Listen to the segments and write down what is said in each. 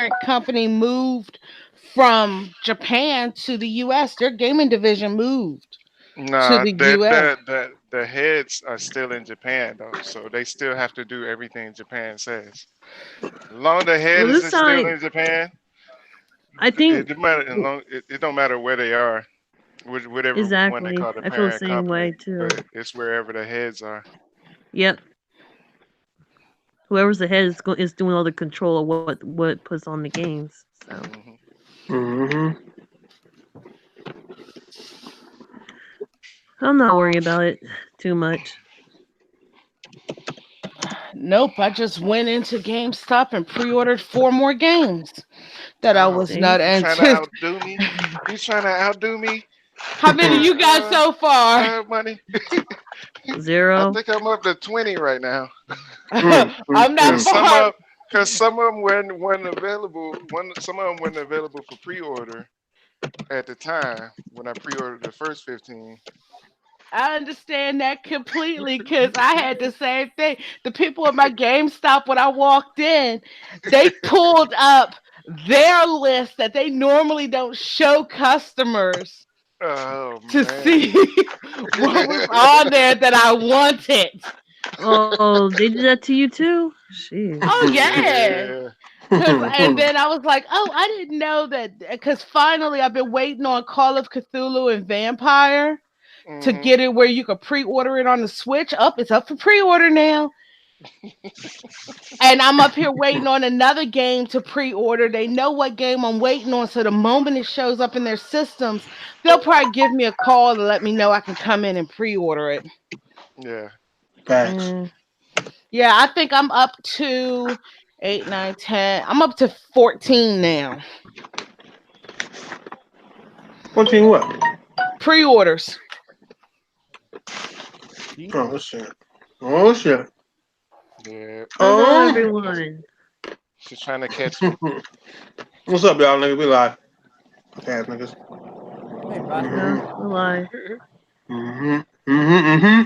parent company moved from Japan to the US. Their gaming division moved to Nah, the the US. the heads are still in Japan though, so they still have to do everything Japan says. As long as the head Well, is this still time in Japan, I it think don't matter. It don't matter where they are, whatever one they exactly. call the I feel the parent same way company, too. but it's wherever the heads are. Yep. Whoever's the head is doing all the control of what puts on the games. So Hmm. Mm-hmm. I'm not worried about it too much. Nope, I just went into GameStop and pre-ordered 4 more games that I Oh, was See? not you trying to anticipating. outdo me? You trying to outdo me? How many you got so far? Money. I 0. think I'm up to 20 right now. I'm not Cause some far. of Cause some of them weren't available. Some of them weren't available for pre-order at the time when I pre-ordered the first 15. I understand that completely because I had the same thing. The people at my GameStop when I walked in, they pulled up their list that they normally don't show customers Oh to man. see what was on there that I wanted. Oh, they did that to you too? Jeez. Oh yeah. Yeah. And then I was like, oh, I didn't know that because finally I've been waiting on Call of Cthulhu and Vampire to Hmm. get it where you could pre-order it on the Switch. Up, it's up for pre-order now. And I'm up here waiting on another game to pre-order. They know what game I'm waiting on, so the moment it shows up in their systems, they'll probably give me a call to let me know I can come in and pre-order it. Yeah. Facts. Mm. Yeah, I think I'm up to 8, 9, 10. I'm up to 14 now. 14 what? Pre-orders. Oh Jesus. shit. Oh shit. Yeah. What's up, Oh. everyone? She's trying to catch me. What's up, y'all niggas? We live. Ass niggas. Hey, Rodney. Yeah, Mm-hmm. we'll lie. Mm-hmm. Mm-hmm. Mm-hmm.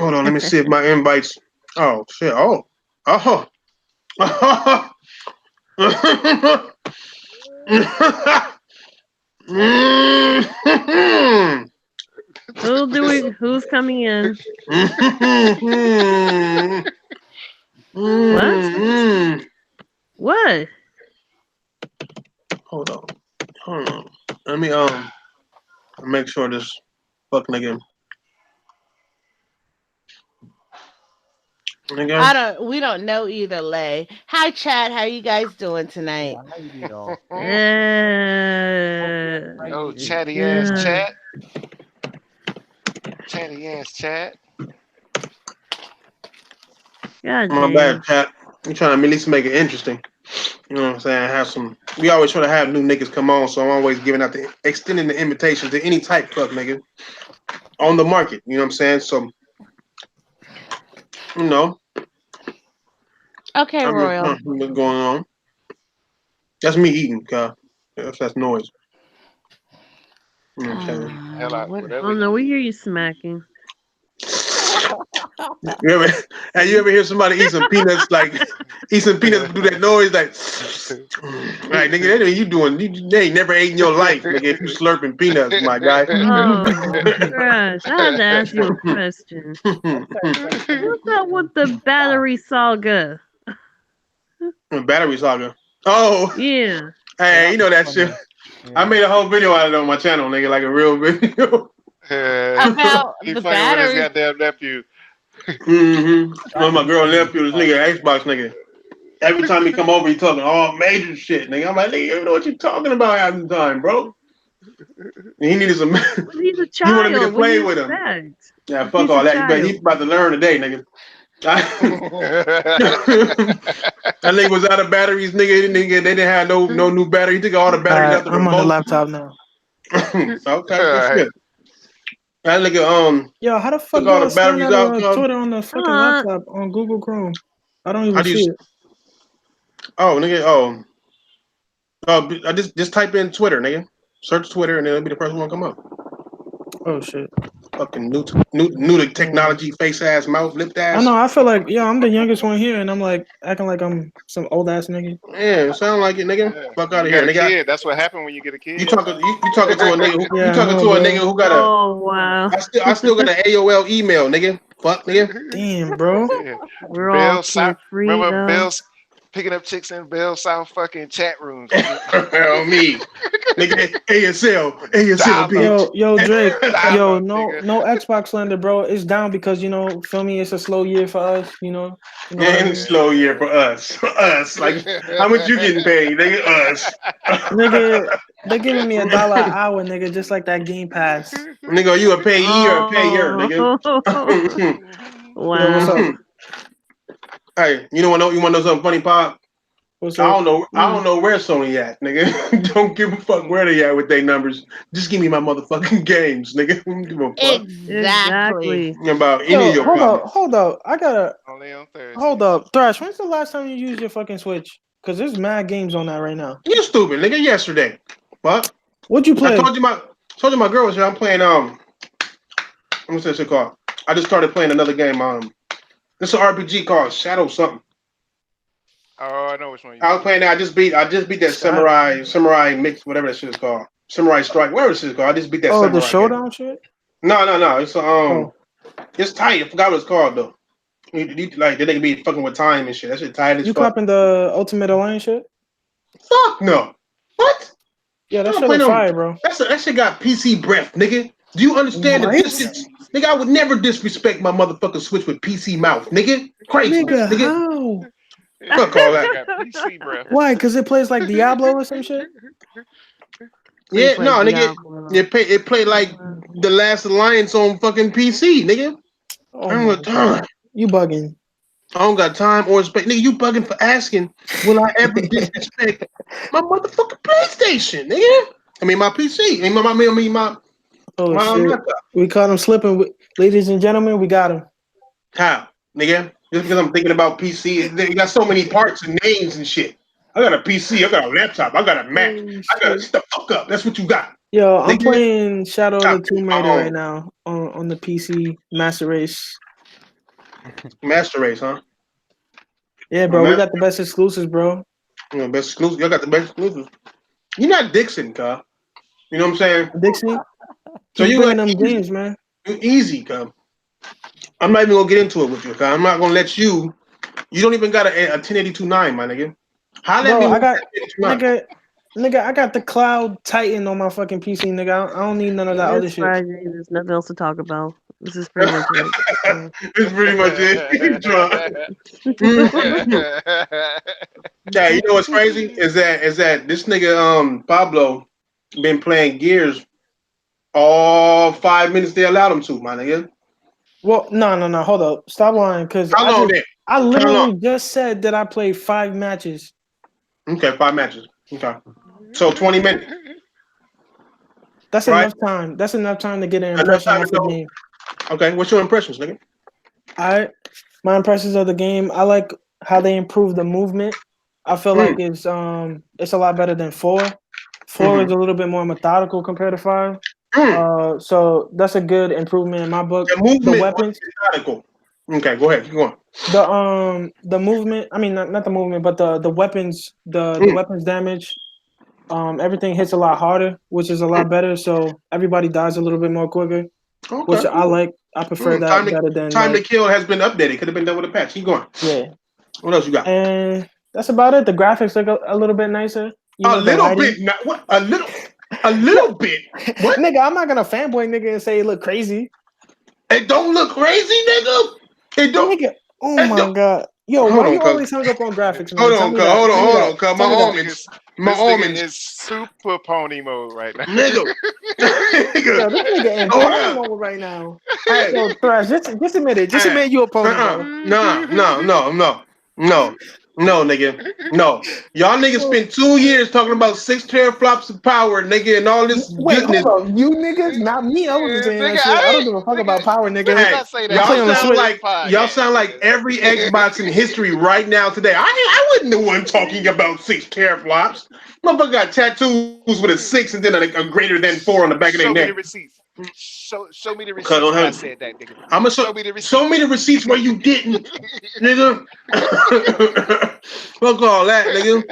Hold on, let me see if my invites. Oh shit. Oh. Oh. Mm. Who's coming in? Mm. What? Mm. What? Hold on. Hold on. Let me make sure this fuck nigga. I Nigga. don't we don't know either, Lay. Hi Chad, how you guys doing Hey, tonight? how you doing, all? How you Oh, doing? chatty ass Yeah. chat. Chatty ass chat. God My bad, dang. chat. I'm trying to at least make it interesting. You know what I'm saying? Have some. We always try to have new niggas come on, so I'm always giving out extending the invitation to any type fuck nigga on the market. You know what I'm saying? So you know, Okay, Royal. what's going on. That's me eating, cuz. That's noise. You know what I'm saying? Hell out. What Whatever Oh no, we you hear eat. you smacking. You ever, hey, you ever hear somebody eat some peanuts, like eat some peanuts, do that noise, like, right, nigga, that ain't you doing, they ain't never ate in your life, nigga, if you slurping peanuts, my guy. Oh, Crash, I had to ask you a question. What's up with the Wow. battery saga? Battery saga. Oh, Yeah. Yeah, hey, that you know was that shit. funny. I Yeah. made a whole video out of it on my channel, nigga, like a real video. Yeah. about He the fucking with his batteries? goddamn nephew. One of Rodney, my you girl funny as nephew, this fuck. nigga, Xbox nigga. Every time he come over, he talking all major shit, nigga. I'm like, nigga, you know what you talking about half the time, bro. And he needed some. Well, he's a He wanted me to child. What do play you with him. expect? Yeah, fuck He's a all that. You bet child. he about to learn today, nigga. That nigga was out of batteries, nigga. Nigga, they didn't have no new battery. He took all the batteries Alright, out the I'm on the remote. laptop now. Okay, good Alright. shit. That nigga Yo, how the took fuck all do I the scan batteries out out. Twitter on the fucking Uh, laptop on Google Chrome? I don't How even do you? see it. Oh, nigga. Just type in Twitter, nigga. Search Twitter, and then it'll be the first one come up. Oh shit. Fucking new to technology, face ass, mouth, lipped ass. I know. I feel like I'm the youngest one here, and I'm like acting like I'm some old ass nigga. Yeah, sound like it, nigga. Yeah. Fuck out You of got here, a nigga. kid. That's what happened when you get a kid. You talking to a nigga? Yeah, You talking I to know, a bro. nigga who got a? Oh wow. I still got an AOL email, nigga. Fuck, nigga. Damn, bro. Yeah. We're all Bell South. free Remember though. Bell's picking up chicks in Bell South fucking chat rooms. Hell me, nigga. ASL, Dial-up. bitch. Yo, Drake. Dial-up, No nigga. Xbox slander, bro. It's down because feel me. It's a slow year for us. You know what I Yeah, mean? it's slow year for us. Us, like how much you getting paid, nigga? Us, Nigga, they giving me $1 an hour, nigga, just like that Game Pass. nigga. Are you a payee or a payer, nigga? Wow. Yo, what's up? Hey, you want to know something funny, Pop? What's I up? don't know where Sony at, nigga. Don't give a fuck where they at with their numbers. Just give me my motherfucking games, nigga. Don't give a fuck Exactly. about any of your problems. Hold up. I gotta Only on Thursday. hold up. Thrash, when's the last time you used your fucking Switch? Cause there's mad games on that right now. You stupid, nigga. Yesterday, what? What'd you play? I told you my girl was here. I'm playing what's that shit called? I just started playing another game. This is an RPG called Shadow something. Oh, I know which one. You I was playing that. I just beat that samurai mix, whatever that shit is called. Samurai Strike, whatever this shit is called. I just beat that. Oh, samurai the showdown shit. No. It's it's tight. I forgot what it's called though. Like they nigga be fucking with time and shit. That shit tight as You fuck. copping the Ultimate Alliance shit? Fuck no. What? Yeah, that I don't shit play was no- fire, bro. That shit got PC breath, nigga. Do you understand the What? distance? Nigga, I would never disrespect my motherfucking Switch with PC mouth, nigga. Crazy, Nigga, nigga. how? Fuck all that. got PC breath. Why? Cause it plays like Diablo or some shit? Yeah, Plays no, like nigga. Diablo. It played like The Last Alliance on fucking PC, nigga. Oh I don't my got time. You bugging. I don't got time or respect. Nigga, you bugging for asking, will I ever disrespect my motherfucking PlayStation, nigga? I mean, my PC. I mean, my Oh my shit. laptop. We caught him slipping. Ladies and gentlemen, we got him. How, nigga? Just because I'm thinking about PC, they got so many parts and names and shit. I got a PC, I got a laptop, I got a Mac, I got shut the fuck up. That's what you got. Yo, I'm Nigga. playing Shadow of the Stop. Tomb Raider right now on the PC Master Race. Master Race, huh? Yeah, bro, Man. we got the best exclusives, bro. You know, best exclusive. Y'all got the best exclusives. You're not Dixon, cuz. You know what I'm saying? Dixie, So keep you bringing like them games, man. you easy, cuz. I'm not even gonna get into it with you, cuz. I'm not gonna let you. You don't even got a 1082.9, my nigga. How let Bro, me? I got 1082.9? nigga, I got the Cloud Titan on my fucking PC, nigga. I don't need none of that other It's shit. Friday. There's nothing else to talk about. This is pretty much it. That's pretty much it. Drunk. Yeah, you know what's crazy is that this nigga Pablo been playing Gears all 5 minutes they allowed him to, my nigga. Well, no, hold up. Stop lying, because How long then? I long? literally just said that I played 5 matches. Okay, 5 matches. Okay, so 20 minutes. That's Right. enough time. That's enough time to get an Enough impression time of to the know. game. Okay, what's your impressions, nigga? My impressions of the game, I like how they improved the movement. I feel like it's a lot better than 4. 4 is a little bit more methodical compared to 5. So that's a good improvement in my book. The movement The weapons, was methodical. Okay, go ahead, keep going. the movement. I mean, not the movement, but the weapons, the weapons damage. Everything hits a lot harder, which is a lot better. So everybody dies a little bit more quicker, which Okay. I like. I prefer that better than Time like, to Kill has been updated. Could have been done with a patch. Keep going. yeah. What else you got? And that's about it. The graphics look a little bit nicer. You A know, the little lighting. bit. Not, what? A little bit. What? Nigga, I'm not gonna fanboy nigga and say it look crazy. It don't look crazy, nigga. It don't. Nigga, oh It my don't- god. Yo, Hold why on, you cuz. always hung up on graphics, man? Hold Tell on, me cuz. that. Hold Tell me on, that. cuz. My Tell me that. almonds. My This nigga almonds. is super pony mode right now. Yo, Nigga. this nigga in Hold pony up. mode right now. Hey. Yo, Thrash, just admit it. Just Hey. admit you a pony, bro. No, nigga. No. Y'all niggas spent 2 years talking about 6 teraflops of power, nigga, and all this Wait, goodness. hold on. You niggas, not me. I wasn't saying Nigga, that shit. I don't ain't- give a fuck nigga, about power, nigga. nigga, Hey, not say that. I play y'all on the sound Switch. like every Xbox in history right now today. I wasn't the one talking about 6 teraflops. Motherfucker got tattoos with a 6 and then a greater than 4 on the back of their Show me neck. the receipts. Show me the Cut receipts on where I him. said that, nigga. I'm gonna Show me the receipts. show me the receipts where you didn't, nigga. Fuck all that, nigga.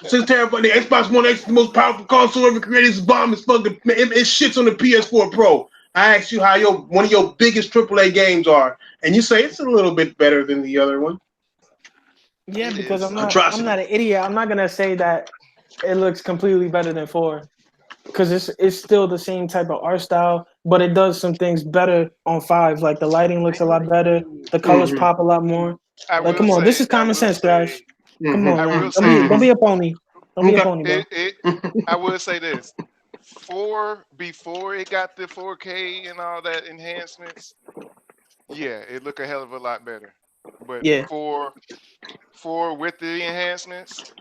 Since terrible, the Xbox One X is the most powerful console ever created. This bomb is fucking. It shits on the PS4 Pro. I asked you how one of your biggest AAA games are, and you say it's a little bit better than the other one. Yeah, It because is. I'm not Atrocity. an idiot. I'm not gonna say that it looks completely better than 4. Because it's still the same type of art style, but it does some things better on 5. Like the lighting looks a lot better, the colors Mhm. pop a lot more. I Like, will come on, this say. is common sense, guys. Come Mhm. on, I man. will Don't say. be a pony. Don't be a Okay. pony, bro. I will say this: 4 before it got the 4K and all that enhancements. Yeah, it looked a hell of a lot better. But Yeah. 4 with the enhancements,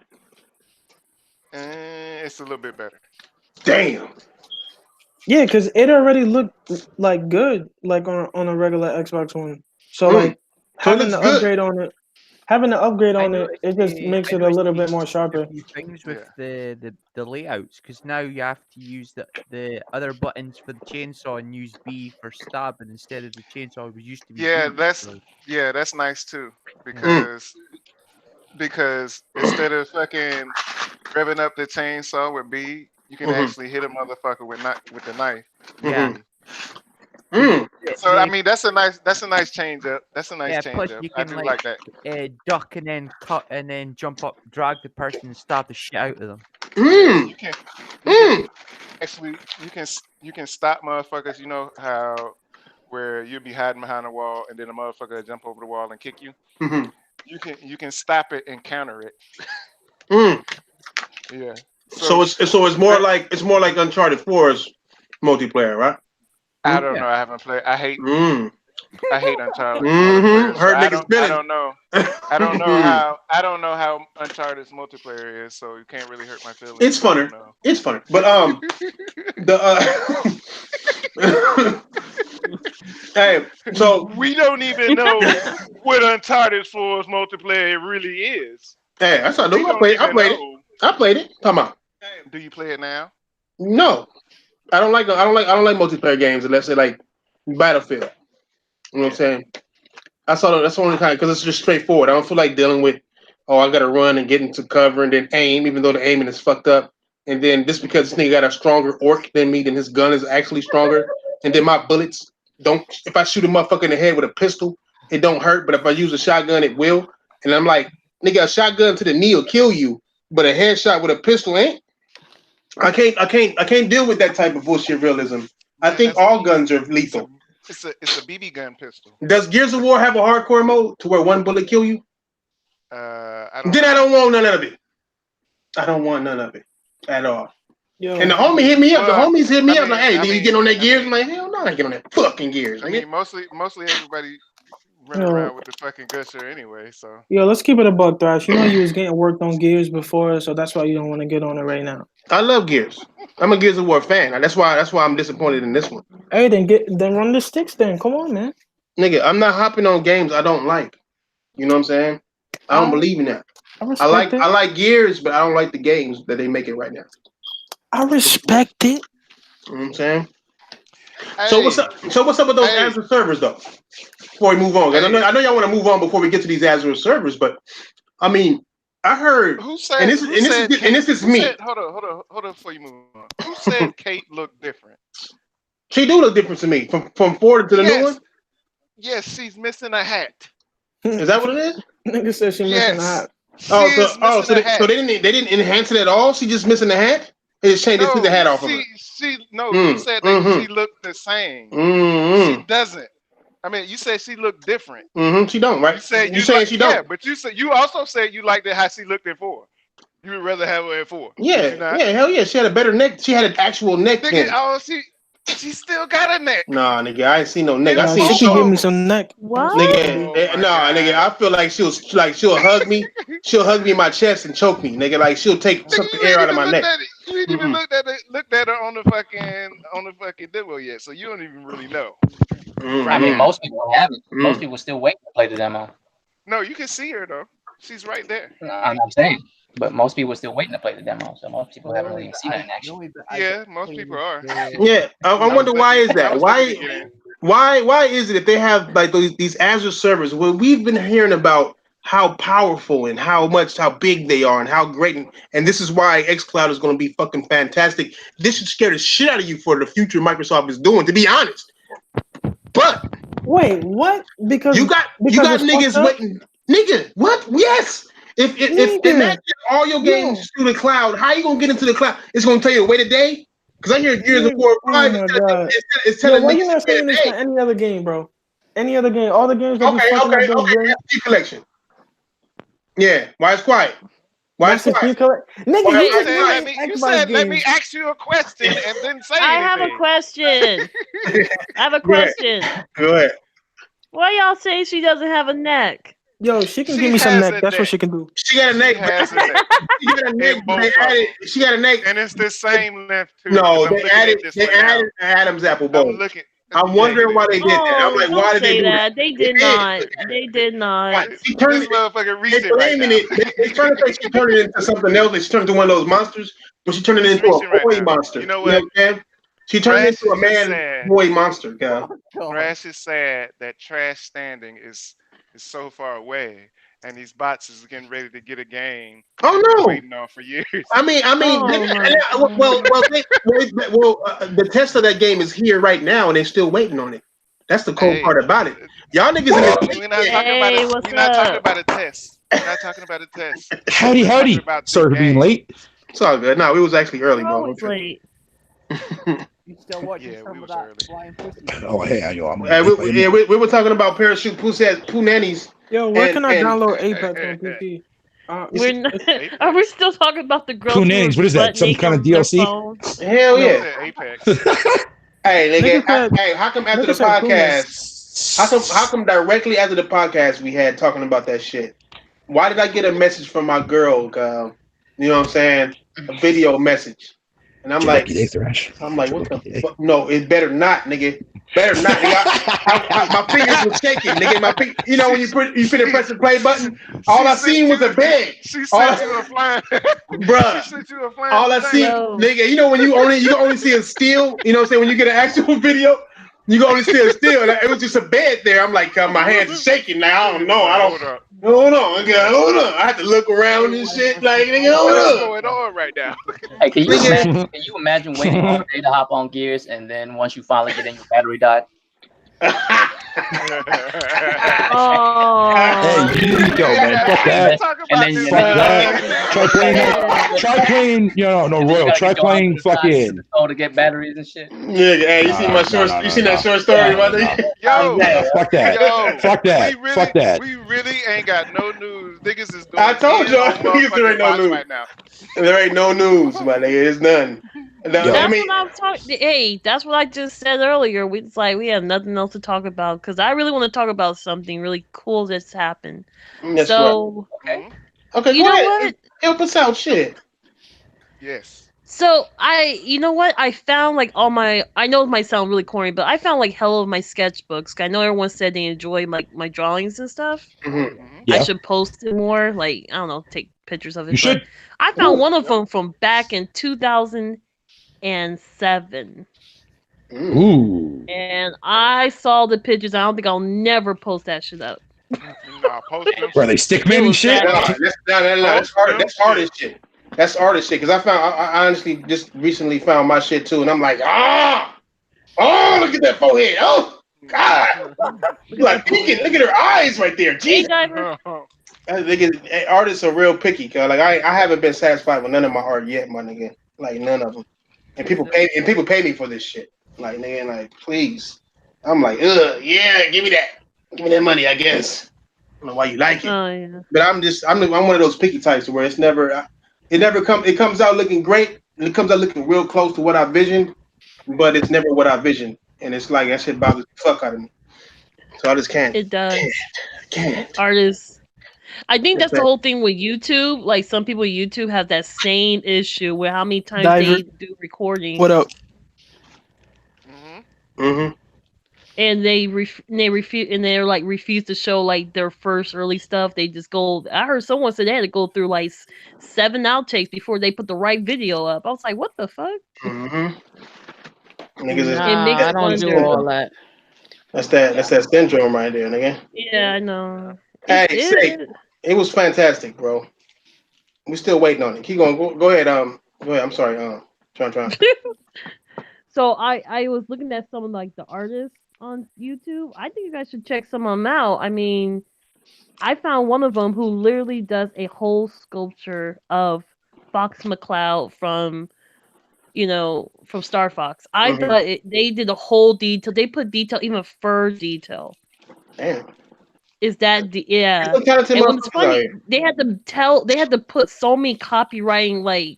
it's a little bit better. Damn. Yeah, because it already looked like good, like on a regular Xbox One. So like So it having looks the good. upgrade on it, I it noticed, just makes it a little bit more sharper. a few things with Yeah. the layouts, because now you have to use the other buttons for the chainsaw and use B for stabbing instead of the chainsaw was used to be Yeah, B. that's nice too Mm. because instead of fucking revving up the chainsaw with B, you can Mhm. actually hit a motherfucker with the knife. Yeah. Mm. So I mean that's a nice change up. That's a nice Yeah, change plus up. you I can do like that. duck and then cut and then jump up, drag the person and stab the shit out of them. Yeah, Mm. you can Mm. actually you can stop motherfuckers. You know how where you'll be hiding behind a wall and then a motherfucker will jump over the wall and kick you. Mhm. You can stop it and counter it. Mm. Yeah. So it's more like Uncharted 4's multiplayer, right? I don't Yeah. know. I haven't played. Mm. I hate Uncharted Mhm. multiplayer. So Heard I niggas don't know. I don't know how Uncharted's multiplayer is. So you can't really hurt my feelings. It's 'Cause I funner. don't know. It's funner. But the hey, so We don't even know what Uncharted 4's multiplayer really is. hey, that's not We new. I don't played it. even know. I played it. Come on. Do you play it now? No. I don't like multiplayer games unless they're like Battlefield. You know what I'm saying? That's the only kind because it's just straightforward. I don't feel like dealing with I gotta run and get into cover and then aim, even though the aiming is fucked up. And then just because this nigga got a stronger orc than me, then his gun is actually stronger. And then my bullets don't if I shoot a motherfucker in the head with a pistol, it don't hurt. But if I use a shotgun, it will. And I'm like, nigga, a shotgun to the knee will kill you, but a headshot with a pistol ain't. I can't deal with that type of bullshit realism. I Man, think that's a all BB. guns are It's a lethal. it's a BB gun pistol. Does Gears of War have a hardcore mode to where one bullet kill you? I Then I know. don't want none of it. I don't want none of it at all. Yo, And the homie hit me up. The Well, homies hit me I up like, mean- "Hey, I did you mean- get on that I Gears?" mean- I'm like, "Hell no, I ain't get on that fucking Gears." I nigga." mean, mostly everybody running Yo. around with the fucking gusher anyway. So let's keep it a buck, Thrash. You know you was getting worked on Gears before, so that's why you don't want to get on it right now. I love Gears. I'm a Gears of War fan. That's why I'm disappointed in this one. Hey, then run the sticks then. Come on, man. Nigga, I'm not hopping on games I don't like. You know what I'm saying? I don't believe in that. I respect it. I like Gears, but I don't like the games that they make it right now. I respect it. You know what I'm saying? hey, So what's up with those Hey. Azure servers though? Before we move on, 'cause I know y'all want to move on before we get to these Azure servers, but I mean, I heard Who said? and this is me. Hold on before you move on. Who said Kate looked different? She do look different to me from 4 to the new one. Yes, she's missing a hat. Is that what it is? Nigga said she missing a hat. So they didn't enhance it at all. She just missing the hat. They just changed took the hat off of her. You said that she looked the same. She doesn't. I mean, you said she looked different. She don't, right? You said you saying she don't? Yeah, but you also said you liked it how she looked in 4. You would rather have her in 4. Yeah, hell yeah. She had a better neck. She had an actual neck. Nigga, she still got a neck. Nah, nigga, I ain't seen no neck. I She seen can give me some neck. What? Nigga, nigga, I feel like she'll hug me. She'll hug me in my chest and choke me, nigga. Like she'll suck the air out of my neck. You ain't even looked at her on the fucking demo yet, so you don't even really know. I mean, most people haven't. Most people still waiting to play the demo. No, you can see her though. She's right there. I'm saying, but most people are still waiting to play the demo, so most people haven't really seen it in action. Yeah, most people are. Yeah, I wonder why is I that? was looking to get in. Why is it if they have like these Azure servers where we've been hearing about how powerful and how big they are and how great and this is why xCloud is going to be fucking fantastic. This should scare the shit out of you for the future Microsoft is doing, to be honest. But wait, what? Because you got it's niggas fucked up? waiting. Nigga, what? Yes. If Nigga. imagine all your games through the cloud, how you gonna get into the cloud? It's gonna tell you to wait a day. Because I hear Gears of War 5 it's telling why niggas you not to wait saying a this day. for any other game, bro? Any other game, all the games that be fucking up those games. FP collection. Yeah, why it's quiet? Why it's quiet? Nigga, Why you it's just quiet? You said let me ask you a question and then say I have a anything. question. I have a question. Go ahead. Why y'all say she doesn't have a neck? Yo, she can She give me some has neck. a That's what neck. she can do. She got a neck. Has a neck. She got a neck. In both They of them. added. She got a neck. And it's the same length too. No, 'cause I'm they looking added. at this They right now. added an Adam's apple I'm bone. looking. I'm wondering why they did that. I'm like, why did they do that? They did not. They did not. She turned This motherfucker They reaching right blaming now. it. They trying to say she turned it into something else. She turned it into one of those monsters, but she turned it She's into a reaching right boy now. monster. You know what what? I'm saying? She turned it into a Trash is man sad. boy monster, guy. Trash is sad that trash standing is so far away, and these bots is getting ready to get a game. Oh they've been no! waiting on for years. I mean, the test of that game is here right now, and they're still waiting on it. That's the cold Hey, part about it. Y'all niggas we're in not the talking about Hey, it. what's We're not talking up? about a test. We're not talking about a test. Howdy, We're talking howdy. about the Sorry for being game. late. It's all good. No, it was actually early, We're bro. always late. You still watching Yeah, some we of was that early. flying pussy? Oh, hey, yo, I'm We were talking about parachute poo nannies. Yo, where can I and- download Apex on PC? We're not, Apex. are we still talking about the girls Pooh who Nannies, were what is that? butt Some naked kind of on their DLC? phone? Hell No, yeah! it's at Apex. Hey, nigga. Nigga said- Hey, how come after nigga the said Pooh podcast? How come directly after the podcast we had talking about that shit? Why did I get a message from my girl? You know what I'm saying? A video message, and I'm like, Thrash. what the fuck? No, it better not, nigga. Better not, nigga. My fingers were shaking, nigga. You know when you press the play button, all I seen was a bed. She All sent you a flying. Bruh. She sent you a flying. All I see, Yo. nigga, you know when you can only see a still, you know what I'm saying? When you get an actual video, you can only see a still. And it was just a bed there. I'm like, my hands are shaking now. I don't know. Hold up. Hold on. I had to look around and shit. Like, nigga, hold What's up. going on right now? Hey, can you imagine waiting all day to hop on Gears, and then once you finally get in, your battery died? Oh, Hey, yo, man, fuck that. And then you Fuck that. Try playing, Royal. Try playing fucking. Oh, to get batteries and shit. Yeah, hey, you see my short? You seen that short story about that? Yo, Fuck that. yo, Fuck that. We really, Fuck that. We really ain't got no news. Niggas is doing I told deals y'all, on niggas, there ain't no motherfucking bots news. right now. There ain't no news, my nigga. There's none. No, Yo. I that's mean, what I'm talking. Hey, that's what I just said earlier. It's like we have nothing else to talk about because I really want to talk about something really cool that's happened. that's So, Okay. right. Okay, you go know ahead. what? Help us out, shit. Yes. So you know what? I found like I know it might sound really corny, but I found like hell of my sketchbooks. I know everyone said they enjoy like my drawings and stuff. Mm-hmm. Yeah. I should post it more. Like, I don't know, take pictures of it. You should. I found one of them from back in 2007. Ooh. And I saw the pictures. I don't think I'll never post that shit up. Nah, post them. Were they stickman It and was shit? bad. That's artist shit. That's artist shit. Because I honestly just recently found my shit too, and I'm like, look at that forehead. Oh, God. You're like peeking. Look at her eyes right there. Hey, Jesus. Diver. I think artists are real picky. Cause like I haven't been satisfied with none of my art yet, my nigga. Like none of them. And people pay me for this shit. Like nigga, like please. I'm like, yeah, give me that money, I guess. I don't know why you like it. Oh yeah. But I'm one of those picky types where it comes out looking great and it comes out looking real close to what I visioned, but it's never what I visioned. And it's like that shit bothers the fuck out of me. So I just can't. It does. Can't. Artists. I think that's the Exactly. whole thing with YouTube. Like some people with YouTube have that same issue with how many times Diver. they do recording. What up? Mhm. Mm-hmm. and they refuse, and they're like refuse to show like their first early stuff. They just go. I heard someone said they had to go through like 7 outtakes before they put the right video up. I was like, what the fuck? Mm-hmm. Niggas is, It makes I don't do wonder. all that. that's that syndrome right there, nigga. Yeah, I know. Hey, say, it was fantastic, bro. We still waiting on it. Keep going. Go ahead. Go ahead. I'm sorry. Trying. So I was looking at some of like the artists on YouTube. I think you guys should check some of them out. I mean, I found one of them who literally does a whole sculpture of Fox McCloud from Star Fox. I thought they did a whole detail. They put detail, even fur detail. Damn. Is that yeah? Some talented And what's motherfuckers out funny, here. they had to put so many copywriting like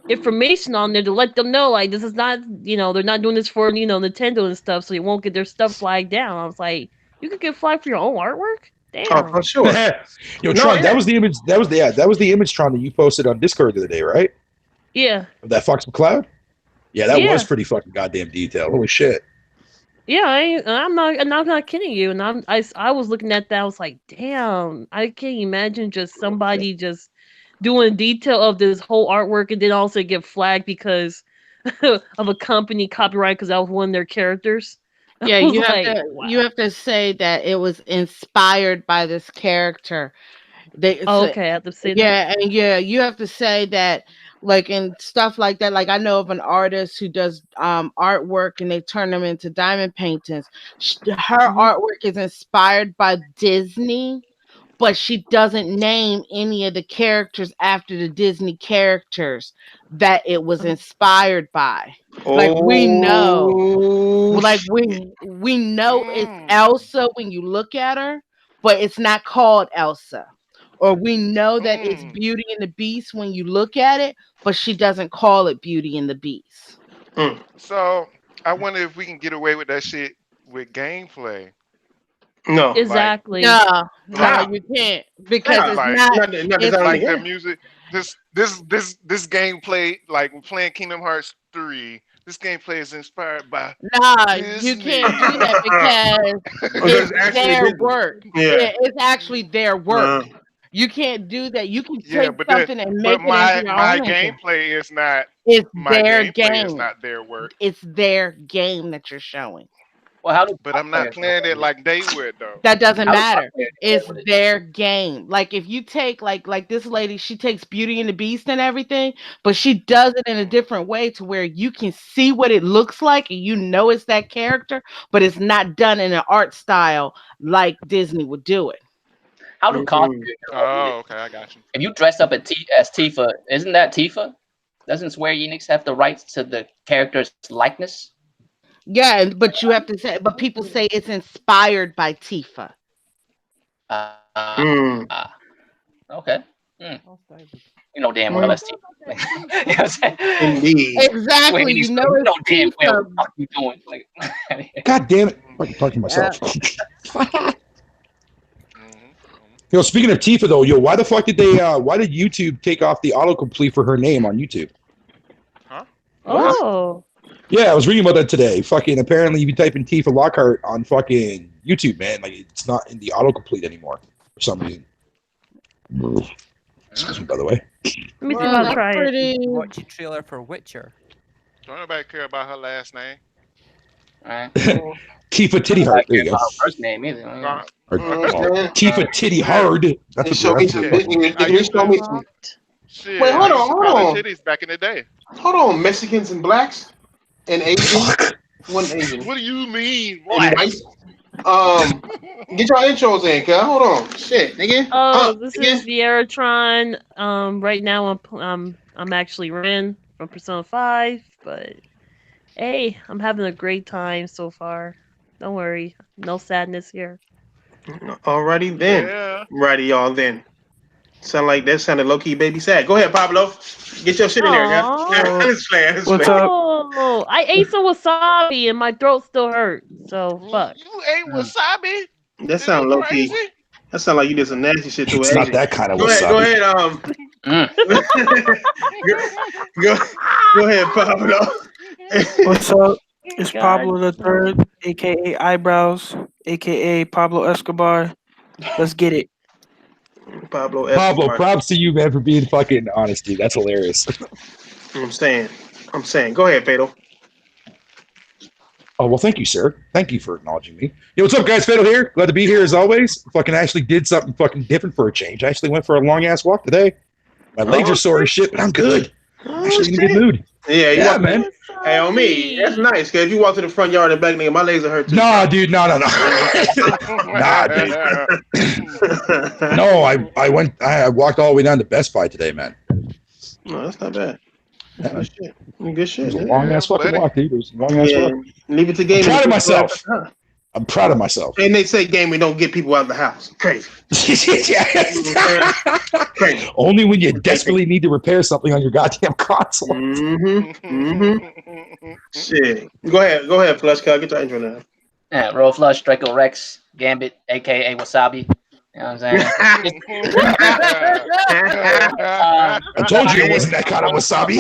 information on there to let them know like this is not, they're not doing this for Nintendo and stuff, so you won't get their stuff flagged down. I was like, you could get flagged for your own artwork? Damn. Oh, for sure. Yo, No, Tron, yeah. that was the image. That was the image, Tron, that you posted on Discord the other day, right? Yeah. Of that Fox McCloud. Yeah, that Yeah. was pretty fucking goddamn detailed. Holy shit. Yeah, I'm not kidding you. And I was looking at that. I was like, damn, I can't imagine just somebody just doing detail of this whole artwork and then also get flagged because of a company copyright because that was one of their characters. Yeah, I was you have like, to wow. you have to say that it was inspired by this character. Okay, I have to say that. Yeah, and yeah, you have to say that, like, and stuff like that. Like, I know of an artist who does artwork and they turn them into diamond paintings. Her artwork is inspired by Disney, but she doesn't name any of the characters after the Disney characters that it was inspired by. Like, we know, like we know it's Elsa when you look at her, but it's not called Elsa. Or we know that it's Beauty and the Beast when you look at it, but she doesn't call it Beauty and the Beast. So I wonder if we can get away with that shit with gameplay. No. Exactly. No, Wow. you can't, because it's Like- not. It's Like the music, this gameplay, like we're playing Kingdom Hearts 3. This gameplay is inspired by. Nah, you Disney. can't do that because Because it's actually their Disney. work. Yeah. It's actually their work. Nah. You can't do that. You can Yeah, take but something and make but it my into your my own. gameplay is not It's my their gameplay is game. not their work. It's their game that you're showing. Well, how do But I'm not playing it like they would though. That doesn't How do matter. players It's play with it? their game. Like, if you take like this lady, she takes Beauty and the Beast and everything, but she does it in a different way to where you can see what it looks like and you know it's that character, but it's not done in an art style like Disney would do it. How do costumes? Oh, okay, I got you. If you dress up as Tifa, isn't that Tifa? Doesn't Square Enix have the rights to the character's likeness? Yeah, but you have to say, but people say it's inspired by Tifa. Okay. You know damn well that's Tifa. You know what I'm saying? Indeed. Exactly. Square Enix, You know you know damn it's well Tifa. what the fuck you doing. Like, God damn it. I'm talking to myself. Mhm. Yo, speaking of Tifa though, why the fuck did why did YouTube take off the autocomplete for her name on YouTube? Oh. Yeah, I was reading about that today. Fucking apparently if you type in Tifa Lockhart on fucking YouTube, man, like it's not in the autocomplete anymore for some reason. Excuse me, by the way. Let me see Well, if I'll that's try it. pretty. Watch a trailer for Witcher. Don't nobody care about her last name. Alright. Tifa Titty Heart. There you go. First name either. Uh, Or, Tifa Titty Hard. That's what Show me the some. rest of it. Can you show me some? Shit, Wait, hold I on, used to hold call her on. titties back in the day. Hold on, Mexicans and blacks and Asians. One Asian. What do you mean? And What? white. Get your intros in, cuz. Hold on. Shit, nigga. Oh, this nigga. is Vieratron. Right now I'm actually Ren from Persona 5, but hey, I'm having a great time so far. Don't worry, no sadness here. Alrighty then. Yeah. Righty, y'all then. Sounded low key baby sad. Go ahead, Pablo. Get your shit in there, guys. Aw. Let's play. Let's What's play. up? Oh, I ate some wasabi and my throat still hurt. So fuck. You ate wasabi? That sound low key. Crazy? That sound like you did some nasty shit to It's an not Asian. that kind of Go ahead. wasabi. Go ahead. Go ahead, Pablo. What's up? It's God. Pablo the Third, aka Eyebrows, aka Pablo Escobar. Let's get it. Pablo Pablo, Escobar. props to you, man, for being fucking honest, dude. That's hilarious. I'm saying. Go ahead, Fatal. Oh, well, thank you, sir. Thank you for acknowledging me. Yo, what's up, guys? Fatal here. Glad to be here as always. Fucking actually did something fucking different for a change. I actually went for a long ass walk today. My legs are sore as shit, but I'm good. I'm actually in a good mood. Yeah, Yeah, man. Hey, on me, that's nice. Cause if you walk to the front yard and back, nigga, my legs are hurt too. Nah, dude, no. Nah, dude. No, I walked all the way down to Best Buy today, man. No, that's not bad. Yeah, Good shit. Good shit. it was a nigga. long ass fucking buddy. walk, dude. It was a long ass Yeah, walk. leave it to I'm gaming. proud of myself. Huh. I'm proud of myself. And they say gaming don't get people out of the house. Crazy. Crazy. Only when you desperately need to repair something on your goddamn console. Shit. Go ahead, Flush. Get your intro now. Yeah, Roll Flush, Draco Rex, Gambit, aka Wasabi. You know what I'm saying? I told you it wasn't that kind of wasabi.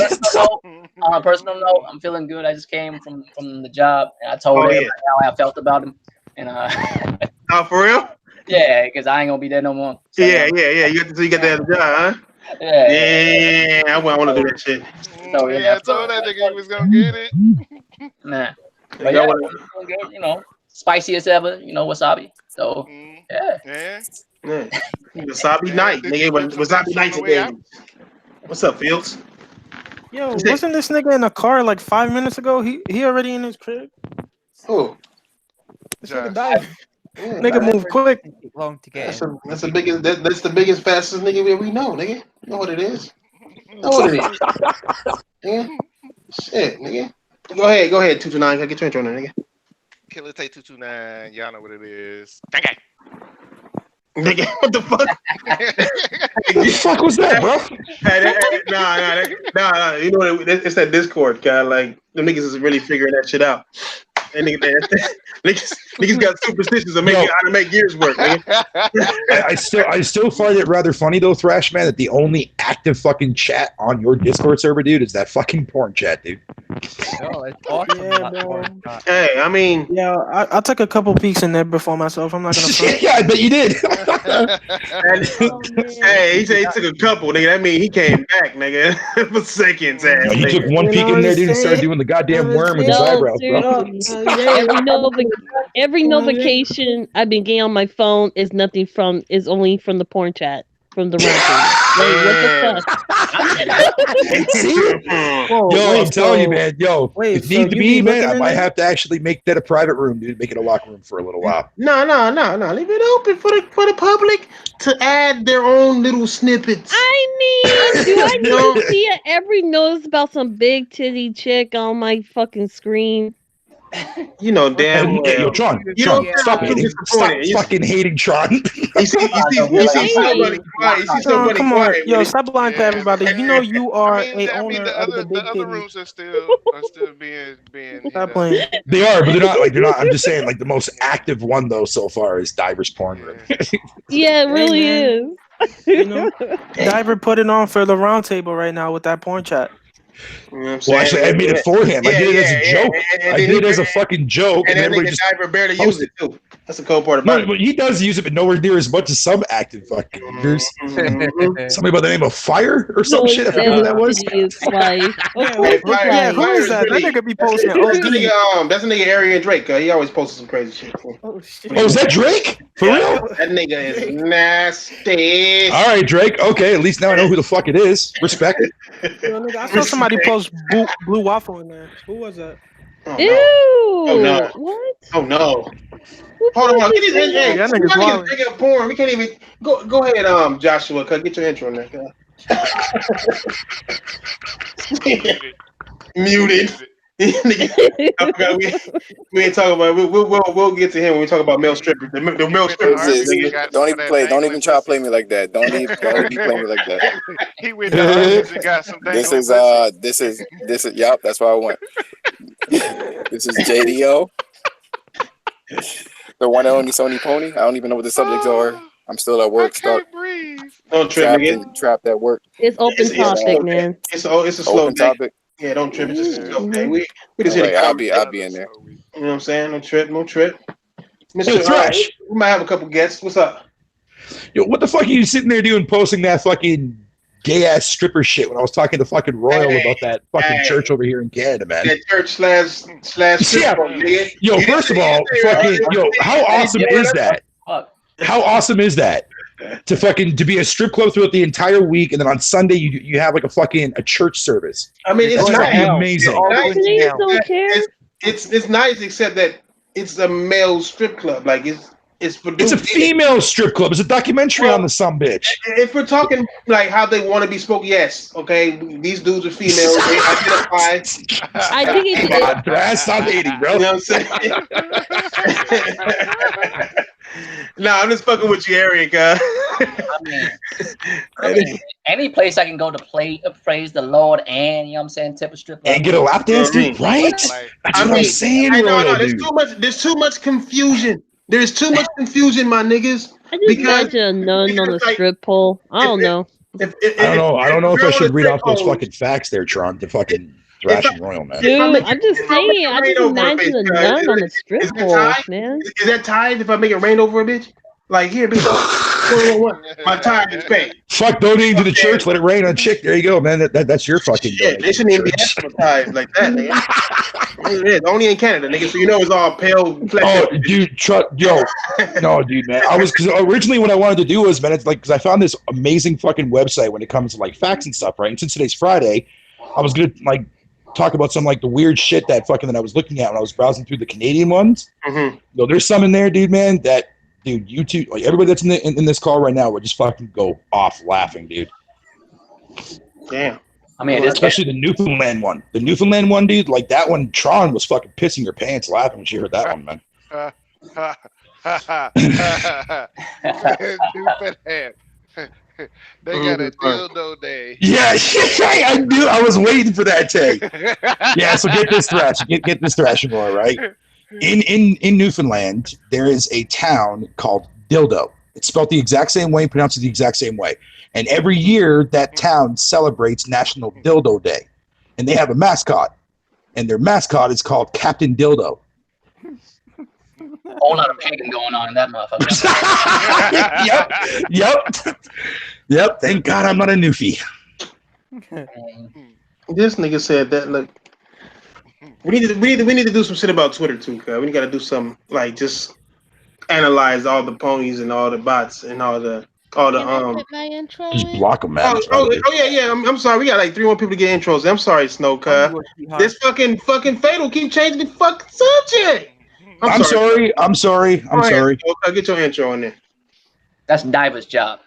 On a personal note, I'm feeling good. I just came from the job, and I told everybody how I felt about him. And Oh, for real? yeah, because I ain't gonna be there no more. So, Yeah. You got the other job, huh? Yeah. I want to do that shit. So, Yeah, I told that nigga he was gonna get it. Nah. But yeah, feeling good, you know, spicy as ever, you know, wasabi. So yeah. Yeah. Wasabi night, nigga. Wasabi night today. What's up, Fields? Yo, wasn't this nigga in a car like 5 minutes ago? He already in his crib. Oh, This nigga died. yeah, Nigga move quick. Take long to get in. that's the biggest. That's the biggest, fastest nigga we know, nigga. You know what it is? You know what it is? Yeah. Shit, nigga. Go ahead, 229. Get your intro on there, nigga. Killer Tay 229. Y'all know what it is. Gang gang. Nigga, what the fuck? What the fuck was that, bro? Nah. You know what? It's that Discord guy. Like the niggas is really figuring that shit out. And niggas got superstitions of making how to make gears work. Nigga. I still find it rather funny though, Thrash Man, that the only active fucking chat on your Discord server, dude, is that fucking porn chat, dude. Oh, it's awesome. Yeah, that bro. porn chat. Hey, I mean, Yeah, I took a couple peeks in there before myself. I'm not gonna front. Yeah, I bet you did. hey, he said he took a couple, nigga. That mean he came back, nigga, for seconds. No, he took one You peek know in there, what dude, and I'm started saying? doing the goddamn You know worm with what his I'm eyebrows, bro. Every notification I've been getting on my phone is only from the porn chat, from the round table. Like, what the fuck? See? Whoa, Yo, wait, I'm telling you, so- man. Yo, wait, if so need to you be, be man, looking I in might there? have to actually make that a private room, dude. Make it a locker room for a little while. No. Leave it open for the public to add their own little snippets. I mean, do I need No. to see every notice about some big titty chick on my fucking screen? You know damn well. Yo, Tron, You don't stop sound hating. disappointed. Stop fucking hating Tron. You see somebody quiet. You see somebody Come on, quiet. yo, with it. stop lying to everybody. You know you are a owner the of the big other titty. rooms are still being hit Stop up. playing. They are, but they're not. I'm just saying, like the most active one though so far is Diver's porn room. Yeah, it really man. is. You know, Diver put it on for the round table right now with that porn chat. You know what I'm Well, saying? actually, I made it for him. I did it as a joke. And I then did it he- as a fucking joke, And and that everybody nigga just. Diver barely used it too. That's the cool part about No, it. but he does use it, but nowhere near as much as some active fucking users. Mhm. Somebody by the name of Fire or some shit. I forget who that was. Like, of course it's Fire- like, Who is that? That nigga be posting OD. That's a nigga Arian Drake. He always posted some crazy shit. Oh shit. Oh, is that Drake? For real? That nigga is nasty. All right, Drake. Okay, at least now I know who the fuck it is. Respect. Yo, nigga, I saw somebody post blue waffle in there. Who was that? Oh, ew. no. Oh, no. What? Oh no. Who Hold on. posted Get his that? hey, That nigga's somebody wild. is bringing up porn. We can't even go ahead, Joshua. Get your intro in there. Muted. I forgot we ain't talking about. We'll get to him when we talk about male strippers. The male strippers. nigga. Don't even try to play me like that. Don't even play me like that. He went to Hardee's and got some dang This is yep, that's what I want. This is JDO. The one and only Sony Pony. I don't even know what the subjects are. I'm still at work. Don't trip, nigga. Trapped at work. It's open topic, man. It's a slow Open day. topic. Yeah, don't trip. It's just a joke, man. Mhm. We just All hit right, a I'll be in there. You know what I'm saying? No trip, no trip. Yo, Mr. Thresh. We might have a couple guests. What's up? Yo, what the fuck are you sitting there doing, posting that fucking gay ass stripper shit when I was talking to fucking Royal about that fucking church over here in Canada, man? That church slash strip Yeah. club, nigga. Yo, You first of didn't all, say that, fucking, right? yo, how awesome is that? Fuck. How awesome is that? To be a strip club throughout the entire week, and then on Sunday you have like a church service. I mean, it's That's nice. fucking amazing. All Nice. going Niggas down. don't care. It's nice, except that it's a male strip club. Like it's It's produced. a female strip club. It's a documentary on the some bitch. If we're talking like how they want to be spoke, yes, okay. These dudes are females. They identify. I think it's Come on, Thrash, stop hating, bro. You know what I'm saying? No, I'm just fucking with you, Eric. I mean, any place I can go to praise the Lord and, you know what I'm saying, tip a strip. And get a lap dance, dude, right? That's what I'm saying, I know, Royal, there's dude. there's too much confusion. There's too much confusion, my niggas. I just imagine a nun on a strip pole. I don't know. I don't know if I should read off those fucking facts there, Tron, to fucking Thrash and Royal, man. Dude, I'm just saying. I just imagine a nun on a strip pole, man. Is that tied if I make it rain over a bitch? Like, here, bitch. What? My tide is paid. Fuck donating to the church, let it rain on chick. There you go, man. That's your fucking Shit, they shouldn't even be advertised like that, nigga. It is. Only in Canada, nigga. So you know it's all pale. Oh, dude, no, dude, man. Because originally what I wanted to do was, man, it's like, because I found this amazing fucking website when it comes to like facts and stuff, right? And since today's Friday, I was gonna like talk about some like the weird shit that I was looking at when I was browsing through the Canadian ones. Mm-hmm. Yo, there's some in there, dude, man. Dude, YouTube, like everybody that's in this call right now, would just fucking go off laughing, dude. Damn. I mean, especially the Newfoundland one. The Newfoundland one, dude, like that one, Tron was fucking pissing her pants laughing when she heard that one, man. Newfoundland. They got a dildo day. Yeah, I knew. I was waiting for that take. Yeah, so get this thrash. Get this thrashing more, right? In Newfoundland, there is a town called Dildo. It's spelled the exact same way, pronounced the exact same way. And every year, that town celebrates National Dildo Day. And they have a mascot. And their mascot is called Captain Dildo. Whole lot of pagan going on in that motherfucker. Yep. Thank God I'm not a newfie. This nigga said that. Look, we need to do some shit about Twitter too, cuz we got to do some like just analyze all the ponies and all the bots and all the Just block them, man. Yeah. I'm sorry. We got like 3 more people to get intros. I'm sorry, Snow, cuz this fucking Fatal keep changing the fucking subject. I'm sorry. Get your intro in there. That's Diver's job.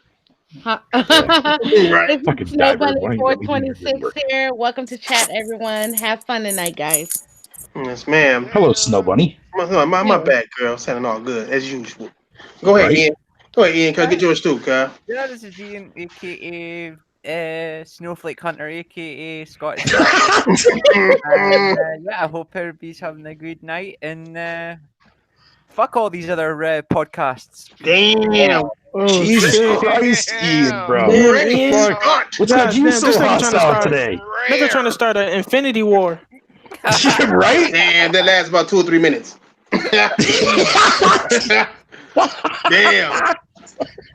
Right. Fucking Snowbunny diver. 426 here. Welcome to chat, everyone. Have fun tonight, guys. Yes, ma'am. Hello, Snow Bunny. My bad, girl. Sounding all good as usual. Go ahead, Ian. Cuz get yours too, cuz. Yeah, this is Ian, aka Snowflake Hunter, aka Scottish. And, I hope everybody's having a good night, and fuck all these other podcasts. Damn. Jesus Christ, Ian, bro. What's got you so hostile today? Nigga trying to start an Infinity War. Right? Damn, that lasts about 2 or 3 minutes. Damn.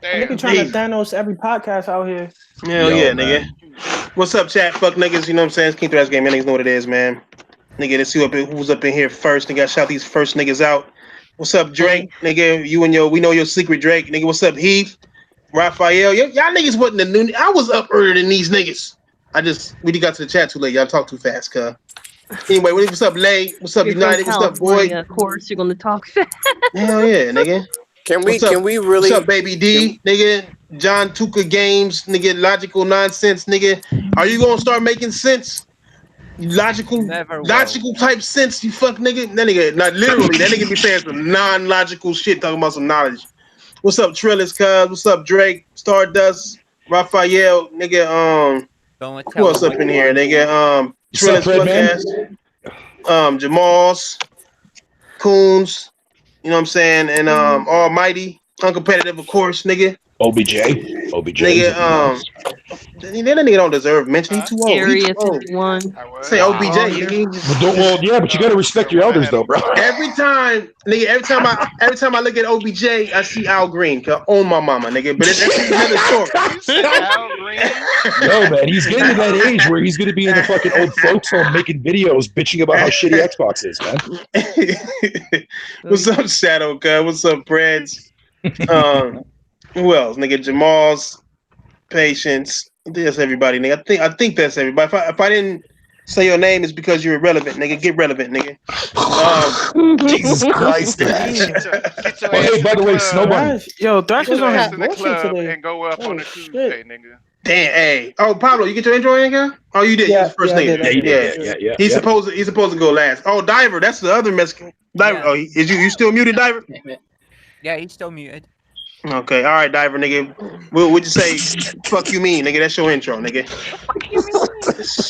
Nigga trying to Thanos every podcast out here. Hell yeah, nigga. What's up, chat? Fuck niggas, you know what I'm saying? It's King Thrash Game, man. Niggas know what it is, man. Nigga, let's see who's up in here first. Nigga, shout these first niggas out. What's up, Drake? Nigga, we know your secret, Drake. Nigga, what's up, Heath? Raphael? Y'all niggas wasn't the new. I was up earlier than these niggas. We got to the chat too late. Y'all talk too fast, cuz. Anyway, what's up, Lay? What's up, You're United? from What's up, boy? California, of course, you're gonna talk fast. Hell yeah, nigga. Can we really? What's up, Baby D? Nigga, John Tuca Games, nigga, Logical Nonsense, nigga. Are you gonna start making sense? Logical type sense, you fuck nigga. That nigga, not literally, that nigga be saying some non-logical shit, talking about some knowledge. What's up, Trillis, cuz? What's up, Drake? Stardust, Raphael, nigga, who else up in here, nigga? Trillis, Jamal's, Coons, you know what I'm saying? And Almighty, uncompetitive, of course, nigga. OBJ. Nigga, that nigga don't deserve mention. He too old. He Darius too old. is one. Say OBJ, nigga. He just- Well, yeah, but you got to respect your elders, though, bro. Every time I look at OBJ, I see Al Green. On my mama, nigga. But that's another story. Al Green. No, man, he's getting to that age where he's going to be in the fucking old folks home making videos bitching about how shitty Xbox is, man. What's up, Shadow Cut? What's up, Breds? Who else, nigga? Jamal's Patience. That's everybody, nigga. I think that's everybody. If I didn't say your name, it's because you're irrelevant, nigga. Get relevant, nigga. Jesus Christ, man. Oh, hey, by the way, Snowbunny. Yo, Thrasher's on his in the bullshit club today. and go up on a shit. Tuesday, nigga. Damn, hey. Oh, Pablo, you get your intro in, nigga? Oh, you did. Yeah, You was the first yeah, I nigga. did. Yeah. He's supposed to go last. Oh, Diver, that's the other Mexican. Diver. Yeah. Oh, is you still muted, Diver? Yeah, he's still muted. Okay, all right, Diver, nigga. What'd you say? Fuck you mean, nigga? That's your intro, nigga.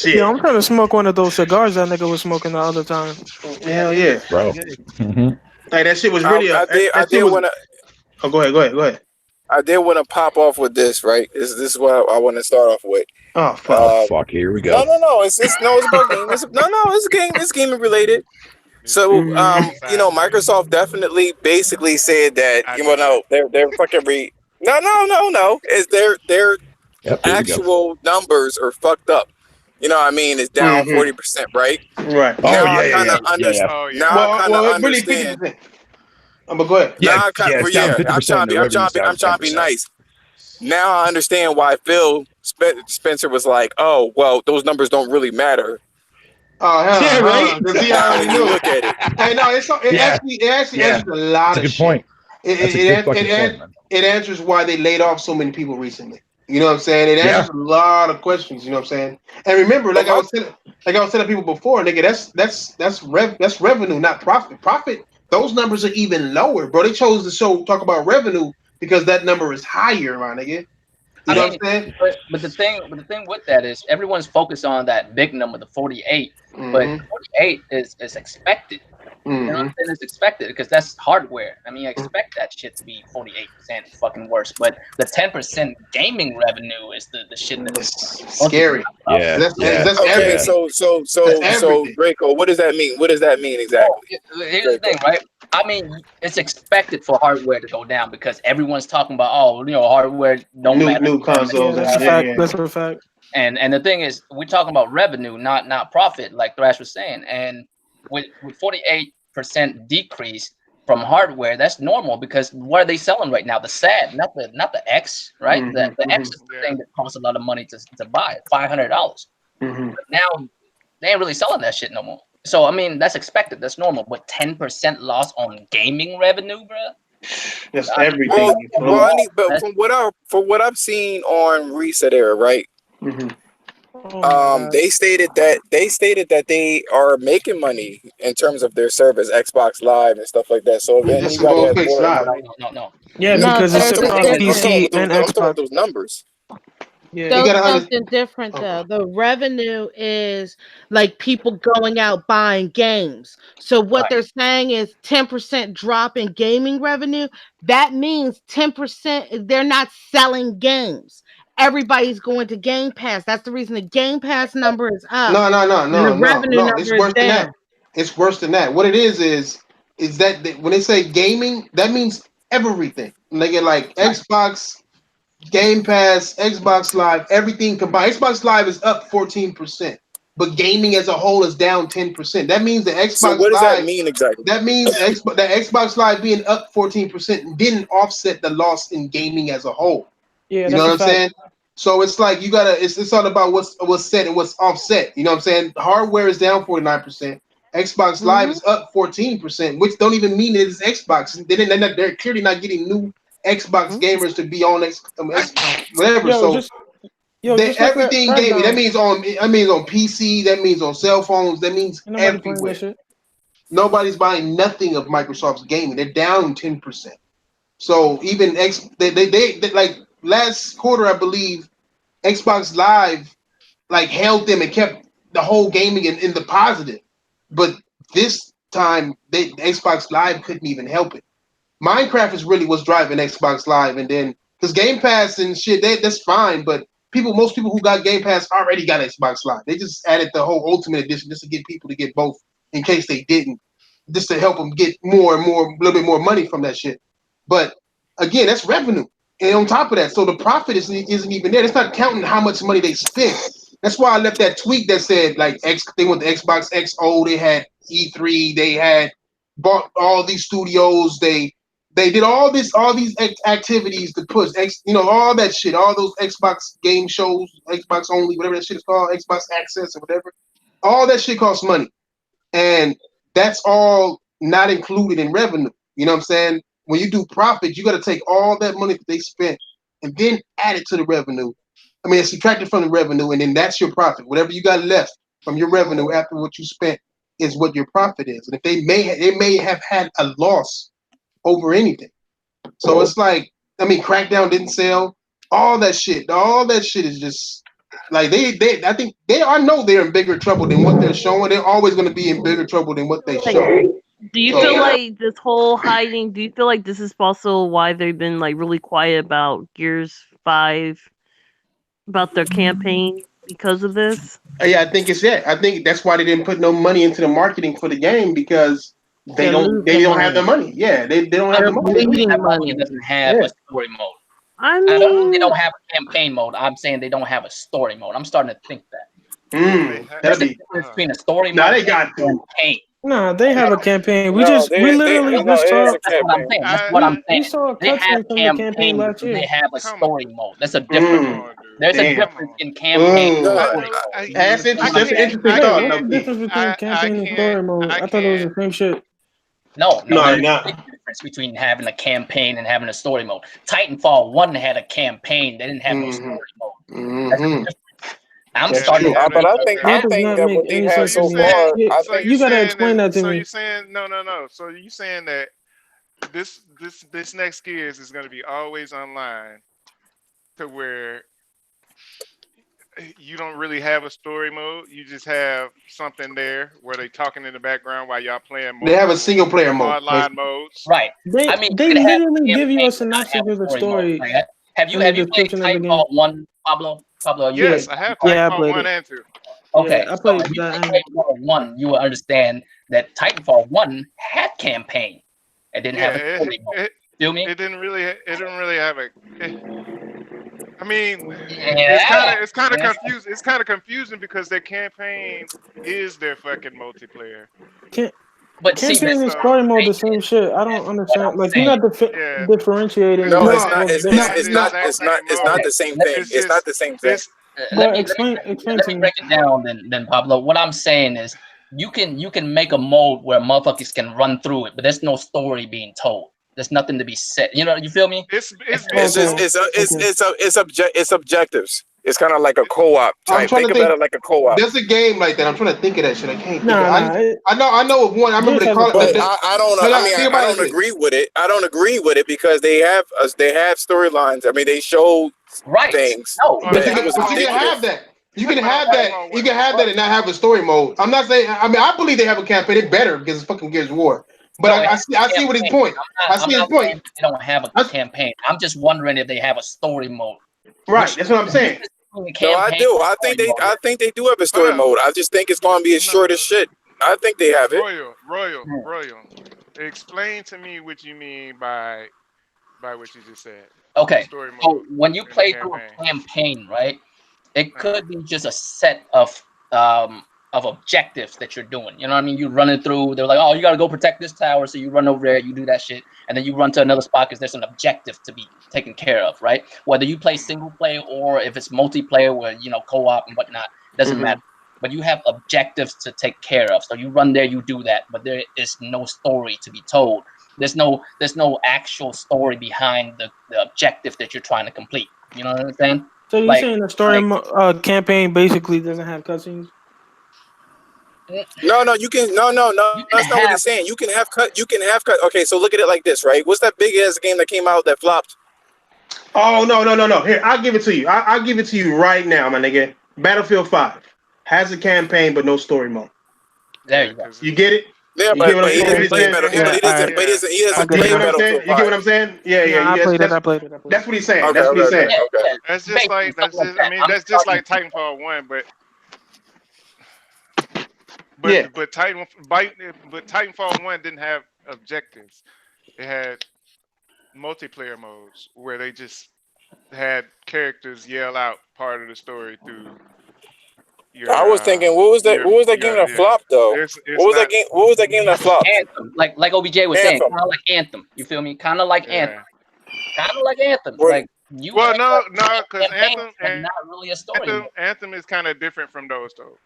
Shit. Yeah, I'm trying to smoke one of those cigars that nigga was smoking the other time. Hell yeah, Bro. Hey, that shit was really. I did want to. Oh, go ahead. I did want to pop off with this, right? This is what I want to start off with. Oh fuck. Fuck, here we go. No. It's about game. It's gaming related. So, Microsoft definitely basically said that they're fucking No. It's their Yep, here we go. actual numbers are fucked up. You know what I mean? It's down 40%, right? Right. Oh, Now I yeah. kind of understand. Oh, yeah. Now I kind of It's really understand. 50%. But go ahead. Yeah, Now I kinda- it's down 50%. I'm trying to be nice. Now I understand why Phil Spencer was like, "Oh, well, those numbers don't really matter." Oh hell, Yeah, right? Because he already When you knew. look at it. Hey, no, it actually answers a lot That's a of good shit. point. That's a good fucking point, man. It answers why they laid off so many people recently. You know what I'm saying? It answers a lot of questions. You know what I'm saying? And remember, like I was telling people before, nigga, that's revenue, not profit. Profit, those numbers are even lower, bro. They chose to talk about revenue because that number is higher, my nigga. You know what I'm saying? But the thing with that is everyone's focused on that big number, the 48. Mm-hmm. But 48 is expected. You know what I'm saying? It's expected because that's hardware. I mean, I expect that shit to be 48% fucking worse. But the 10% gaming revenue is the shit that's scary. Yeah. That's Okay, everything. so everything. Draco, what does that mean? What does that mean exactly? Here's the thing, right? I mean, it's expected for hardware to go down because everyone's talking about, hardware don't matter. New consoles. That's a fact. That's a fact. And the thing is, we're talking about revenue, not profit, like Thrash was saying. And with 48% decrease from hardware, that's normal because what are they selling right now? The SAD, not the X, right? The X is the thing that costs a lot of money to buy, $500. But now they ain't really selling that shit no more. So I mean, that's expected, that's normal. But 10% loss on gaming revenue, bro. That's everything. But from what I've seen on Reset Era, right? They stated that they are making money in terms of their service, Xbox Live and stuff like that. So if anybody has more, No. Yeah, No, because it's there's across a PC and I'm talking about Xbox. those numbers. Yeah. So gotta something different though. The revenue is like people going out buying games. So what they're saying is 10% drop in gaming revenue. That means 10% they're not selling games. Everybody's going to Game Pass. That's the reason the Game Pass number is up. No. The revenue number It's is worse than down. that. It's worse than that. What it is that when they say gaming, that means everything. And they get like Xbox, Game Pass, Xbox Live, everything combined. Xbox Live is up 14%, but gaming as a whole is down 10%. That means the Xbox So what does Live, that mean exactly? that means that Xbox Live being up 14% didn't offset the loss in gaming as a whole. Yeah, You know what I'm saying? So it's like you gotta. It's all about what's set and what's offset. You know what I'm saying? Hardware is down 49%. Xbox Live is up 14%, which don't even mean it is Xbox. They're clearly not getting new Xbox gamers to be on Xbox, whatever. Everything gaming. That means on PC. That means on cell phones. That means everywhere. Nobody's buying nothing of Microsoft's gaming. They're down 10%. So even they like last quarter, I believe, Xbox Live like held them and kept the whole gaming in the positive. But this time, the Xbox Live couldn't even help it. Minecraft is really what's driving Xbox Live, and then Because Game Pass and shit, that's fine. But most people who got Game Pass already got Xbox Live. They just added the whole Ultimate Edition just to get people to get both in case they didn't, just to help them get more and more, a little bit more money from that shit. But again, that's revenue. And on top of that, so the profit isn't even there. It's not counting how much money they spent. That's why I left that tweet that said like they went to Xbox XO, they had E3, they had bought all these studios, they did all these activities to push all that shit, all those Xbox game shows, Xbox only, whatever that shit is called, Xbox Access or whatever. All that shit costs money. And that's all not included in revenue. You know what I'm saying? When you do profit, you got to take all that money that they spent and then add it to the revenue. I mean, it's subtracted from the revenue, and then that's your profit. Whatever you got left from your revenue after what you spent is what your profit is. And if they may have had a loss over anything. So it's like, I mean, Crackdown didn't sell. All that shit is just like I know they're in bigger trouble than what they're showing. They're always going to be in bigger trouble than what they show. Do you feel like this whole hiding? Do you feel like this is also why they've been like really quiet about Gears 5, about their campaign because of this? Yeah, I think it's that. I think that's why they didn't put no money into the marketing for the game because they don't have the money. Yeah, they don't have the money. It doesn't have a story mode. They don't have a campaign mode. I'm saying they don't have a story mode. I'm starting to think that. There's a difference between a story mode and a campaign. No, they have a campaign. We literally just saw. That's what I'm saying. They have campaign last year. They have a story mode. That's a difference. There's a difference in campaign. That's an interesting thought. What's the difference between campaign and story mode? I thought it was the same shit. No, there's a difference between having a campaign and having a story mode. Titanfall 1 had a campaign. They didn't have no story mode. That's the difference. I'm starting, but I think that what they have so far. You gotta explain that to me. So you're saying no. So you're saying that this next Gears is going to be always online, to where you don't really have a story mode. You just have something there where they talking in the background while y'all playing. They have a single player mode, online modes. Right. They literally give you a synopsis of the story. Have you played Titanfall 1, Pablo? Yes, I have Titanfall 1 and 2. Okay, I played if you played Titanfall 1, you will understand that Titanfall 1 had campaign. It didn't have a story mode. Feel me? It didn't really have a. I mean, it's kind of confusing. It's kind of confusing because their campaign is their fucking multiplayer. But campaign and story mode the same shit. I don't understand. Like you're not differentiating. No, it's not the same thing. It's not the same thing. But explain to me. Break it down, then Pablo. What I'm saying is, you can make a mode where motherfuckers can run through it, but there's no story being told. There's nothing to be said. You know, you feel me? It's objectives. It's kind of like a co-op type. Think about it like a co-op. There's a game like that. I'm trying to think of that shit. I can't. I know of one. I remember they call it. But I don't know. I don't agree with it. I don't agree with it because they have storylines. I mean, they show things. No, but you can have that. You can have that. You can have that and not have a story mode. I'm not saying. I mean, I believe they have a campaign. It's better because it's fucking Gears of War. But I see what his point. I see his point. They don't have a campaign. I'm just wondering if they have a story mode. Right, that's what I'm saying. No, I do. I think they do have a story mode. I just think it's going to be as short as shit. I think they have it. Royal. Explain to me what you mean by what you just said. Okay. So when you play through a campaign, right? It could be just a set of objectives that you're doing. You know what I mean? You run it through. They're like, oh, you got to go protect this tower. So you run over there, you do that shit. And then you run to another spot because there's an objective to be taken care of, right? Whether you play single player or if it's multiplayer where, co-op and whatnot, doesn't matter. But you have objectives to take care of. So you run there, you do that. But there is no story to be told. There's no actual story behind the objective that you're trying to complete. You know what I'm saying? So you're saying the story campaign basically doesn't have cutscenes? No, you can no. That's not what he's saying. You can have cut. Okay, so look at it like this, right? What's that big ass game that came out that flopped? Oh no. Here, I'll give it to you. I'll give it to you right now, my nigga. Battlefield 5 has a campaign but no story mode. There you go. You get it? Yeah, You get what but I'm he saying? doesn't play Metal. Yeah, He doesn't. But he doesn't. He doesn't I You get get play what I'm Metal saying? Gear You get what I'm 5. saying? Yeah, Yeah, I that's, played it. that's, I played it. that's what he's saying. Okay, That's what he's okay, saying. okay. Yeah, That's just basically like something like I that. mean, I'm that's just talking- like Titanfall 1, Yeah. but Titanfall 1 didn't have objectives. It had multiplayer modes where they just had characters yell out part of the story through your. I was thinking, what was that? What was that game that flopped though? It's What was not, that game? What was that game that flopped? Anthem, like OBJ was saying, Anthem. kind of like Anthem. You feel me? Kind of like Anthem. yeah. Kind of like Anthem. What- Like you. Well, have no, because campaigns, but not really a story. Anthem is kind of different from those though.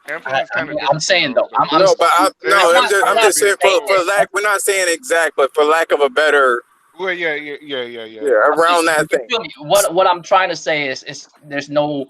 Anthem I is kind of. I'm saying though. I'm No, saying- but I'm not- just I'm not saying for lack. We're not saying exact, but for lack of a better, Well, yeah. around that You thing. feel me? What I'm trying to say is there's no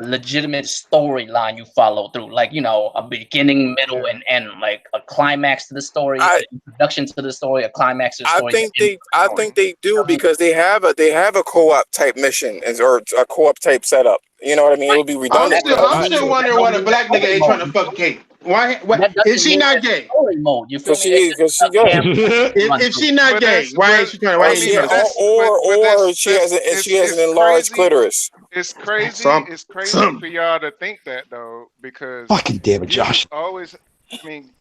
legitimate storyline you follow through, like a beginning, middle, and end, like a climax to the story, an introduction to the story, a climax to the story. I think they do because they have a co-op type mission or a co-op type setup. You know what I mean? It would be I'm redundant. still wondering why the black nigga ain't trying to fuck Kate. Why That doesn't is she mean not that's gay? Story mode. You feel Because me? she It's just good. If she not But gay, that's- why ain't she trying? Why Or ain't she she trying to fuck? or she has it's an enlarged crazy. clitoris. It's crazy. Some- It's crazy some. for y'all to think that though, because Fucking damn it, you Josh. always. I mean,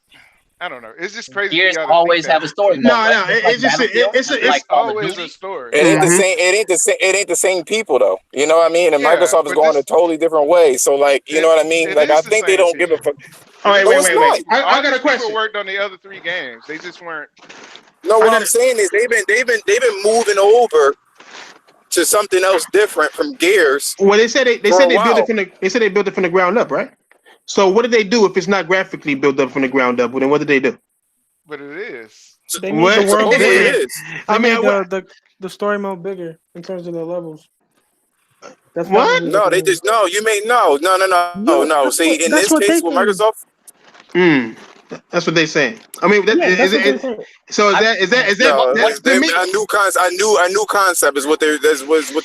I don't know. It's just crazy. Gears for y'all to always think have a that. story mode. No, right? no, Just like it's just Battlefield, it's just It's like Call of always Duty. a story. It ain't the Mhm. same. It ain't the same people though. You know what I mean? And Yeah, Microsoft is but going this- a totally different way. So like, you know what I mean? it Like is I the think they same don't give a people. fuck. All right, No, wait. it's I not. got a People question. worked on the other 3 games. They just weren't. No, what I'm saying is they've been moving over to something else different from Gears. Well, they said they For a built while. it from the ground up, right? So what did they do if it's not graphically built up from the ground up? Well, then what did they do? But it is. They made What? the world Supposedly bigger. it is. They I mean, made the story mode bigger in terms of the levels. That's What? probably No, what they mean. just no. You made no. That's See, what- in that's this what case they with think. Microsoft, That's what they saying. I mean, that, Yeah, is that's what it, they think. so is that no, that's to me? a new concept is what they're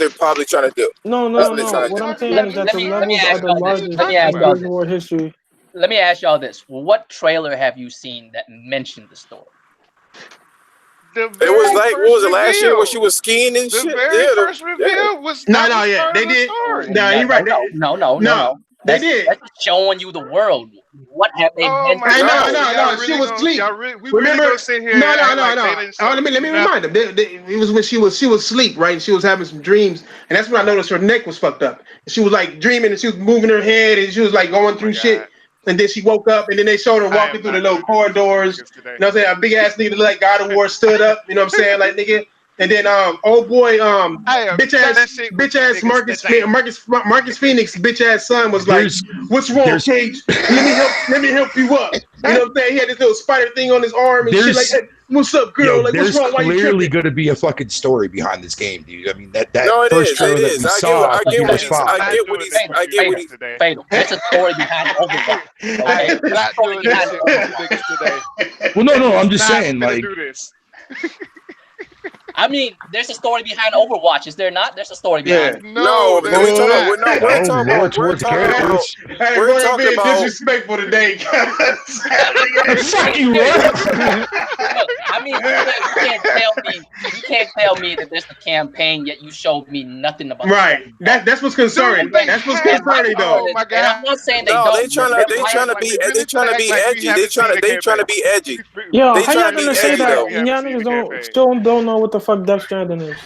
probably trying to do. No. That's what they're trying to What do. I'm saying Let is me- that let the me- let me levels ask are the y'all this. largest Let me in ask y'all Gears of War history. Let me ask y'all this: what trailer have you seen that mentioned the story? The It was very like first what was it last year where reveal. she was skiing and The shit. very Yeah, first reveal was No, that no, was yeah, part they of the did. story. No, he right. No. They That's, did. That's just showing you the world. What have they Oh mentioned? my Hey, God! no, Y'all she really was gonna- asleep. y'all really- we Remember? really gonna sit here No, and act no. like they didn't show Let me you remind them. It was when she was asleep, right? And she was having some dreams, and that's when I noticed her neck was fucked up. She was like dreaming, and she was moving her head, and she was like going through shit. God. And then she woke up, and then they showed her I walking am through the not little doing this with corridors. niggas today. You know what I'm saying? A big ass nigga that looked like God of War stood up. You know what I'm saying? Like nigga. And then old boy I am bitch done that ass shit with you niggas Marcus today. Marcus Phoenix bitch ass son was like, There's- "What's wrong, there's- Cage? Let me help you up." You know what I'm saying? He had this little spider thing on his arm and shit There's- like, "Hey, what's up, girl? Like, what's there's wrong? Why you clearly tripping?" going to be a fucking story behind this game, dude. I mean, that No, it first is. trailer It that is. we I saw get for what Gears he's. 5. I get what he's. I get what he's. today. Fatal. There's a story behind Overwatch. I Okay? am There's a not story doing this behind shit with you niggas today. Well, no, I'm just Not saying, gonna like, do this. I mean, there's a story behind Overwatch, is there not? There's a story behind it. No, there we're is talking. not. We're more talking towards about. the characters. Hey, We're bro, you're talking being about- disrespectful today. Fuck you, what? Look, I mean, you can't tell me that there's a campaign yet you showed me nothing about. Right. The story. That's what's concerning. Dude, That's what's they concerning, have- though. Oh my And God. I'm not saying they No, don't. they trying but to be edgy. They trying to be edgy. Yo, They how y'all tryna be gonna say edgy, that? though. And y'all niggas still don't know what the fuck Death Stranding is.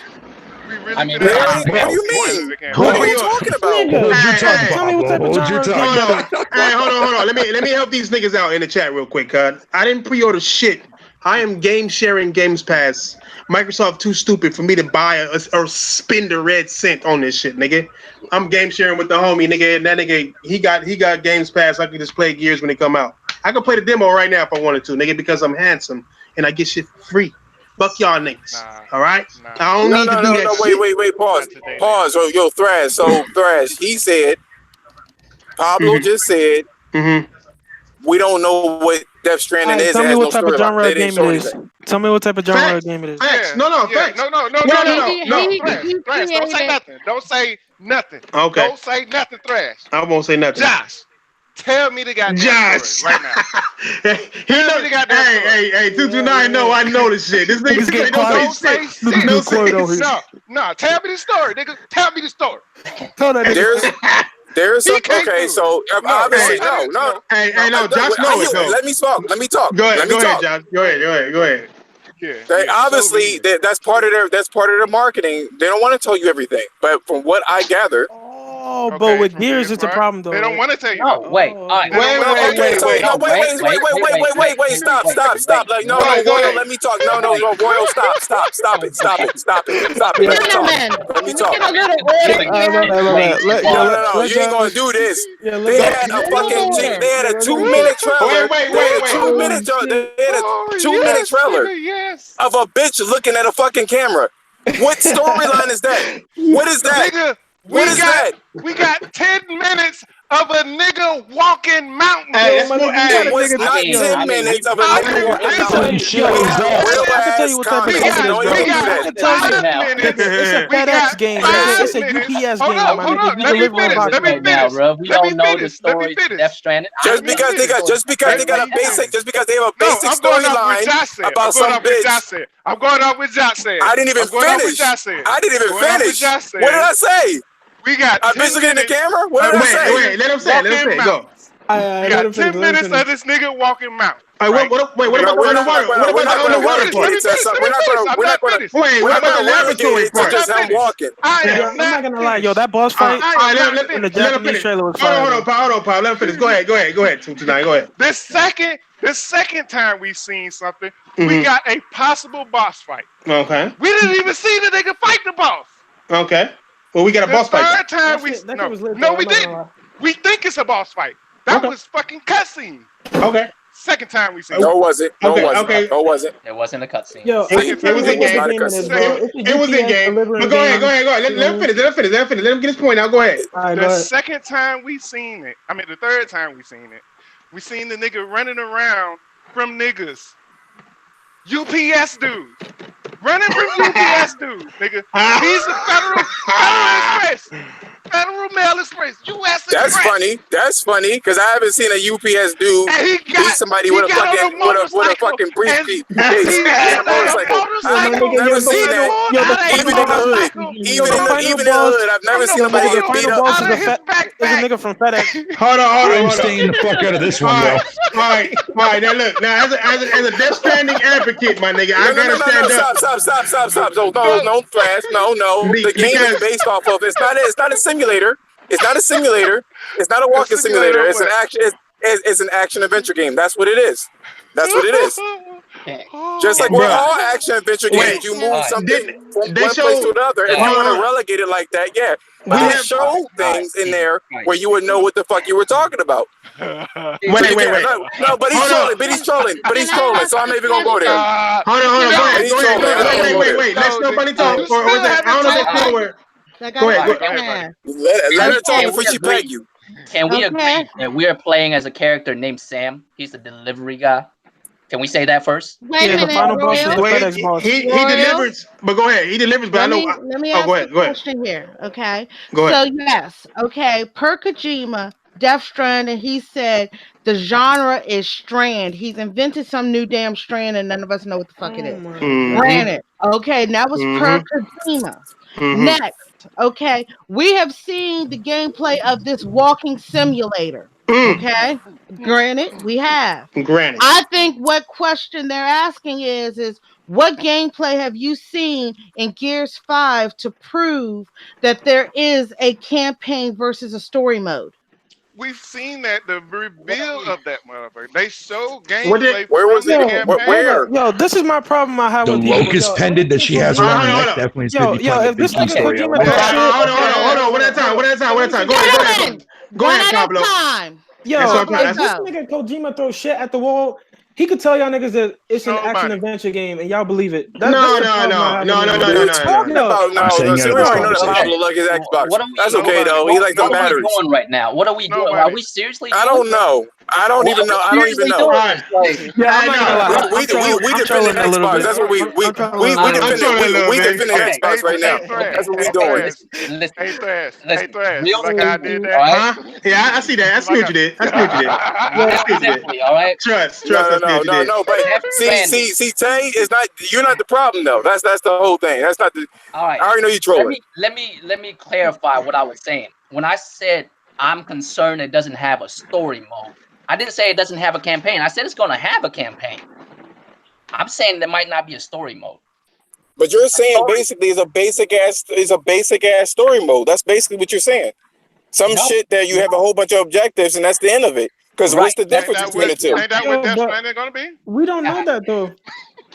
I mean, Really? I- What do you mean? Hold What are you on. talking about? Nigga, Hold your tongue, Hey, tell me what type of Pablo. Hold genre your of tongue. game Hold that on. is. Hey, hold on. Let me help these niggas out in the chat real quick, cuz. I didn't pre-order shit. I am game sharing Games Pass. Microsoft too stupid for me to buy or spend a red cent on this shit, nigga. I'm game sharing with the homie, nigga, and that nigga, he got Games Pass. I can just play Gears when they come out. I can play the demo right now if I wanted to, nigga, because I'm handsome and I get shit for free. Fuck y'all niggas. Nah. All right? Nah. I don't need to do that shit. Wait, pause. Not today, Pause. Yo, Thrash. So, Thrash, he said, Pablo Mhm. just said, Mm-hmm. we don't know what Death Stranding Alright, is. tell It me has what no type of storyline. genre They of didn't game show it is. anything. Tell me what type of genre Facts. of game it is. Facts. No, Yeah, facts. No, No, Thrash. Don't say created- nothing. Don't say nothing. Okay. Don't say nothing, Thrash. I won't say nothing. Josh, Tell me the goddamn Josh. story right now. He know. Hey, 229. No, I know this shit. This nigga's getting don't quiet. say shit. Look at No the quiet over shit. here. No. Tell me the story, nigga. Tell me the story. Tell that nigga. There's He some. can't do Okay, it. so obviously no. Hey, no, Josh know it though. Let me talk. Let me talk. Go ahead, Let me talk. Josh. Go ahead. Yeah. They yeah, obviously so weird. that's part of their marketing. They don't want to tell you everything, but from what I gather, Oh, but with from Gears, there, it's a right? problem though. They don't want to tell you. No, that. wait. All right. Wait, stop. Like, no, Royal, let me talk. No, Royal, stop it. Let me talk. Let me talk. No, you ain't gonna do this. They had a fucking they had a 2-minute trailer. They had a 2-minute trailer Yes. of a bitch looking at a fucking camera. What storyline is that? What is that? Nigga, What is that? We got 10 minutes of a nigga walking mountains. Hey, that's more. It was not 10 minutes of a nigga walking mountains. We had real I can tell you ass what type of comments. game it is, Don't bro. even do I that. can tell you. 5 minutes. It's a We FedEx got game. 5 It's a minutes. UPS Hold game, on, my hold nigga. on. You Let me deliver finish. boxes. Let me Right now, finish. bro. We Let me don't know the finish. Let me story. finish. Death Stranded. Just because they got a basic storyline about some bitch. I'm going off with Josh said. I didn't even finish. I didn't even finish. What did I say? We got I 10 bitch looking in the minutes. camera? What did I say? Wait, let him say it. Go. We got 10 minutes of this nigga walking mountains. What about the underwater? What about the underwater part? We're not going to. Wait, what about the laboratory part? Just him walking. I'm not gonna lie, yo, that boss fight in the Japanese trailer was fire. Hold on, Paul. Let him finish. Go ahead. 229. Go ahead. The second time we seen something, we got a possible boss fight. Okay. We didn't even see the nigga fight the boss. Okay. Well, we got a boss fight. The third time we didn't. We think it's a boss fight. That was fucking cutscene. Okay. Second time we seen it. No, it wasn't. It wasn't a cutscene. Yo, It was in game. It was in game. But go ahead. Let him finish. Let him get his point out. Go ahead. The second time we seen it, the third time we seen it, we seen the nigga running around from niggas. UPS dude. Running from UPS dude, nigga. He's a Federal Express. Federal Mail Express. US Express. That's funny, because I haven't seen a UPS dude beat somebody with a fucking briefcase. Never seen that. Even in the hood, I've never seen somebody get beat up. There's a nigga from FedEx. Hold on. I'm staying the fuck out of this one, bro. All right. Now look. Now as a Death Stranding advocate, my nigga, I gotta stand up. Stop. No, Flash. No. The game is based off of. It's not a simulator. It's not a simulator. It's not a walking simulator. It's an action. It's an action adventure game. That's what it is. Just like with all action adventure games, you move something from one place to another. If you want to relegate it like that, yeah. But they show things in there where you would know what the fuck you were talking about. Wait. No, but he's trolling. So I'm not even gonna go there. Hold on. Wait. Let nobody talk. Or was that? I don't know if that's forward. Go ahead. Let her talk before she peg you. Can we agree that we are playing as a character named Sam? He's the delivery guy. Can we say that first? Wait a minute, he delivers, but go ahead. He delivers, but let me ask you a question here, okay? Go ahead. So yes, okay, per Kojima, Death Stranding, he said the genre is strand. He's invented some new damn strand and none of us know what the fuck it is. Granted. Okay, that was per Kojima. Next, okay, we have seen the gameplay of this walking simulator. Okay, granted, we have. Granted, I think what question they're asking is what gameplay have you seen in Gears 5 to prove that there is a campaign versus a story mode? We've seen that the reveal of that motherfucker. They show gameplay. Where was it? Where? Yo, this is my problem I have the with people. locust pendant that she has around her neck definitely is going to be if this nigga Kojima hold on. One at a time. Go ahead, Pablo. Yo, if this nigga Kojima throws shit at the wall, he could tell y'all niggas that it's an action adventure game and y'all believe it. No. We already know that Pablo like his Xbox. That's okay though. He like the batteries. What are we doing right now? What are we doing? Are we seriously? I don't know. I don't even know. I don't even know. Right. Yeah, I'm not gonna lie. We defending trolling a little Xbox. bit. That's what we I'm trolling a little bit. defending Xbox right now. That's what we doing. Listen, Hey, Thrash. listen, Hey, Thrash. real Like how I did that? Alright? Huh? Yeah, I see that. I see what you did. I see what you did. I see what you did. Simply, all right. Trust. No. I see what you did. But Death Stranding. see, Tay is not. You're not the problem though. That's the whole thing. That's not the. All right. I already know you trolling. Let me clarify what I was saying. When I said I'm concerned it doesn't have a story mode, I didn't say it doesn't have a campaign. I said it's going to have a campaign. I'm saying there might not be a story mode. But you're saying basically it's a basic ass story mode. That's basically what you're saying. Some shit that you have a whole bunch of objectives and that's the end of it. Because what's the difference between the two? Ain't that what Death Stranding gonna be? We don't know that though.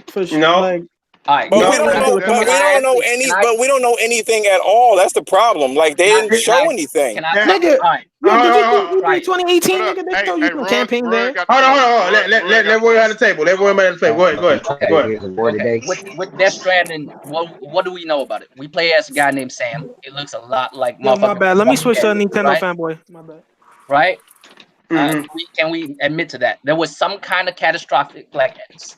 For sure. No. Like, All right. But we don't know anything at all. That's the problem. Like they didn't show anything. nigga, All right. did you Right. 2018, Hold nigga? up. They show you some campaign there. Hold on. Let Roy on the table. Let Roy on the table. Go ahead. Okay. With Death Stranding, what do we know about it? We play as a guy named Sam. It looks a lot like Yo, my bad. Let me switch to a Nintendo right? fanboy. My bad. Right? Mhm. Can we admit to that? There was some kind of catastrophic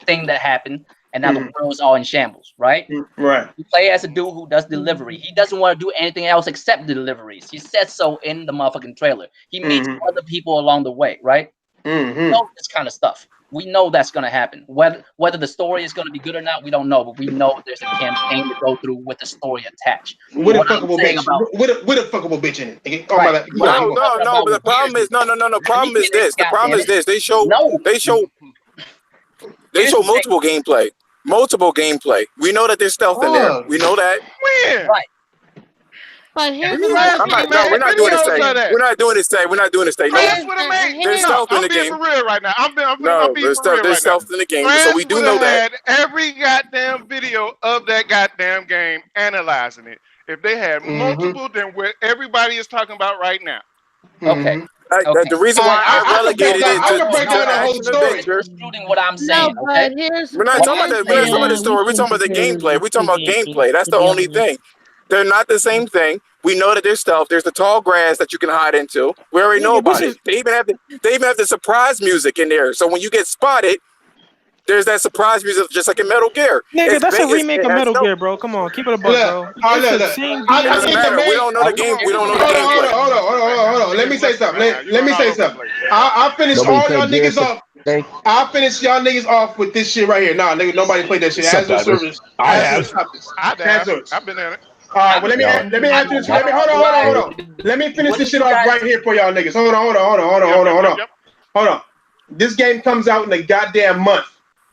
thing that happened, and now the world's all in shambles, right? Right. You play as a dude who does delivery. He doesn't want to do anything else except deliveries. He said so in the motherfucking trailer. He meets other people along the way, right? We know this kind of stuff. We know that's going to happen. Whether the story is going to be good or not, we don't know. But we know there's a campaign to go through with the story attached. With a fuckable bitch. With a fuckable bitch in it. Okay? Oh, Right. No. But the problem is The problem is this. The problem is this. They show multiple gameplay. Multiple gameplay. We know that there's stealth in there. We know that. When? Right. But here's We're not doing this thing. We're not doing this thing. We're not doing this thing. No, That's what I mean. there's stealth in the I'm being game. for real right now. I'm being No, for there's real right now. stealth in the game. So Thrash we do would know have that. had every goddamn video of that goddamn game analyzing it. If they had multiple than what everybody is talking about right now. Okay. The reason why I relegated it to whole story. adventure. Including what I'm saying. No, Okay. but here's We're not talking about the story. We're talking about the gameplay. We're talking about gameplay. That's the only thing. They're not the same thing. We know that there's stealth. There's the tall grass that you can hide into. We already know about it. They even have the surprise music in there. So when you get spotted, there's that surprise music just like in Metal Gear. Nigga, that's a remake of Metal Gear, bro. Come on, keep it a buck, bro. Doesn't matter. We don't know the game. We don't know the gameplay. Hold on. Let me say something. Let me say something. I'll finish all y'all niggas off. I'll finish y'all niggas off with this shit right here. Nah, nigga, nobody played that shit. As a service. I have. I've been in it. Well, let me ask you this. Hold on. Let me finish this shit off right here for y'all niggas. Hold on. This game comes out in a goddamn month.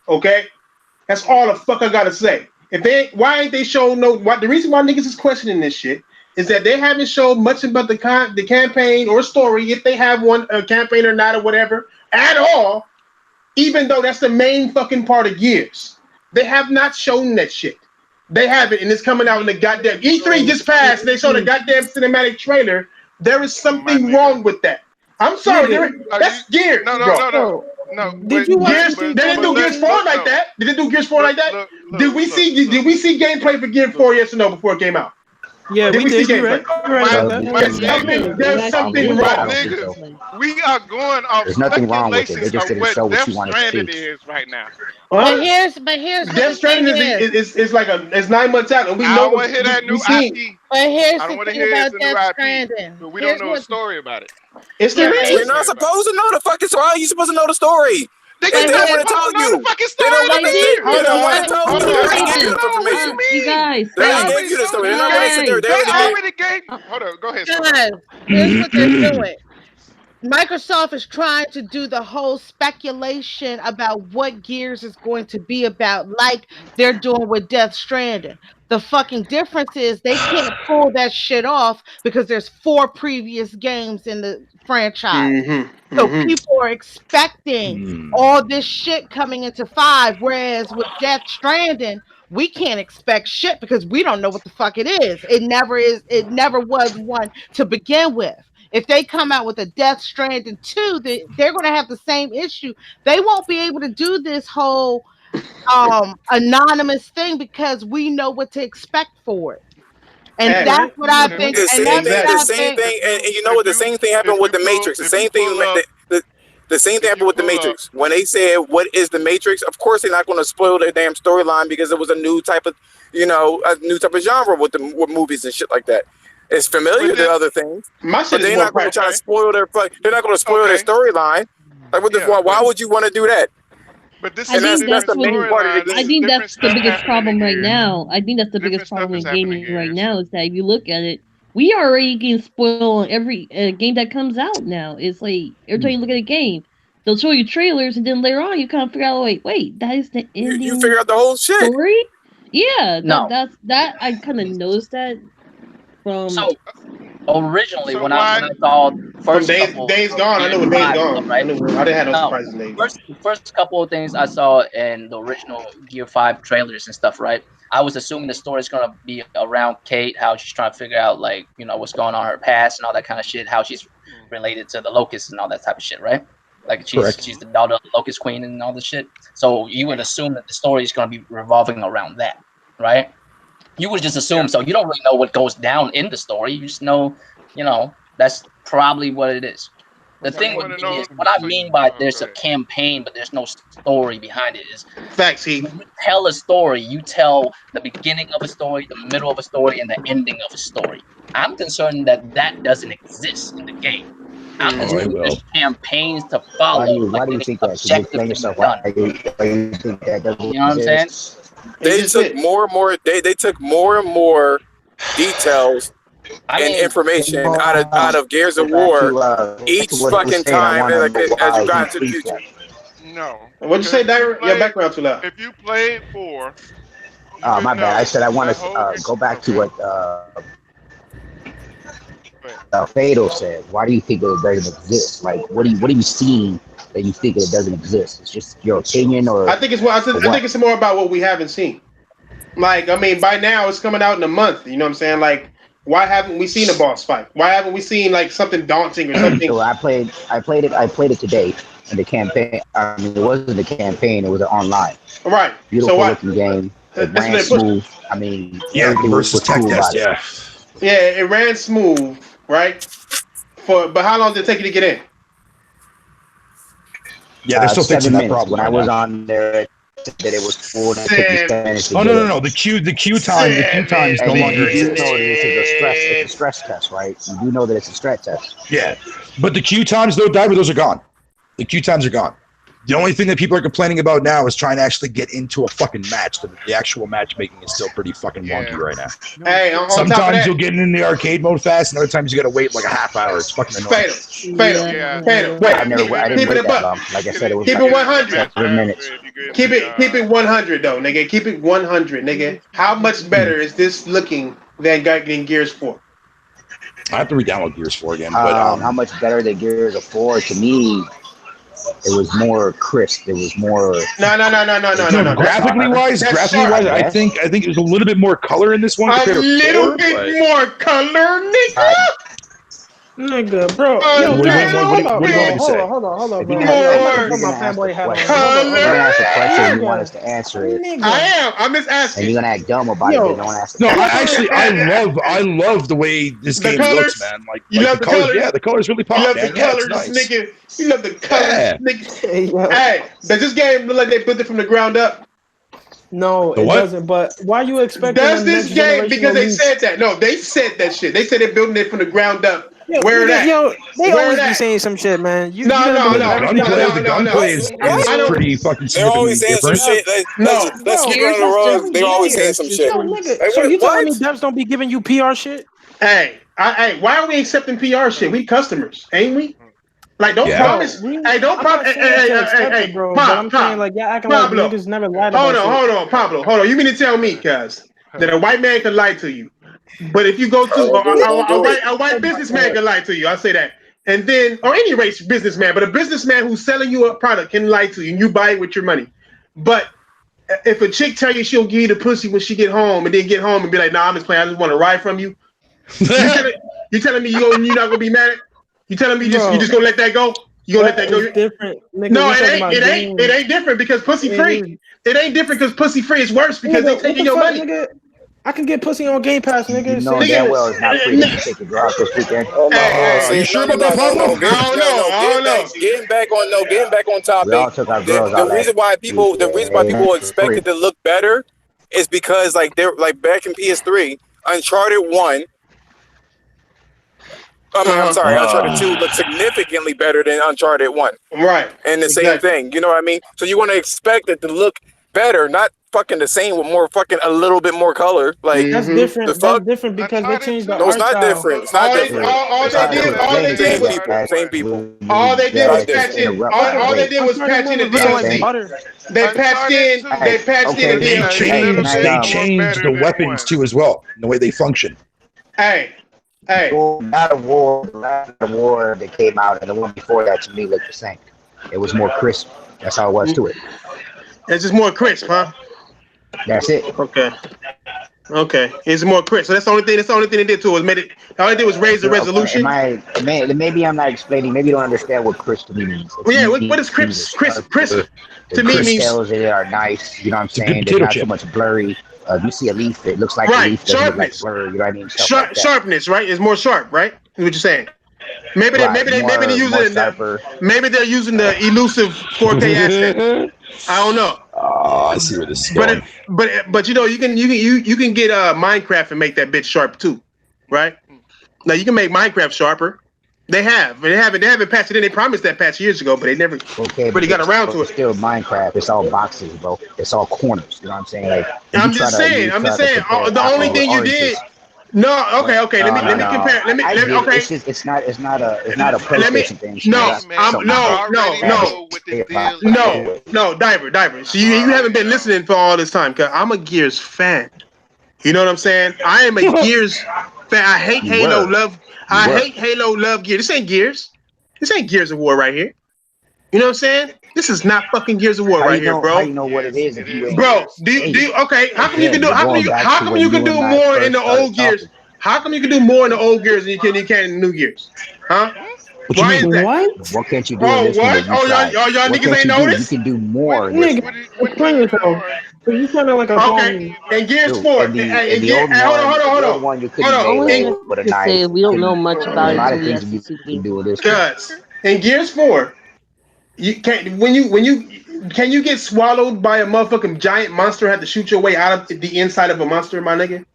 Okay? That's all the fuck I gotta say. Why ain't they showing the reason why niggas is questioning this shit is that they haven't showed much about the campaign or story, if they have one, a campaign or not or whatever, at all, even though that's the main fucking part of Gears. They have not shown that shit. They haven't, and it's coming out in the goddamn E3 just passed. They showed a goddamn cinematic trailer. There is something wrong with that. I'm sorry, that's Gears. No. Did you watch Gears? They didn't do Gears 4 like that. They didn't do Gears 4 like that. Did we see gameplay for Gears 4? Yes or no before it came out? Yeah, Did we see gameplay? There's something wrong. We are going off There's nothing wrong with it. They just speculations didn't show of what what you Death wanted to Stranding see. is right now. But here's what Death the Stranding thing is. is 9 months out, and we I know don't want to hear that new IP. But here's I don't the want to thing hear about it's a new Death IP, Stranding. but we don't know the story about it. It's the You're not supposed to know the fucking story. How are you supposed to know the story? They But don't want to tell you. They don't want to tell you. They already gave you the information. You guys, They already gave you the story. They're not going to sit there. They already gave. Hold on, go ahead. Guys, here's what they're doing. Microsoft is trying to do the whole speculation about what Gears is going to be about, like they're doing with Death Stranding. The fucking difference is they can't pull that shit off because there's 4 previous games in the franchise. So people are expecting all this shit coming into 5, whereas with Death Stranding, we can't expect shit because we don't know what the fuck it is. It never was one to begin with. If they come out with a Death Stranding 2, they're going to have the same issue. They won't be able to do this whole anonymous thing because we know what to expect for it. And that's what I think. The same thing, and you know what? The same thing happened with the Matrix. The same thing. The The same thing happened with the Matrix. When they said, "What is the Matrix?" Of course, they're not going to spoil their damn storyline because it was a new type of, genre with movies and shit like that. It's familiar to other things, but they're not going to try to spoil their. They're not going to spoil their storyline. Like, what the fuck? Why would you want to do that? But this I think that's the main part of the game. I think that's the biggest problem right now. I think that's the biggest problem in gaming right now is that if you look at it, we are already getting spoiled on every game that comes out now. It's like every time you look at a game, they'll show you trailers, and then later on you kind of figure out, wait, that is the ending. You figure out the whole shit. Story? Yeah, No. that I kind of noticed that from. So originally, when I saw first Days Gone, I know what Days Gone. right? I didn't have no surprises in Days. First couple of things I saw in the original Gear 5 trailers and stuff, right? I was assuming the story is gonna be around Kate, how she's trying to figure out what's going on in her past and all that kind of shit, how she's related to the Locusts and all that type of shit, right? Like she's the daughter of the Locust Queen and all this shit. So you would assume that the story is gonna be revolving around that, right? You would just assume so. You don't really know what goes down in the story. You just know, that's probably what it is. The thing with me is, what I mean by there's a campaign, but there's no story behind it is facts. When you tell a story, you tell the beginning of a story, the middle of a story, and the ending of a story. I'm concerned that doesn't exist in the game. I'm concerned there's campaigns to follow. Why do you think that? Can you explain yourself? Why do you think that doesn't You know what I'm saying? They took more and more. They took more and more details and information out of Gears of War each fucking time as you got to the future. No. What'd you say, Diary? Your background too loud. If you played 4. Oh, my bad. I said I want to go back to what Fatal said. Why do you think it doesn't exist? Like, what are you seeing that you think it doesn't exist? It's just your opinion, or I think it's more about what we haven't seen. Like, I mean, by now it's coming out in a month. You know what I'm saying? Like, why haven't we seen a boss fight? Why haven't we seen like something daunting or something? So I played it today in the campaign. I mean, it wasn't a campaign; it was an online. Right. Beautiful looking game. It ran smooth. I mean, versus tech test. Yeah. Yeah, it ran smooth, right? But how long did it take you to get in? Yeah, they're still 7 fixing that minutes. problem. When I was on there, that it was 4 minutes. Oh no! The queue times no longer exist. It's a stress test, right? You do know that it's a stress test. Yeah, but the queue times, though, Diver, those are gone. The queue times are gone. The only thing that people are complaining about now is trying to actually get into a fucking match. The actual matchmaking is still pretty fucking wonky right now. Hey, on sometimes top of that, you'll get in the arcade mode fast, and other times you got to wait like a half hour. It's fucking annoying. Fatal. Wait, I didn't wait that long. Like I said, it was keep it 100. 3 minutes. Keep it 100 though, nigga. Keep it 100, nigga. How much better is this looking than Gears 4? I have to re-download Gears 4 again. But how much better than Gears of 4? To me, it was more crisp. It was more. No. Graphically wise, I think it was a little bit more color in this one. A little bit more color, nigga. Nigga, bro. What do you want me to say? Hold on, bro. You're gonna ask a question, you want us to answer it. I am. I'm just asking. And you're gonna act dumb about it. But don't ask. No, I love the way this game looks, man. Like you love the colors. Yeah, the colors really pop. You love the colors, nigga. You love the colors, nigga. Hey, does this game look like they built it from the ground up? No, it doesn't. But why you expecting? Does this game? Because they said that. No, they said that shit. They said they're building it from the ground up. Where that? Yo, they always be saying some shit, man. The gunplay is pretty fucking different. Let's keep it on the road. They always saying some shit. So you telling me devs don't be giving you PR shit? Hey, why are we accepting PR shit? We customers, ain't we? Like, don't promise. Hey, don't promise. Hey, bro. But I'm saying, like, y'all acting like niggas never lied about shit. Hold on, Pablo. Hold on. You mean to tell me, cuz, that a white man can lie to you? But if you go to a white businessman can lie to you, I'll say that. And then, or any race businessman, but a businessman who's selling you a product can lie to you and you buy it with your money. But if a chick tell you she'll give you the pussy when she get home and then get home and be like, nah, I'm just playing, I just want to ride from you. You telling me you're not gonna be mad? You telling me you just gonna let that go? You gonna let that go? It's different. Nigga, no, it ain't different because pussy free. It ain't different because pussy free is worse because they taking your money. Nigga? I can get pussy on Game Pass, nigga. You know Say damn yes. well it's not free. You take a girl out this weekend. Oh no, Are you sure about that, Pablo? Getting back on topic. We all took our girls out The reason why people expect it to look better is because like they're like back in PS3, Uncharted 1. I'm sorry, Uncharted 2 looked significantly better than Uncharted 1. Right. And the same thing, you know what I mean? So you want to expect it to look better, not fucking the same with more fucking a little bit more color. Like That's different. That's different because they changed the No, it's art not style. different. It's not different. All they did was patch in. All they did was patch in the DLC. They patched in. They patched in the They DLC. changed the weapons too as well, the way they function. Hey. God of War that came out, and the one before that to me looked the same. It was more crisp. That's how it was to it. It's just more crisp, huh? That's it. Okay. It's more crisp. So that's the only thing. That's the only thing they did to it. Was made it. The only thing was raise the resolution. Maybe I'm not explaining. Maybe you don't understand what crisp to me means. Well, yeah. What is crisp? Crisp to me means cells in it are nice. You know what I'm saying? They're not so much blurry. You see a leaf, it looks like a leaf. Doesn't look like blur, you know what I mean? Sharpness, right? It's more sharp, right? Is what you're saying? Maybe they're using the elusive 4K asset. I don't know. Oh, I see where this is going. But you know you can get Minecraft and make that bitch sharp too, right? Now you can make Minecraft sharper. They haven't patched it in. They promised that patch years ago, but they never really got around to it. Still Minecraft, it's all boxes, bro. It's all corners. You know what I'm saying? Like I'm just saying. The only thing you did. No, okay. Let me compare. Okay. It's not a PlayStation thing. No, Diver. So you haven't been listening for all this time, cause I'm a Gears fan. You know what I'm saying? I am a Gears fan. I hate Halo love. I hate Halo love Gears. This ain't Gears. This ain't Gears of War right here. You know what I'm saying? This is not fucking Gears of War right here, bro. How you know what it is if you ain't bro, do you okay? How come you can do? How come you can do more in the old Gears? How come you can do more in the old Gears than you can in the new Gears? Huh? Why is that? What can't you do? What? Y'all niggas ain't noticed? You can do more. Nigga, explain yourself. You sounded like a okay. And Gears 4. Hold on. We don't know much about it. Because in Gears 4, you can't can you get swallowed by a motherfucking giant monster? Have to shoot your way out of the inside of a monster, my nigga.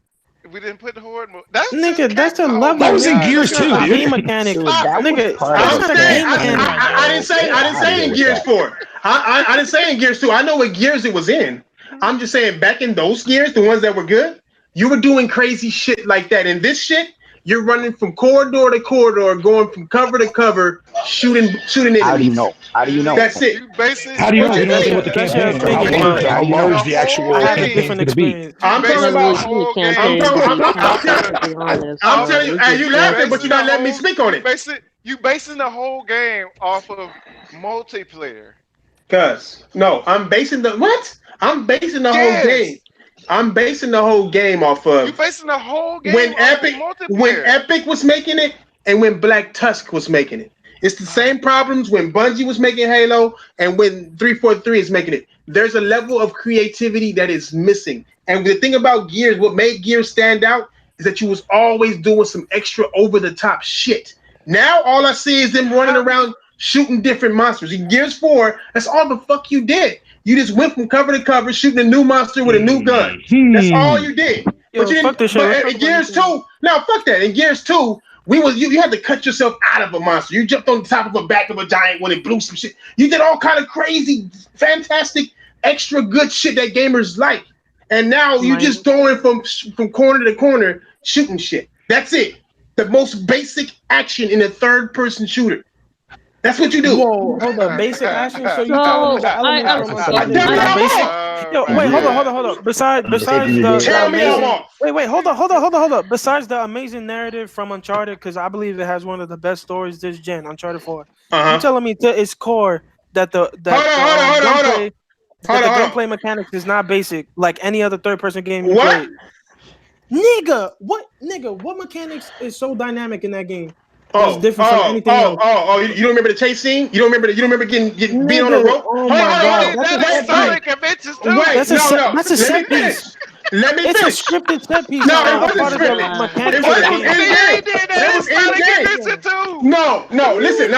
We didn't put the horde mode. That's a level. That was in Gears 2, dude. Game mechanic. Nigga, I didn't say in Gears 4. I didn't say in Gears 2. I know what Gears it was in. I'm just saying back in those Gears, the ones that were good, you were doing crazy shit like that. In this shit, you're running from corridor to corridor, going from cover to cover, shooting enemies. How do you know? That's it. How do you know? You don't know what the campaign is. How large the actual campaign is going to be. I'm talking about. I'm telling you. Hey, you laughing, but you're not letting me speak on it. You basing the whole game off of multiplayer. I'm basing the whole game. I'm basing the whole game off of. You basing the whole game when Epic was making it and when Black Tusk was making it. It's the same problems when Bungie was making Halo and when 343 is making it. There's a level of creativity that is missing. And the thing about Gears, what made Gears stand out is that you was always doing some extra over the top shit. Now all I see is them running around shooting different monsters. In Gears 4, that's all the fuck you did. You just went from cover to cover shooting a new monster with a new gun. That's all you did. But you didn't. But in Gears 2, no, fuck that. In Gears 2, you had to cut yourself out of a monster. You jumped on the top of the back of a giant when it blew some shit. You did all kind of crazy, fantastic, extra good shit that gamers like. And now you just going from corner to corner shooting shit. That's it. The most basic action in a third-person shooter. That's what you do. Whoa, hold on. Basic action. So you tell me the elements from basic. Yo, wait, hold on. Besides the wait, hold on. Besides the amazing narrative from Uncharted, because I believe it has one of the best stories this gen, Uncharted 4. You telling me to its core that the gameplay mechanics is not basic like any other third-person game you play. Nigga, what mechanics is so dynamic in that game? That's different from anything else. You don't remember the chase scene? You don't remember getting being on a rope? Oh my god, that's a set piece. Let me It's a finish. scripted set piece. No, it a wasn't part of the scripted. mechanics It of the was game. in game. It was in game. No. Listen.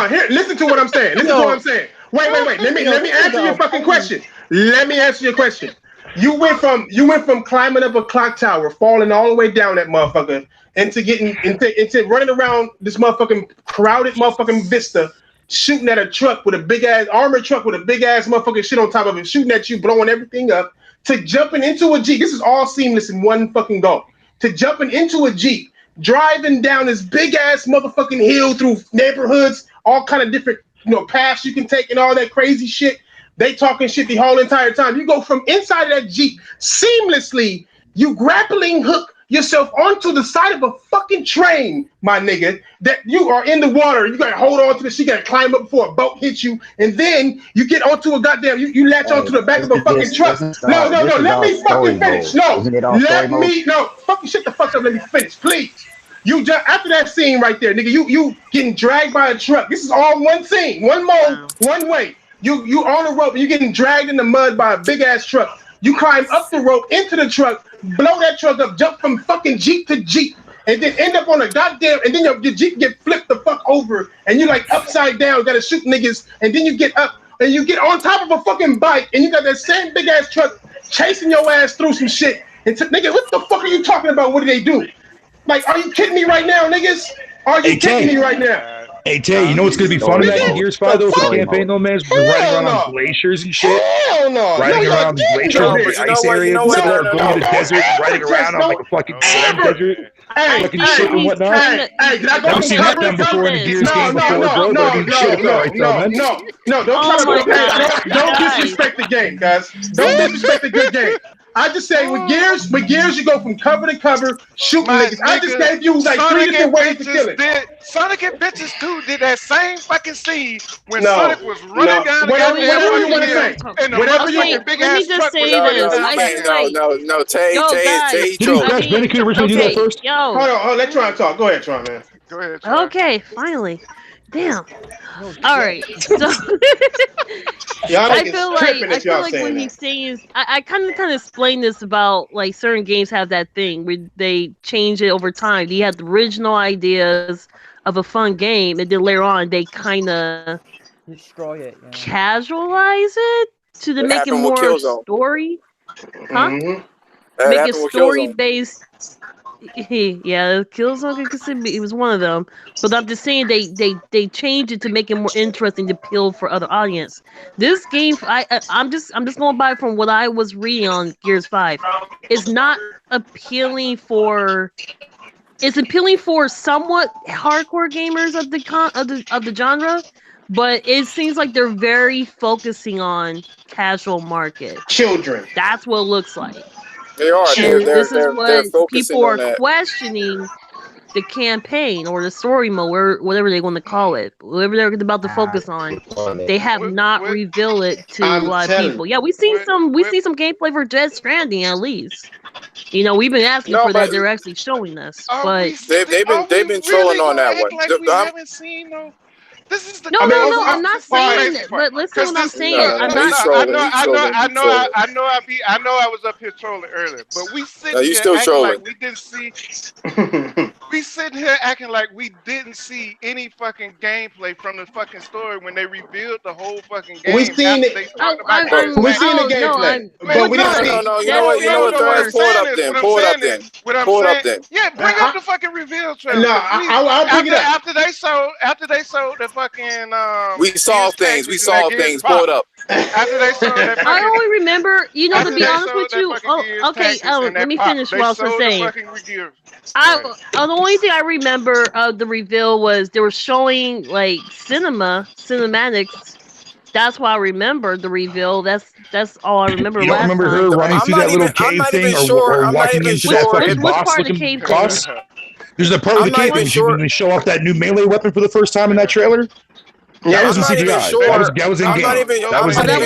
Here, listen to what I'm saying. Listen to what I'm saying. Wait. Let me answer your fucking question. Let me answer your question. You went from climbing up a clock tower, falling all the way down that motherfucker, into running around this motherfucking crowded motherfucking vista, shooting at a truck with a big ass armored truck with a big ass motherfucking shit on top of it, shooting at you, blowing everything up, to jumping into a Jeep. This is all seamless in one fucking go. To jumping into a Jeep, driving down this big ass motherfucking hill through neighborhoods, all kind of different paths you can take and all that crazy shit. They talking shit the whole entire time. You go from inside of that Jeep seamlessly, you grappling hook yourself onto the side of a fucking train, my nigga, that you are in the water. You gotta hold on to this. You gotta climb up before a boat hits you, and then you get onto a goddamn. You latch onto the back of a fucking truck. No. Let me fucking finish. Fucking shut the fuck up. Let me finish, please. You just after that scene right there, nigga. You getting dragged by a truck. This is all one scene, one mode, one way. You on a rope and you getting dragged in the mud by a big ass truck. You climb up the rope into the truck, blow that truck up, jump from fucking Jeep to Jeep, and then end up on a goddamn, and then your Jeep get flipped the fuck over, and you like upside down, gotta shoot niggas, and then you get up and you get on top of a fucking bike, and you got that same big ass truck chasing your ass through some shit. And nigga, what the fuck are you talking about? What do they do? Like, are you kidding me right now, niggas? Are you kidding me right now? Hey Tay, you know what's gonna be fun in that in Gears 5 though for the campaign though, man? Is we're riding around on glaciers and shit. Hell no. Riding around glaciers and ice areas, sitting there going to the desert, riding around on like a fucking sand desert, fucking shit and whatnot. Hey, did I go Never seen that done before in a Gears game before, bro. Don't disrespect the game, guys. Don't disrespect the good game. I just say with Gears, you go from cover to cover, shooting niggas. I just gave you like Sonic 3 different ways to kill it. Sonic and Bitches 2 did that same fucking scene when Sonic was running down the whatever you want to say. Whatever you want. Big ass truck. No, Tay, Guys, Benny could originally do that first. Hold on, let Tron talk. Go ahead, Tron, man. Go ahead, Tron. Okay, finally. Damn. All right. So I feel like when he's saying, I kind of explained this about like certain games have that thing where they change it over time. You have the original ideas of a fun game, and then later on they kind of destroy it, casualize it to make it more story. Huh? Mm-hmm. Make it story based. Yeah, Killzone, it was one of them. But I'm just saying they changed it to make it more interesting to appeal for other audience. This game, I'm just going by from what I was reading on Gears 5. It's not appealing for. It's appealing for somewhat hardcore gamers of the genre, but it seems like they're very focusing on casual market children. That's what it looks like. They are. This is what they're people are that. questioning the campaign or the story mode, or whatever they want to call it, whatever they're about to focus on. They have not revealed it to a lot of people. Yeah, we've seen some gameplay for Death Stranding at least. We've been asking for that. They're actually showing us, but they've been trolling on that one. Like we haven't seen no. This is the no. I'm not saying that. But listen, what I'm saying. I know I was up here trolling earlier, but we sitting here still acting trolling. like we didn't see. We sitting here acting like we didn't see any fucking gameplay from the fucking story when they revealed the whole fucking game. We seen it. We seen the gameplay, but we didn't see. No. You know what? Pull it up then. Yeah, bring up the fucking reveal trailer. No, I'll bring it up. After they sold the fucking we saw things. Pull it up. After they sold that I only remember, to be honest with you. Oh, okay. Let me finish what I was saying. The only thing I remember of the reveal was they were showing like cinematics. That's why I remember the reveal. That's all I remember. You don't remember her running through that little cave thing, or walking into that fucking boss-looking boss? There's a part of the cave thing when they show off that new melee weapon for the first time in that trailer. Yeah, that wasn't CGI. That was in game. That was in game.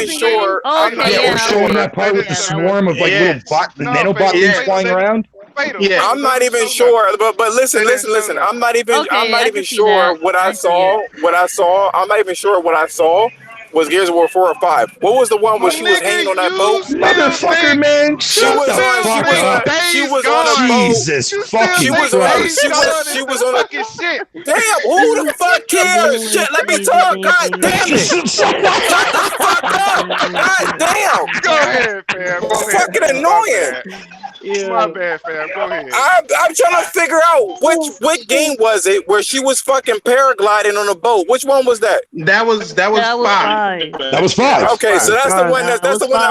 Okay, we're showing that part with the swarm of like little nanobot things flying around. Yeah, I'm not even sure, but listen. I'm not even sure what I saw. I'm not even sure what I saw was Gears of War 4 or 5. What was the one where she was hanging on that boat? Motherfucker, man, shut the fuck up. She was on a boat. Jesus fucking She was on a shit. Damn, who the fuck cares? Shit, let me talk. God damn it. Shut the fuck up. God damn. Go ahead, fam. Go ahead. Fucking annoying. My bad, fam. Go ahead. I'm trying to figure out which game was it where she was fucking paragliding on a boat. Which one was that? That was 5. That was 5. Okay, so that's the one that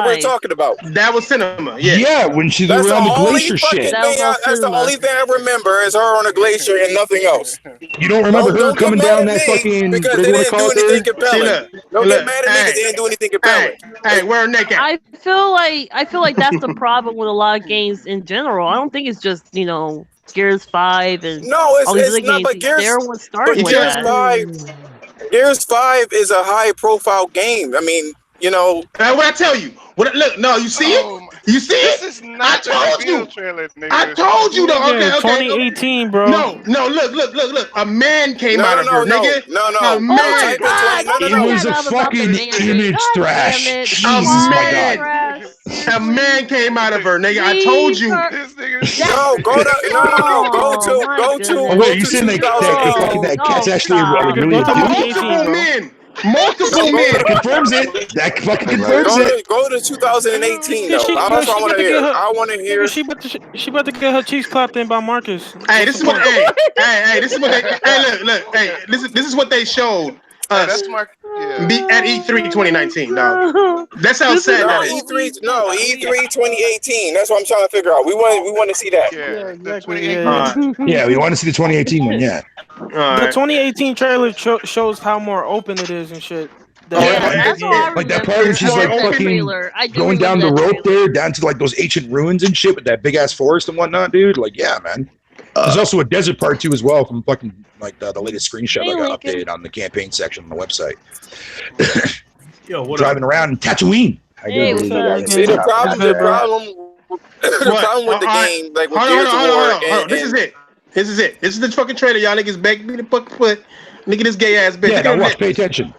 we're talking about. That was Cinema. Yeah. Yeah, when she's That's around the the only glacier fucking shit. thing. That's the only thing I remember is her on a glacier and nothing else. You don't remember her Don't coming get down mad that at me fucking? because What they do you didn't call do it anything there? compelling. Don't get mad at me because they didn't do anything compelling. Hey, where Nick at? I feel like that's the problem with a lot of games in general. I don't think it's just Gears 5 and No, all these it's other not. games. But Gears, Everyone started with Gears that. 5, Gears 5 is a high profile game. I mean, what I tell you? Look, no, you see it? You see it? This is not the reveal trailer, nigga. I told you though. Okay, 2018, bro. No, look. A man came out of her, nigga. No. A man. It was a fucking image thrash. Jesus, my God. A man came out of her, nigga. I told you. Go to. Oh wait, you saying that cat's actually really a dude? Multiple men. Confirms it. That fucking confirms it. Go to 2018 though. That's what I want to hear. I want to hear. She about to get her cheeks clapped in by Marcus. Hey, this is what. This is what they. Hey, look. Hey, this is what they showed us at E3 2019. Dog. That's how sad that is. E3 2018. That's what I'm trying to figure out. We want to see that. Yeah, exactly. Yeah, we want to see the 2018 one. Yeah. The 2018 trailer shows how more open it is and shit. That's all I like that part where she's like fucking going down the rope there, down to like those ancient ruins and shit with that big ass forest and whatnot, dude. Like, yeah, man. There's also a desert part too as well from fucking like the latest screenshot I got updated on the campaign section on the website. Yo, what driving around in Tatooine. See the problem with the game, like with Gears of War. This is it. This is the fucking trailer. Y'all niggas begged me to put. Nigga, this gay ass bitch. Yeah, now watch. Pay attention.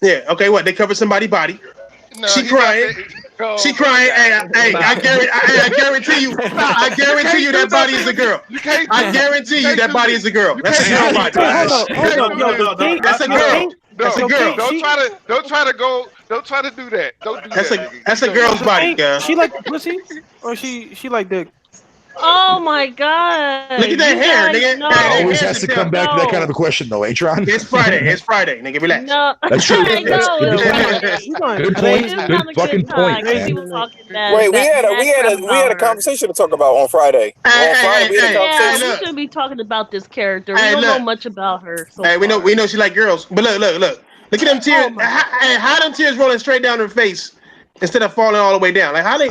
Yeah. Okay. What? They covered somebody's body. No, she crying. She crying. Hey, I guarantee you. I guarantee you that body is a girl. I guarantee you that body is a girl. That's a girl body. That's a girl. That's a girl. Don't try to do that. Don't do that. That's a girl's body, girl. She like pussy or she like dick? Oh my God! Look at that hair, nigga. Always has to come back to that kind of a question, though, Atron. It's Friday, nigga. Relax. No, that's true. Good point. Good fucking point, man. Wait, we had a conversation to talk about on Friday. On Friday, we had a conversation. We shouldn't be talking about this character. We don't know much about her. Hey, we know she like girls, but look at them tears. How them tears rolling straight down her face instead of falling all the way down? Like how she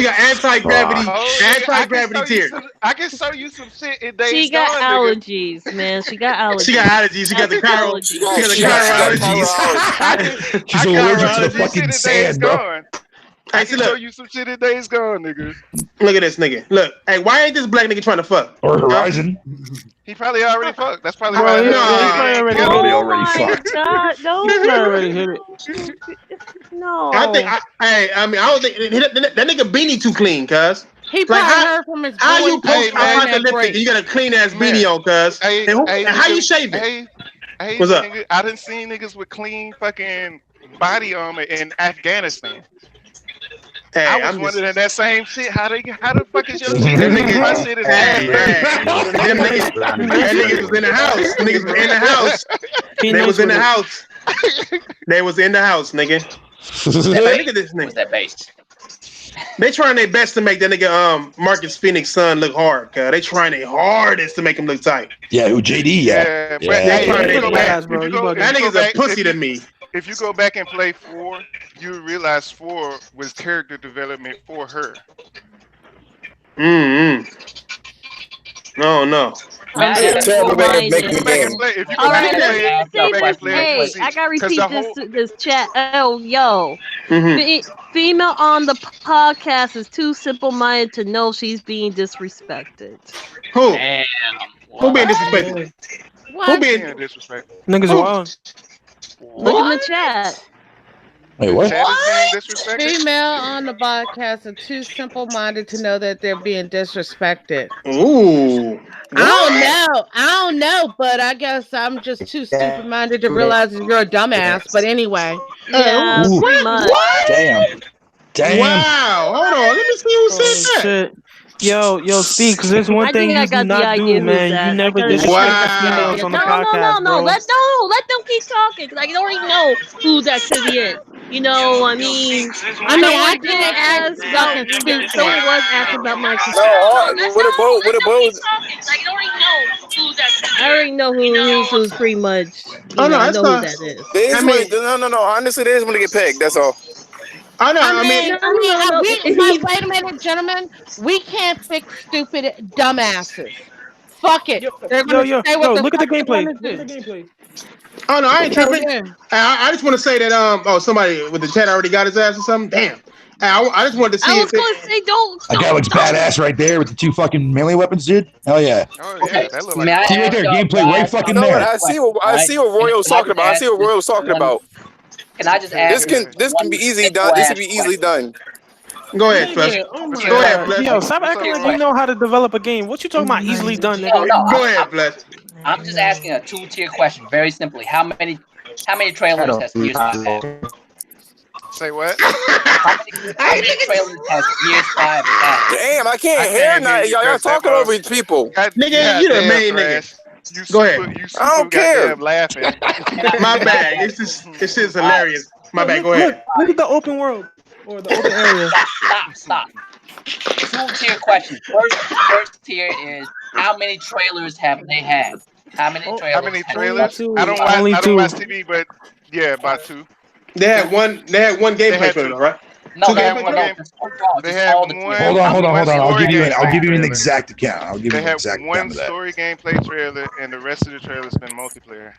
got anti-gravity tears. I can show you some shit in days. She got allergies, man. She got allergies. She got allergies. She got the Cairo. She got the allergies. She's allergic to the fucking sand, bro. I can show you some shit in days gone, nigga. Look at this nigga. Look, hey, why ain't this black nigga trying to fuck? Or Horizon? He probably already fucked. That's probably why. He already fucked. God, no. He already hit it. No. I don't think that nigga beanie too clean, cuz. He probably heard from his how you post boyfriend apocalyptic and you got a clean ass beanie on, cuz? And how you shave it? What's up? Nigga, I done seen niggas with clean fucking body armor in Afghanistan. Hey, I was wondering that same shit. How the fuck is your shit? That niggas was in the house. Niggas was in the house. They was in the house. They was in the house, nigga. Hey, look at this nigga. What's that base? They trying their best to make that nigga Marcus Phoenix son look hard, cuz. They trying their hardest to make him look tight. Yeah, who JD? Yeah. They trying their best, bro. That nigga's a pussy to me. If you go back and play 4, you realize 4 was character development for her. No. I gotta repeat this chat. Oh, yo. Female on the podcast is too simple-minded to know she's being disrespected. Who? Damn. Who being disrespected? What? Who being disrespected? Niggas wild. Look in the chat. Wait, what? Chat is being disrespected. Female on the podcast are too simple-minded to know that they're being disrespected. Ooh. I don't know, but I guess I'm just too stupid-minded to realize that you're a dumbass. But anyway, Yeah, Ooh. pretty much. Damn. Wow. Hold on. Let me see who said that. Shit. Yo, speak, because there's one I thing think I you do got the not idea do, who's man. that. You never I gotta disrespect Wow. females on the No, podcast, bro. let them keep talking, because I already know who that could be is. You know, I mean, I did ask about, someone was asking about my No, with a bow. I already know who's pretty much, Oh, no, I that's know who not. that is. They is I mean- no. Honestly, they just want to get pegged. That's all. I know. I mean, wait a minute, gentlemen. We can't fix stupid dumbasses. Fuck it. They're gonna say what the look at the fuck they gameplay. wanna Look at do. the gameplay. oh no, I ain't Hell tripping. yeah. I just want to say that somebody with the chat already got his ass or something. Damn. I just wanted to see. I was going to say, don't. That guy looks badass right there with the 2 fucking melee weapons, dude. Hell yeah. Oh yeah, that look May I like. See right there, ask y'all gameplay right guys fucking something? there. I see what Royal's Can I talking about. I see what just Royal's ask talking about. Can I just ask This can be easily done. This can be easily done. Go ahead, Flesh. Nigga, oh my Go ahead, God. Flesh. Yo, stop acting like you know how to develop a game. What you talking about easily done, nigga? No, Go ahead, Flesh. I'm just asking a 2-tier question, very simply. How many trailers has Gears 5 had? Say what? How many trailers has Gears 5 had? Damn, I I can't can't hear hear nothing. you, Y'all Chris. That talking was- over people. Nigga, you the main nigga. Go ahead. You I don't care. goddamn laughing. My bad. This is hilarious. My bad. Go ahead. Look at the open world or the open area. Stop. 2-tier question. First tier is how many trailers have they had? How many trailers? How many trailers? two. I don't Only watch two. TV, but yeah, about 2. They had one gameplay had trailer, two. right? No, Two they gameplay have one no. game. Just overall, They just had all the one- Hold on. One I'll give you story an gameplay exact account. I'll give They you an have exact one account of that. story gameplay trailer, and the rest of the trailer's been multiplayer.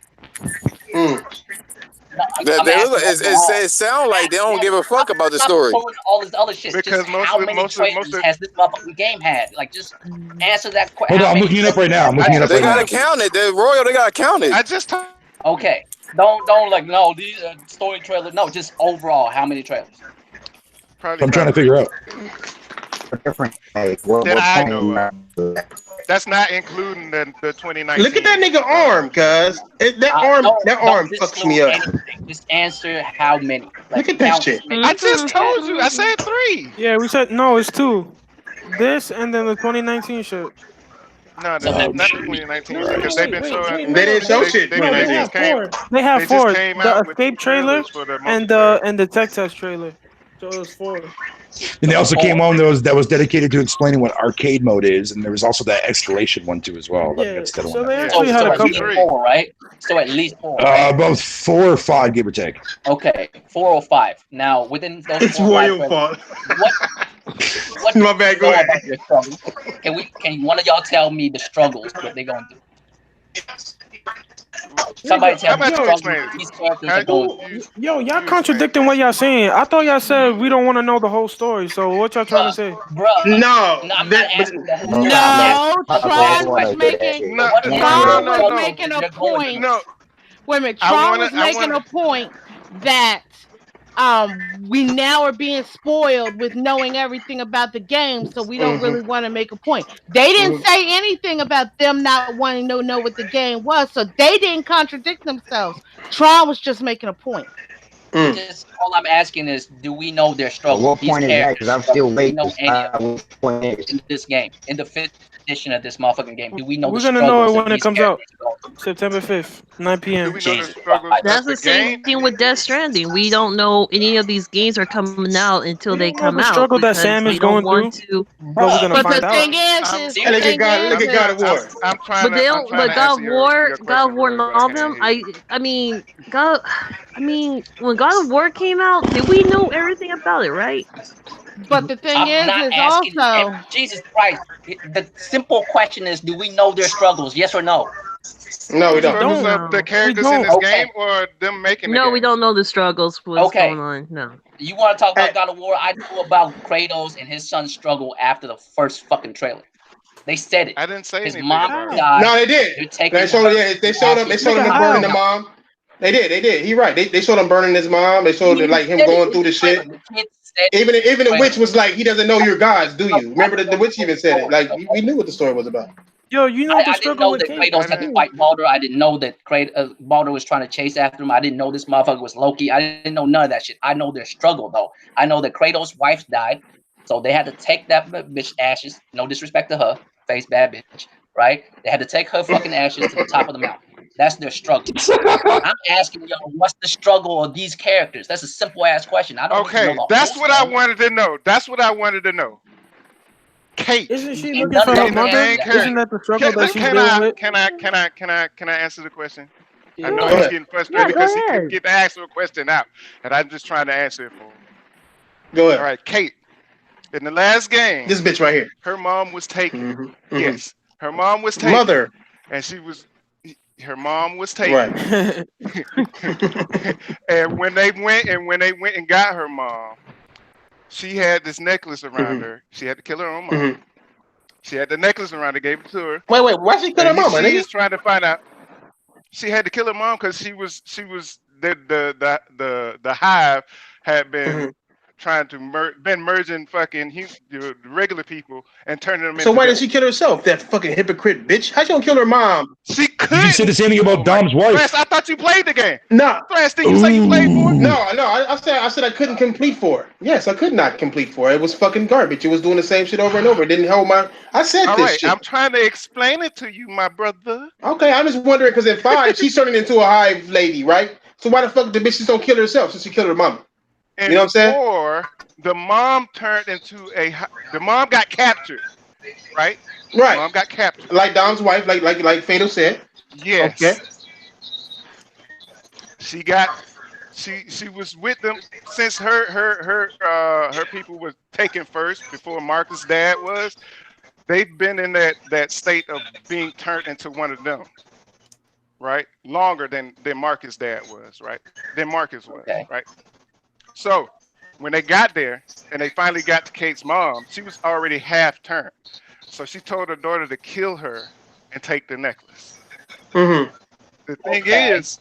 It sound like they don't give a fuck about the story. All this other shit. Because Just most how of- many most of- trailers has this motherfucking game had? Like, just answer that question. Hold on, I'm looking it up right now. They gotta count it. The Royal, they gotta count it. I just Okay, don't like no these story trailers. No, just overall, how many trailers? probably I'm trying to figure out. Different. Hey, what That I point know in That's not including the 2019. Look at that nigga arm, cuz. That arm fucks me up. Just answer how many. Look at that shit. I just told you. I said 3. Yeah, we said no, it's 2. This and then the 2019 shit. No, not the 2019 because they've been showing. They didn't show shit. They No, they just have came. 4. They have They 4. just came The out with escape trailer trailers for the and multiplayer. the tech test trailer. So it was 4. And they also came on that was dedicated to explaining what arcade mode is, and there was also that escalation one too as well. Yeah, That's the so one. they actually had a at least couple. 4, right? So at least 4. Right? Both 4 or 5, give or take. Okay, 4 or 5. Now within those It's 4 or 5 Royal fault. what My bad, go know ahead. about your struggles? Can one of y'all tell me the struggles what they gonna do? Somebody tell me the How about you struggles explain? these characters How are going through. Yo, y'all contradicting what y'all saying. I thought y'all said we don't want to know the whole story. So what y'all trying to say? Bruh, No, I'm not asking the whole story. No, I Tron wanna was do making that. What Tron no, was no. making a They're going point. No, Wait a minute, I Tron wanna- was I making wanna- a point that we now are being spoiled with knowing everything about the game, so we don't really want to make a point. They didn't say anything about them not wanting to know what the game was, so they didn't contradict themselves. Tron was just making a point. Just all I'm asking is, do we know their Well, struggles? what These point is that? characters, Because I'm still do we waiting know to any of decide what point is. in this game, in the 5th edition of this motherfucking game? Do we know We're the gonna struggles know it that when it these comes out. characters go through? September 5th, 9 do p.m. we know the Jesus struggles Christ. That's of the the same game? thing with Death Stranding. We don't know any of these games are coming out until We they don't know come the out struggle that because Sam is they don't going want through. to. But we're gonna But find the out. thing is, I'm- the Look at thing God. Look is, at God of War. I'm trying But to. they I'm don't. trying But to answer your God of War, question, but all I them. can't hear you. I mean, when God of War came out, did we know everything about it, right? but the thing I'm not is asking. also. Jesus Christ. The simple question is, do we know their struggles? Yes or no? No, we The don't. struggles don't. of the characters We in this don't. game, or them making the No, game? we don't know the struggles. What's Okay. going on? No. You want to talk about God of War? I know about Kratos and his son's struggle after the first fucking trailer. They said it. I didn't say His anything mom about it. died. No, they did. They're taking They showed him. They showed him. They showed him Nigga, burning how? the mom. They did. He right. They showed him burning his mom. They showed like him going through the shit. Even the witch was like, he doesn't know your gods, do you? Remember the witch even said it. Like we knew what the story was about. Yo, you know I the didn't struggle know with that King. Kratos had to fight Baldur. I didn't know that Baldur was trying to chase after him. I didn't know this motherfucker was Loki. I didn't know none of that shit. I know their struggle though. I know that Kratos' wife died, so they had to take that bitch ashes. No disrespect to her, face bad bitch, right? They had to take her fucking ashes to the top of the mountain. That's their struggle. I'm asking y'all, what's the struggle of these characters? That's a simple ass question. I don't. Okay, that's what I wanted to know. That's what I wanted to know. Kate, isn't she looking for her mother? Isn't that the struggle that she's dealing with? Can I answer the question? Yeah. I know he's getting frustrated because he couldn't get the actual question out, and I'm just trying to answer it for him. Go ahead. All right, Kate. In the last game, this bitch right here, her mom was taken. Mm-hmm. Yes, her mom was taken. Mother, and her mom was taken. Right. And when they went and got her mom, she had this necklace around her. She had to kill her own mom. She had the necklace around her, gave it to her. Wait, why she kill her mom? She is trying to find out. She had to kill her mom because she was the hive had been trying to merging fucking the regular people and turning them into. So why didn't she kill herself? That fucking hypocrite bitch. How she gonna kill her mom? She could. You said the same thing about Dom's wife. Thrash, I thought you played the game. No. Thrash, did you say you played for it? No. I said I couldn't complete for it. Yes, I could not complete for it. It was fucking garbage. It was doing the same shit over and over. It didn't hold my. I said All this right, shit. I'm trying to explain it to you, my brother. Okay, I'm just wondering because in 5 she's turning into a hive lady, right? So why the fuck the bitch just don't kill herself since she killed her mama? And you know what I'm saying? 4, the mom turned into the mom got captured, right? Right. The mom got captured. Like Dom's wife, like Fatal said. Yes. Okay. She was with them since her people were taken first before Marcus' dad was. They've been in that state of being turned into one of them, right? Longer than Marcus' dad was, right? Than Marcus was, right? So when they got there and they finally got to Kate's mom, she was already half turned. So she told her daughter to kill her and take the necklace. The thing is,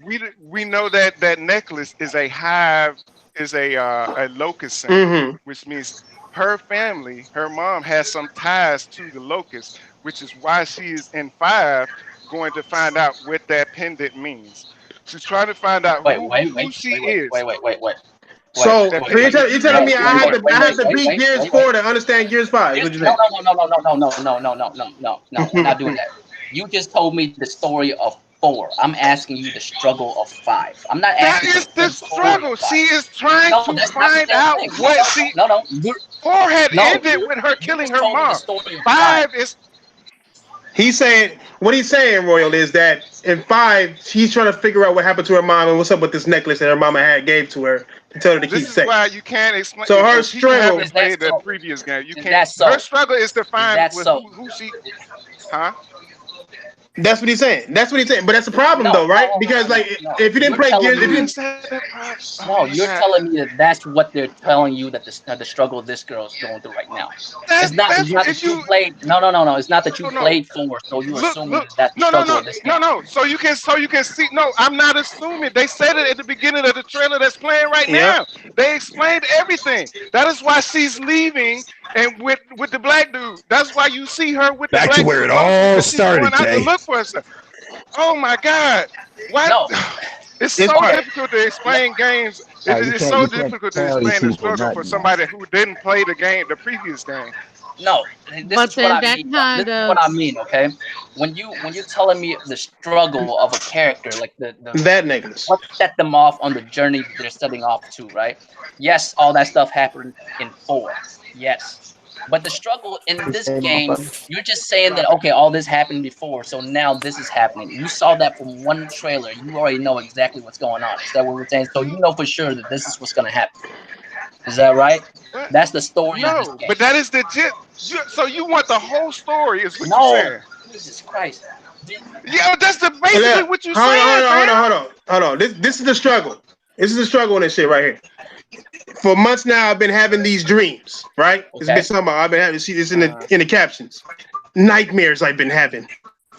we know that necklace is a hive, is a locust symbol, which means her family, her mom has some ties to the locust, which is why she is in 5 going to find out what that pendant means. She's trying to find out who she is. Wait. So you're telling me I have to beat Gears 4 to understand Gears 5? No. We're not doing that. You just told me the story of 4. I'm asking you the struggle of 5. I'm not asking. That is the struggle. She is trying to find out what she. 4 had ended with her killing her mom. 5 is. He's saying what he's saying, Royal, is that in 5 she's trying to figure out what happened to her mom and what's up with this necklace that her mama gave to her to tell her to keep safe. This is why you can't explain. So her struggle. Played the previous game. You can't. Her struggle is to find who she. Huh? That's what he's saying. That's what he's saying. But that's the problem, though, right? Because if you didn't play Gears, you're telling me that's what they're telling you that the struggle this girl is going through right now. It's not that you played. No. It's not that you played 4, so you assume that's the struggle of this game. No. So you can see. No, I'm not assuming. They said it at the beginning of the trailer that's playing right now. They explained everything. That is why she's leaving. And with the black dude, that's why you see her with the black dude. Back to where it all started, Jay. Look for herself. Oh my God! Why? No. It's so difficult to explain games. It's so difficult to explain the struggle for somebody who didn't play the previous game. No, this is what I mean. Okay, when you're telling me the struggle of a character, like that necklace, what set them off on the journey they're setting off to, right? Yes, all that stuff happened in 4. Yes, but the struggle in this game, you're just saying that okay, all this happened before, so now this is happening. You saw that from one trailer. You already know exactly what's going on. Is that what we're saying? So you know for sure that this is what's going to happen. Is that right? That's the story of this game. But that is legit. So you want the whole story? Is what you're saying? Jesus Christ. Yeah, that's basically what you're saying. Hold on. This is the struggle. This is the struggle in this shit right here. For months now, I've been having these dreams, right? It's been something I've been having. See this in the captions. Nightmares I've been having.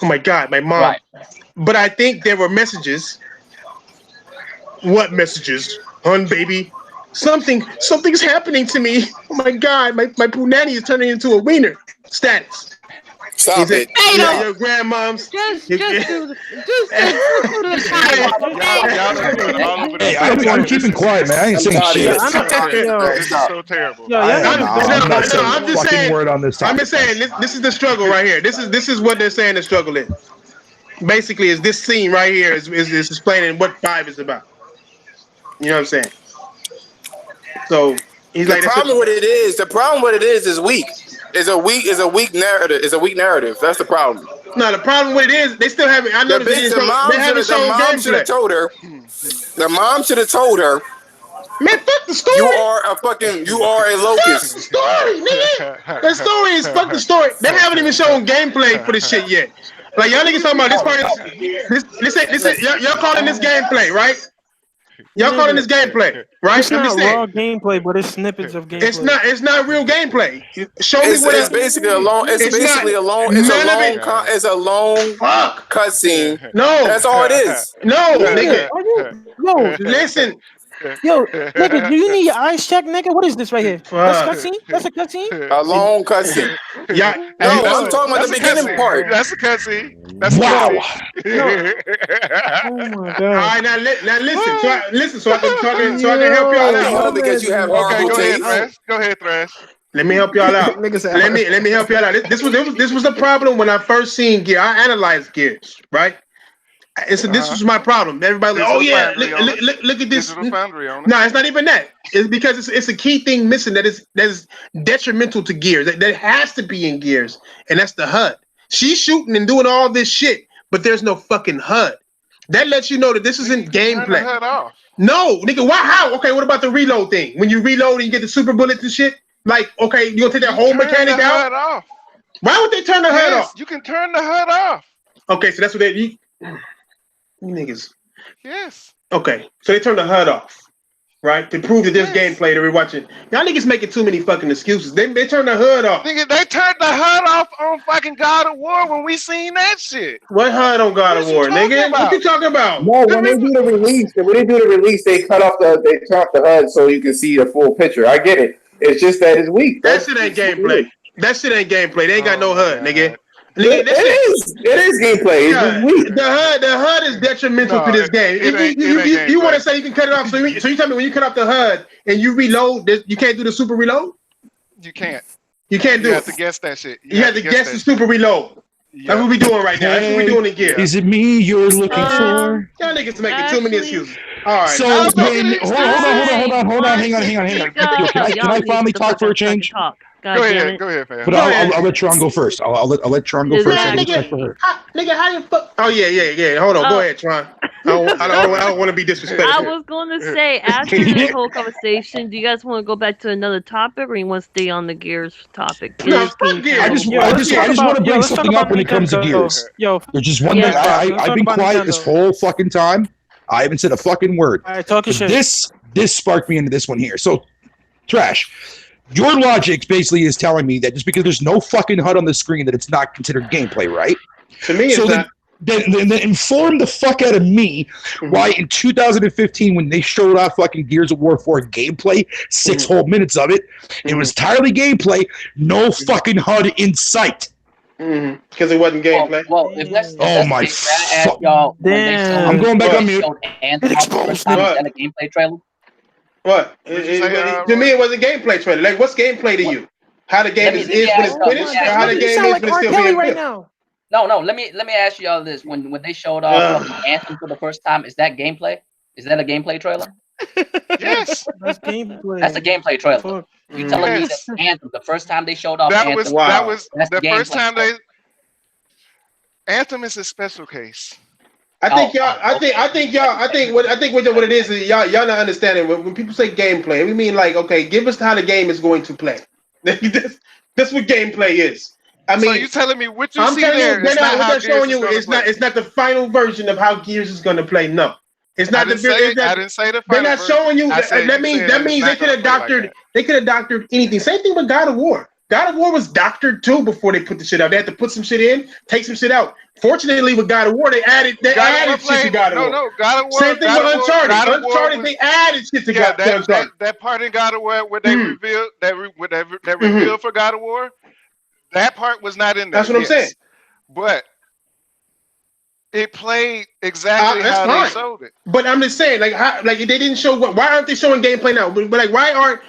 Oh my God, my mom. Right. But I think there were messages What messages? Hun, baby. Something's happening to me. Oh my God, my punani is turning into a wiener. Status. Stop it. Yeah, your grandmom's. Just do the title. Hey, I'm keeping quiet, man. I ain't saying shit. This is so terrible. I'm not saying I'm a just fucking saying. word on this topic. I'm just saying this is the struggle right here. This is what they're saying the struggle is. Basically, is this scene right here is explaining what 5 is about. You know what I'm saying? So he's like, The problem with it is weak. It's a weak narrative. It's a weak narrative. That's the problem. No, the problem with it is they still haven't. I know The mom should have told her. The mom should have told her. Man, fuck the story. You are a locust. Fuck the story, nigga. The story is fuck the story. They haven't even shown gameplay for this shit yet. Like y'all niggas talking about this part. This y'all calling this gameplay, right? Y'all calling this gameplay, right? It's not raw gameplay, but it's snippets of gameplay. It's not real gameplay. Show me what it's basically a long. It's basically a long. It's a long cutscene. No, that's all it is. No, nigga. Yo, listen. Yo, nigga, do you need your eyes checked, nigga? What is this right here? That's a cutscene? That's a cutscene? A long cutscene. Yeah. No, I'm talking about the beginning part. That's a cutscene. That's wow. Oh my God. All right, now listen. So I can help y'all out. Because you have okay, go ahead, Thrash. Let me help y'all out. let me help y'all out. This was the problem when I first seen Gear. I analyzed Gears, right? This was my problem. Everybody, like, oh yeah, look at this. No, it's not even that. It's because it's a key thing missing that is detrimental to Gears. That has to be in Gears, and that's the HUD. She's shooting and doing all this shit, but there's no fucking HUD. That lets you know that this isn't gameplay. Turn the HUD off. No, nigga, why? How? Okay, what about the reload thing? When you reload and you get the super bullets and shit, like, okay, you gonna take that whole mechanic out? HUD off. Why would they turn the HUD off? You can turn the HUD off. Okay, so that's what you niggas. Yes. Okay, so they turned the HUD off, right? To prove that there's gameplay that we're watching. Y'all niggas making too many fucking excuses. They turned the HUD off. Nigga, they turned the HUD off on fucking God of War when we seen that shit. What HUD on God of War, nigga? What you talking about? No, when they do the release, they cut off they turn off the HUD so you can see the full picture. I get it. It's just that it's weak. That shit ain't gameplay. That shit ain't gameplay. They ain't got no HUD, nigga. It is gameplay. It's just weak. The HUD is detrimental to this game. You want to say you can cut it off? So you tell me when you cut off the HUD and you reload, you can't do the super reload? You can't. You can't do it. You have to guess that shit. You have to guess the super reload. That's what we doing right now. That's what we doing in Gear. Is it me you're looking for? Y'all niggas making too many excuses. All right. So hold on, hang on. Can I finally talk for a change? Go ahead, fam. But I'll let Tron go first. I'll let Tron go first. Nigga, how you fuck? Oh yeah. Hold on, go ahead, Tron. I don't want to be disrespectful. I was going to say, after this whole conversation, do you guys want to go back to another topic, or you want to stay on the Gears topic? No, fuck Gears. I just want to bring something up when it comes to Gears. There's just one thing. I've been quiet this whole fucking time. I haven't said a fucking word. All right, talk your shit. This sparked me into this one here. So, Trash, your logic basically is telling me that just because there's no fucking HUD on the screen that it's not considered gameplay, right? To me, it's not. Then inform the fuck out of me why in 2015 when they showed off fucking Gears of War 4 gameplay, 6 whole minutes of it, it was entirely gameplay, no fucking HUD in sight. Because it wasn't gameplay. Well, if that's my fuck. I'm going back on mute. Is that a gameplay trailer? What? To me, it was a gameplay trailer. Like, what's gameplay to you? How the game is when it's finished, or how the game is when it's still being right built? now. No. Let me ask y'all this: when they showed off Anthem for the first time, is that gameplay? Is that a gameplay trailer? Yes, that's gameplay. That's a gameplay trailer. You telling me that Anthem, the first time they showed off Anthem, that was that's the first time trailer. Anthem is a special case. I think what it is y'all not understanding. When people say gameplay, we mean like, okay, give us how the game is going to play. That's what gameplay is. I mean, so you telling me what you I'm see telling there? you, what they're showing you is not the final version of how Gears is going to play. No, it's not I didn't say the final They're not showing you. version. That means they could have doctored anything. Same thing with God of War. God of War was doctored too before they put the shit out. They had to put some shit in, take some shit out. Fortunately, with God of War, they added shit to God of War. No, God of War. Same thing with Uncharted. Uncharted, they added shit to God of War. That part in God of War where they revealed that reveal for God of War, that part was not in there. That's what I'm saying. But it played exactly how they showed it. But I'm just saying, like they didn't show why aren't they showing gameplay now? But like, why aren't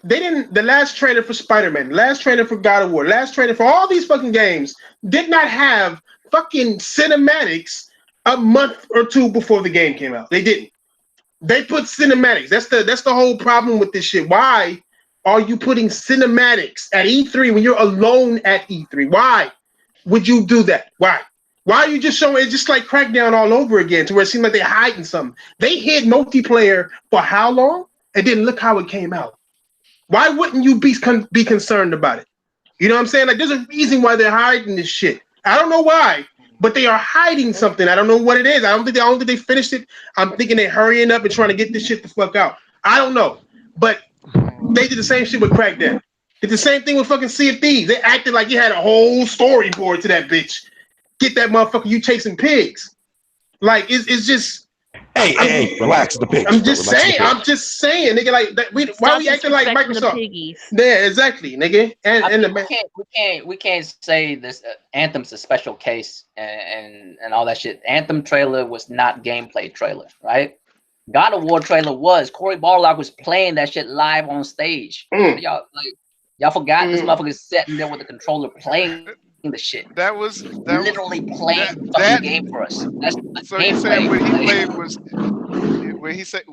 they didn't the last trailer for Spider-Man, last trailer for God of War, last trailer for all these fucking games did not have fucking cinematics a month or two before the game came out. They didn't. They put cinematics. That's the whole problem with this shit. Why are you putting cinematics at E3 when you're alone at E3? Why would you do that? Why? Why are you just showing? It's just like Crackdown all over again, to where it seems like they're hiding something. They hid multiplayer for how long? And then look how it came out. Why wouldn't you be concerned about it? You know what I'm saying? Like, there's a reason why they're hiding this shit. I don't know why, but they are hiding something. I don't know what it is. I don't think they finished it. I'm thinking they're hurrying up and trying to get this shit the fuck out. I don't know, but they did the same shit with Crackdown. Did the same thing with fucking Sea of Thieves. They acted like you had a whole storyboard to that bitch. Get that motherfucker, you chasing pigs. Like, it's just. Hey, relax the pigs. I'm just saying, nigga. Like, why are we acting like Microsoft? Yeah, exactly, nigga. We can't say this. Anthem's a special case and all that shit. Anthem trailer was not gameplay trailer, right? God of War trailer was. Cory Barlog was playing that shit live on stage. Y'all forgot this motherfucker sitting there with the controller playing the shit. That was literally playing the fucking game for us. So you saying what he played was where he said?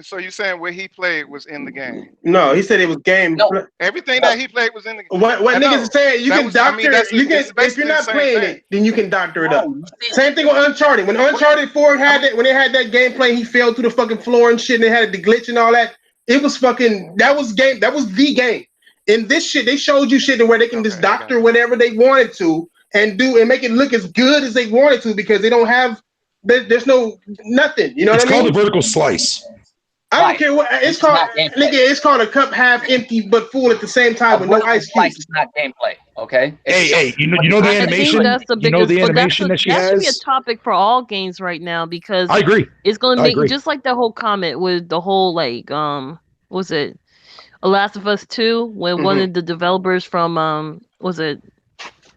So you saying what he played was in the game? No, he said it was game. No, everything that he played was in the game. What niggas are saying? You can doctor. If you're not playing it, then you can doctor it up. Same thing with Uncharted. When Uncharted 4 had that, when they had that gameplay, he fell through the fucking floor and shit, and they had the glitch and all that. It was fucking. That was game. That was the game. In this shit, they showed you shit to where they can just doctor whatever they wanted to and do and make it look as good as they wanted to, because they don't have. There's no nothing. You know what I mean? It's called a vertical slice. I don't care what it's called. Nigga, it's called a cup half empty but full at the same time with no ice cubes. It's not gameplay, okay? Hey, you know the animation. You know the animation that she has. That should be a topic for all games right now, because I agree. It's going to make just like the whole comment with the whole was it Last of Us 2 when one of the developers from was it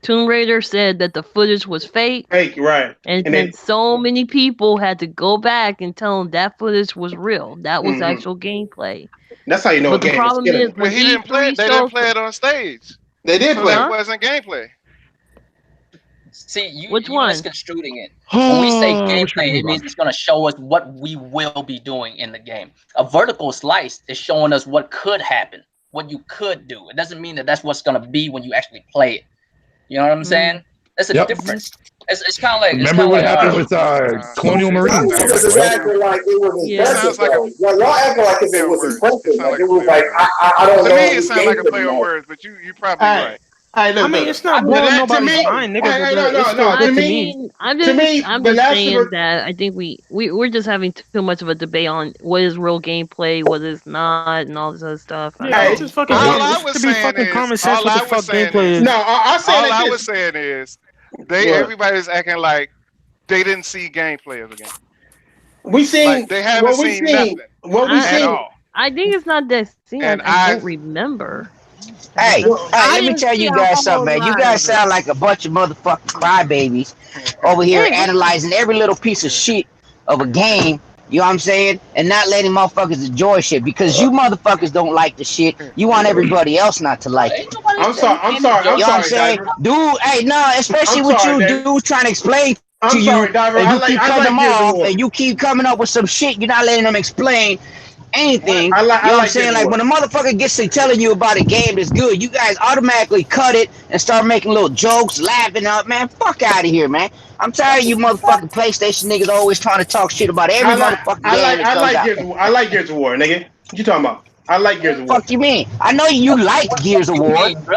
Tomb Raider said that the footage was fake. Fake, right? And then so many people had to go back and tell them that footage was real. That was actual gameplay. That's how you know. But the problem is, when he didn't play it, they didn't play it on stage. They did play. It wasn't gameplay. See, which you one? Misconstruing it. When we say gameplay, it means it's going to show us what we will be doing in the game. A vertical slice is showing us what could happen, what you could do. It doesn't mean that that's what's going to be when you actually play it. You know what I'm saying? That's a difference. It's kind of like. Remember what happened with Colonial Marines? It's acting like it was impressive. Y'all acting like it was impressive. Like it was like I don't know. To me, it sounds like a play on words, but you probably right. I mean, it's not blowing nobody's mind, nigga. No. To me, I'm just saying that I think we're just having too much of a debate on what is real gameplay, what is not, and all this other stuff. Yeah, it's just fucking. All I was saying is, all I was saying is, everybody's acting like they didn't see gameplay of the game. We seen. Like they haven't seen nothing. What we seen. I think it's not that scene. I don't remember. Hey, let me tell you guys something, man. You guys sound like a bunch of motherfucking crybabies over here analyzing every little piece of shit of a game, you know what I'm saying? And not letting motherfuckers enjoy shit, because you motherfuckers don't like the shit. You want everybody else not to like it. I'm sorry. You know what I'm saying? Dude, hey, no, especially with you dudes trying to explain to you, and you keep cutting them off, and you keep coming up with some shit, you're not letting them explain anything. You know what I'm saying? Like when a motherfucker gets to telling you about a game that's good, you guys automatically cut it and start making little jokes, laughing up. Man, fuck out of here, man. I'm tired of you motherfucking PlayStation niggas always trying to talk shit about every motherfucking game. I like Gears of War, nigga. What you talking about? I like Gears of War. Fuck you mean? I know you like Gears of War.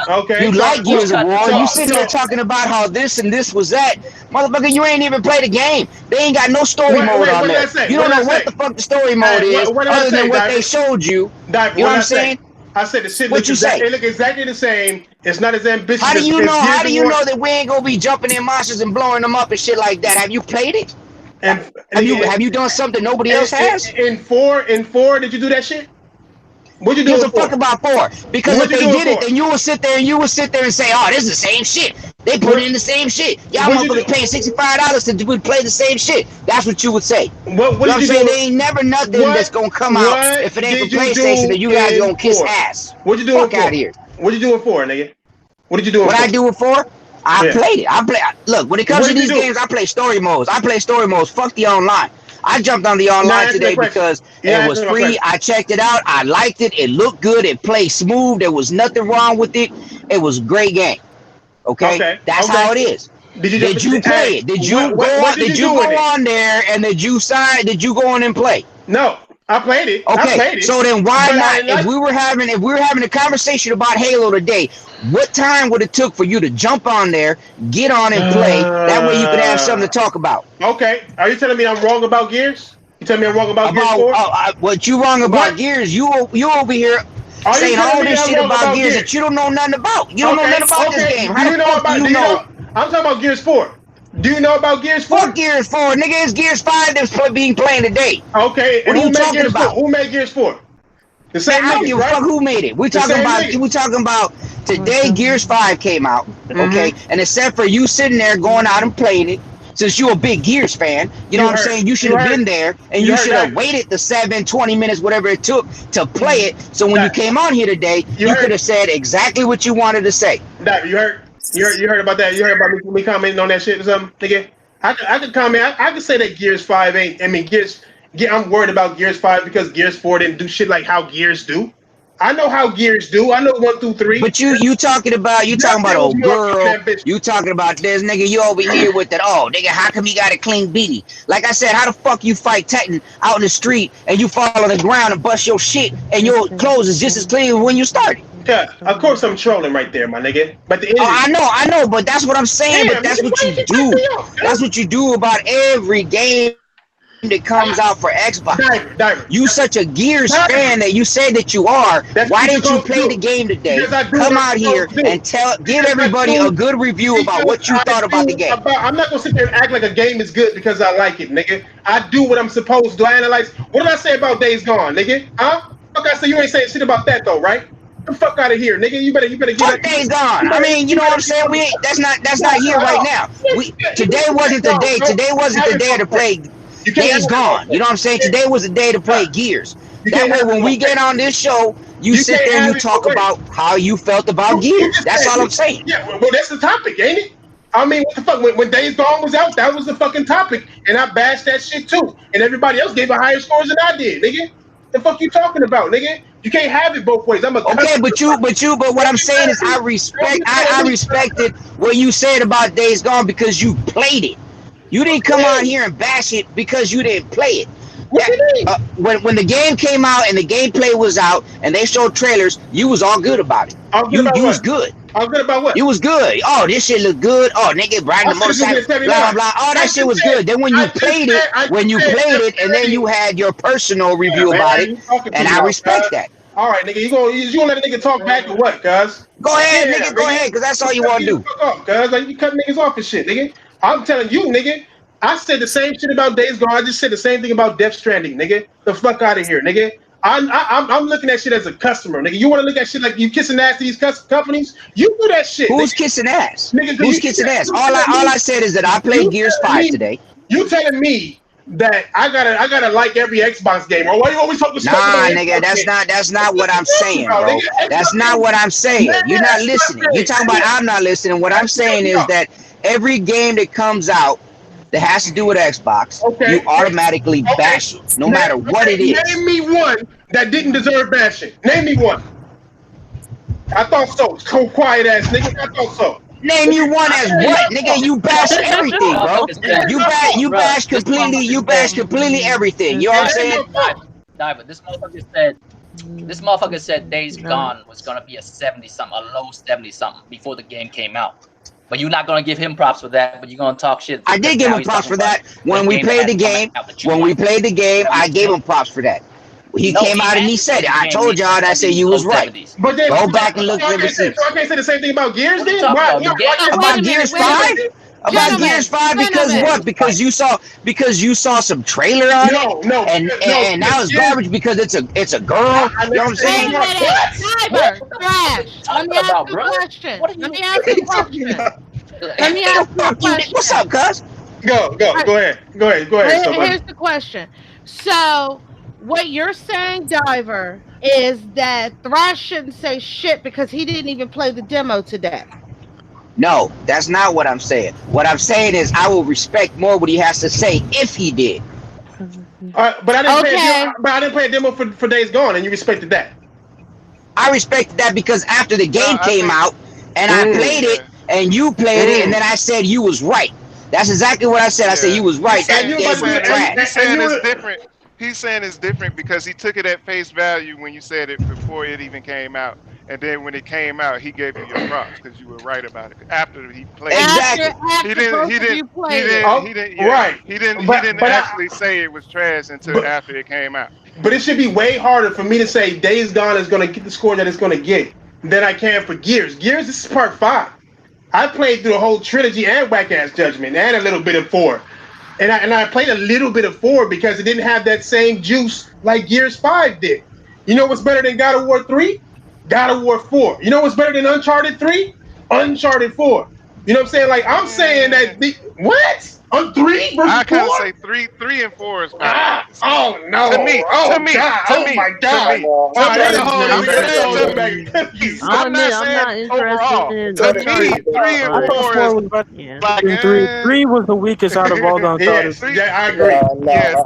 Okay. You like Gears of War. You sitting there talking about how this and this was that. Motherfucker, you ain't even played the game. They ain't got no story mode on there. You don't know what the fuck the story mode is other than what they showed you. You know what I'm saying? I said the shit what you say? It look exactly the same It's not as ambitious. How do you as know? Gears How do of you War. know that we ain't gonna be jumping in monsters and blowing them up and shit like that? Have you played it? And Have you done something nobody else has? In four, did you do that shit? What'd you do? Gives a fuck about 4. Because if they did it, then you would sit there and say, "Oh, this is the same shit. They put in the same shit. Y'all motherfuckers paying $65 to play the same shit." That's what you would say. What I'm saying? There ain't never nothing that's gonna come out if it ain't for PlayStation that you guys gonna kiss ass. What you doing? Fuck out of here. What you doing for, nigga? What did you do? What I do it for? I played it. Look, when it comes to these games, I play story modes. Fuck the online. I jumped on the online today because it was free. I checked it out. I liked it. It looked good. It played smooth. There was nothing wrong with it. It was a great game. Okay? That's how it is. Did you play it? Did you go on there and did you go on and play? No. I played it. Okay, so then why not? If we were having a conversation about Halo today, what time would it took for you to jump on there, get on and play? That way you could have something to talk about. Okay, are you telling me I'm wrong about Gears? You telling me I'm wrong about Gears 4? What you wrong about Gears? You over here saying all this shit about Gears that you don't know nothing about. You don't know nothing about this game. How the fuck do you know? I'm talking about Gears 4. Do you know about Gears 4? Fuck Gears 4, nigga. It's Gears 5 that's being played today. Okay, what are you talking about? Who made Gears 4? The same I don't give a fuck who made it. We're talking about today. Gears 5 came out. Okay, and except for you sitting there going out and playing it, since you're a big Gears fan, you know what I'm saying? You should have been there and you should have waited the 20 minutes, whatever it took to play it. So when you came on here today, you could have said exactly what you wanted to say. You heard about that? You heard about me commenting on that shit or something, nigga? I could comment. I could say that Gears 5 ain't. I mean, I'm worried about Gears 5 because Gears 4 didn't do shit like how Gears do. I know how Gears do. I know 1 through 3. But you talking about old girl. You talking about this nigga. You over here with that. Oh, nigga, how come you got a clean beanie? Like I said, how the fuck you fight Titan out in the street and you fall on the ground and bust your shit and your clothes is just as clean as when you started? Yeah, of course I'm trolling right there, my nigga. But I know, but that's what I'm saying. But that's what you do. That's what you do about every game that comes out for Xbox. You such a Gears fan that you say that you are. Why didn't you play the game today? Come out here and give everybody a good review about what you thought about the game. I'm not gonna sit there and act like a game is good because I like it, nigga. I do what I'm supposed to. I analyze. What did I say about Days Gone, nigga? Huh? Fuck, I said you ain't saying shit about that though, right? Get the fuck out of here, nigga. You better get fuck Days Gone. I mean, you know what I'm saying? That's not here right now. Today wasn't the day. Today wasn't the day to play Days Gone. You know what I'm saying? Today was the day to play Gears. That way, when we get on this show, you sit there and you talk about how you felt about Gears. That's all I'm saying. Yeah, well, that's the topic, ain't it? I mean, what the fuck? When Days Gone was out, that was the fucking topic, and I bashed that shit too. And everybody else gave it higher scores than I did, nigga. The fuck you talking about, nigga? You can't have it both ways. But what I'm saying is I respected what you said about Days Gone because you played it. You didn't come on here and bash it because you didn't play it. When the game came out and the gameplay was out and they showed trailers, you was all good about it. You was good. I was good about what? You was good. Oh, this shit look good. Oh, nigga, riding the motorcycle, blah, blah, blah. All that shit was good. Then when you played it, and then you had your personal review about it, and I respect that. All right, nigga, you gonna let a nigga talk back or what, cuz? Go ahead, nigga, go ahead, because that's all you want to do. Cuz, like, you cut niggas off and shit, nigga. I'm telling you, nigga, I said the same shit about Days Gone. I just said the same thing about Death Stranding, nigga. The fuck out of here, nigga. I'm looking at shit as a customer, nigga. You want to look at shit like you kissing ass to these companies? You do that shit. Who's kissing ass? Nigga, who's kissing ass? All I said is that I played Gears 5 today. You telling me that I gotta like every Xbox game? Or why you always talking? Nah, nigga, that's not what I'm saying, bro. That's not what I'm saying. You're not listening. You're talking about I'm not listening. What I'm saying is that every game that comes out that has to do with Xbox, you automatically bash it, no matter what it is. Name me one that didn't deserve bashing. Name me one. I thought so. So quiet ass nigga. I thought so. Name you one as what, nigga? You bash everything, bro. You bash completely. You bash completely everything. You know what I'm saying? But this motherfucker said Days Gone was gonna be a 70-something, a low 70-something before the game came out. But you're not gonna give him props for that. But you're gonna talk shit. I did give him props for that when we played the game. When we played the game, I gave him props for that. He No, came he out and he had said it. I game told y'all that I said you was right. But then, Go back and look so I at can't say, receipts. so I can't say the same thing about Gears What are you then? talking Why? about? The game- About Gears 5? About Gentlemen, Gears 5 because gentlemen. what? Because you saw some trailer on it, and now it's garbage because it's a girl. You know what I'm Wait a saying? minute, Cyber, Thrash. Let me ask about, you a bro? question. What are Let you me ask you a question. Let me ask you a Fuck you. question. What's up, cuz? Go ahead. Somebody. Here's the question. So, what you're saying, Diver, is that Thrash shouldn't say shit because he didn't even play the demo today. No, that's not what I'm saying. What I'm saying is I will respect more what he has to say if he did. But I didn't play a demo for Days Gone, and you respected that. I respected that because after the game came out, and I played it, and you played it, and then I said you was right. That's exactly what I said. I said you was right. That game was trash. He's saying it's different. He's saying it's different because he took it at face value when you said it before it even came out. And then when it came out, he gave you your props because you were right about it. After he played, exactly. He didn't actually say it was trash until after it came out. But it should be way harder for me to say Days Gone is going to get the score that it's going to get than I can for Gears. Gears, this is part 5. I played through the whole trilogy and Whack Ass Judgment and a little bit of 4. And I played a little bit of 4 because it didn't have that same juice like Gears 5 did. You know what's better than God of War 3? God of War 4. You know what's better than Uncharted 3? Uncharted 4. You know what I'm saying? Like, I'm saying that what? On 3 versus 4? I kind of say 3 and 4 is better. Oh no! To me, oh my god! I'll admit, I'm not interested in me, 3 and 4 is like 3 was the weakest out of all the Uncharted. Yeah, I agree. Yeah,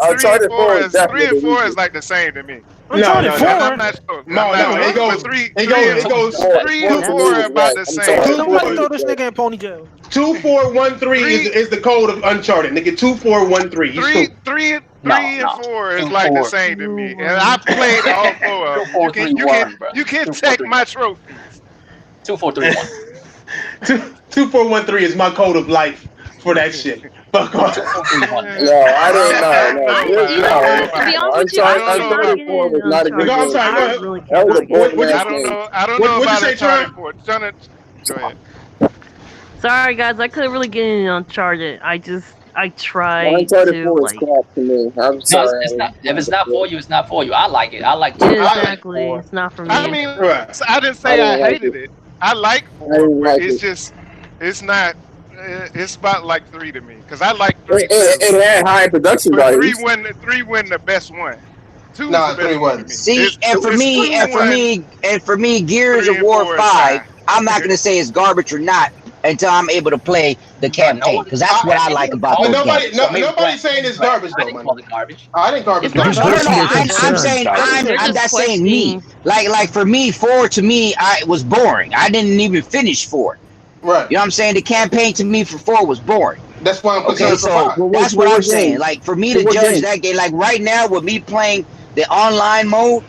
3 and 4 is like the same to me. Uncharted 4. I'm not sure. No, it goes 3 and 4 are about the same. Somebody throw this nigga in ponytail. 2413 is the code of Uncharted, nigga. 2413. 3 and 4 is like the same to me, and I played all 4 of them. You can take my trophies. 2431. 2413 is my code of life for that shit. Fuck off. No, I don't know. To be honest with you, I don't know about Uncharted 4. Go ahead. Sorry guys, I couldn't really get in Uncharted. I tried Uncharted to 4 is crap to me. I'm sorry. No, it's not. If it's not for you, it's not for you. I like it. I like it. Exactly. It's not for me. I mean, I didn't say I hated it. I like 4, but it's just, it's not. It's about like 3 to me because I like 3. It had high production values. 3 win the best one. 2 Nah, is the best 3 one. won. See, and for me, Gears of War 5, I'm not gonna say it's garbage or not until I'm able to play the campaign because that's what I like about But those games. nobody's saying it's garbage though, man. I think garbage. No, I'm saying I'm not saying me. Like for me, 4 to me, I was boring. I didn't even finish 4. Right. You know what I'm saying? The campaign to me for 4 was boring. That's why I'm okay. So that's what I'm saying. Like for me to judge that game, like right now with me playing the online mode,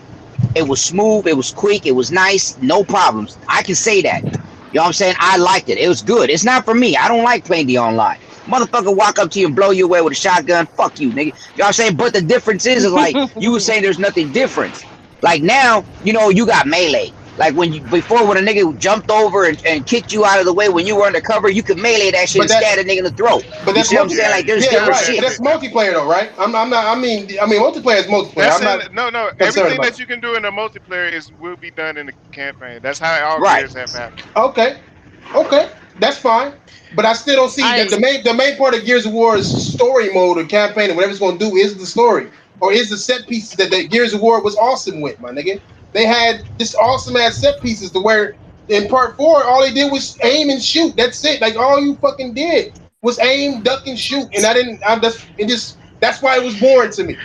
it was smooth, it was quick, it was nice, no problems. I can say that. You know what I'm saying? I liked it. It was good. It's not for me. I don't like playing the online. Motherfucker walk up to you and blow you away with a shotgun. Fuck you, nigga. You know what I'm saying? But the difference is like you were saying there's nothing different. Like now, you know, you got melee. Like when a nigga jumped over and kicked you out of the way when you were undercover, you could melee that shit and stab a nigga in the throat. But that's what I'm saying. Like there's different shit. That's multiplayer though, right? I'm not. I mean, multiplayer is multiplayer. No. Everything that you can do in the multiplayer will be done in the campaign. That's how all Gears have happened. Okay, that's fine. But I still don't see that the main part of Gears of War's story mode or campaign or whatever it's going to do is the story or is the set pieces that Gears of War was awesome with, my nigga. They had this awesome ass set pieces to where in part 4 all they did was aim and shoot. That's it. Like all you fucking did was aim, duck, and shoot. And that's why it was boring to me.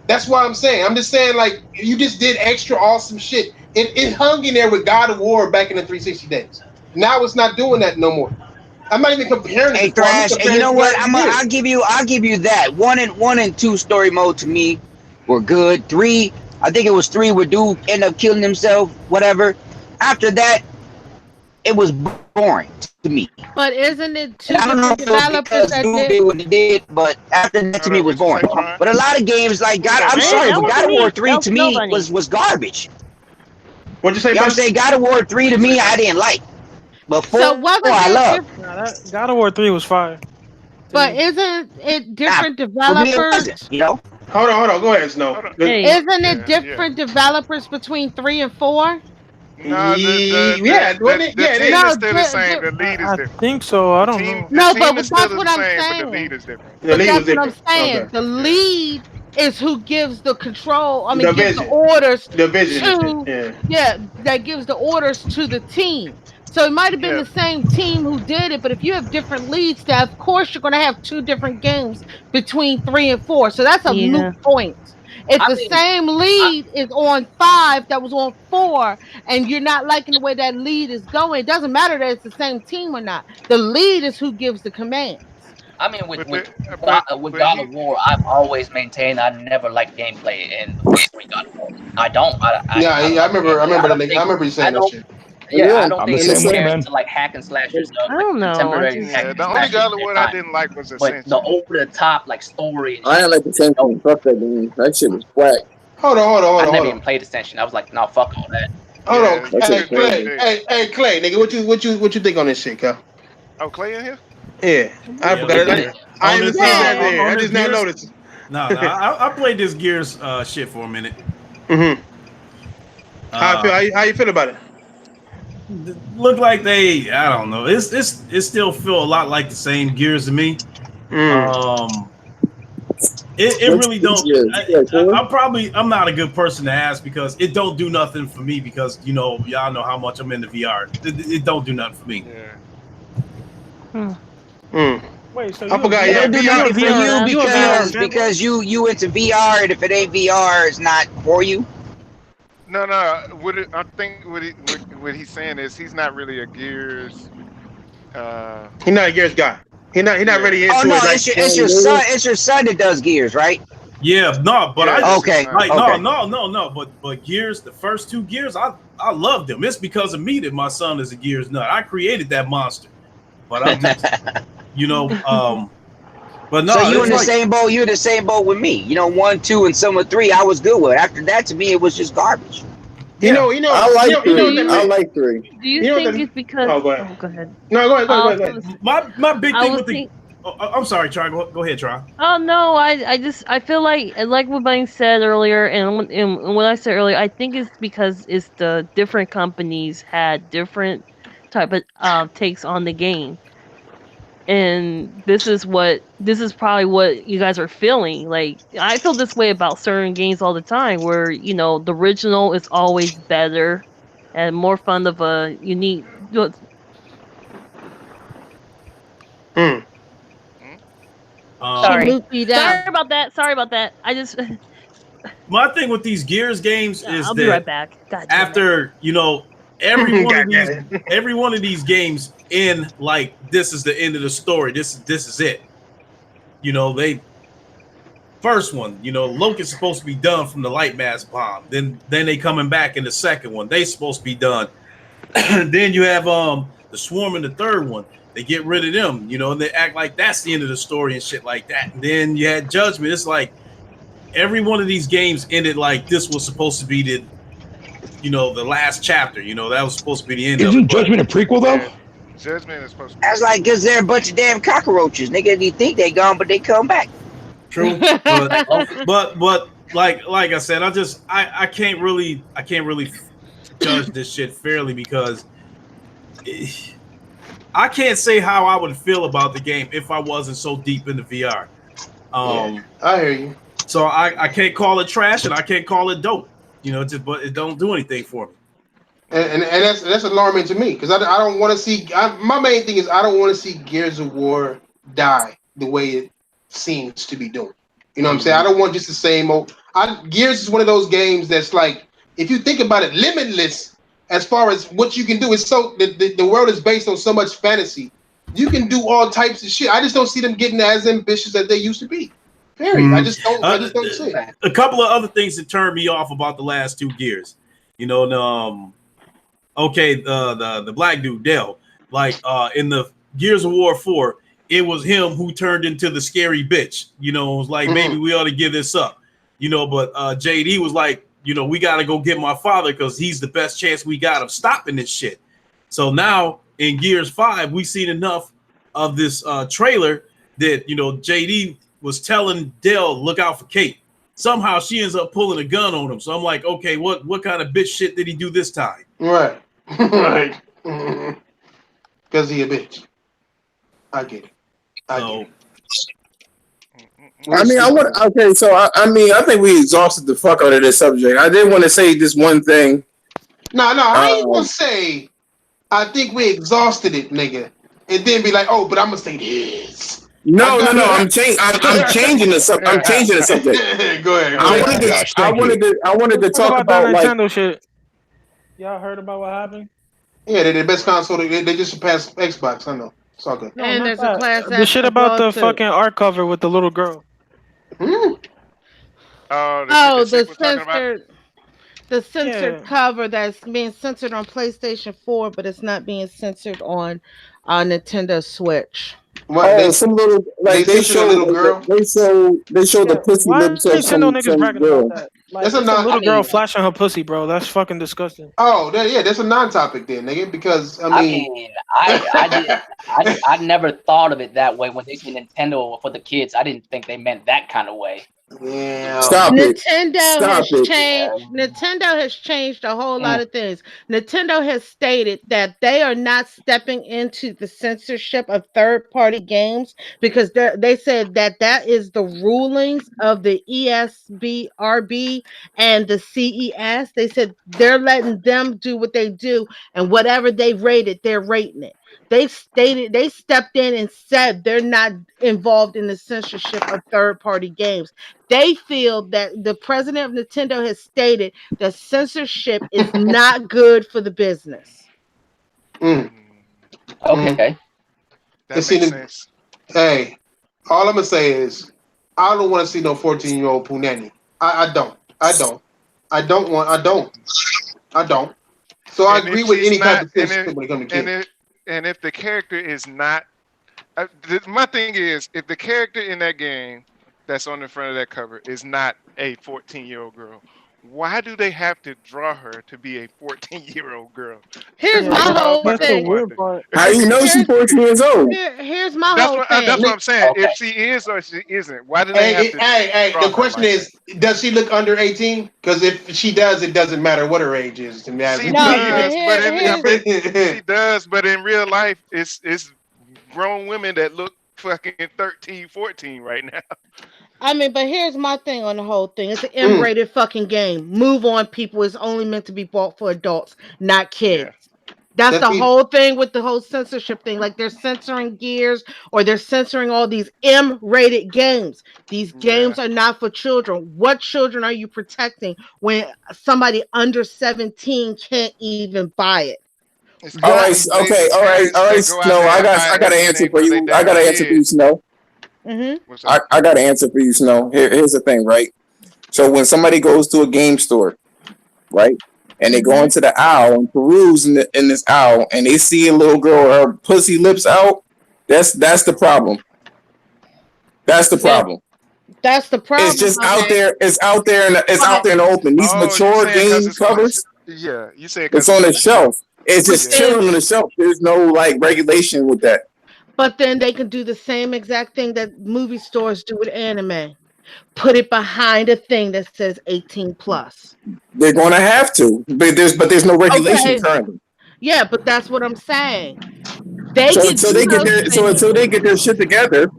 That's why I'm saying. I'm just saying like you just did extra awesome shit. It hung in there with God of War back in the 360 days. Now it's not doing that no more. I'm not even comparing. Hey, Thrash, and you know what? I'll give you that. 1 and 2 story mode to me were good. 3. I think it was 3 where dude ended up killing himself, whatever. After that, it was boring to me. But isn't it two And I don't know different if it was developers because that Doom did? did what he did, but after that to me was boring. But a lot of games like God, I'm Hey, sorry, that but God of wasn't War me. 3 That to was me nobody. was garbage. What'd you say, You know what I'm Buzz? saying? God of War 3 to me, I didn't like. But 4, So wasn't I there love. different? Nah, that God of War 3 was fire. But isn't it Nah, different for me, it developers? wasn't, you know? Hold on. Go ahead, Snow. Hey, Isn't it different developers between 3 and 4? No, Yeah, wasn't it? the Yeah, it team is. is still the same. The lead is I different. think so. I The don't team, know. the No, team but is still that's the what I'm same, but the saying. lead is different. The But lead was that's what I'm different. saying. Okay. The lead is who gives the control. I mean, The gives the vision. orders The vision and to shit. Yeah. that gives the orders to the team. So it might have been Yeah. the same team who did it, but if you have different lead staff, of course you're going to have two different games between 3 and 4. So that's a moot yeah. point. If I the mean, same lead is on 5 that was on 4, and you're not liking the way that lead is going, it doesn't matter that it's the same team or not. The lead is who gives the commands. I mean, with But God of War, I've always maintained I never liked gameplay in the first 3 God of War. I don't. I Yeah, don't I like the remember. I gameplay. remember I don't that. I think. remember you I saying that don't. shit. Yeah, I don't I'm the think it's same way, fair man. to like hack and slashers, I don't know. contemporary hack and the only slashers God at of that War I time. didn't like was But Ascension. the over the top like story and I shit ain't like the was just dope. same thing. Fuck that game. That shit was whack. Hold I never on. even played Ascension. I was like, no, fuck all that. Hold on. That Hey, shit Clay. crazy. Hey, Clay, nigga, what you think on this shit, Cal? Oh, Clay in here? Yeah, I Yeah, forgot. look, I on even this, seen that there. on I this just now Gears. noticed. No, I played this Gears shit for a minute. Mm-hmm. How you feel about it? Look like I don't know. It still feel a lot like the same Gears to me. It really don't. I'm not a good person to ask because it don't do nothing for me because y'all know how much I'm into VR. It don't do nothing for me. Yeah. Wait, so I forgot. It don't do nothing for you VR because you into VR, and if it ain't VR, it's not for you. No. I think what he's saying is he's not really a Gears. He's not a Gears guy. He not really into Oh no, it. Like, it's your son. It's your son that does Gears, right? Yeah, no, but Yeah, I just okay. like okay. no. But Gears, the first 2 Gears, I loved them. It's because of me that my son is a Gears nut. I created that monster, but I'm just But no, so you it's in the like, same boat. You're in the same boat with me. 1, 2, and some of 3. I was good with. After that, to me, it was just garbage. I like 3. I like 3. Do you think it's because? Oh, go ahead. Oh, go ahead. No, go ahead. My big I thing was with the. think- I'm sorry, Try. Go ahead, Try. Oh no, I feel like what Bang said earlier, and what I said earlier, I think it's because it's the different companies had different type of takes on the game, and this is probably what you guys are feeling. Like I feel this way about certain games all the time, where the original is always better and more fun of a unique. Sorry about that. I just. My thing with these Gears games is I'll that be right back. God damn after every one of these games end like this is the end of the story. This is it. They first one, Locust supposed to be done from the light mass bomb. Then they coming back in the second one. They supposed to be done. Then you have the Swarm in the third one. They get rid of them, and they act like that's the end of the story and shit like that. And then you had Judgment. It's like every one of these games ended like this was supposed to be the last chapter. That was supposed to be the end of it. Isn't Judgment a prequel though? Yeah. Judgment is supposed to be. That's like because they're a bunch of damn cockroaches. Nigga, you think they gone, but they come back. True, but like I said, I can't really judge this shit fairly because I can't say how I would feel about the game if I wasn't so deep into VR. I hear you. So I can't call it trash and I can't call it dope. But it don't do anything for me. And that's alarming to me because I don't want to see. My main thing is I don't want to see Gears of War die the way it seems to be doing. You know what I'm saying? I don't want just the same old. Gears is one of those games that's like, if you think about it, limitless as far as what you can do. It's so the world is based on so much fantasy. You can do all types of shit. I just don't see them getting as ambitious as they used to be. Period. I just don't see it. A couple of other things that turned me off about the last 2 Gears. The black dude Dell. Like in the Gears of War 4, it was him who turned into the scary bitch. You know, it was like, maybe we ought to give this up. You know, but JD was like, you know, we got to go get my father because he's the best chance we got of stopping this shit. So now in Gears 5, we've seen enough of this trailer that, you know, JD was telling Dell, look out for Kate. Somehow she ends up pulling a gun on him. So I'm like, okay, what kind of bitch shit did he do this time? Right. Right. Because he a bitch. I get it. I get it. I mean, I think we exhausted the fuck out of this subject. I did want to say this one thing. No, I ain't gonna say I think we exhausted it, nigga. And then be like, oh, but I'm gonna say this. No. I'm changing the subject. I'm changing the subject. Go ahead. I wanted to talk about that like Nintendo shit. Y'all heard about what happened? Yeah, they're the best console. They just surpassed Xbox. I know. It's all good. No, And not there's a that. class The shit action about the lawsuit. fucking art cover with the little girl. Oh, the censored cover that's being censored on PlayStation 4, but it's not being censored on Nintendo Switch. Some little like they show little girl. They show the pussy Why lips of Nintendo niggas some bragging girl. about that? Like, That's it's a a little girl non- flashing her pussy, bro. That's fucking disgusting. Oh, that's a non-topic then, nigga. Because I never thought of it that way when they say Nintendo for the kids. I didn't think they meant that kind of way. Yeah. Nintendo has changed a whole lot of things. Nintendo has stated that they are not stepping into the censorship of third-party games because they said that is the rulings of the ESBRB and the CES. They said they're letting them do what they do, and whatever they rated, they're rating it. They stepped in and said they're not involved in the censorship of third-party games. They feel that the president of Nintendo has stated that censorship is not good for the business. Okay. That makes sense. Hey, all I'm gonna say is I don't want to see no 14-year-old punani. I don't. So I And agree if with she's any kind not- of censorship when it comes to kids. And if the character is not, my thing is, if the character in that game that's on the front of that cover is not a 14-year-old girl, why do they have to draw her to be a 14-year-old girl? Here's my whole thing. How you know she's 14 years old? Here's my whole thing. That's what I'm saying. If she is or she isn't, why do they have to? Hey, the question is, does she look under 18? Because if she does, it doesn't matter what her age is. She does, but in real life, it's grown women that look fucking 13, 14 right now. I mean, but here's my thing on the whole thing. It's an M-rated fucking game. Move on, people. It's only meant to be bought for adults, not kids. That's the whole thing with the whole censorship thing. Like they're censoring Gears or they're censoring all these M-rated games. These games are not for children. What children are you protecting when somebody under 17 can't even buy it? All right. Snow, I got an answer for you. I got an answer for you, Snow. I got an answer for you, Snow. Here's the thing, right? So when somebody goes to a game store, right, and they go into the aisle and peruse in this aisle, and they see a little girl with her pussy lips out, that's the problem. That's the problem. That's the problem. It's just out there. It's out there in the open. These mature game covers. You say it's on the shelf. It's just chilling on the shelf. There's no like regulation with that. But then they can do the same exact thing that movie stores do with anime. Put it behind a thing that says 18 plus. They're going to have to, but there's no regulation currently. Yeah, but that's what I'm saying. Until they get their shit together,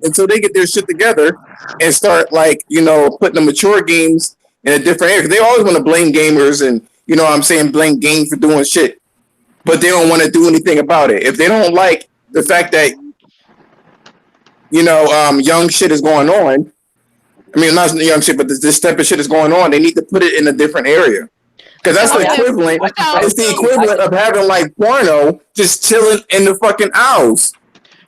and start like putting the mature games in a different area. They always want to blame gamers and blame games for doing shit, but they don't want to do anything about it. If they don't like the fact that young shit is going on. I mean, not young shit, but this type of shit is going on. They need to put it in a different area. Because that's the equivalent. It's the equivalent of having like porno just chilling in the fucking aisles.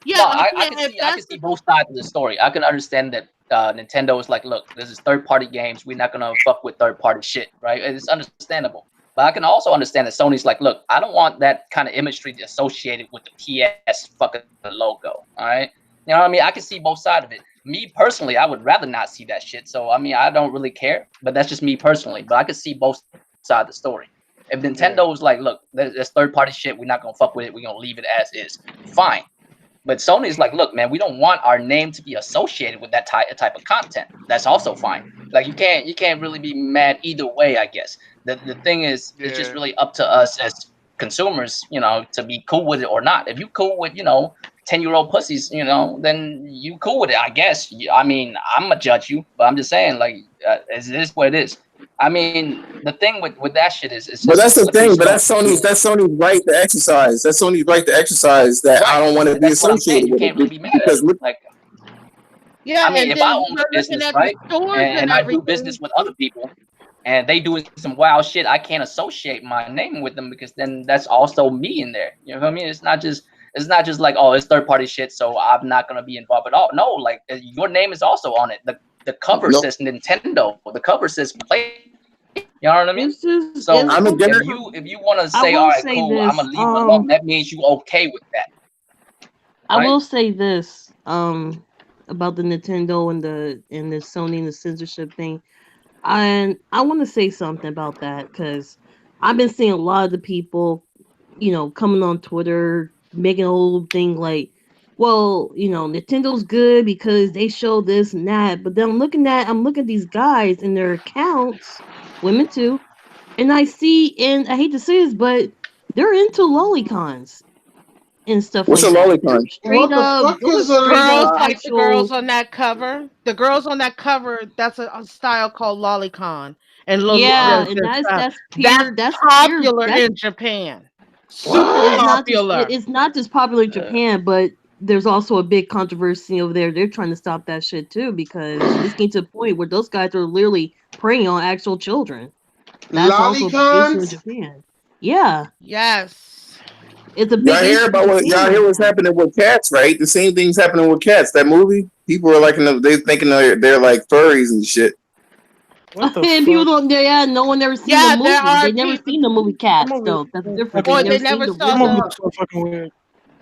Yeah, no, I can see both sides of the story. I can understand that Nintendo is like, look, this is third-party games. We're not gonna fuck with third-party shit, right? It's understandable. But I can also understand that Sony's like, look, I don't want that kind of imagery associated with the PS fucking logo. All right, you know what I mean? I can see both sides of it. Me personally, I would rather not see that shit. So I mean, I don't really care. But that's just me personally. But I can see both sides of the story. If Nintendo's like, look, there's third-party shit, we're not gonna fuck with it. We're gonna leave it as is. Fine. But Sony's like, look, man, we don't want our name to be associated with that type of content. That's also fine. Like you can't really be mad either way, I guess. The thing is, it's just really up to us as consumers, you know, to be cool with it or not. If you cool with, 10-year-old pussies, then you cool with it, I guess. I mean, I'm gonna judge you, but I'm just saying, like, it is what it is. I mean, the thing with that shit is but that's the thing. But that's Sony's right to exercise. That's Sony's right to exercise that I don't want to be associated with it. Really be mad because yeah, I mean, if I own a business, right, and I do business with other people, and they doing some wild shit, I can't associate my name with them because then that's also me in there. You know what I mean? It's not just like, oh, it's third party shit, so I'm not gonna be involved at all. No, like your name is also on it. The cover says Nintendo. The cover says Play. You know what I mean? So if you want to say, all right, cool, I'm gonna leave it alone, that means you okay with that. I will say this about the Nintendo and the Sony and the censorship thing. And I want to say something about that because I've been seeing a lot of the people, coming on Twitter making a whole thing like, well, Nintendo's good because they show this and that. But then I'm looking at these guys and their accounts, women too, and I see, and I hate to say this, but they're into lolicons and stuff. What's like a lolicon? Straight up, The girls on that cover. The girls on that cover. That's a style called lolicon. And and that's popular in Japan. Super popular. It's not just popular in Japan, but there's also a big controversy over there. They're trying to stop that shit too because it's getting to the point where those guys are literally preying on actual children. That's also the issue in Japan. Yeah. Yes. It's a big issue. Y'all hear what's happening with cats, right? The same thing's happening with cats. That movie, people are like, they thinking they're like furries and shit. And people don't. Yeah, no one ever seen the movie. They never seen the movie Cats, though. That's different. Or they never saw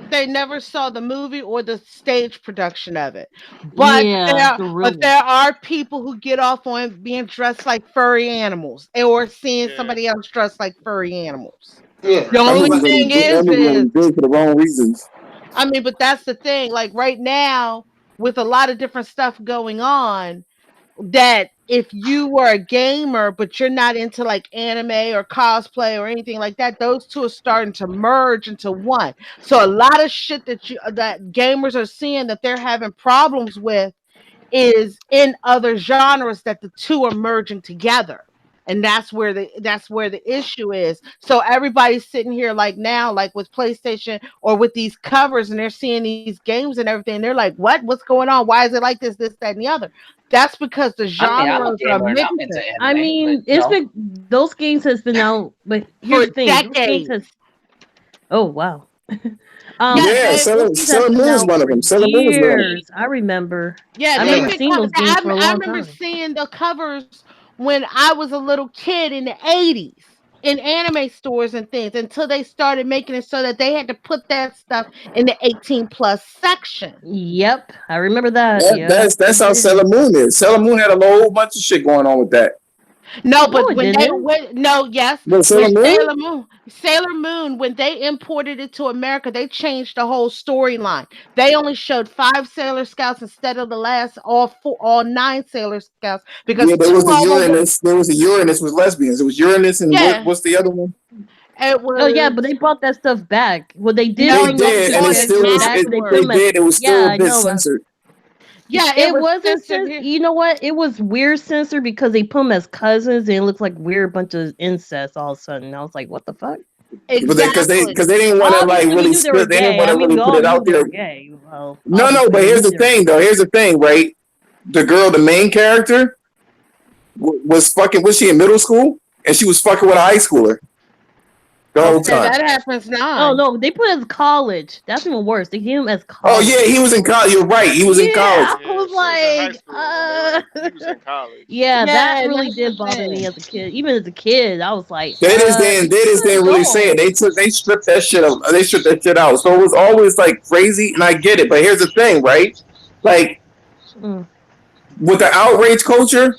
they never saw the movie or the stage production of it. But there are people who get off on being dressed like furry animals or seeing somebody else dressed like furry animals. Yeah. The only thing is for the wrong reasons. I mean, but that's the thing. Like right now, with a lot of different stuff going on, that if you were a gamer but you're not into like anime or cosplay or anything like that, those two are starting to merge into one. So a lot of shit that gamers are seeing that they're having problems with is in other genres that the two are merging together. And that's where the issue is. So everybody's sitting here like now, like with PlayStation or with these covers, and they're seeing these games and everything. They're like, what's going on? Why is it like this, that, and the other? That's because the genres are mixing. I mean, it's been those games has been out, but here's the thing. Oh wow. Sailor Moon is one of them. Sailor Moon is one of them. I remember. Yeah, I remember seeing those games for a long time. I remember seeing the covers when I was a little kid in the 80s in anime stores and things until they started making it so that they had to put that stuff in the 18+ section. Yep, I remember that. That's how Sailor Moon is. Sailor Moon had a whole bunch of shit going on with that. No, but Sailor Moon, when they imported it to America, they changed the whole storyline. They only showed 5 Sailor Scouts instead of the last all 9 Sailor Scouts because there was a Uranus. There was a Uranus with lesbians. It was Uranus and what's the other one? It was, but they brought that stuff back. Well, they did. It was still a bit censored. Yeah, it wasn't censored. You know what? It was weird censored because they put them as cousins and it looked like weird bunch of incest all of a sudden. I was like, what the fuck? Exactly. Because they didn't want to like really split. They didn't want to really put it out there. No, but here's the thing, though. Here's the thing, right? The girl, the main character, was fucking. Was she in middle school? And she was fucking with a high schooler. the whole Okay, time. that happens Oh now. no, they put it as college. That's even worse. They gave him as Oh college. yeah, he was in college. You're right. He was in college. Yeah, I was like, He was in college. yeah, Yeah, that and really that's did the bother me thing. as a kid. Even as a kid, I was like, They just didn't really say it. They stripped that shit up. They stripped that shit out. So it was always like crazy, and I get it. But here's the thing, right? Like with the outrage culture,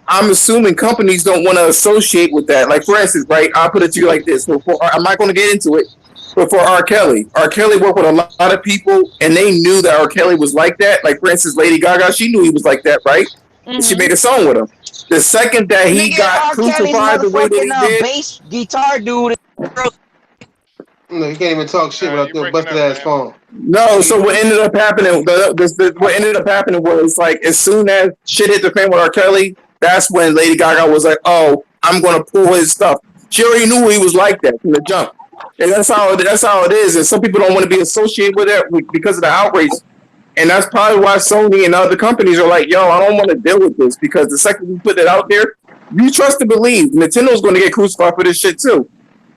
I'm assuming companies don't want to associate with that. Like for instance, right? I'll put it to you like this. So I'm not going to get into it, but for R. Kelly worked with a lot of people, and they knew that R. Kelly was like that. Like for instance, Lady Gaga, she knew he was like that, right? And she made a song with him. The second that he Nigga, got R. Kelly's crucified the way that he motherfucking did, bass guitar dude. No, you can't even talk shit without your busted ass phone. no. So what ended up happening? What ended up happening was like as soon as shit hit the fan with R. Kelly, that's when Lady Gaga was like, "Oh, I'm gonna pull his stuff." She already knew he was like that from the jump, and that's how it is. And some people don't want to be associated with it because of the outrage, and that's probably why Sony and other companies are like, "Yo, I don't want to deal with this," because the second we put it out there, you trust to believe Nintendo's going to get crucified for this shit too.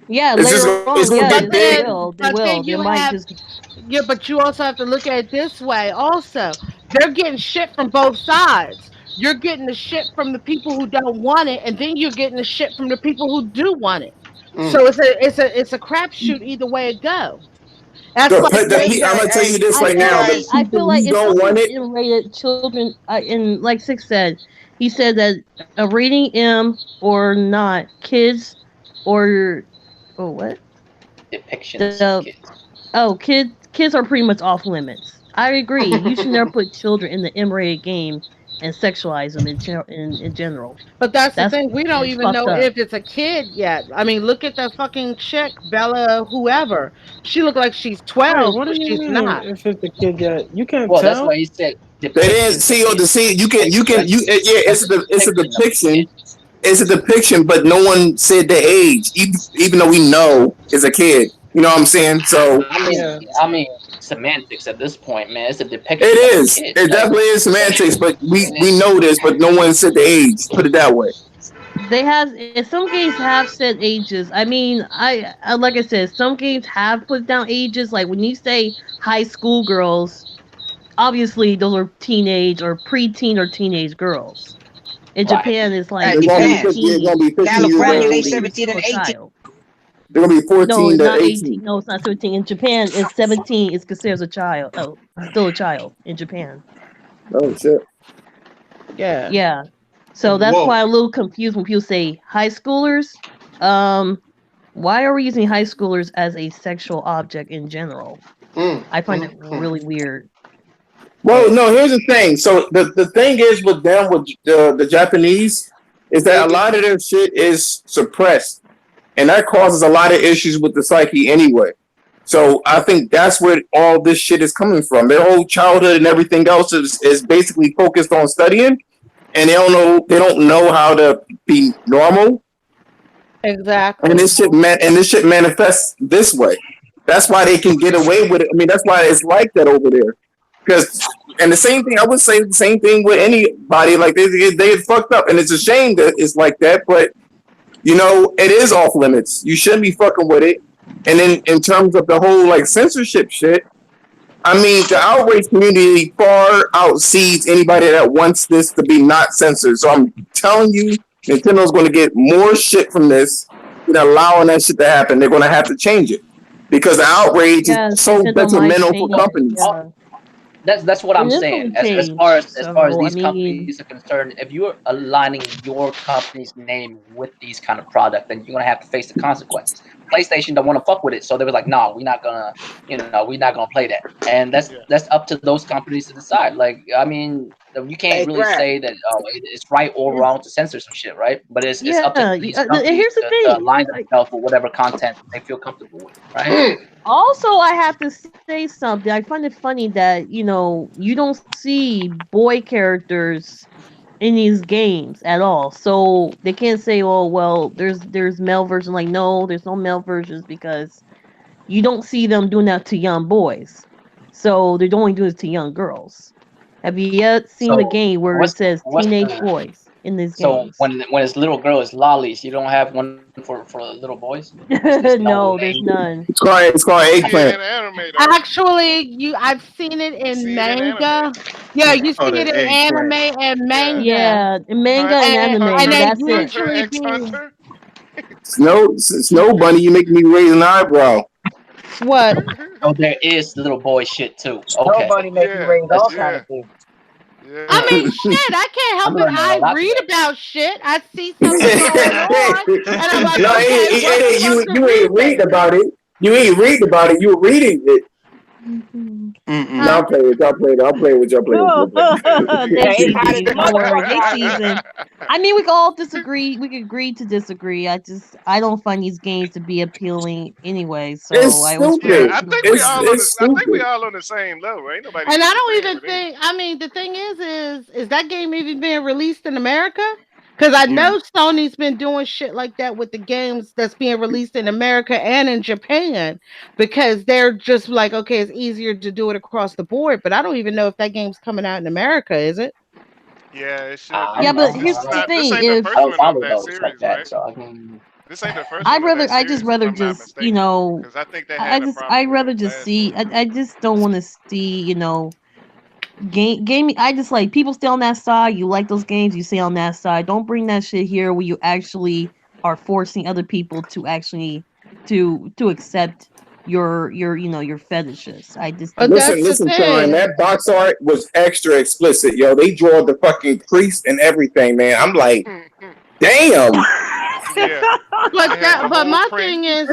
yeah, It's later just- on, it's gonna yeah, get they big. will. They But will. then They you might have, just. yeah, but you also have to look at it this way. Also, they're getting shit from both sides. You're getting the shit from the people who don't want it, and then you're getting the shit from the people who do want it. So it's a crapshoot either way it go. That's I'm like me. gonna tell you this I right feel now. like I feel like you it's don't want it. rated children. And like Six said, he said that a rating M or not, kids or what? Depictions. Kids are pretty much off limits. I agree. You should never put children in the M-rated game and sexualize them in general. But that's the thing. We don't it's even know fucked up. if it's a kid yet. I mean, look at that fucking chick, Bella, whoever. She looked like she's 12, What do but you she's mean not. if it's a kid yet? You can't Well, tell. that's why he said. It is it's a depiction. It's a depiction, but no one said the age, even though we know it's a kid. You know what I'm saying? So I mean, semantics at this point, man. It's a depiction. it of a is. kid. It definitely is semantics, but we know this, but no one said the age. Put it that way. They have some games have set ages. I mean, I like I said, some games have put down ages. Like when you say high school girls, obviously those are teenage or preteen or teenage girls. In Japan, it's like They're gonna be 15 California, they years old. 17 and 18. They're gonna be 14 No, it's to not 18. 18. No, it's not 17. In Japan, it's 17. It's considered as a child. Oh, still a child in Japan. Oh shit. Yeah. Yeah. So that's Whoa. why I'm a little confused when people say high schoolers. Why are we using high schoolers as a sexual object in general? I find it really weird. Well, no, here's the thing. So the thing is with them, with the Japanese, is that a lot of their shit is suppressed. And that causes a lot of issues with the psyche anyway. So I think that's where all this shit is coming from. Their whole childhood and everything else is basically focused on studying. And they don't know how to be normal. Exactly. And this shit manifests this way. That's why they can get away with it. I mean, that's why it's like that over there. And the same thing, I would say the same thing with anybody. Like they fucked up, and it's a shame that it's like that. But it is off limits. You shouldn't be fucking with it. And then in terms of the whole like censorship shit, I mean, the outrage community far outsees anybody that wants this to be not censored. So I'm telling you, Nintendo's going to get more shit from this than allowing that shit to happen. They're going to have to change it because the outrage is so detrimental for companies. That's what I'm It is saying. gonna As change, far as so, these I mean- companies are concerned, if you're aligning your company's name with these kind of product, then you're gonna have to face the consequences. PlayStation don't want to fuck with it, so they were like, "No, we're not gonna play that." And that's up to those companies to decide. Like, I mean, you can't really say that it's right or wrong to censor some shit, right? But it's up to these companies here's the to thing. align themselves with whatever content they feel comfortable with, right? Also, I have to say something. I find it funny that you don't see boy characters in these games at all. So they can't say, "Oh, well, there's male version." Like, no, there's no male versions because you don't see them doing that to young boys. So they're only doing it to young girls. Have you yet seen the game where it says teenage boys? in this So game. when it's little girl, it's lollies. You don't have one for little boys. There's No, there's none. It's called eggplant. Actually, I've seen it in manga. Yeah, you see it in anime and manga. Yeah, in manga and anime. And they That's it. usually be Snow Bunny, you make me raise an eyebrow. what? Oh, there is little boy shit too. Okay. Nobody make you raise all kind of things. I mean, shit, I can't help I'm it. learning a I lot read today. about shit. I see something going on, and I'm like, No, okay, what the you fuck is ain't reading about it. You ain't reading about it. You reading it. No, I'll play with y'all. I'll play with y'all. They teasing. Don't worry, they teasing. I mean, we can all disagree. We can agree to disagree. I don't find these games to be appealing anyway. So It's I was stupid. I think we all on the same level. Ain't nobody. And I don't disagreeing even with think. I mean, the thing is that game even being released in America? Because I know Sony's been doing shit like that with the games that's being released in America and in Japan, because they're just like, okay, it's easier to do it across the board. But I don't even know if that game's coming out in America, is it? Yeah, it should. Yeah, but here's the thing: This ain't the if first one of that series, right? So I can. This ain't the first I'd one of rather, that I series, just rather if I'm not just mistaken. Because I think they had a problem. I'd rather just see. I just don't want to see gaming. I just like people stay on that side. You like those games, you stay on that side. Don't bring that shit here where you actually are forcing other people to actually to accept your fetishes. I just Listen, Sean. That box art was extra explicit, yo. They draw the fucking priest and everything, man. I'm like, damn. But my thing is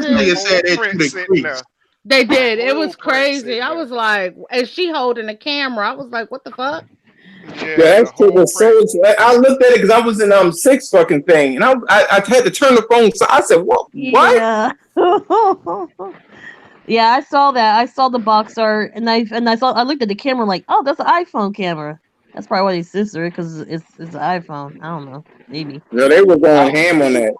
they did. It was crazy. I was like, and she holding a camera. I was like, what the fuck? Yeah, that shit was so. I looked at it because I was in six fucking thing, and I had to turn the phone. So I said, "What? Yeah. Yeah, I saw that. I saw the box art, and I looked at the camera like, oh, that's an iPhone camera. That's probably why they censored it, because it's an iPhone. I don't know, maybe. Yeah, they were going ham on that.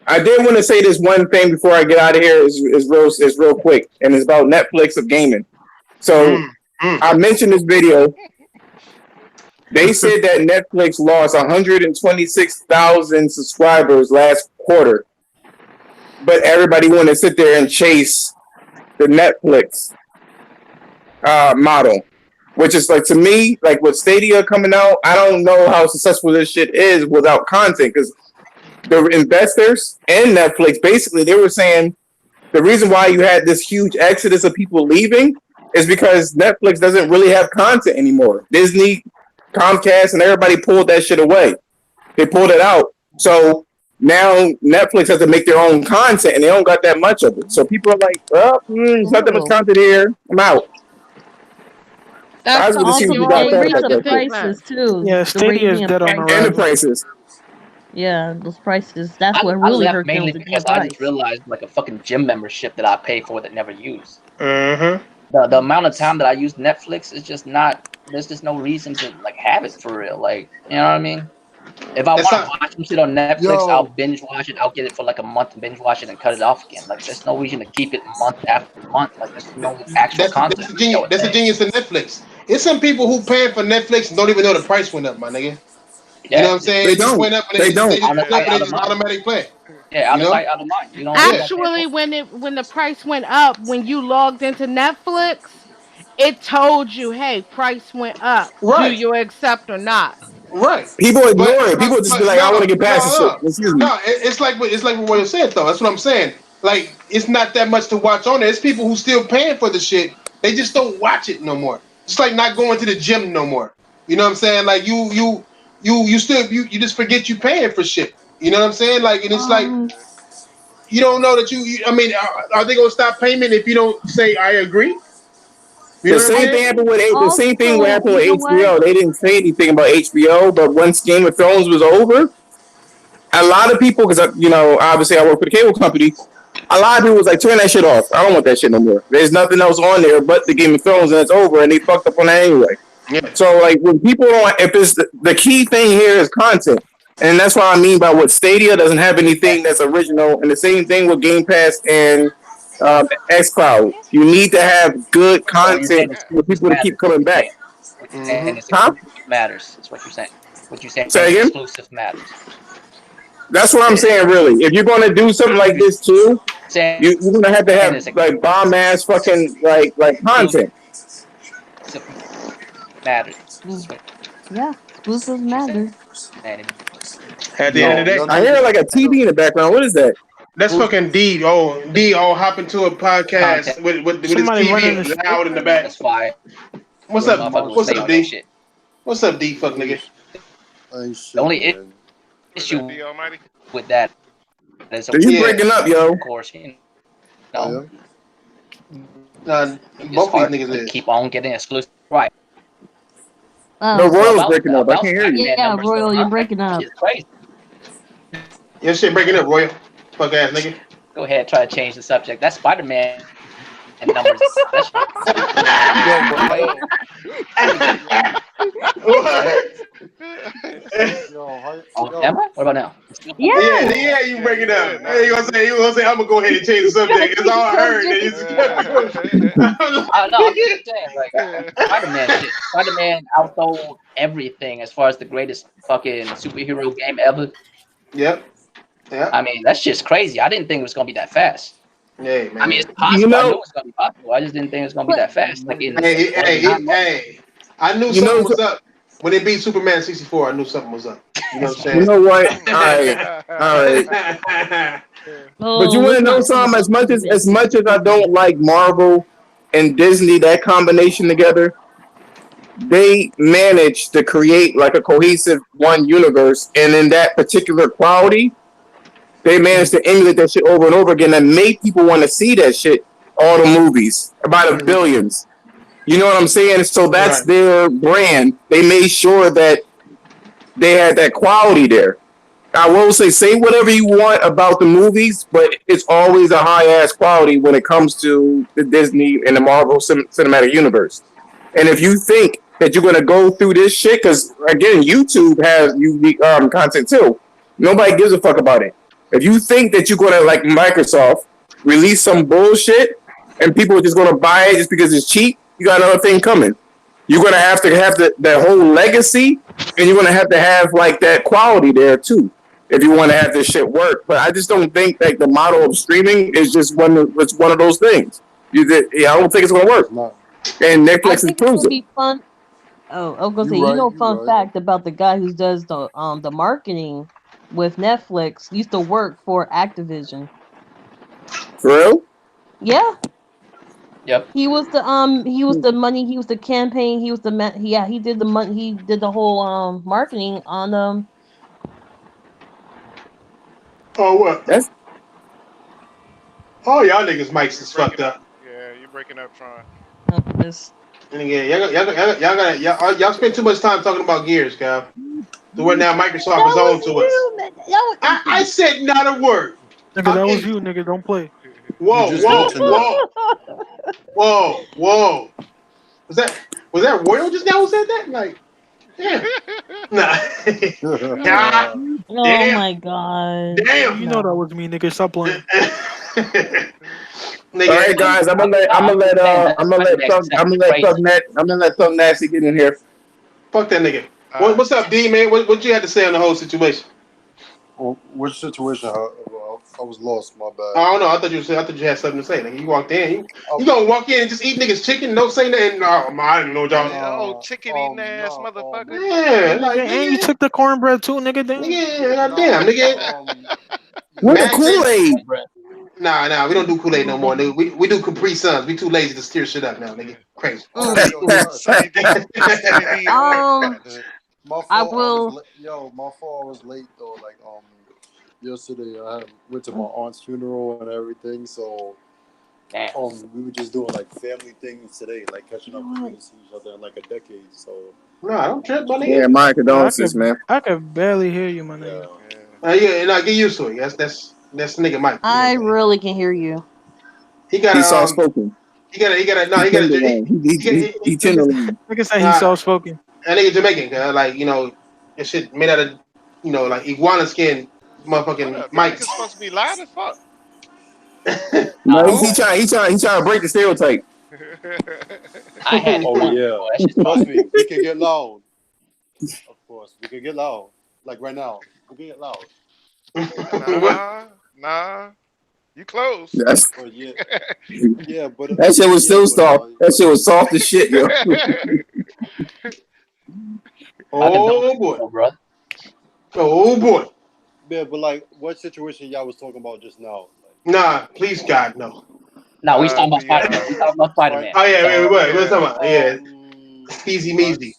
I did want to say this one thing before I get out of here. Is real quick, and it's about Netflix of gaming. So I mentioned this video. They said that Netflix lost 126,000 subscribers last quarter, but everybody wanted to sit there and chase the Netflix model, which is like, to me, like with Stadia coming out, I don't know how successful this shit is without content, because the investors and Netflix, basically, they were saying the reason why you had this huge exodus of people leaving is because Netflix doesn't really have content anymore. Disney, Comcast, and everybody pulled that shit away. They pulled it out. So now Netflix has to make their own content, and they don't got that much of it. So people are like, well, there's not that much content here. I'm out. That's also they raised the prices too. Yeah, Stadia is dead on the rise. And the prices. Yeah, those prices. That's I what really left hurt them. mainly Was the because damn I price. just realized like a fucking gym membership that I pay for that never use. Mm-hmm. The amount of time that I use Netflix is just not. There's just no reason to like have it for real. Like, you know what I mean? If I want to watch some shit on Netflix, I'll binge watch it. I'll get it for like a month and binge watch it and cut it off again. Like, there's no reason to keep it month after month. Like, there's no actual content. That's the genius of Netflix. It's some people who paying for Netflix and don't even know the price went up, my nigga. Yeah. You know what I'm saying? They It just don't. went up and They don't. They just automatic play. Yeah, out You of know? sight, out of mind. You don't. Actually, when the price went up, when you logged into Netflix, it told you, hey, price went up. Right. Do you accept or not? Right. People ignore it. People just be like, I want to get past this shit. Excuse me. No, it's like what you said though. That's what I'm saying. Like, it's not that much to watch on there. It's people who still paying for the shit. They just don't watch it no more. It's like not going to the gym no more. You know what I'm saying? Like you just forget you paying for shit. You know what I'm saying? Like, and it's like you don't know that I mean, are they gonna stop payment if you don't say I agree? The same thing happened with HBO. They didn't say anything about HBO, but once Game of Thrones was over, a lot of people, because obviously I work for the cable company, a lot of people was like, turn that shit off. I don't want that shit no more. There's nothing else on there but the Game of Thrones, and it's over, and they fucked up on that anyway. Yeah. So like when people don't, if it's the key thing here is content, and that's what I mean by what Stadia doesn't have anything that's original, and the same thing with Game Pass and xCloud. You need to have good content for people to keep coming back. And it matters. That's what you're saying. What you saying? Say again? Exclusive matters. That's what I'm saying. Really, if you're gonna do something like this too, you're gonna have to have like bomb ass fucking like content. Matters. Yeah, exclusive matter. At the end of the day, I hear like a TV in the background. What is that? That's fucking D. Oh, hop into a podcast with his TV loud in the back. That's why. What's up? What's up, D? What's up, D? Fuck nigga. The only issue with that is you breaking up, yo. Of course, you know. Both these niggas is. Keep on getting exclusive, right? No, Royal's breaking up. I can't hear you. Yeah, Royal, you're breaking up. It's crazy. Your shit breaking up, Royal. Fuck ass nigga. Go ahead, try to change the subject. That's Spider-Man and numbers. That's what about now? Yeah, you break it up. Hey, you gonna say I'm gonna go ahead and change the subject. That's all I heard. I'm just saying, like Spider-Man shit. Spider-Man outsold everything as far as the greatest fucking superhero game ever. Yep. Yeah. I mean, that's just crazy. I didn't think it was gonna be that fast. Yeah, man. I mean, it's possible. I knew it was gonna be possible. I just didn't think it was gonna be that fast. Like Hey. I knew something was up. When they beat Superman 64, I knew something was up. You know what I'm saying? You know what? All right. But you want to know something? As much as I don't like Marvel and Disney, that combination together, they managed to create like a cohesive one universe, and in that particular quality, they managed to emulate that shit over and over again and make people want to see that shit. All the movies, about the billions. You know what I'm saying? So that's their brand. They made sure that they had that quality there. I will say whatever you want about the movies, but it's always a high-ass quality when it comes to the Disney and the Marvel Cinematic Universe. And if you think that you're going to go through this shit, because, again, YouTube has unique content, too. Nobody gives a fuck about it. If you think that you're going to, like Microsoft, release some bullshit and people are just going to buy it just because it's cheap, you got another thing coming. You're going to have that whole legacy, and you're going to have like that quality there too, if you want to have this shit work. But I just don't think like the model of streaming is just one of those things. I don't think it's going to work. And Netflix improves it. Fun. Oh, I was going to say, fun fact about the guy who does the marketing with Netflix used to work for Activision. For real? Yeah. Yep. He was the money, he was the campaign, he did the money, he did the whole marketing on Oh what? Oh y'all niggas mics is fucked up. Yeah, you're breaking up, Tron. And again, y'all spend too much time talking about Gears, Cal. To where now Microsoft is on to us. I said not a word. Nigga, that was you, nigga. Don't play. Whoa. Was that Royal just now who said that? Like, yeah. Nah. Oh my god. Damn. You know that was me, nigga. Stop playing. All right, guys. I'm gonna let Thug Nasty get in here. Fuck that nigga. What's up, D man? What you had to say on the whole situation? Well, which situation? I was lost. My bad. I don't know. I thought you had something to say. Nigga. You walked in. You gonna walk in and just eat niggas chicken? No say nothing. No, I didn't know y'all. Oh, chicken eating ass motherfucker. Yeah, like, and you took the cornbread too, nigga. Damn. Yeah, goddamn, nigga. What the Kool-Aid? Nah, we don't do Kool-Aid no more, nigga. We do Capri Suns. We too lazy to steer shit up now, nigga. Crazy. I will. My fault. I was late though. Like yesterday I went to my aunt's funeral and everything. So we were just doing like family things today, like catching up with each other in like a decade. So I don't trip, my nigga. Yeah, my condolences, man. I could barely hear you, my nigga. And I get used to it. That's nigga Mike. I really can hear you. He's soft spoken. He got a tenderloin. Nigga say he's soft spoken. That nigga Jamaican, like that shit made out of like iguana skin, motherfucking Mike. It's supposed to be loud as fuck. No, he trying to break the stereotype. Oh yeah, trust me, he can get loud. course. We can get loud. Like right now. We can get loud. Nah. You close. That's But yeah, but that shit was so soft. That shit was soft as shit, yo. Oh boy. Oh boy. Yeah, but like, what situation y'all was talking about just now? Nah, please God, no. No, we talking about Spider-Man. We talking about Spider-Man. Oh yeah, wait. What's talking about? Yeah, easy measy.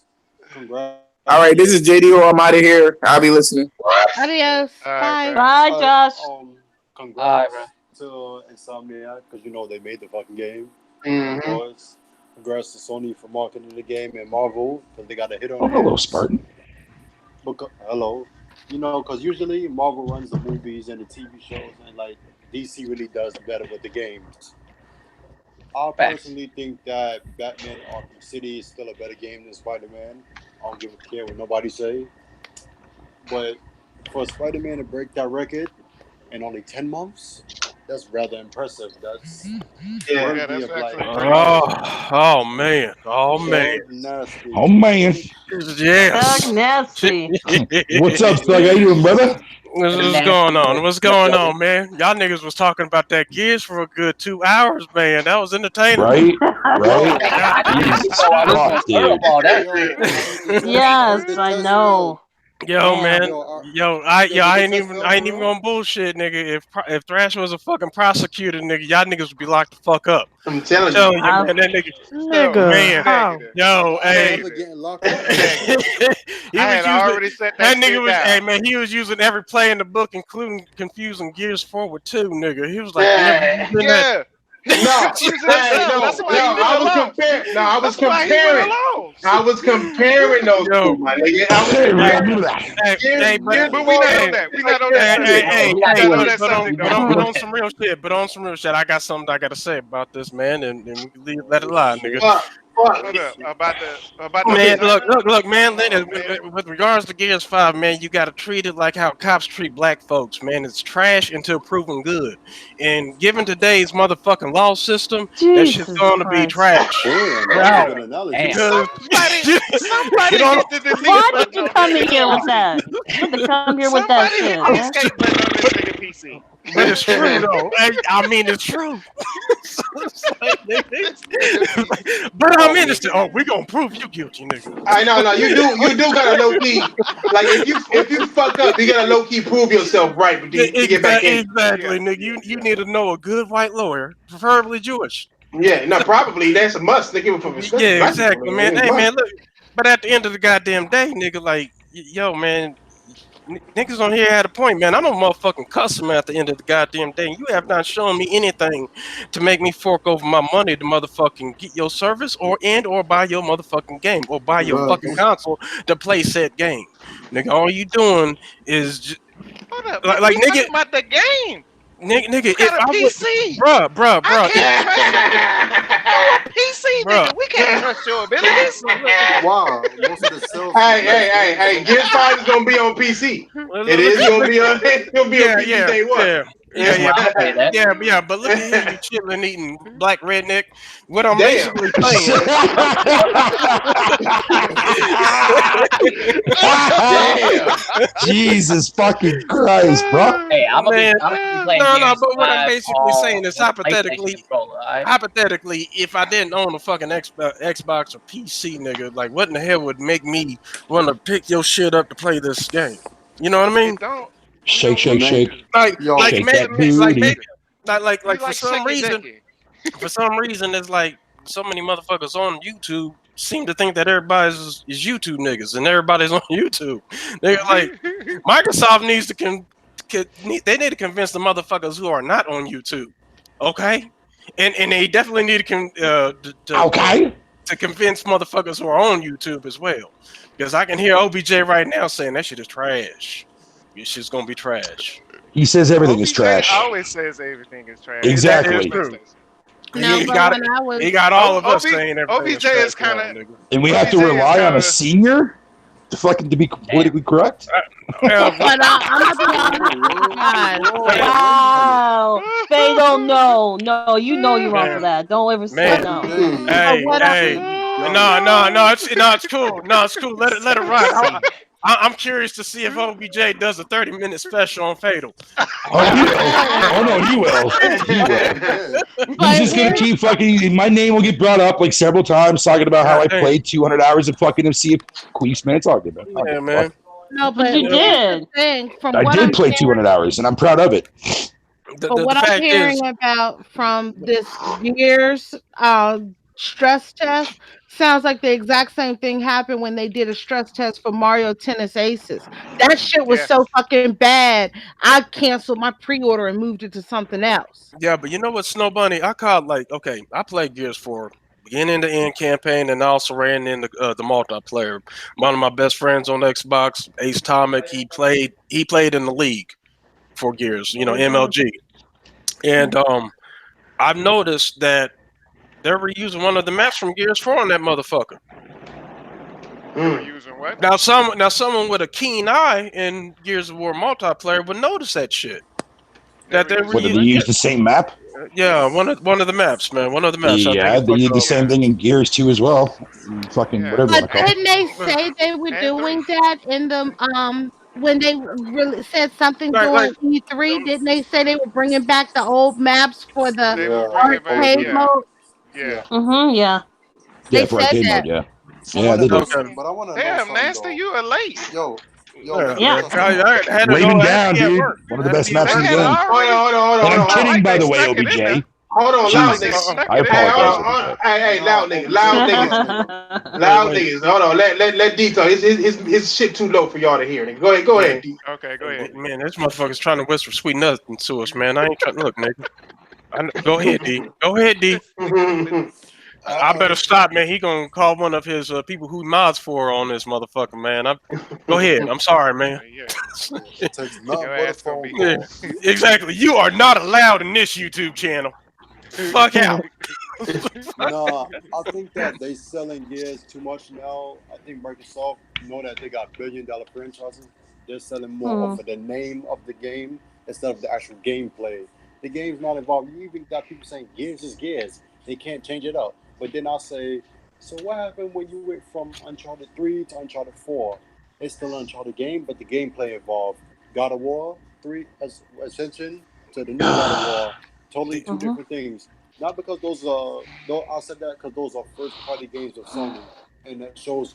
Congrats. All right, this is JDO. I'm out of here. I'll be listening. Adios. Bye. Bye, Josh. Congrats to Insomniac because you know they made the fucking game. Of course. Congrats to Sony for marketing the game and Marvel because they got a hit on. Oh, hello, Spartan. Hello. You know, because usually Marvel runs the movies and the TV shows, and like DC really does better with the games. I personally think that Batman Arkham City is still a better game than Spider-Man. I don't give a care what nobody say. But for Spider-Man to break that record in only 10 months, that's rather impressive. That's worthy of like. Oh man. Nasty. Oh man. Yes. Doug Nasty. What's up, Thug? How you doing, brother? What's going on? What's going on, man? Y'all niggas was talking about that Gears for a good 2 hours, man. That was entertaining. Right? Yes, I know. Yo, man. I ain't even gonna bullshit, nigga. If Thrash was a fucking prosecutor, nigga, y'all niggas would be locked the fuck up. I'm telling you, you, man. That nigga, man. Yo, hey. That nigga was, hey man, he was using every play in the book, including confusing Gears Forward 2, nigga. He was like, Yeah. I was comparing those two, my nigga. But on some real shit, I got something I gotta say about this, man, and we can let it lie, nigga. Man, look, man. With regards to Gears 5, man, you gotta treat it like how cops treat black folks, man. It's trash until proven good. And given today's motherfucking law system, that shit's gonna be trash. Why did you come in here with that? You had to come here with that shit. But it's true though. I mean, it's true. But I'm innocent. Oh, we gonna prove you guilty, nigga. I know. You do gotta low key. Like if you fuck up, you gotta low key prove yourself right. But you get back in. Exactly, nigga. You need to know a good white lawyer, preferably Jewish. Yeah, no, probably that's a must. They give it from yeah, exactly, man. Hey, man, look. But at the end of the goddamn day, nigga, like, yo, man. Niggas on here had a point, man. I'm a motherfucking customer at the end of the goddamn day. You have not shown me anything to make me fork over my money to motherfucking get your service or buy your motherfucking game or buy your fucking console to play said game. Nigga, all you doing is just, like nigga about the game. Nigga, if I PC, bruh, PC, nigga, we can't trust your abilities. Wow, most of the sales. Hey, Gears 5 is gonna be on PC. It is gonna be on. It's gonna be on PC day one. Yeah, but look at you chilling, eating black redneck. What I'm basically playing. Jesus fucking Christ, bro. Hey, I'm gonna be playing No, but what I'm basically saying is hypothetically, if I didn't own a fucking Xbox or PC, nigga, like what in the hell would make me want to pick your shit up to play this game? You know what I mean? Shake. Like maybe for some reason, it's like so many motherfuckers on YouTube seem to think that everybody's is YouTube niggas and everybody's on YouTube. They're like, Microsoft needs to they need to convince the motherfuckers who are not on YouTube, okay? And they definitely need to convince motherfuckers who are on YouTube as well, because I can hear OBJ right now saying that shit is trash. This shit's gonna be trash. He says everything is trash. Always says everything is trash. Exactly. He got all of us saying everything. OBJ is kind of, and we have to rely on a senior to be politically correct. Wow, they don't know. No, you know you're wrong for that. Don't ever say no. Hey. No, it's cool. No, it's cool. Let it ride. I'm curious to see if OBJ does a 30-minute special on Fatal. Oh no, he will. He will. He's just gonna keep fucking. My name will get brought up like several times, talking about how I played 200 hours of fucking Sea of Queefs, man. It's all good, man. Yeah, man. No, but You did. I did play 200 hours, and I'm proud of it. But what I'm hearing about from this year's stress test sounds like the exact same thing happened when they did a stress test for Mario Tennis Aces. That shit was so fucking bad. I canceled my pre-order and moved it to something else. Yeah, but you know what, Snow Bunny? I called I played Gears 4 beginning to end campaign, and I also ran in the multiplayer. One of my best friends on Xbox, Ace Tomic, he played in the league for Gears, MLG. And I've noticed that they're reusing one of the maps from Gears 4 on that motherfucker. Using what? Now someone with a keen eye in Gears of War multiplayer would notice that shit. That they're Whether they use the same map? Yeah, one of the maps, man. One of the maps. Yeah, they did the same thing in Gears 2 as well. Fucking whatever you want But to call it. didn't they say they were doing that in the when they really said something during E3? Didn't they say they were bringing back the old maps for the arcade mode? Yeah. Mm-hmm. Yeah. Yeah, for arcade mode, yeah. Yeah, they did. But I want to Damn, Nasty, you are late. Yo. Wave him down, dude. One of the best maps in the game. Hold on. And I'm kidding, by the way, OBJ. Hold on, loud Jesus. niggas. I apologize. Hey, loud niggas. Hold on, let D talk. His shit too low for y'all to hear. Nigga. Go ahead, D. Okay, go ahead. Man, this motherfucker's trying to whisper sweet nothing to us, man. I ain't trying to look, nigga. Go ahead, D. Go ahead, D. I better stop, man. He gonna call one of his people who mods for on this motherfucker, man. Go ahead. I'm sorry, man. It takes nothing but a phone call. Yeah, exactly. You are not allowed in this YouTube channel. Fuck out. Nah, I think that they selling Gears too much now. I think Microsoft know that they got billion-dollar franchises. They're selling more of the name of the game instead of the actual gameplay. The game's not involved. You even got people saying Gears is Gears. They can't change it up. But then I'll say, so what happened when you went from Uncharted 3 to Uncharted 4? It's still an Uncharted game, but the gameplay involved. God of War 3 as Ascension to the new God of War. Totally two different things. Not because those are, I said that because those are first-party games of Sony. And that shows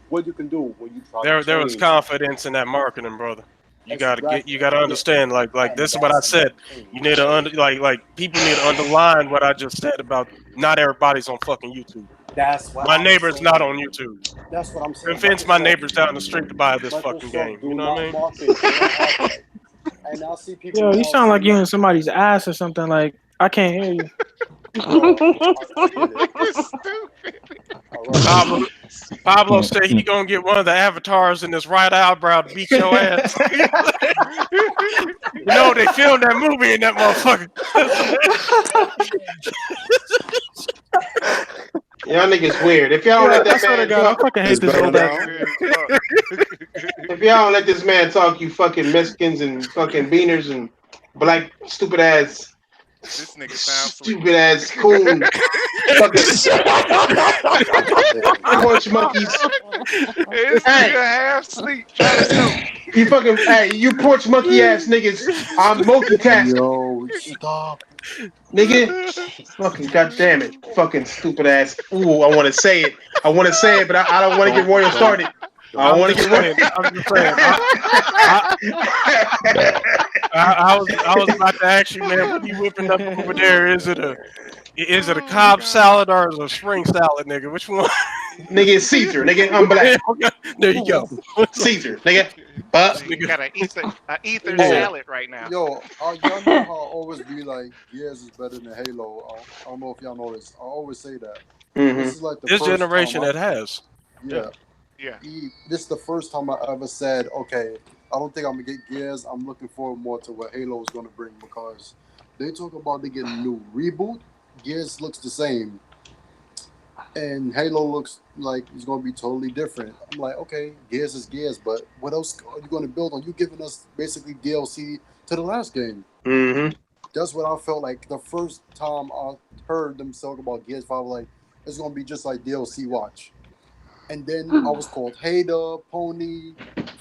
what you can do when you try to There was change. confidence in that marketing, brother. You gotta understand, like this is what I said. You need to people need to underline what I just said about not everybody's on fucking YouTube. That's what my I'm neighbor's saying. not on YouTube. That's what I'm saying. Convince my neighbors down the street to buy this fucking game. You know what I mean? And I'll see people. Yo, you sound like you're in somebody's ass or something. Like I can't hear you. Pablo said he gonna get one of the avatars in this right eyebrow to beat your ass. You know they filmed that movie in that motherfucker. Y'all niggas weird. If y'all don't let that man I talk, fucking hate this whole if y'all don't let this man talk, you fucking Mexicans and fucking beaners and black stupid ass. This nigga sounds stupid ass coon. Porch monkeys. It's half sleep. You fucking you porch monkey ass niggas. I'm multitasking. Yo, stop. Nigga. Fucking goddamn it. Fucking stupid ass. Ooh, I want to say it, but I don't want to get Royal started. I want to get Royal. I'm just saying. I was about to ask you, man, what you whipping up over there? Is it a Cobb salad or is it a spring salad, nigga? Which one? Nigga, it's Caesar. Nigga, I'm black. There you go. Caesar, nigga. You got an ether salad right now. Yo, y'all know how I always be like, Gears is better than Halo. I don't know if y'all know this. I always say that. This is like the This first generation time it has. Yeah. This is the first time I ever said, okay, I don't think I'm gonna get Gears. I'm looking forward more to what Halo is gonna bring because they talk about they getting a new reboot. Gears looks the same, and Halo looks like it's gonna be totally different. I'm like, okay, Gears is Gears, but what else are you gonna build on? You giving us basically DLC to the last game. That's what I felt like the first time I heard them talk about Gears 5. Like, it's gonna be just like DLC. Watch. And then I was called Hater, Pony,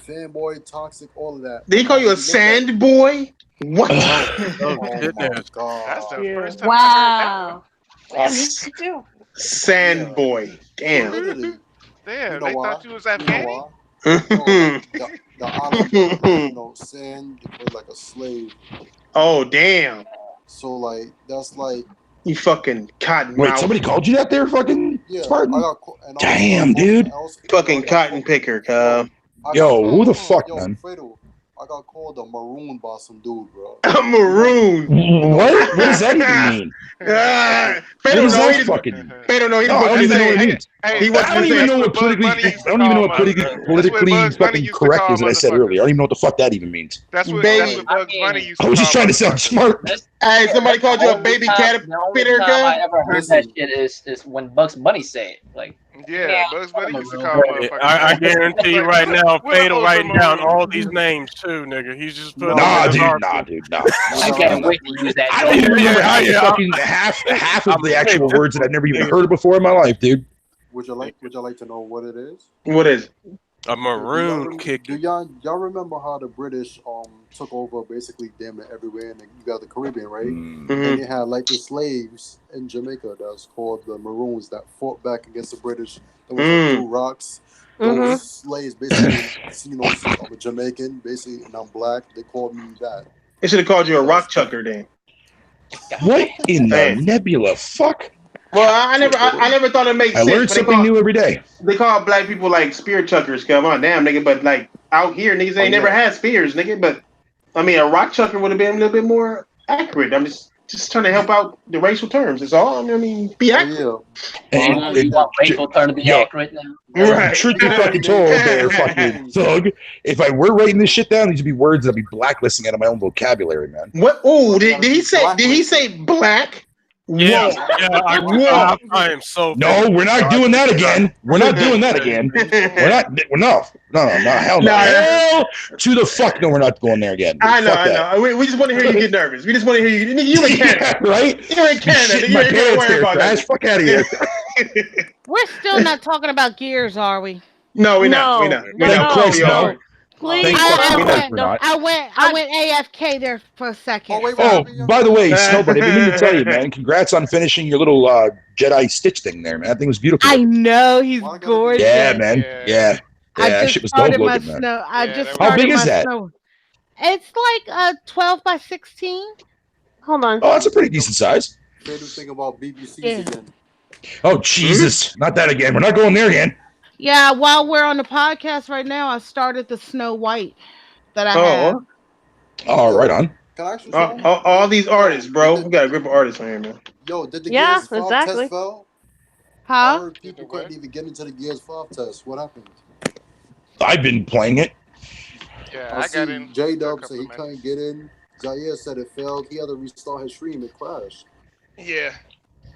Fanboy, Toxic, all of that. They call you a sand boy? What? Oh my god! That's the first time Wow. Sand boy. Damn. Literally. Damn, You know they why? thought you was Afghani? The island, sand was like a slave. Oh damn. So like that's like You fucking cotton Wait, mouth. somebody called you that there, fucking yeah. Spartan? I got and Damn, dude. Fucking cotton picker, cuz. Yo, who the fuck, man? Fredo, I got called a maroon by some dude, bro. A maroon. What? What does that even mean? What does that fucking? They don't know. No, I don't even know what it means. He wants I don't to even say- know what politically. I don't even know what politically fucking correct is that I said earlier. I don't even know what the fuck that even means. That's what Baby. Bugs Bunny used I to was just call trying to sound smart. Hey, somebody called you a baby The caterpillar, only time I gun? ever heard that shit is when Bugs Bunny said it. Like, Yeah, Bugs Bunny used to call motherfuckers. I guarantee you right now, What Fatal up, writing down Maroon? all these names too, nigga. He's just putting Nah, them in his dude, heart. nah, dude, nah. I can't wait to use that. I don't even remember Yeah, half of the actual words that I've never even heard of before in my life, dude. Would you like to know what it is? What is? A maroon kick. Do y'all remember how the British took over basically damn near everywhere and you got the Caribbean, right? Mm. And they had like the slaves in Jamaica that's called the Maroons that fought back against the British. There was like 2 rocks. Those slaves basically, I'm a Jamaican, basically, and I'm black. They called me that. They should have called you a rock chucker then. What in the nebula? Fuck. Well, I never thought it made I sense. learned but they something call- new every day. They call black people like spear chuckers. Come on, damn nigga. But like out here, niggas ain't never had spears, nigga. But I mean, a rock chucker would have been a little bit more accurate. I'm just trying to help out the racial terms. That's all. I mean, be accurate. You want racial term to be accurate now? Right. Truth be fucking told, there, fucking thug. If I were writing this shit down, these would be words I'd be blacklisting out of my own vocabulary, man. What? Oh, did he say? Did he say black? Yeah, Whoa. yeah, I am so. No, we're not doing that again. We're not doing that again. We're not. No, hell no. Nah, Hell to the fuck no, we're not going there again. I know, Fuck I that. know. We just want to hear you get nervous. We just want to hear you. You in Canada, right? You're in Canada. Shit, You my ain't gotta pants worry there, about Crash. that. Fuck out of here. We're still not talking about Gears, are we? No, we're not. We're not. We're not. Of course, no. Please. Thank fuck we know we're not. I went AFK there for a second. Oh, by the way, Snowbird, I didn't mean to tell you, man. Congrats on finishing your little Jedi Stitch thing there, man. That thing was beautiful. I know he's gorgeous. Yeah, man. Yeah. I that just shit was dope started my looking, man. snow. I just How started big is my that? snow. It's like 12 by 16. Hold on. Oh, that's a pretty decent size. Say the thing about BBCs Yeah. again. Oh, Jesus. Not that again. We're not going there again. Yeah, while we're on the podcast right now, I started the Snow White that I have. Oh, right on. Can I ask you something? All these artists, bro. We got a group of artists on here, man. Yo, did the Yeah, Gears 5 exactly. test fail? I Huh? heard people couldn't even get into the Gears 5 test. What happened? I've been playing it. Yeah, I I got see in. J-Dub said he couldn't get in. Zaire said it failed. He had to restart his stream. It crashed. Yeah.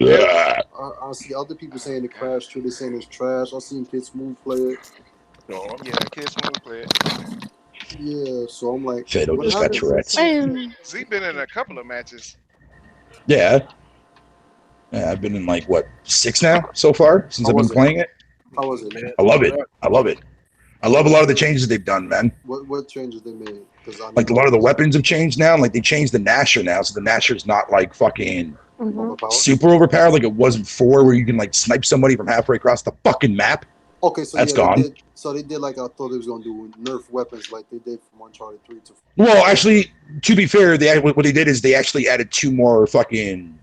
I see other people saying it crashed too. They're saying it's trash. I seen Kid Smooth play it. Yeah, Kid Smooth play it. Yeah, so I'm like, Fatal what just got happened? Tourette's. Z been in a couple of matches. Yeah. Yeah, I've been in like, what, 6 now so far since I've been playing it? How was it, man? I love it. I love it. I love a lot of the changes they've done, man. What changes they made? Because Like a lot of the weapons have changed now. Like they changed the Nasher now, so the Nasher's not like fucking super overpowered like it was before, where you can like snipe somebody from halfway across the fucking map. Okay, so That's yeah, gone. They did like I thought they was gonna do Nerf weapons like they did from Uncharted 3 to. Well, actually, to be fair, what they did is they actually added 2 more fucking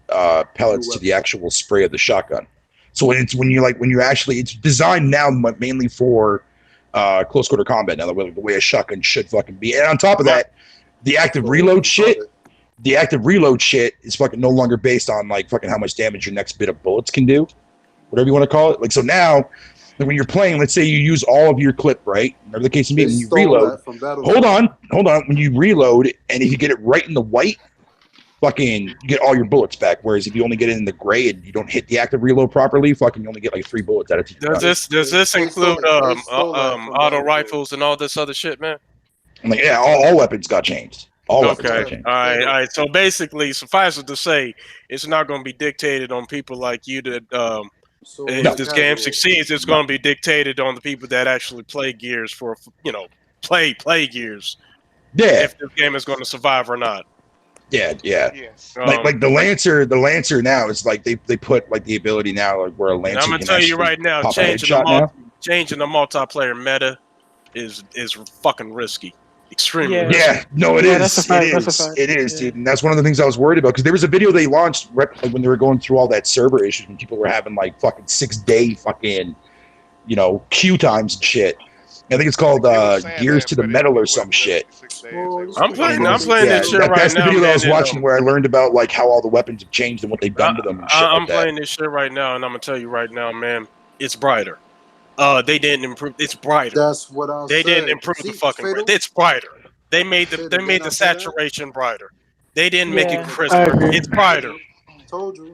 pellets to the actual spray of the shotgun. So when it's designed now mainly for close quarter combat now, the way a shotgun should fucking be. And on top of that, the active reload shit is fucking no longer based on like fucking how much damage your next bit of bullets can do, whatever you want to call it. Like so now, when you're playing, let's say you use all of your clip, right? Whatever the case may be, when you reload. Hold on. When you reload, and if you get it right in the white, fucking you get all your bullets back. Whereas if you only get it in the gray and you don't hit the active reload properly, fucking you only get like 3 bullets out of 2. Does this include auto rifles and all this other shit, man? I'm like, yeah, all weapons got changed. All weapons got Okay. changed. All right. So basically, suffice it to say, it's not going to be dictated on people like you to So if this game succeeds, it's going to be dictated on the people that actually play Gears for play Gears. Yeah. If this game is going to survive or not. Yeah. Yes. Like the Lancer now is like they put like the ability now like where a Lancer. And I'm gonna tell you right now, changing the multiplayer meta is fucking risky. Extremely. Yeah, no, it is. It is, dude. And that's one of the things I was worried about because there was a video they launched when they were going through all that server issues when people were having like fucking 6-day fucking, queue times and shit. I think it's called Gears to the Metal or some shit. I'm playing this shit right now. That's the video that I was watching where I learned about like how all the weapons have changed and what they've done to them. And shit I'm like playing this shit right now, and I'm gonna tell you right now, man, it's brighter. They didn't improve. It's brighter. That's what I said. They didn't improve the fucking. It's brighter. They made the saturation brighter. They didn't make it crisper. It's brighter. Told you.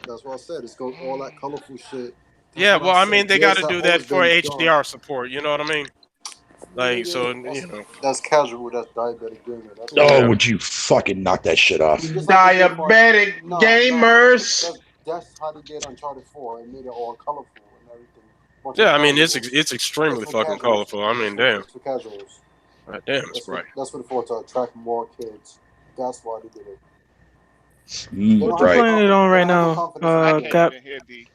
That's what I said. It's got all that colorful shit. Yeah, well, I mean, they got to do that for HDR support. You know what I mean? Like, so that's casual. That's diabetic gaming. Oh, would you fucking knock that shit off? Diabetic gamers. That's how they did Uncharted 4. It made it all colorful and everything. Yeah, I mean, it's extremely fucking colorful. I mean, damn. For casuals. Right, damn, it's bright. That's what for to attract more kids. That's why they did it. I'm playing it on right now. Cap.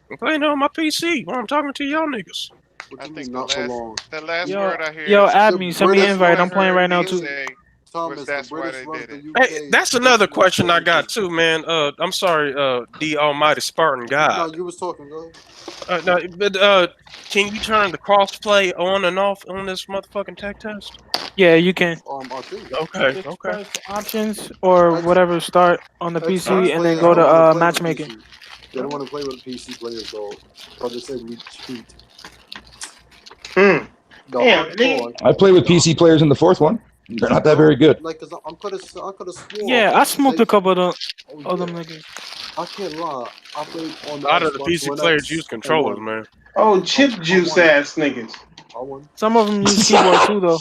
I'm playing it on my PC. Well, I'm talking to y'all niggas. I think the last word I hear. Yo, add me. Send me an invite. I'm playing right now too. That's why they did it. Hey, that's another question I got too, man. I'm sorry, the almighty Spartan God. No, you was talking. Go ahead. No, but can you turn the crossplay on and off on this motherfucking tech test? Yeah, you can. Okay. Options or whatever. Start on the PC and then go to matchmaking. They don't want to play with the PC players though, because they say we cheat. I play with PC players in the fourth one. They're not that very good. Like, cause I could have sworn. Yeah, I smoked a couple of them niggas. I can't lie. I played on a lot of the PC players use controllers, man. Oh, chip juice ass niggas. Some of them use keyboard too, though.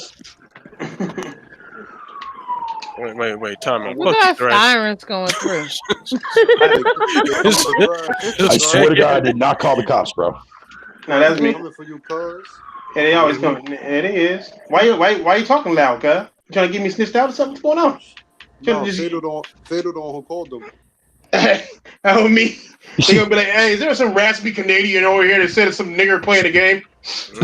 Wait, time out. We got sirens going through. I swear to God, I did not call the cops, bro. No, that's me. For you, cuz. Yeah, they always come. It is. Why you talking loud, cuz? You trying to get me snitched out or something? What's going on? No, Fatal don't who called them. Oh, me. They gonna be like, hey, is there some raspy Canadian over here that said some nigger playing the game?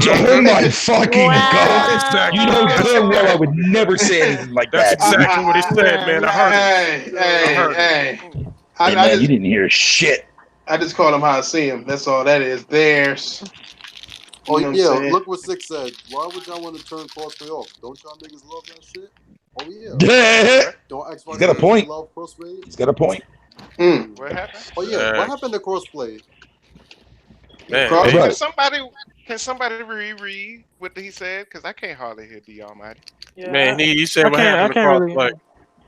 Oh my fucking God! You know damn well I would never say anything like that. That's exactly what he said, man. I heard Hey, Hey, man, you didn't hear shit. I just call them how I see them. That's all that is. Theirs. Oh yeah, look what Six said. Why would y'all want to turn crossplay off? Don't y'all niggas love that shit? Oh yeah. Don't Xbox He's got a point. Love crossplay? He's got a point. What happened? Oh yeah, what happened to crossplay? Man, can somebody reread what he said? Because I can't hardly hear the Almighty. Yeah. Man, he said what happened to crossplay.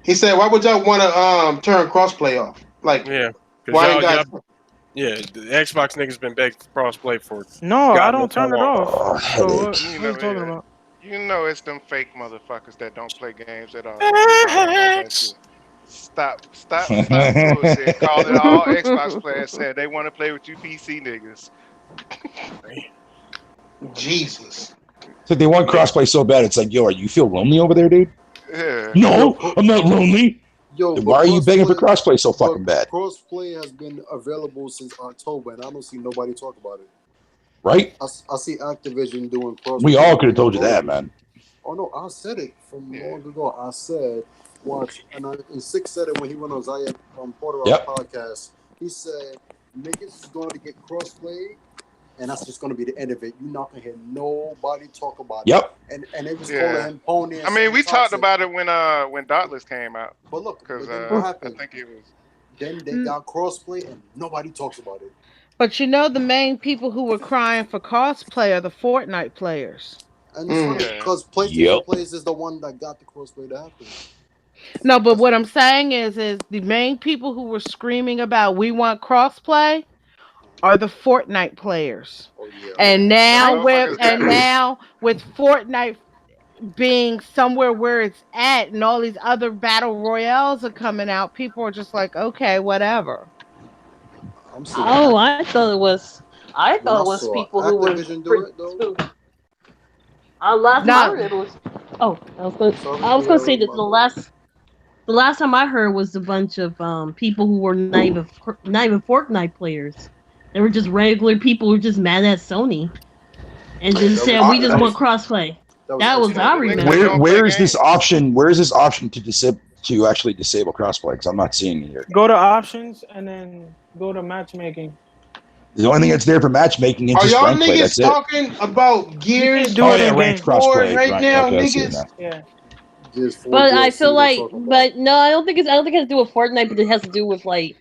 He said, why would y'all want to turn crossplay off? Like, why guys? Yeah, the Xbox niggas been begging for crossplay for. No, I don't turn it off. So what You are know, you talking about? You know it's them fake motherfuckers that don't play games at all. Stop bullshit. Call it all Xbox players said they want to play with you PC niggas. Jesus. So they want crossplay so bad, it's like, yo, you feel lonely over there, dude? Yeah. No, I'm not lonely. Yo, then why are you begging for crossplay so fucking bad? Crossplay has been available since October, and I don't see nobody talk about it. Right? I see Activision doing crossplay. We all could have told you that, man. Oh no, I said it from long ago. I said, watch, and Six said it when he went on Zaya Porter podcast. He said, niggas is going to get crossplay, and that's just going to be the end of it. You're not going to hear nobody talk about it. And it was calling him pony. I mean, we talked about it when Dauntless came out. But look, because what happened? I think it was. Then they got crossplay, and nobody talks about it. But you know, the main people who were crying for crossplay are the Fortnite players. And it's funny because PlayStation Plays is the one that got the crossplay to happen. No, but what I'm saying is the main people who were screaming about we want crossplay are the Fortnite players. Oh, yeah. And now with Fortnite being somewhere where it's at and all these other battle royales are coming out, people are just like, okay, whatever. Oh, I thought it was I thought it was people who were last time I heard it was. Oh, I was gonna say that the last time I heard was a bunch of people who were not even Fortnite players. They were just regular people who were just mad at Sony and just said we just want crossplay. That was I remember. Where is this option? Where is this option to actually disable crossplay? Because I'm not seeing it here. Go to options and then go to matchmaking. The only thing that's there for matchmaking is Are just y'all rank play. niggas That's it. talking about Gears? Oh yeah, ranked crossplay right now, okay, I see it niggas. now. Yeah. But I feel like, but no, I don't think it has to do with Fortnite, but it has to do with like,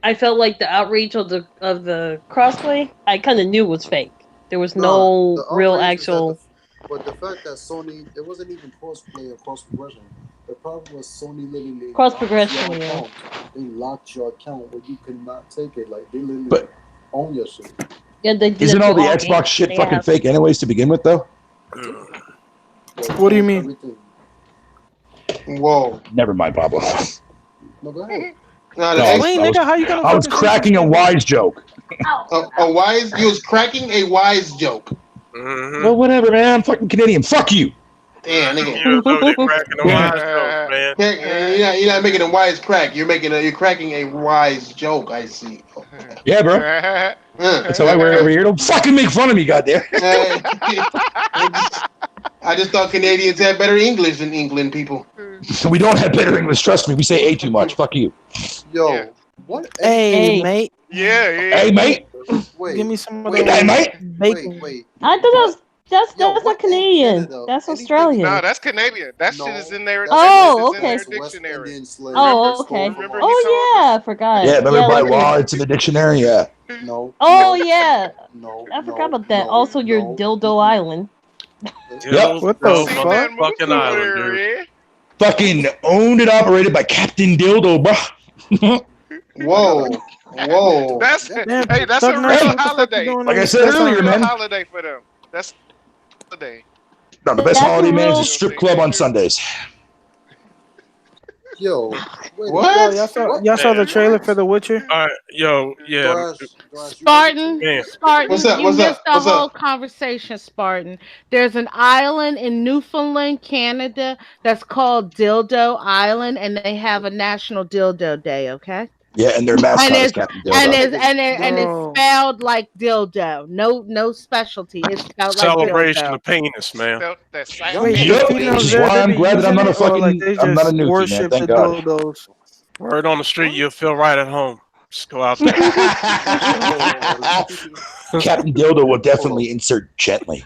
I felt like the outreach of the crossplay, I kind of knew was fake. There was no real actual. But the fact that Sony, it wasn't even crossplay or cross progression. The problem was Sony literally Cross progression, yeah. They locked your account where you could not take it. Like they literally own your shit. Yeah, they did. Isn't all the Xbox shit fucking fake anyways to begin with though? What do you mean? Whoa. Never mind, Pablo. No, go ahead. I was cracking a wise joke. A wise? You was cracking a wise joke. Well, whatever, man. I'm fucking Canadian. Fuck you. Damn, nigga. You know they're cracking a wise joke, man. You're not making a wise crack. You're cracking a wise joke. I see. Yeah, bro. That's how I wear it over here. Don't fucking make fun of me, goddamn. I just thought Canadians had better English than England people. We don't have better English. Trust me. We say "a" too much. Fuck you. Yo, what? Hey, mate. Yeah. Hey, mate. Wait, give me some of Hey, that mate. bacon. Wait. I thought that's not Canadian. That's Australian. No, that's Canadian. That shit is in there. Oh, that shit is okay. in their dictionary. Oh, okay. Oh yeah, I forgot. Yeah, remember by like- law, it's in the dictionary. Yeah. No. Oh yeah. No. I forgot about that. Also, your dildo island. Yep. What the fuck? Fucking island, dude. Fucking owned and operated by Captain Dildo, bro. Whoa. That's Damn, hey, that's Doug a Knight, real what the fuck you holiday. doing Like I on said this earlier, That's a man. real holiday for them. That's a holiday. No, the best That's holiday, a man, is real- a strip club on Sundays. Yo, wait. What? Y'all saw the trailer for The Witcher? All right, yo, yeah. Spartan, Man. Spartan, What's up? you What's up? missed the What's whole up? conversation, Spartan. There's an island in Newfoundland, Canada, that's called Dildo Island, and they have a National Dildo Day. Okay. Yeah, and their mascot And is it's Captain and Dildo. it's spelled like dildo. No specialty. It's spelled Celebration like dildo. of penis, man. Felt that same Wait, thing. Yep, the which females is there, why they I'm be glad that I'm not a using it, or, like, fucking, they I'm not a just newfie, man. worship Thank the God. dildos. Word on the street, you'll feel right at home. Just go out there. Captain Dildo will definitely insert gently.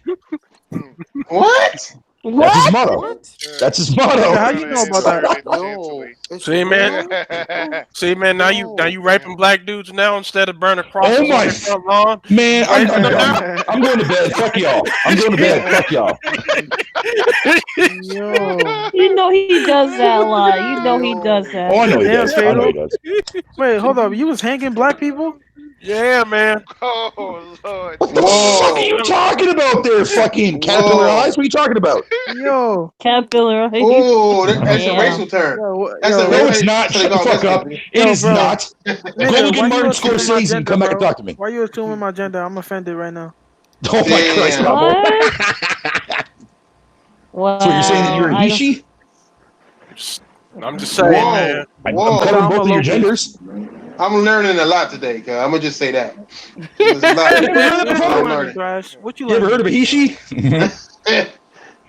What? That's his motto. That's his motto. How you know about that? No. See, man. See, man. Now you raping black dudes now instead of burning crosses Oh my on your front lawn. Man, I'm Right done. I'm going to bed. Fuck y'all. I'm going to bed. Fuck y'all. Yo. You know he does that a lot. You know he does that. Oh, I know he Damn, does. I know he Fatal. does. Wait, hold up. You was hanging black people? Yeah, man. Oh Lord. What the fuck are you talking about there, fucking caterpillar eyes? What are you talking about? Yo. Caterpillar. Oh, that's a Yeah. racial term. Yo, That's yo, a No, it's not. that's Shut the what fuck they call up. it. It is bro. not. Go Nigga, look why at you Martin assuming my Scorsese and gender, come back and bro? talk to me. Why you assuming my gender? I'm offended right now. Oh my Damn. Christ, Pablo. What? Wow. So you're saying that you're a I don't- Hishi? I'm just saying, man. I'm Whoa. covering I'm both a of your Loki. genders. I'm learning a lot today, cuz. I'm gonna just say that. There's a lot You ever heard of that I'm before? learning. Thrash. What you You ever learning? heard of a Hishi?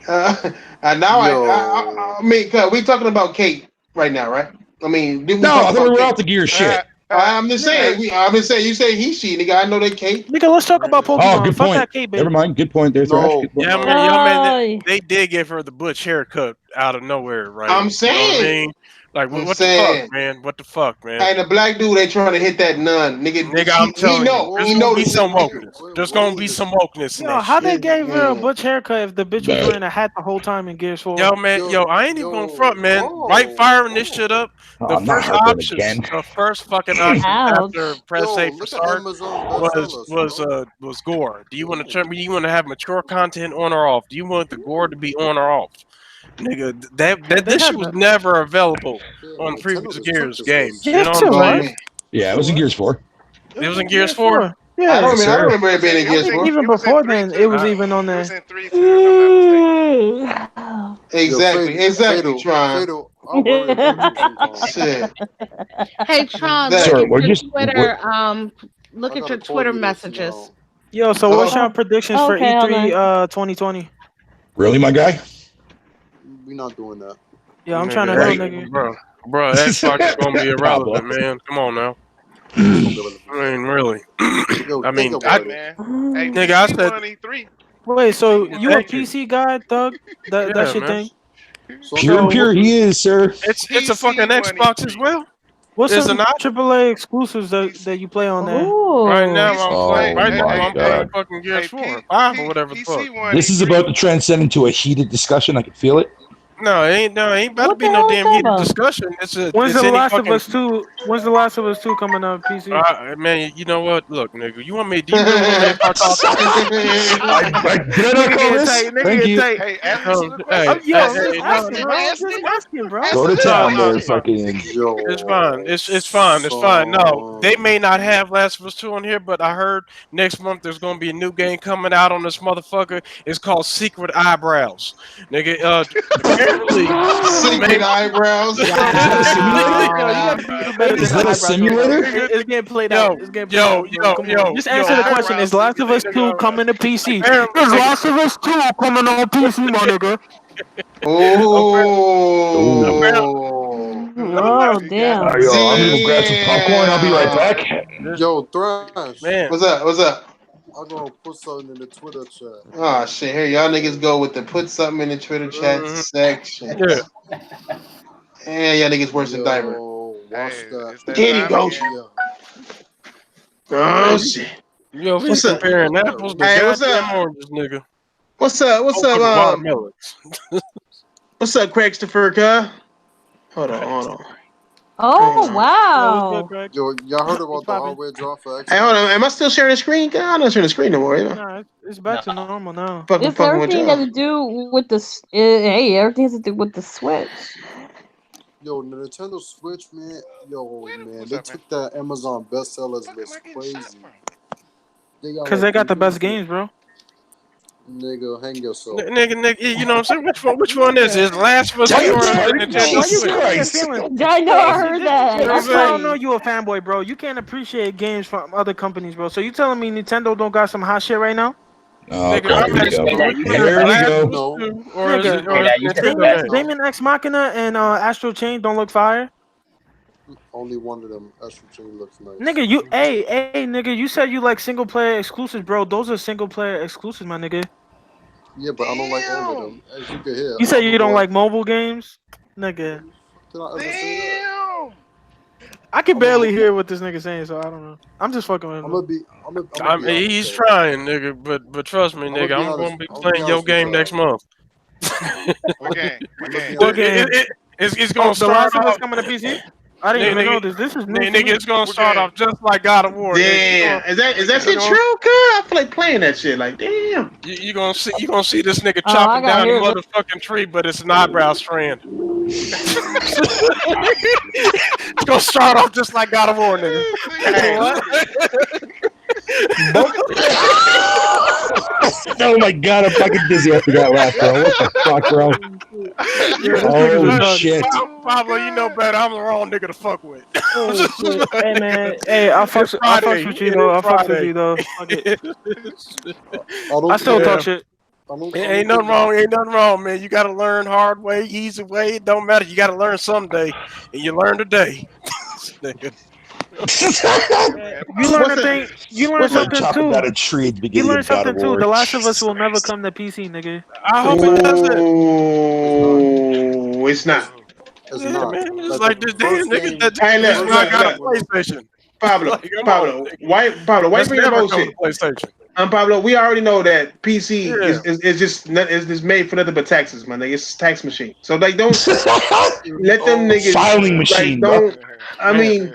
And now Yo. I mean, cuz we talking about Kate right now, right? I mean, did we No, I talk thought we about were Kate? out the gear shit. I'm just saying. I'm just saying. You say he, she, nigga. I know they Kate. Nigga, let's talk about Pokemon. Oh, good Fuck point. that Kate, Never baby. mind. Good point there, Thrash. No. Good point. Yeah, man. Ay. They did give her the butch haircut out of nowhere, right? I'm You know what I saying. mean? Like, I'm what the saying. fuck, man? What the fuck, man? And the black dude, they trying to hit that nun, nigga. Nigga, I'm telling you, there's He gonna know be this some is- wokeness. There's gonna be some wokeness in Yo, that how shit. they gave her a butch haircut if the bitch was wearing a hat the whole time in Gears 4? Yo, man, I ain't even gonna front, man. Right firing this shit up. Oh, The I'm not first harping option, again. the first fucking option Ouch. after press A for start was gore. Do you want to have mature content on or off? Do you want the gore to be on or off? Nigga, this shit was never available on previous Gears games. You know what I'm saying? Yeah, it was in Gears 4. It was in Gears 4. Yeah, I remember it being in I Gears think 4. even before then, it was even on It there. was in 3 too, if I'm not mistaken. Exactly, Tron. Fatal, I'll worry about the King Shit. Hey Tron, Exactly. look Sorry, at what your just Twitter. Look I at gotta your call Twitter you this messages. now. Yo, so what's Uh-oh. your predictions for Okay, hold E3 2020? really, my guy? We're not doing that. Yeah, I'm trying to know, nigga. Bro, Xbox is gonna be Pablo. irrelevant, man. Come on now. It's gonna be relevant. I mean, really. Yo, I mean, think I, about it. Man. Hey, nigga, I PC said, won E3. Wait, so you a thank you. PC guy, Thug? That's Yeah, your man. thing? So Pure and pure he is, sir. It's a fucking Xbox as well. What's Is it some not? AAA exclusives that you play on there? Right now, Ooh. I'm Oh playing. Right now, my I'm playing God. fucking Gears 4, Hey, 5, or whatever the fuck. PC won This is E3. about to transcend into a heated discussion. I can feel it. No, it ain't about to What be the no hell is damn that heated about? discussion. When's It's the any Last of fucking. Us 2? When's the Last of Us 2 coming up, PC? Man, you know what? Look, nigga, you want me? Do you really want me to start talking? Did I not call this? Thank you. Hey, ask me some Hey, questions. Yo, I'm hey, just no, asking, no. bro. I'm just asking, bro. Go to No, town no, there, no. fucking. Yo, It's fine. It's fine. It's fine. No, they may not have Last of Us 2 on here, but I heard next month there's gonna be a new game coming out on this motherfucker. It's called Secret Eyebrows. Nigga, apparently Secret eyebrows. Yo, you gotta do better Is than that a eyebrows, bro. simulator? It's getting played out. It's getting played out, bro. Come on. Just answer the question. Is Last of Us 2 coming to PC? Is Last of Us 2 coming on PC, my nigga? Oh. Oh, damn. Yo, I'm gonna go grab some popcorn. I'll be right back. Yo, Thrash. Man. What's up? I'm gonna put something in the Twitter chat. Oh shit! Here y'all niggas go with the put something in the Twitter chat section. Yeah. And y'all niggas worse than Diver. Yo, watch that. There you go. Oh shit! Yo, we What's up? comparing apples to Hey, what's goddamn up? oranges, nigga. What's up? What's Open up? watermelons. What's up, Craigstopher? Hold on. Oh, wow. Yo, y'all heard about the hardware drop for Xbox? Hey, hold on. Am I still sharing the screen? God, I'm not sharing the screen no more. Nah, it's back to normal now. It's everything got to do with the hey, everything has to do with the Switch. Yo, the Nintendo Switch, man. They took that Amazon bestsellers list crazy. Because they got the best games, bro. Nigga, hang yourself. Nigga, you know what I'm saying? Which one is it? Last of Us 2 or Nintendo Switch? I know, I heard that. That's why I don't know you a fanboy, bro. You can't appreciate games from other companies, bro. So you telling me Nintendo don't got some hot shit right now? Oh, God, here we go. Here we go. Nigga, Daemon X Machina and Astral Chain don't look fire. Only one of them Astral Chain looks nice. Nigga, nigga, you said you like single player exclusives, bro. Those are single player exclusives, my nigga. Yeah, but I don't like all of them. As you can hear. You said you don't like mobile games, nigga. Did I ever say that? I can barely hear what this nigga saying, so I don't know. I'm just fucking with him. I mean, he's trying, nigga, but trust me, nigga, I'm gonna be playing your game next month. Okay. It's gonna The start Last of Us off. coming to PC? I didn't even know this. This is new. Nigga, it's gonna start off just like God of War. Damn, is that shit true? Cuz I feel like playing that shit. Like, damn. You gonna see this nigga Oh, chopping I gotta down the hear this. motherfucking tree, but it's an eyebrow strand. It's gonna start off just like God of War, nigga. Oh my God, I'm fucking dizzy after that laugh, bro. What the fuck, bro? Oh shit. Pablo, you know better. I'm the wrong nigga to fuck with. Oh, shit. Hey man, hey, I fucks with you though. I fucks with you though. Fuck it. I still talk shit. Ain't nothing wrong, man. You gotta learn hard way, easy way. It don't matter. You gotta learn someday, and you learn today. Nigga. You learn a thing. You learn something Chopping too. down a tree at the You beginning learn of God something of too. War. The Last of Us will never come to PC, nigga. I hope it doesn't. Oh, it's not. It's Yeah, not. man. It's like this damn nigga that Hey, just look, not got a look. PlayStation. Pablo, Like, come Pablo, on, why That's bring your never come bullshit? to PlayStation. Pablo, we already know that PC Yeah. is just made for nothing but taxes, man. Like, it's a tax machine. So like, don't let them niggas Filing machine, Like, don't. bro. I mean,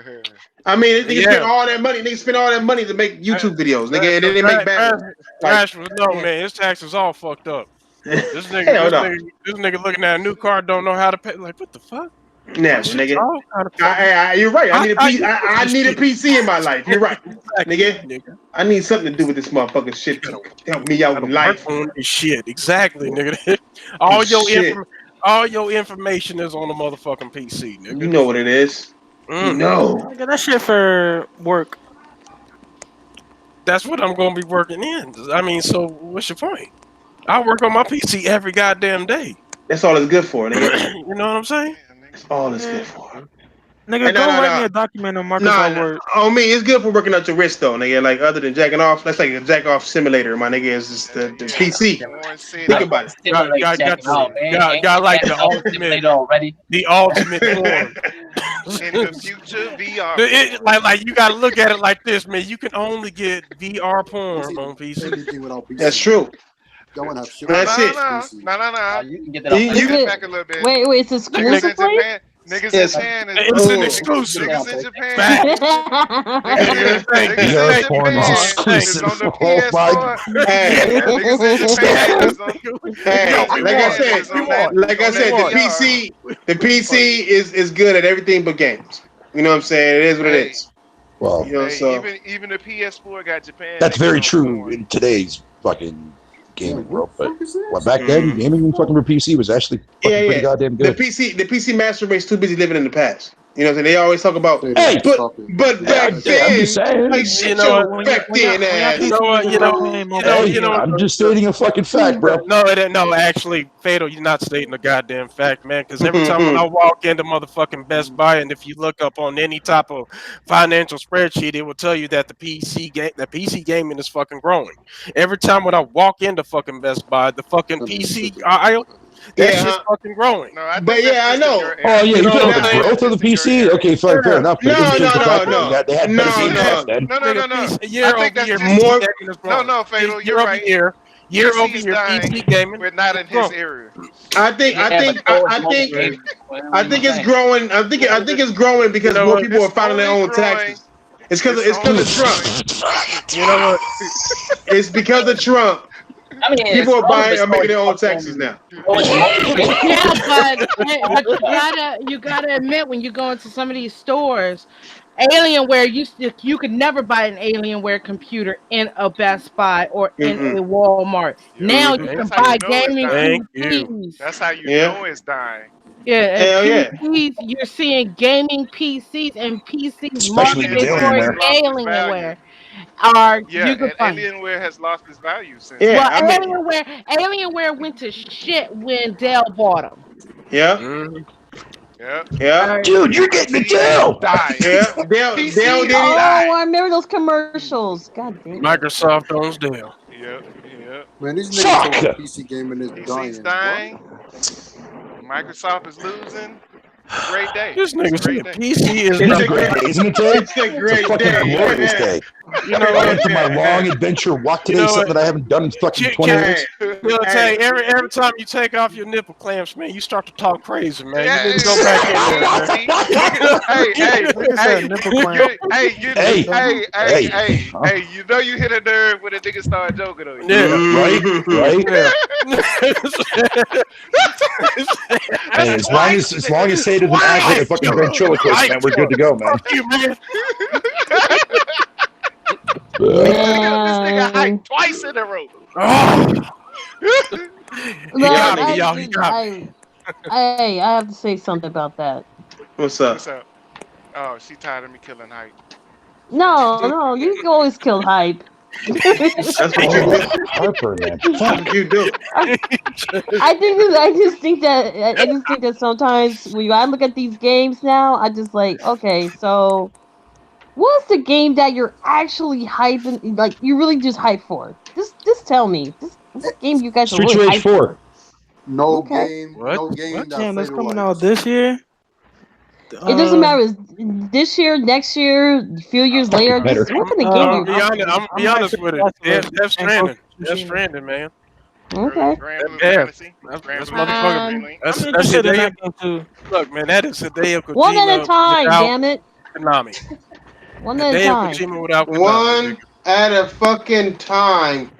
niggas Yeah. spend all that money. Niggas spend all that money to make YouTube videos, nigga, and then they make bad ones. Flash was no man. His taxes all fucked up. This Hell no. nigga looking at a new car, don't know how to pay. Like, what the fuck? Never, nigga. You're right. I need a PC in my life. You're right, nigga. I need something to do with this motherfucking shit to help me out in life. Shit, exactly, nigga. All your information is on the motherfucking PC, nigga. You know what it is. You know. Nigga, that shit for work. That's what I'm gonna be working in. I mean, so what's your point? I work on my PC every goddamn day. That's all it's good for, nigga. You know what I'm saying? That's all it's good for. Nigga, go write me a document on Microsoft Word. On me, it's good for working out your wrist though, nigga. Like other than jacking off, that's like a jack off simulator, my nigga. Is just the PC. Think about it. Got like the ultimate already. The ultimate form. In the future, VR. Like you gotta look at it like this, man. You can only get VR porn on PC. That's true. That's it. No. You can get that off. You get back a little bit. Wait, it's exclusive. Niggas in Japan it's an exclusive. Niggas in Japan. VR porn is exclusive. Oh my. Like I said, the PC is good at everything but games. You know what I'm saying? It is what it is. Well, you know, so even the PS4 got Japan. that's very true in today's fucking gaming world. But back then, gaming fucking for PC was actually pretty goddamn good. The PC master race too busy living in the past. You know what I'm saying? They always talk about, but back then, I'm just saying, like shit, back then, I'm just stating a fucking fact, bro. No, actually, Fatal, you're not stating a goddamn fact, man. Because every time when I walk into motherfucking Best Buy, and if you look up on any type of financial spreadsheet, it will tell you that the PC gaming is fucking growing. Every time when I walk into fucking Best Buy, the fucking PC aisle. That shit's fucking growing. No, I know. Oh yeah, you talking about the growth of the PC? Okay, fair enough. No. They had better games then. No. Year I think over year, that's more. No, No, Fatal, you're right. Year over year, PC gaming. We're not in his area. I think it's growing. I think it's growing because more people are filing their own taxes. It's because of Trump. You know what? It's because of Trump. I mean, people are making their own taxes now. Yeah, but you gotta admit, when you go into some of these stores, Alienware you could never buy an Alienware computer in a Best Buy or in a Walmart. Now you can buy gaming PCs. That's how you know it's dying. Yeah, PCs, you're seeing gaming PCs and PCs marketed for Alienware. Alienware has lost its value since. Alienware went to shit when Dell bought them. Yeah. Dude, you're getting the Dell. Dell did. Oh, I remember those commercials. God damn. Microsoft owns Dell. Yep. Man, these niggas on PC gaming is dying. Microsoft is losing. Great day. This nigga said PC is a great day, isn't it, Jay? It's a great day. Glorious day. You know what? After my long adventure walk today, something that I haven't done in fucking 20 years. Hey, every time you take off your nipple clamps, man, you start to talk crazy, man. You need to go back in there. Hey, you know you hit a nerve when a nigga start joking on you. Hey, as long as Say doesn't act like a fucking ventriloquist, man, we're good to go, man. Fuck you, man. This nigga hyped twice in a row. Hey, I have to say something about that. What's up? Oh, she tired of me killing hype. No, you can always kill hype. That's what you do. Harper, man. That's what you do. I just think that sometimes when I look at these games now, I just like, okay, so what's the game that you're actually hyping? Like you really just hype for? Just tell me. This game you guys are Street really Rage 4. No game. Damn, that's coming out this year. It doesn't matter. This year, next year, a few years later. What kind of game? I'm be honest with it. Death Stranding. Death Stranding, man. Okay. That's motherfucking. That's a day of, look, man. That is a day of Kojima. One at a time, damn it. Konami. One at a time. One at a fucking time.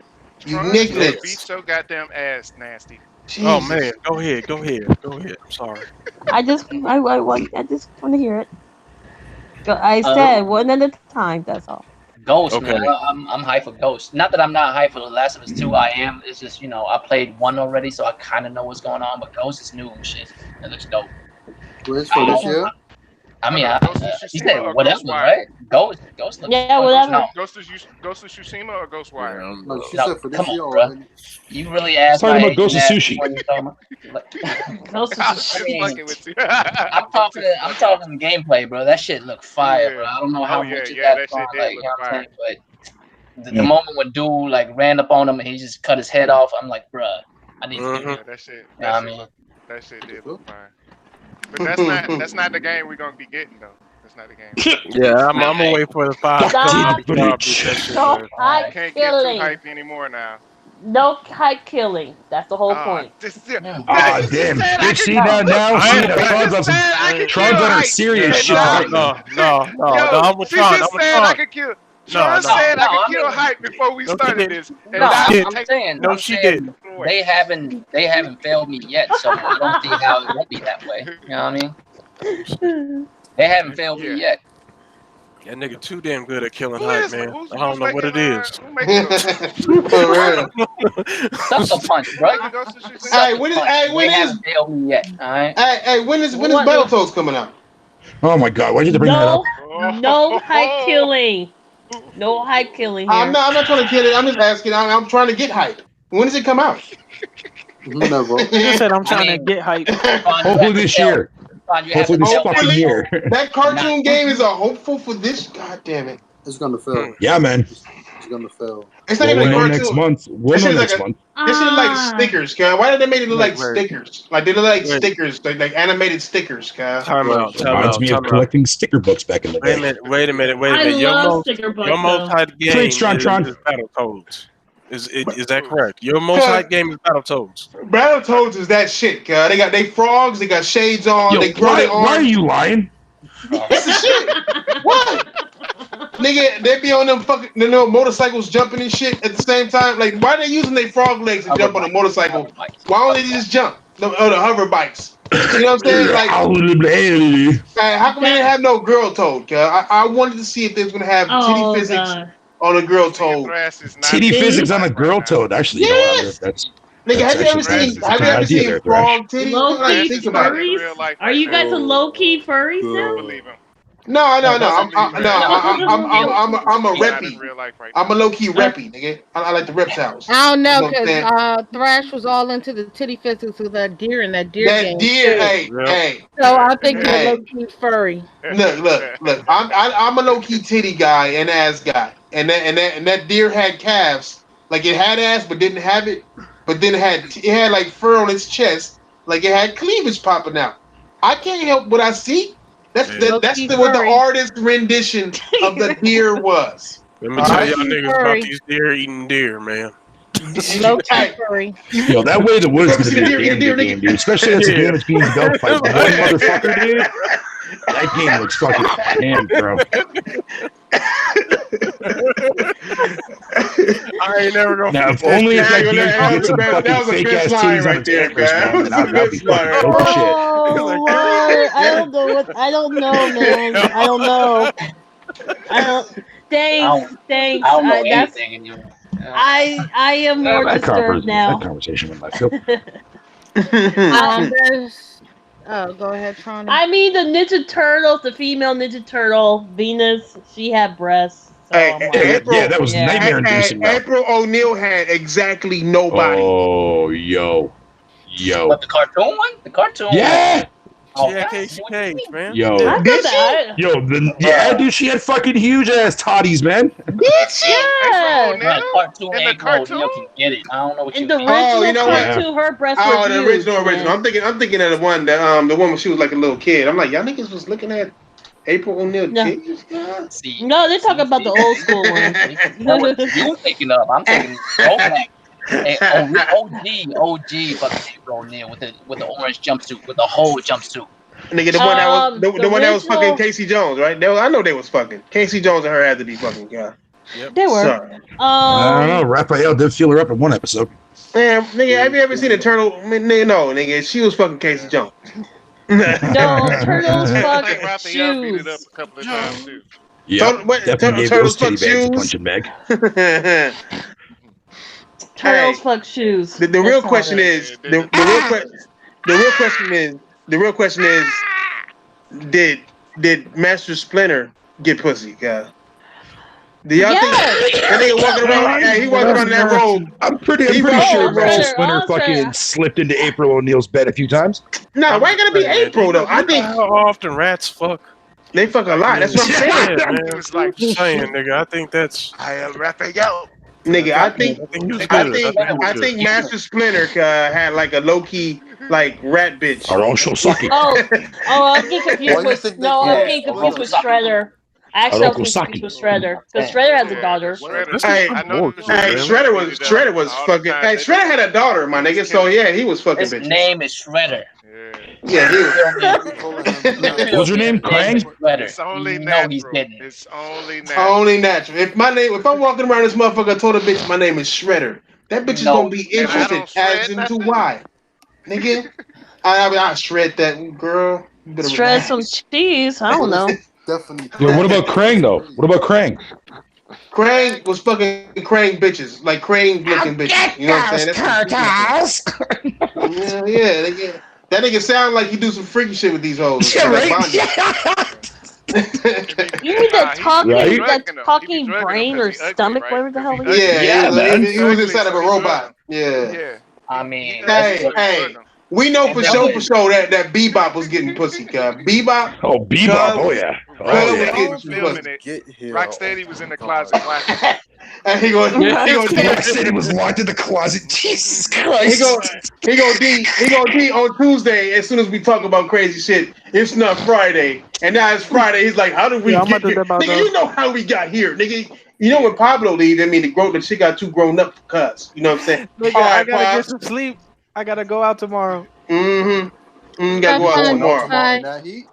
You niggas. Beat your goddamn ass, nasty. Oh man, go ahead. I'm sorry. I just want to hear it. I said one at a time. That's all. Ghost, Okay. man. I'm hyped for Ghost. Not that I'm not hyped for The Last of Us 2. I am. It's just I played 1 already, so I kind of know what's going on. But Ghost is new and shit. It looks dope. Where's for this year? I mean, you said whatever, right? Ghost looks. Yeah, whatever. No. Ghost of Tsushima or Ghostwire? No, she No, said for this come on, year bro. already. You really asked Talking my about Ghost of age and Sushi. what you talking about? Ghost of I'm just Sushi. fucking with you. I'm talking gameplay, bro. That shit look fire, bro. I don't know how much of that that's shit on, did like, you look know what I'm fire. saying? But the moment when dude like ran up on him and he just cut his head off, I'm like, bruh, I need to Yeah, get that shit. You know what I mean? That shit did look fire. But that's not the game we're gonna be getting though. That's not the game. Yeah, I'm gonna wait for the 5. Stop. Stop. Hype Can't get too killing. hype anymore now. No hype killing. That's the whole point. Ah, damn. Bitch, see now, see now. Tron's on her serious shit right now. No, I'm with She Tron. just I'm with said Tron. I could kill. Tron said I could kill hype before we started this. And No, now didn't. I'm saying, No, I'm she saying they haven't failed me yet, so I don't see how it won't be that way. You know what I mean? They haven't failed me yet. That nigga too damn good at killing Who hype, is- man. who's- I don't who's know what it making, is. who making Sucker punch, bro. Hey, when is They haven't failed me yet. All right. hey, when is Battletoads coming out? Oh my god, why'd you have to bring that up? No hype killing. No hype killing here. I'm not trying to kill it. I'm just asking. I'm trying to get hype. When does it come out? Never. He just said I'm trying to get hype. Hopefully this year. Hopefully this fucking year. That cartoon game is a hopeful for this. God damn it! It's gonna fail. Yeah, man. It's gonna fail. It's not Well, even a we'll know cartoon. next month. We'll This know is next like month. This is like stickers, cuz. Why did they make it look like Wait. stickers? Like they look like Wait. stickers, like animated stickers, cuz. Time out. Reminds me of collecting sticker books back in the day. Wait a minute. I Your love most sticker books, your most though. hype game Preach, Tron. is Battletoads. Is that correct? Your most hype game is Battletoads. Battletoads is that shit, cuz. They got frogs, they got shades on, Yo, they grow their why are arms. you lying? That's the shit. What? Nigga, they be on them fucking motorcycles jumping and shit at the same time. Like, why are they using their frog legs to jump on a motorcycle? Why don't they just jump? The hover bikes. You know what I'm saying? Like, how come they didn't have no girl toad? Cuz I wanted to see if they was gonna have Oh, titty physics God. on a girl toad. Titty physics on a girl toad. Actually, you know what? That's Nigga, have you ever actually- seen that's a good idea there, Thrash. frog titties? Low Like, key think about it. furries? Are you guys a low key furries now? No. I'm a Not reppy. in real life right I'm a low key reppy, nigga. I like the reptiles. I don't know You know what I'm because saying? Thrash was all into the titty physics with that deer and that deer That game. deer, too. hey. So I think you're Hey. a low key furry. Look. I'm a low key titty guy and ass guy, and that deer had calves, like it had ass but didn't have it, but then it had like fur on its chest, like it had cleavage popping out. I can't help what I see. That's what the artist rendition of the deer was. Let me tell Alright? y'all niggas about these deer eating deer, man. Low key furry. Yo, that way the woods gonna be a Deer, damn deer, good game, dude. Especially as a game that's being developed by one motherfucker, dude. That game looks fucking damn, bro. I ain't never gonna. Now, if only if that game could get some fucking fake ass titties on its cameras, man, then that'd be fucking dope shit. Oh, Lord. I don't know, man. I don't know. Thanks. I don't know That's anything anymore. I am more disturbed now. That conversation with myself. Go ahead, Tron. I mean, the Ninja Turtles, the female Ninja Turtle, Venus, she had breasts. So I'm like, Yeah, that was nightmare-inducing. though. April O'Neil had exactly nobody. Oh, yo. What, the cartoon one? The cartoon Yeah. one? Oh, Yeah, Casey Cage, man. Yo. Did she? Yeah, dude, she had fucking huge ass toddies, man. Did she? yeah. Right, cartoon In the April O'Neil cartoon? can get it. I don't know what In you the mean. original you know what? cartoon, her breasts Oh, were the huge. original. I'm thinking of the one that the one when she was like a little kid. I'm like, y'all niggas was looking at April O'Neil No. titties, God? See, No, they're talking about the old school one. That was you thinking of. I'm thinking throwback. Hey, OG fucking April O'Neil with the orange jumpsuit, with the whole jumpsuit. Nigga, the one that was the one that was original- fucking Casey Jones, right? I know they was fucking. Casey Jones and her had to be fucking, God. They were. Sorry. I don't know. Raphael did feel her up in one episode. Man, nigga, have you ever seen a turtle? Nigga, no, nigga, she was fucking Casey Jones. No, turtles I fuck think Raphael beat it up shoes. a couple of times too. Yeah, definitely gave turtles those teddy fuck bags a shoes. punching bag. Turtles Hey, fuck shoes. the That's real how question it is the real question is did Master Splinter get pussy, guy? Do y'all think that nigga walking around? Hey, he walking around in that robe. I'm pretty sure Master Splinter fucking slipped into April O'Neil's bed a few times. Nah, why ain't gonna be April though? I think How often rats fuck? they fuck a lot. That's what I'm saying. Yeah, man. It's like saying, nigga. I think that's. I am Raphael. Nigga, I think I I think Master Splinter had like a low key like rat bitch. Arosho Saki. I'm getting confused with I'm getting confused with Shredder. Actually, I'm confused with Shredder because Shredder has a daughter. Hey, Shredder was fucking. Hey, Shredder had a daughter, my nigga. So yeah, he was fucking His bitches. name is Shredder. Yeah, he was. What's your name? Krang? It's only natural. It's only natural. Only natural. If I'm walking around this motherfucker, I told a bitch my name is Shredder. That bitch is gonna be interested as into why, nigga. I shred that girl. You better Shred relax. some cheese. I don't know. Definitely. Yeah, what about Krang though? What about Krang? Krang was fucking Krang bitches, like Krang looking bitches. You know what I'm saying? That's yeah. Nigga. That nigga sound like he do some freaky shit with these hoes. Yeah, right? You mean that talking brain or stomach, whatever the hell it is? Yeah, he was inside of a robot. Yeah. I mean, Hey, we know for sure that Bebop was getting pussy, cuz. Bebop. Oh, Bebop. Oh yeah. Oh yeah. Rocksteady was in the closet. And he goes, Rocksteady was locked in the closet. Jesus Christ. He go D on Tuesday. As soon as we talk about crazy shit, it's not Friday, and now it's Friday. He's like, how did we get here? Nigga, you know how we got here, nigga. You know when Pablo leaves, I mean, the shit got too grown up for cuz. You know what I'm saying? Nigga, All I right, gotta Pops. get some sleep. I gotta go out tomorrow. Gotta go out tomorrow. Bye.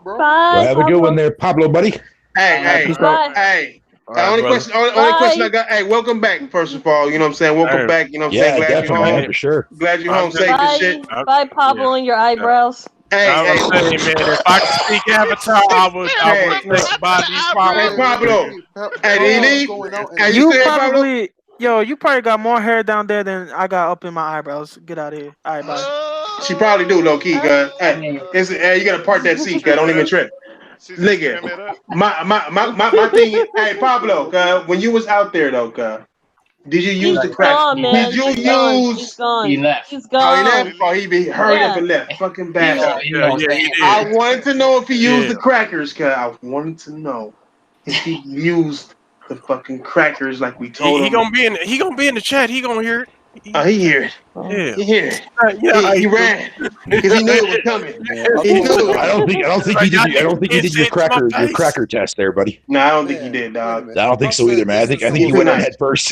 Well, have a good one there, Pablo, buddy. Hey. Only question I got. Hey, welcome back. First of all, you know what I'm saying. Welcome back. You know what I'm saying. Glad you're definitely, home. for sure. Glad you're home safe and shit. Bye, Pablo, and your eyebrows. I was saying, man, if I could speak Avatar, I would think about these Hey, Pablo. Hey, did he leave? Hey, You still here, Pablo? probably, you probably got more hair down there than I got up in my eyebrows. Get out of here. All right, bye. She probably do, low key, guys. Hey, you gotta part that seat, guys. Don't even trip. Nigga, my thing is, hey, Pablo, when you was out there, though, did you use the crack? Gone, man. Did you He's gone. use? He's gone. He left. He's Oh, gone. he left? Oh, he be hurried up and left. Fucking bastard. he did. I wanted to know if he used the crackers, cuz I wanted to know if he used the fucking crackers like we told He him. gonna be in the chat. He gonna hear it. Oh, he hear it. Yeah. He hear it. He ran because he knew it was coming. He knew it. I don't think he did. I don't think he did your cracker test there, buddy. No, I don't think he did, dog. I don't think so either, man. I think he went on head first.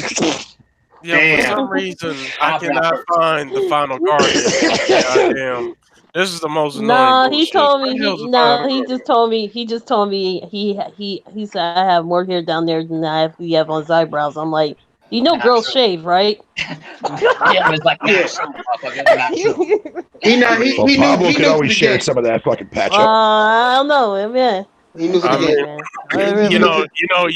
Yeah, for some reason I cannot find the final guardian. Goddamn. This is the most annoying. Nah, bullshit. he told me. What the hell's the He final just told me. He just told me. He said I have more hair down there than you have on his eyebrows. I'm like, you know, girls shave, right? Yeah, it's like He Pablo knew could always the share game. some of that fucking patch up. I don't know, man. He knew the I game. mean, you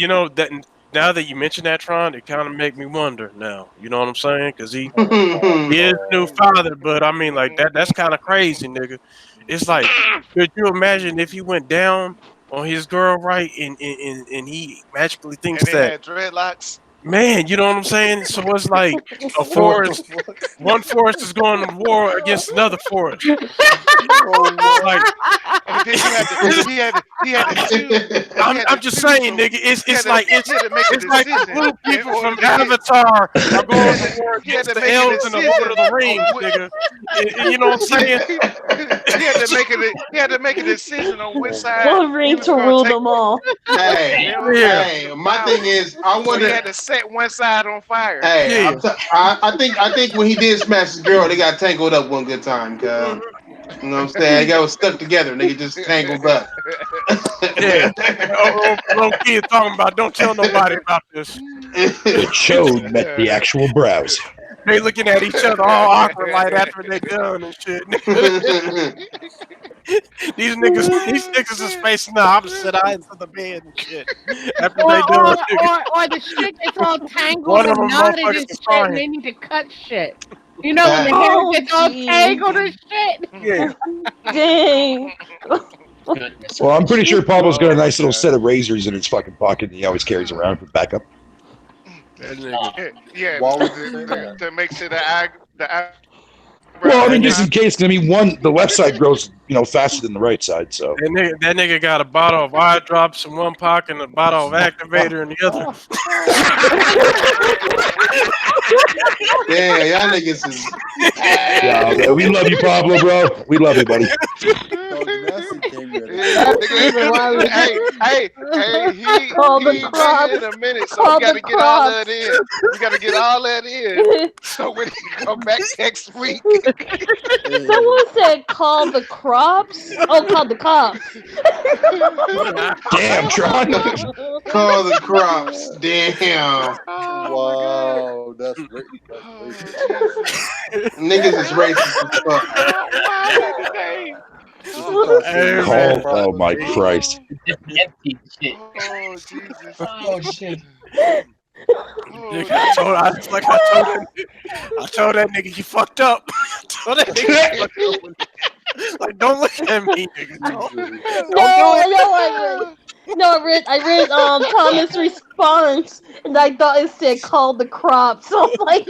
know that now that you mention that, Tron, it kind of make me wonder now. You know what I'm saying? Because he is new father, but I mean, like that's kind of crazy, nigga. It's like, could you imagine if he went down on his girl, right, and he magically thinks And they that, had dreadlocks. man, you know what I'm saying? So it's like a forest. One forest is going to war against another forest. Like, And then he had to choose. I'm just saying, nigga. It's like decision blue people in order from to get- Avatar are going to war He had against to the make a elves in the Lord of the decision Rings, on what- nigga. And you know what I'm saying? He had to make a decision on which side. One ring to rule them all. Hey, my thing is, I So wonder. he had to set one side on fire. Hey, I think when he did smash his girl, they got tangled up one good time, cuz. You know what I'm saying? They got stuck together. Nigga just tangled up. Yeah. Low kid talking about don't tell nobody about this. The chode met the actual browse. They looking at each other all awkward like after they done and shit. These niggas is facing the opposite ends of the bed and shit. After they done. Or the shit that's all tangled One of and them knotted and motherfuckers shit, is and crying. they need to cut shit. You know when the hair gets all tangled and shit. Yeah. Dang. Well, I'm pretty sure Pablo's got a nice little set of razors in his fucking pocket that he always carries around for backup. Yeah, to make sure Well, I mean, just in case. I mean, the left side grows, faster than the right side. So That nigga got a bottle of eye drops in one pocket and a bottle of activator in the other. Yeah, y'all niggas is. yeah, man, we love you, Pablo, bro. We love you, buddy. Hey, he in a minute, so we gotta get all that in. We gotta get all that in. So when he come back next week. Someone said call the crops. Oh, call the cops. Damn, Tron. Call the crops. Damn. Wow, that's Niggas is racist as fuck. Oh my Christ. Oh, Jesus. Oh, shit. I told that nigga you fucked up. I told that nigga you fucked up. Like, don't look at me, nigga. I read Thomas' response and I thought it said call the crops. So I'm like,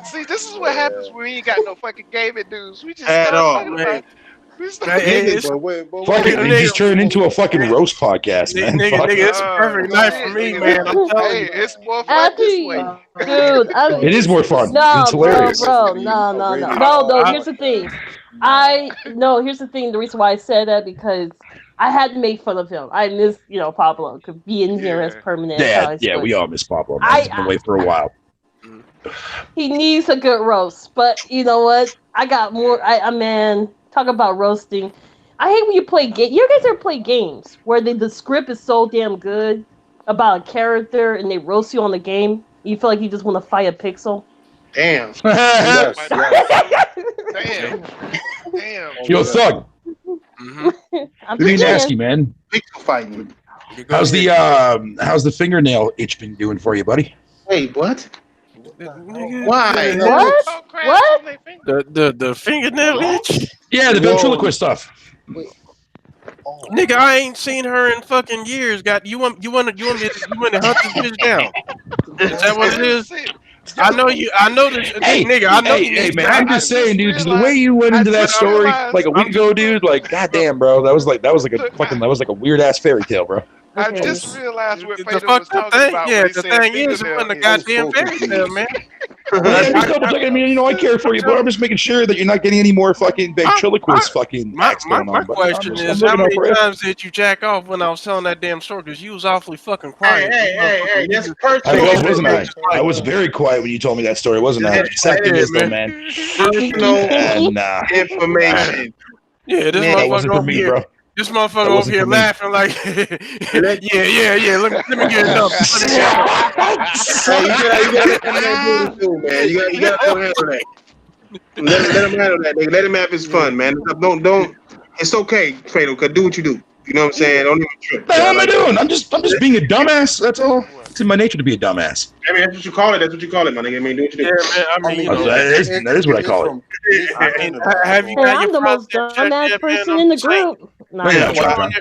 See, this is what happens when we ain't got no fucking gaming news. We just At start all. talking about. Fuck it, we just turned into a fucking roast podcast, man. Fuck it. It's a perfect night for me, man. I'm telling you. It's more fun this way. dude, It is more fun. No, It's hilarious. bro, no. Here's the thing. Here's the thing. The reason why I said that because I had to make fun of him. I miss, Pablo could be in here as permanent. Yeah, we all miss Pablo. Man. He's been away for a while. He needs a good roast, but you know what? I got more. Man, talk about roasting. I hate when you play games. You guys ever play games where the script is so damn good about a character and they roast you on the game? You feel like you just want to fight a pixel. Damn. Yes. Damn. Yo, Thug. I'm Let me just ask saying. you, man. Pixel fighting. How's the fingernail itch been doing for you, buddy? Wait, what? Why? What? The fingernail itch? Yeah, the ventriloquist stuff. Nigga, I ain't seen her in fucking years. You want me to hunt this bitch down? Is that what it is? I know this, Hey, nigga. I know hey, man, I'm just saying, dude, because the way you went into that story like a week ago, dude, like, goddamn, bro, that was like a weird ass fairy tale, bro. I just realized what The Pedro was fucked up talking thing, about. yeah. when he The said thing is, fingernail when the itch. goddamn fairy tale, man. I care for you, but I'm just making sure that you're not getting any more fucking ventriloquist fucking acts going on. My but question I'm is, looking how out many for you. times did you jack off when I was telling that damn story? Because you was awfully fucking quiet. Hey, that's I personal. wasn't I? I was very quiet when you told me that story, wasn't I? The sad thing is, though, man. Personal Nah. information. Yeah, this That wasn't motherfucker for over me, here. bro. This motherfucker That over wasn't here for me. laughing like, yeah. Let me get it up. Hey, you gotta do it, man. You gotta handle that. Let him handle that, nigga. Let him have his fun, man. Don't. It's okay, Fredo. Cause do what you do. You know what I'm saying? Don't even trip. What the hell am I doing? I'm just being a dumbass. That's all. It's in my nature to be a dumbass. I mean, that's what you call it. That's what you call it, my nigga. I mean, do what you do. Yeah, man. I mean, That is what I call it. have you Hey, got I'm your the most prostate checked dumbass yet, man? person I'm in the just saying. group. Nah, Yeah, I'm try, kidding.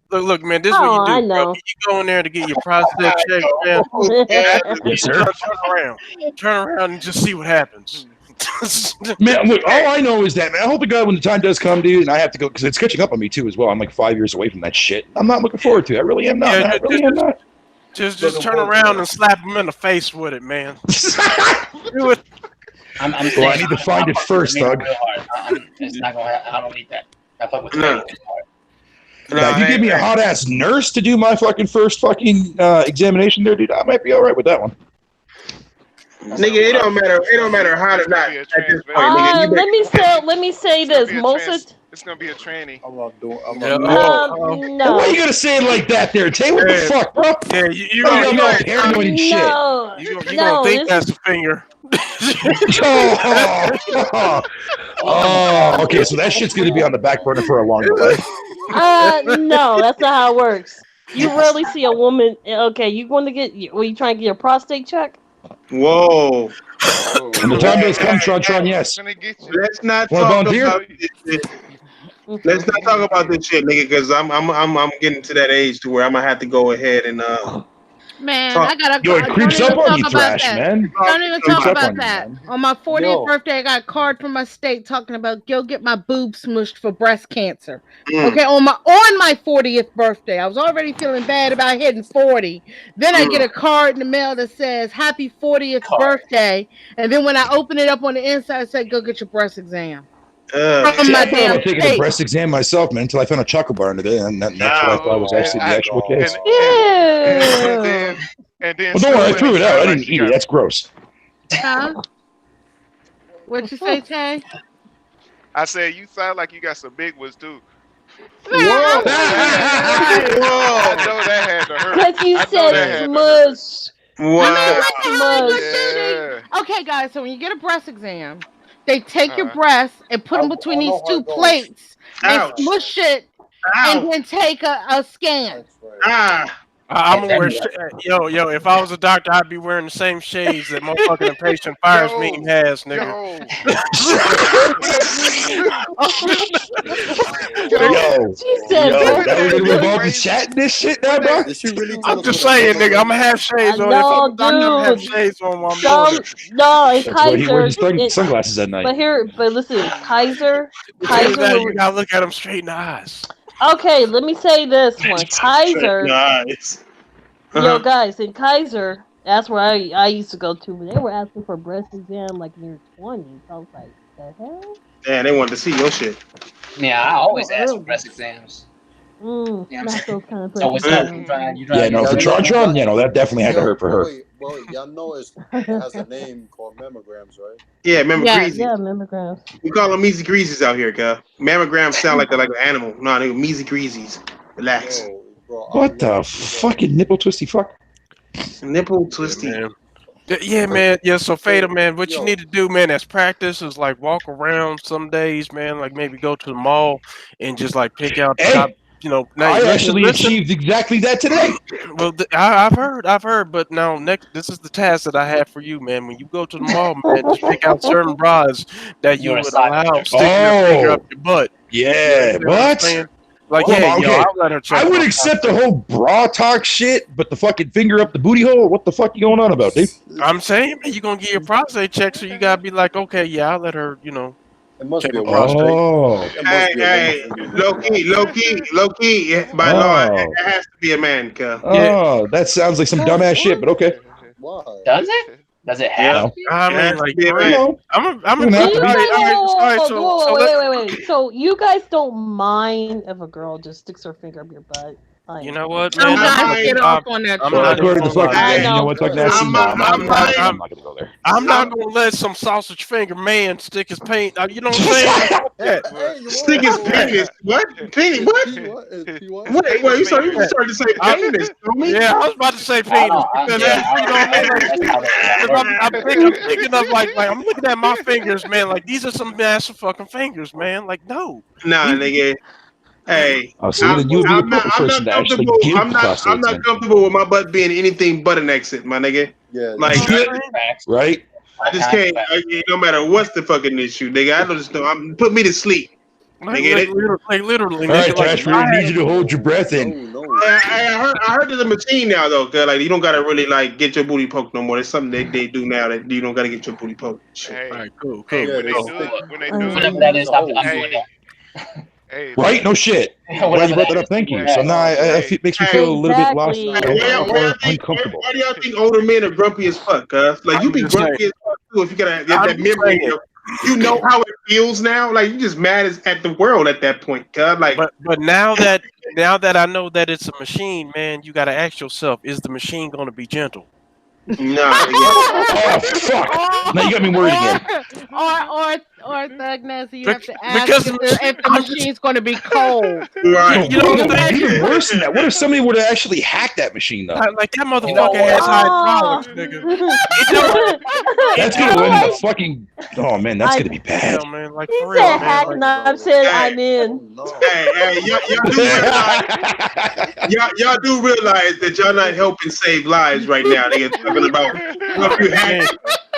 try. Look, man. This is Oh, what I you do, bro. know. You go in there to get your prostate checked, man. Yes, sir. Turn around and just see what happens. Man, look, all I know is that, man, I hope to God when the time does come, dude, and I have to go, because it's catching up on me, too, as well. I'm like 5 years away from that shit. I'm not looking forward to it. I really am not. Yeah, man. I really am not. Just turn around and slap him in the face with it, man. Do it. I'm Well, I saying, need to find it first, I mean, Doug. real hard. It's not gonna. I don't need that. I fuck with No. Now, if you give me a hot ass nurse to do my fucking first fucking examination there, dude, I might be all right with that one. Nigga, it don't matter. It don't matter how to not at this point, nigga. You Let me say this. It's gonna be a tranny. Why are you gonna say it like that there, Tay? What the fuck, bro? Yeah, you gonna paranoid and shit. You gonna think that's a finger. Oh, okay. So that shit's gonna be on the back burner for a long delay. No, that's not how it works. You rarely see a woman. Okay, you going to get? Were you trying to get your prostate check? Whoa. When the time does come, Tron, yes. Let's not Wanna talk volunteer? about this shit. Let's not talk about this shit, nigga, because I'm getting to that age to where I'm gonna have to go ahead and Man, talk. I gotta. Yo, it creeps don't up even on talk you, about Thrash, that. man. Don't even Creeps talk up about on you, that. man. On my 40th Yo. birthday, I got a card from my state talking about go get my boobs smushed for breast cancer. Mm. Okay, on my 40th birthday, I was already feeling bad about hitting 40. Then I get a card in the mail that says "Happy 40th birthday," and then when I open it up on the inside, it said "Go get your breast exam." From See, my I thought damn about taking a state. breast exam myself, man, until I found a chocolate bar today, and that's what I thought was actually the actual case. And then Well, don't worry, I threw it out. I like didn't eat it. That's gross. Huh? What'd you say, Tay? I said you sound like you got some big ones too. Whoa! I know that had to hurt. Because you I know that said had to hurt. smush. Okay, guys, so when you get a breast exam, they take your breasts and put them between these two plates and smush it and then take a scan. I'm gonna wear yo. If I was a doctor, I'd be wearing the same shades that motherfucking patient fires meme has, nigga. That was gonna involve the chat and this shit now, bro. I'm just saying, nigga. I'm gonna have shades on. If I'm a doctor, I'm gonna have shades on while I'm doing it. No, and That's why he wears Kaiser. sunglasses at night. But listen, Kaiser. You gotta look at him straight in the eyes. Okay, let me say this one. Kaiser. Nice. Yo, guys, in Kaiser, that's where I used to go to. But they were asking for breast exam like in your 20s. I was like, the hell? Damn, they wanted to see your shit. Yeah, I always ask for breast exams. Not those kind of So what's breast up? exams. Yeah, no, for Tron, yeah, no, that definitely had to hurt for her. Well, y'all know it has a name called mammograms, right? Yeah, mammograms. Yeah, mammograms. We call them measy greasies out here, cuz. Mammograms sound like they're like an animal. No, they're measy greasies. Relax. What the fucking nipple twisty fuck? Nipple twisty. Yeah, man. Yeah, so Fatal, man, what you need to do, man, as practice is like walk around some days, man, like maybe go to the mall and just like pick out the top, now, I actually achieved exactly that today. Well, I've heard, but now this is the task that I have for you, man. When you go to the mall, man, just pick out certain bras that you would allow sticking your finger up your butt. Yeah, You know what? I'm saying? Like, Well, yeah, okay. I'll let her check I would my accept the whole bra talk shit, but the fucking finger up the booty hole? What the fuck you going on about, dude? I'm saying, man, you're gonna get your prostate check, so you gotta be like, okay, yeah, I'll let her, check my prostate. Oh. Hey, low key. Yeah, by law, it has to be a man, cuz. Oh, that sounds like some dumbass shit, but okay. Does it? Does it have? I mean, like, I'm Doesn't have to be. Wait. So you guys don't mind if a girl just sticks her finger up your butt? Like, you know what, I'm man? not gonna get off on that. According to fucking you know what, fuck that scene. I'm not gonna go there. I'm not gonna let some sausage finger man stick his paint. You know what I'm saying? Stick his penis. What? Penis? What? Wait, you started to say penis. Yeah, I was about to say penis. I'm thinking of like I'm looking at my fingers, man. Like these are some massive fucking fingers, man. Like no. Nah, nigga. Hey, so then you would be the perfect person to actually give I'm not comfortable with my butt being anything but an exit, my nigga. Yeah, like right. I just can't. No matter what's the fucking issue, nigga. I just know. Put me to sleep. Like literally. All right, Trash, we need you to hold your breath in. I heard there's a machine now though, cause like you don't gotta really like get your booty poked no more. It's something they do now that you don't gotta get your booty poked. Hey, all right, cool. Hey, when they do Whatever that is, I'm doing that. Hey, right? No shit. Glad you brought that up. Thank you. So now it makes me feel a little bit lost or uncomfortable. Why do y'all think older men are grumpy as fuck? Cause like you be grumpy as fuck too if you gotta get that memory. You know how it feels now. Like you just mad at the world at that point. Cause like, but now that I know that it's a machine, man, you gotta ask yourself: is the machine gonna be gentle? No. Oh fuck! Now you got me worried again. Or Thug Nasty, you have to ask Because if the machine's going to be cold. Right. You know what I'm saying? Even worse than that. What if somebody were to actually hack that machine though? Like that motherfucker has hydraulics, nigga. That's gonna go in the fucking. Oh man, that's gonna be bad. Yeah, man, like He for real, said man. hack Like, knob said I'm in. Hey, y'all do realize that y'all not helping save lives right now. Nigga, talking about what you hack.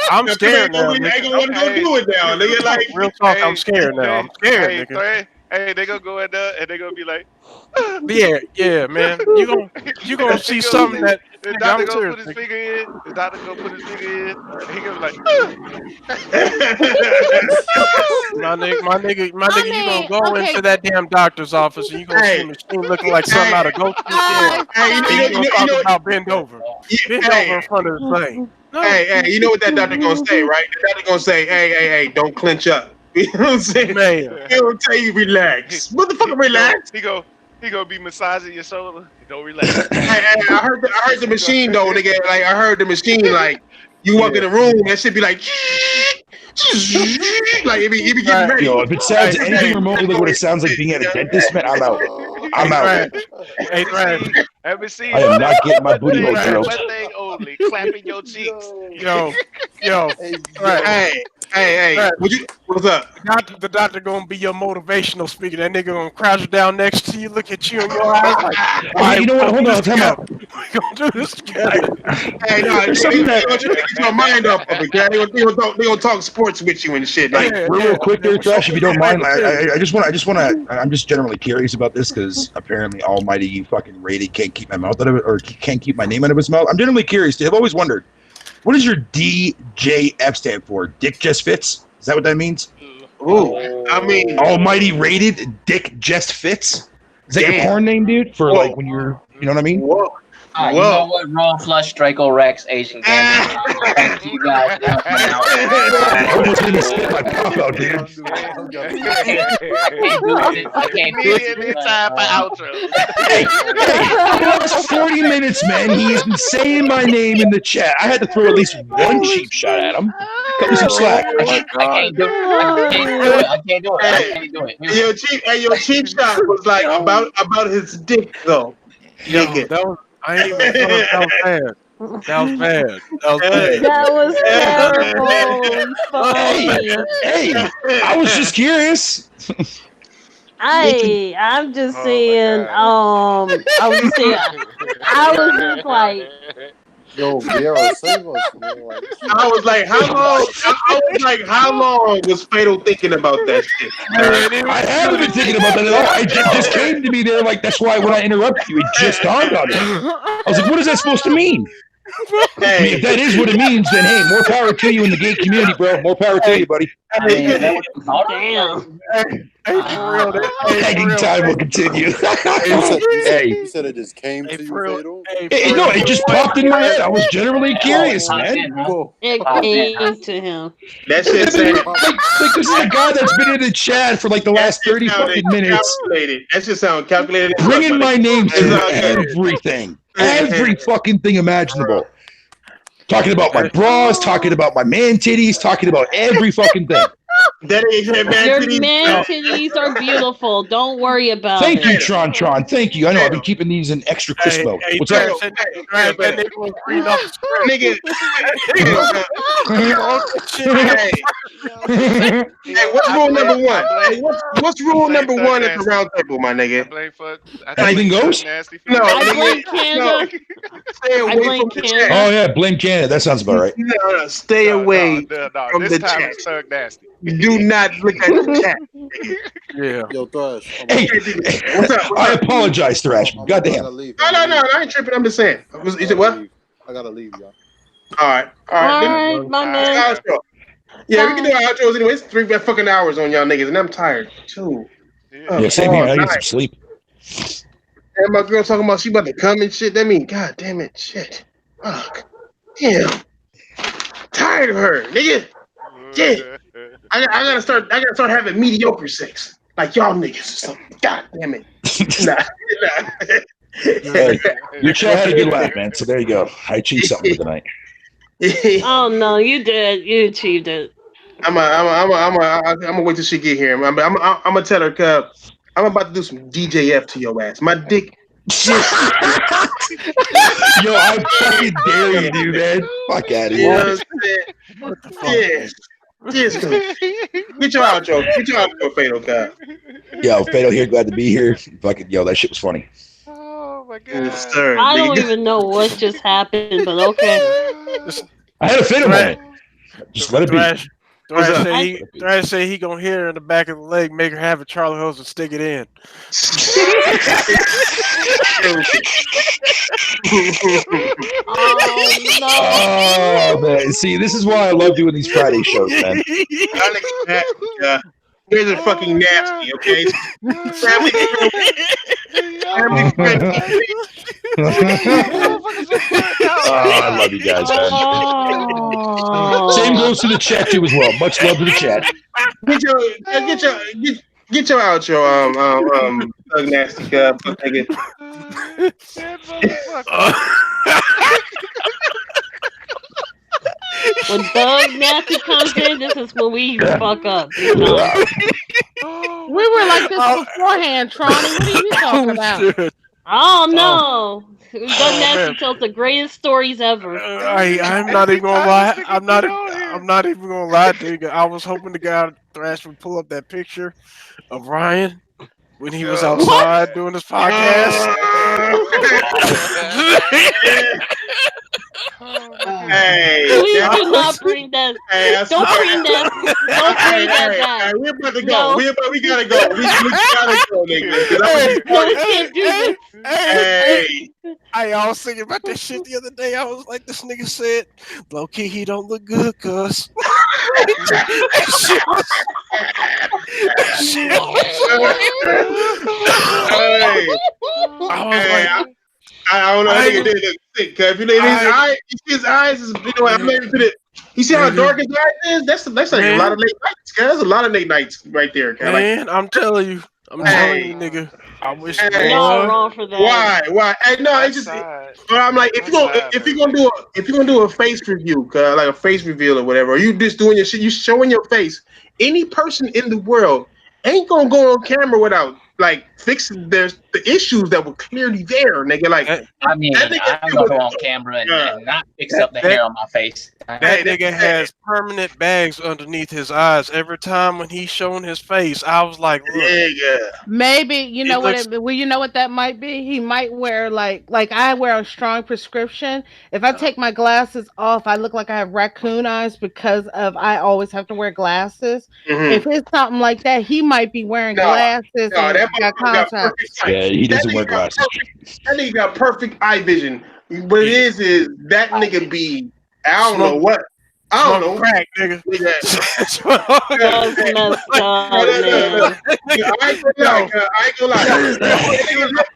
I'm scared now. They ain't gonna want to go do it now. Nigga, like Real talk, I'm scared now. I'm scared, Hey, nigga. hey, they gonna go in there and they gonna be like, Yeah, man. You gonna see something that the nigga, doctor I'm gonna serious, put his nigga. finger in. The doctor gonna put his finger in. And he gonna be like, My nigga, you gonna mean, go okay. into that damn doctor's office and you gonna see a machine looking like something out of Ghost in the Shell. And you gonna talk about bend over. Bend over in front of the thing. No. Hey, you know what that doctor gonna say, right? The doctor gonna say, hey, don't clench up. You know what I'm saying? Man. He gonna tell you relax. Motherfucker, relax. He gonna be massaging your shoulder. Don't relax. Hey, I heard the machine though, nigga. Like I heard the machine, like you walk in the room, that shit be like, like it be getting ready. Yo, if it sounds anything remotely like what it sounds like being at a dentist, man, I'm out. I'm out. Hey, Brad. Let me see. I am not getting my booty hole drilled. One thing only, clapping your cheeks. Yo. Hey, what's up? The doctor gonna be your motivational speaker. That nigga gonna crouch down next to you, look at you in your eyes like, Hey, you know what? Hold on, time out. we gonna do this together. Hey, no, There's something they that- gonna try to get your mind up of it, guy. They gonna talk sports with you and shit. Like, Real quick there, Thrash, if you don't mind, I just want to. I'm just generally curious about this because apparently Almighty fucking Rated can't keep my mouth out of it, or can't keep my name out of his mouth. I'm generally curious. I've always wondered, what does your DJF stand for? Dick Just Fits? Is that what that means? Ooh, I mean, Almighty Rated Dick Just Fits? Is that your porn name, dude? For like when you're, you know what I mean? Whoa. You know what? Raw Flush, Draco Rex, Asian Gambit. Thank you guys for helping me out. I almost didn't say my pop out, dude. I can't do it. Time for outro. Hey, the last 40 minutes, man, he has been saying my name in the chat. I had to throw at least one cheap shot at him. Cut me some slack. I can't do it. I can't do it. Your cheap shot was like about his dick though. Yo, that was bad. That was bad. That was terrible. Hey, I was just curious. I'm just saying. I was just like. Yo, Vieira, save us, man. Like, I was like, how long was Fatal thinking about that shit? I haven't been thinking about that at all. It just came to me there, like that's why when I interrupted you, it just dawned on me. I was like, what is that supposed to mean? I mean, if that is what it means, then hey, more power to you in the gay community, bro. More power to you, buddy. Damn. Hanging time will continue. you said it just came to you, Fatal? No, it just popped in my head. I was generally curious, man. It came to him. That shit said, like this is a guy that's been in the chat for like the last 30 fucking minutes. That should sound calculated. Bringing my name to everything. Every fucking thing imaginable. Talking about my bras, talking about my man titties, talking about every fucking thing. Your man titties are beautiful. Don't worry about Thank it. you, Tron. Thank you. I know I've been keeping these in extra crisp mode. What's up? Nigga. Hey, what's rule number one? Hey, what's rule number one at the round table, my nigga? Anything goes? No, I blame Canada. Stay away from the chat. Oh yeah, blame Canada. That sounds about right. No, stay away from This the time chat. it's Thug Nasty. Do not look at the chat. Yeah. Yo, Thrash. Hey, What's up? I apologize, Thrash. Goddamn. No, I ain't tripping. I'm just saying. You said what? I gotta leave, y'all. All right. Alright, my man. Outro. Yeah, we can do our outros anyway. It's 3 fucking hours on y'all niggas, and I'm tired too. Yeah, same here. I get some sleep. And my girl talking about she about to come and shit. That mean, god damn it, shit. Fuck. Damn. Tired of her, nigga. Yeah. I gotta start having mediocre sex. Like y'all niggas or something. God damn it. Nah. Hey, your chat had a good laugh, man. So there you go. I achieved something for the night. Oh no, you did. You achieved it. I'm gonna wait till she get here. I'm gonna tell her, cuz I'm about to do some DJF to your ass. My dick. Yo, I fucking dare you, dude, man. Fuck out of here. Yes. Yes. Get your outro. Get your outro, Fatal, cuz. Yo, Fatal here, glad to be here. Fucking yo, that shit was funny. Oh my god. Yes, sir. I don't even know what just happened, but okay. I had a Fatal moment. Just let it be. Thrash say he gonna hit her in the back of the leg, make her have a Charlie hose and stick it in. Oh no! Oh man, see, this is why I love doing these Friday shows, man. Here's a fucking nasty, okay? Family I love you guys, man. Same goes to the chat too as well. Much love to the chat. Get your outro, Thug Nasty nigga. When Thug Nasty comes in, this is when we fuck up. We were like this beforehand, Tronny. What are you talking about? Oh no! Thug Nasty tells the greatest stories ever. I'm not even gonna lie. I'm not even gonna lie to you. I was hoping the guy Thrash would pull up that picture of Ryan when he was outside doing this podcast. Hey, please do not bring that. Don't bring that. Don't bring that back. We're about to go. No. We gotta go. We gotta go, nigga. No, we can't do this. Hey. I was thinking about that shit the other day. I was like, this nigga said, low key, he don't look good, cuz. I don't know. I think it did look sick. Cause if you look at his eyes, you see his eyes is, you know, I'm not even put it. You see how dark his eyes is? That's like a lot of late nights. Cause that's a lot of late nights right there. Cause man, I'm telling you, nigga. I wish y'all wrong for that. Why? Hey, no, it's just. But I'm like, if you're gonna do a face review, like a face reveal or whatever, or you just doing your shit, you showing your face. Any person in the world ain't gonna go on camera without like fixing the issues that were clearly there, nigga. Like, I mean, I'm gonna go on camera and not fix up the hair on my face. That nigga has permanent bags underneath his eyes. Every time when he's showing his face, I was like, look. Maybe you know you know what that might be. He might wear like I wear a strong prescription. If I take my glasses off, I look like I have raccoon eyes because of I always have to wear glasses. Mm-hmm. If it's something like that, he might be wearing glasses. No, that got contacts. Yeah, he doesn't wear glasses. That nigga got perfect eye vision. What it is that nigga be. I don't know what. I don't know. Crack, nigga. I ain't gonna lie.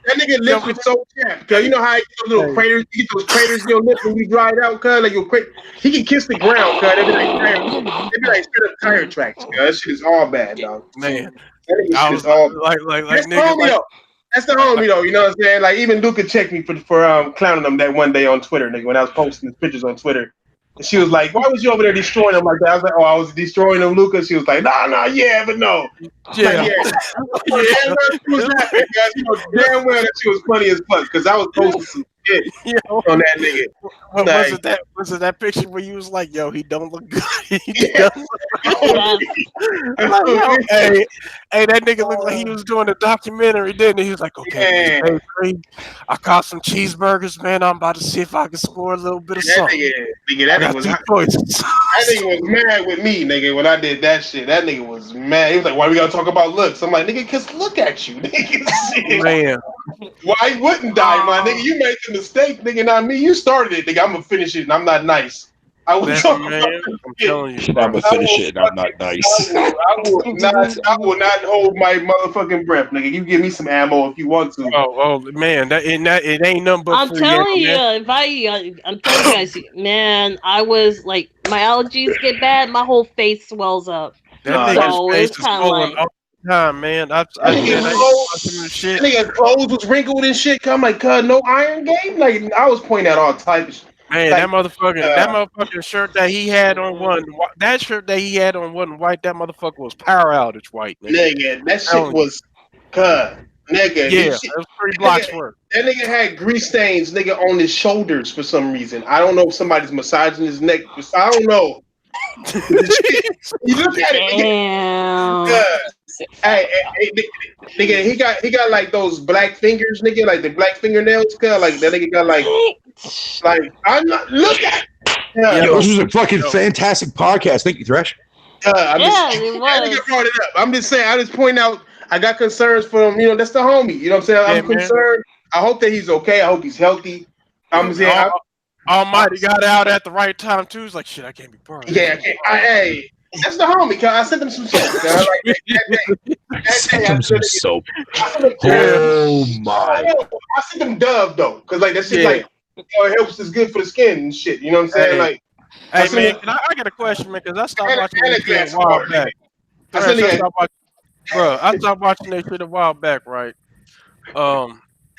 That nigga lips was so chapped. Cause you know how he get those little craters. You get those craters in your lips when you dry it out. Cause like he can kiss the ground. Cause they be like straight up tire tracks. Cause that shit is all bad, dog. Man, that shit is all like that's nigga. Homie, though. That's the homie though. You know what I'm saying? Like even Luca checked me for clowning him that one day on Twitter, nigga. When I was posting his pictures on Twitter. And she was like, why was you over there destroying him like that? I was like, I was destroying him, Luca. She was like, yeah, but no. Yeah. Like, she was laughing, guys. You know damn well that she was funny as fuck because I was posting some shit on that nigga. Was it that picture where you was like, yo, he don't look good. He don't look good. Hey, that nigga looked like he was doing a documentary, didn't he? He was like, okay, I caught some cheeseburgers, man. I'm about to see if I can score a little bit of something. That nigga was mad with me, nigga, when I did that shit. That nigga was mad. He was like, why we gotta talk about looks? I'm like, nigga, cause look at you, nigga. Man. Why he wouldn't die, my nigga? You made the mistake, nigga, not me. You started it, nigga. I'm gonna finish it and I'm not nice. I was talking about I'm telling you. I'm gonna finish it and I'm not nice. I will not hold my motherfucking breath, nigga. You give me some ammo if you want to. Oh man, it ain't nothing but I'm telling you, I'm telling you guys, man, I was like, my allergies get bad, my whole face swells up. That so it's kind of like time, man. That nigga clothes was wrinkled and shit. I'm like, no iron game. Like I was pointing out all types. Man, Like, that motherfucking shirt that he had on wasn't white. That motherfucker was power outage white. Nigga, that shit was nigga. Yeah, it was 3 blocks worth. That nigga had grease stains, nigga, on his shoulders for some reason. I don't know if somebody's massaging his neck. I don't know. You look at it, hey, nigga, he got like those black fingers, nigga, like the black fingernails, like that nigga got like I'm not look at. Yo, this was a fucking fantastic podcast. Thank you, Thresh. It was. Brought it up. I'm just saying. I just point out. I got concerns for him. You know, that's the homie. You know what I'm saying? I'm concerned. I hope that he's okay. I hope he's healthy. I'm saying. Almighty got out at the right time too. He's like, shit, I can't be part of it. Yeah, hey, that's the homie. I sent him some soap. Sent him some soap. Oh my! I sent him Dove though, because like that shit, like it helps. It's good for the skin and shit. You know what I'm saying? Like, hey man, I got a question, man, because I stopped watching that shit a while back. I stopped watching that shit a while back, right?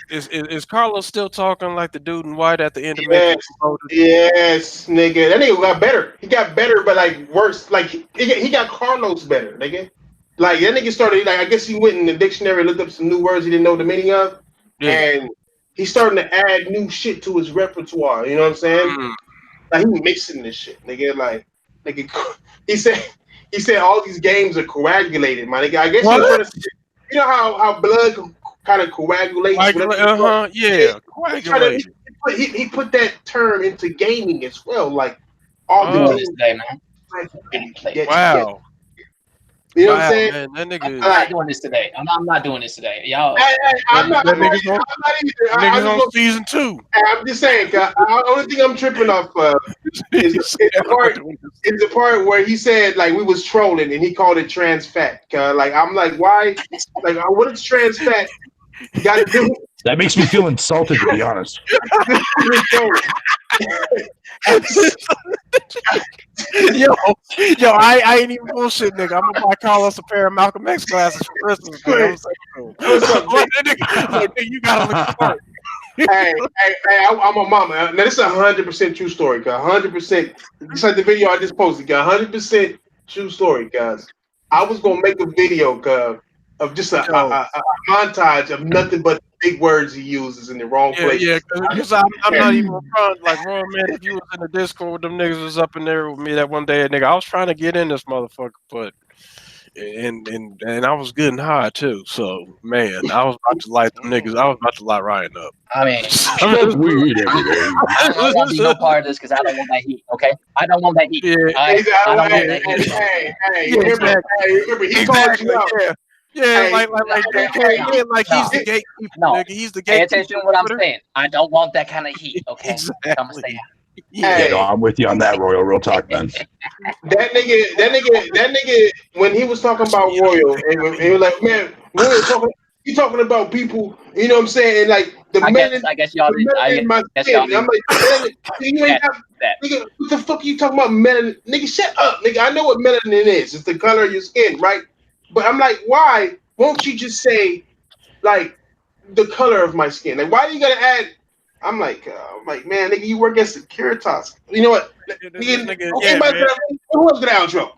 Is Carlos still talking like the dude in white at the end of Yes, nigga. That nigga got better. He got better, but like worse. Like he got Carlos better, nigga. Like that nigga started. Like I guess he went in the dictionary, looked up some new words he didn't know the meaning of, and he's starting to add new shit to his repertoire. You know what I'm saying? Like he mixing this shit, nigga. Like he said all these games are coagulated, my nigga. I guess you know how blood kind of coagulates. Coagulated. He put that term into gaming as well, like all the games. Wow. You know what I'm saying? Man, that nigga I'm not doing this today. I'm not doing this today. Y'all. I'm not either. Niggas on season 2. I'm just saying, the only thing I'm tripping off is the part where he said like we was trolling and he called it trans fat. Like I'm like, why? Like what is trans fat? Got to do. That makes me feel insulted, to be honest. Yo, I ain't even bullshit, nigga. I'm gonna buy Carlos a pair of Malcolm X glasses for Christmas. Nigga, you gotta look smart. Hey, I'm a mama. Now this is 100% true story, guys. 100%. Just like the video I just posted, guys. 100% true story, guys. I was gonna make a video, of just a montage of nothing but big words he uses in the wrong place. Yeah, because I'm not even front. Like, Roy, man, if you was in the Discord with them niggas was up in there with me that one day, nigga, I was trying to get in this motherfucker, but and I was getting high too. So, man, I was about to light them niggas. I was about to light Ryan up. I mean, weed every day. I don't want to be no part of this because I don't want that heat. Okay, I don't want that heat. I don't want that heat. Remember, he called you out. Yeah, like he's the gatekeeper. No, nigga. He's the pay gatekeeper. attention to what I'm saying. I don't want that kind of heat. Okay, Exactly. I'm gonna stay out. Yeah, no, I'm with you on that, Royal. Real talk, man. That nigga, when he was talking about Royal, and he was like, man, Royal talking about people, you know what I'm saying? And like the I guess y'all didn't. I'm like, you ain't got, nigga, what the fuck are you talking about melanin? Nigga, shut up, nigga. I know what melanin is. It's the color of your skin, right? But I'm like, why won't you just say, like, the color of my skin? Like, why do you gotta add? I'm like, man, nigga, you work at Securitas. You know what? Who else got the outro?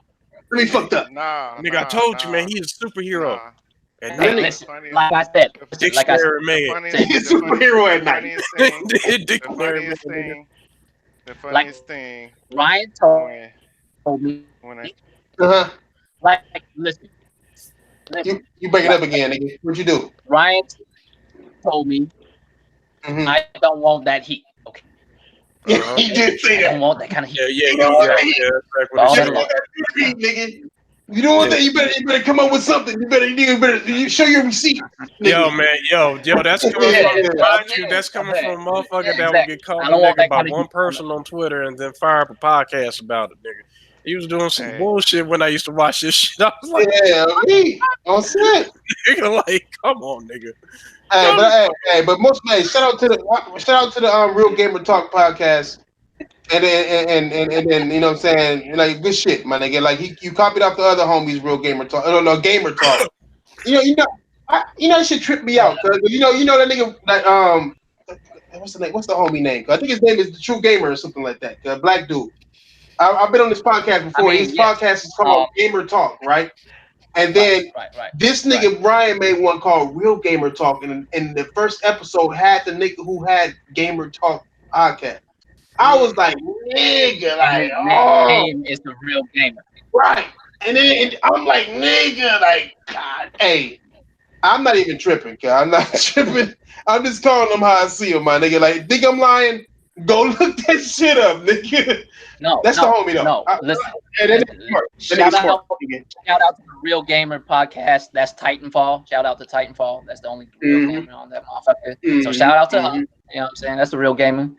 Let me fucked up. Nigga, I told you, man, he's a superhero. And Hey, listen, like I said, dictionary man. He's a superhero at night. The funniest thing. Ryan told me. Like, listen. You break it up again, nigga. What'd you do? Ryan told me I don't want that heat. Okay. He did say that. I don't want that kind of heat. You don't want that heat, nigga. You don't want that. You better come up with something. You better show your receipt. Yo, man, that's coming from that's coming from a motherfucker that will get called a nigga by one person on Twitter and then fire up a podcast about it, nigga. He was doing some bullshit when I used to watch this shit. I was like, me on set. Nigga, like, come on, nigga. But most shout out to the Real Gamer Talk podcast, and then you know what I'm saying, like good shit, my nigga. Like you copied off the other homies Real Gamer Talk. No Gamer Talk. you know that shit tripped me out, cause you know that nigga that what's the name? What's the homie name? I think his name is the True Gamer or something like that. Black dude. I've been on this podcast before. His podcast is called Gamer Talk, right? And then this nigga Brian made one called Real Gamer Talk, and the first episode had the nigga who had Gamer Talk podcast. I was like, nigga, like, name is the real gamer. Right. And then I'm like, nigga, like, God, hey, I'm not even tripping, cuz. I'm not tripping. I'm just calling them how I see them, my nigga. Like, think I'm lying? Go look that shit up, nigga. No, that's the homie though. No, listen. Shout out to the Real Gamer podcast. That's Titanfall. Shout out to Titanfall. That's the only real gamer on that motherfucker. So shout out to her. You know what I'm saying? That's the real gamer.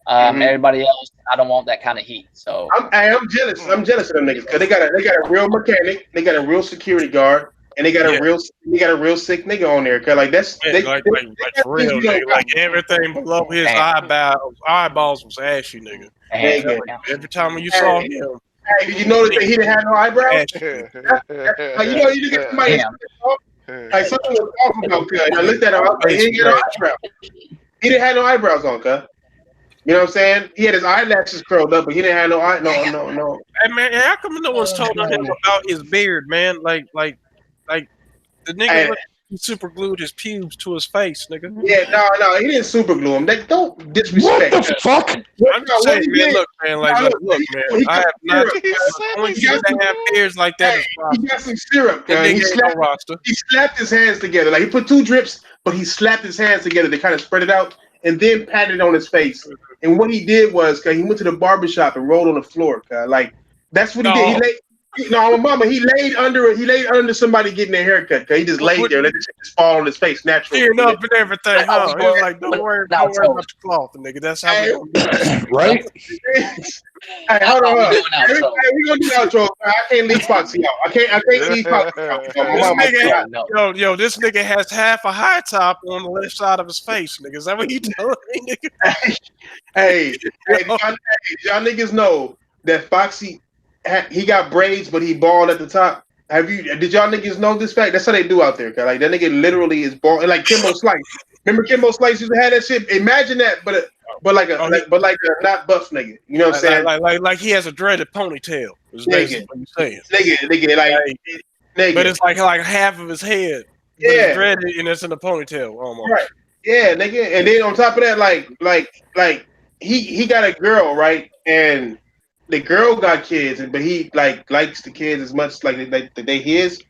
Everybody else, I don't want that kind of heat. So I'm jealous. I'm jealous of them niggas because they got a real mechanic, they got a real security guard, and they got a real sick nigga on there. Cause like that's like for real, nigga. Like everything below his eyeballs was ashy, nigga. Every time you saw him. Hey, you notice that he didn't have no eyebrows? Like, you get somebody like something was talking about, cuz. I looked at him, he didn't get no eyebrows. He didn't have no eyebrows on, cuz. You know what I'm saying? He had his eyelashes curled up, but he didn't have no. Hey man, how come no one's told him about his beard, man? Like the nigga super glued his pubes to his face, nigga. Yeah, no, he didn't super glue him. Don't disrespect. What the fuck? I'm just saying, man. Look, man. Look, man. I have not. Only people that have beards like that. He got some syrup. He slapped his hands together. Like he put 2 drips, but he slapped his hands together to kind of spread it out, and then patted it on his face. And what he did was, he went to the barbershop and rolled on the floor. Like that's what he did. He laid. No, mama, he laid under somebody getting their haircut. He just laid there, let it just fall on his face naturally. Tearing up and everything. Huh? He was like, don't worry about the cloth, nigga. That's how right? Hey, hold on. We gonna do the outro. I can't leave Foxy out. I can't leave Foxy out. Yo, this nigga has half a high top on the left side of his face, nigga. Is that what you telling me, nigga? Hey, y'all niggas know that Foxy, he got braids, but he bald at the top. Did y'all niggas know this fact? That's how they do out there. Like that nigga literally is bald. And like Kimbo Slice. Remember Kimbo Slice used to have that shit? Imagine that, but like a not buff nigga. You know what I'm saying? Like he has a dreaded ponytail. Is basically what you're saying. Nigga, but it's like half of his head. Yeah. It's dreaded and it's in a ponytail almost. Right. Yeah, nigga. And then on top of that, like he got a girl, right? And the girl got kids, but he likes the kids as much like they his.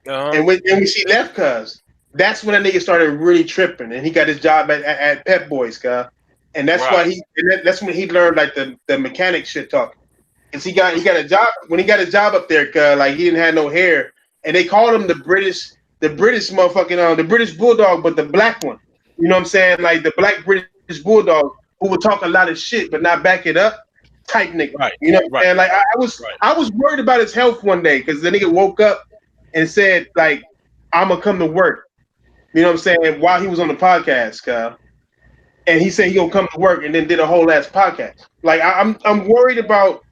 And when she left, cuz that's when that nigga started really tripping, and he got his job at Pep Boys, cuz. And that's why that's when he learned like the mechanic shit talk. Cause he got a job when he got his job up there, cuz like he didn't have no hair, and they called him the British motherfucking the British Bulldog, but the black one. You know what I'm saying? Like the black British Bulldog who would talk a lot of shit but not back it up. Type nigga, you know what I'm saying? Like I was worried about his health one day because the nigga woke up and said like I'm gonna come to work. You know what I'm saying? While he was on the podcast, and he said he gonna come to work and then did a whole ass podcast. Like I'm worried about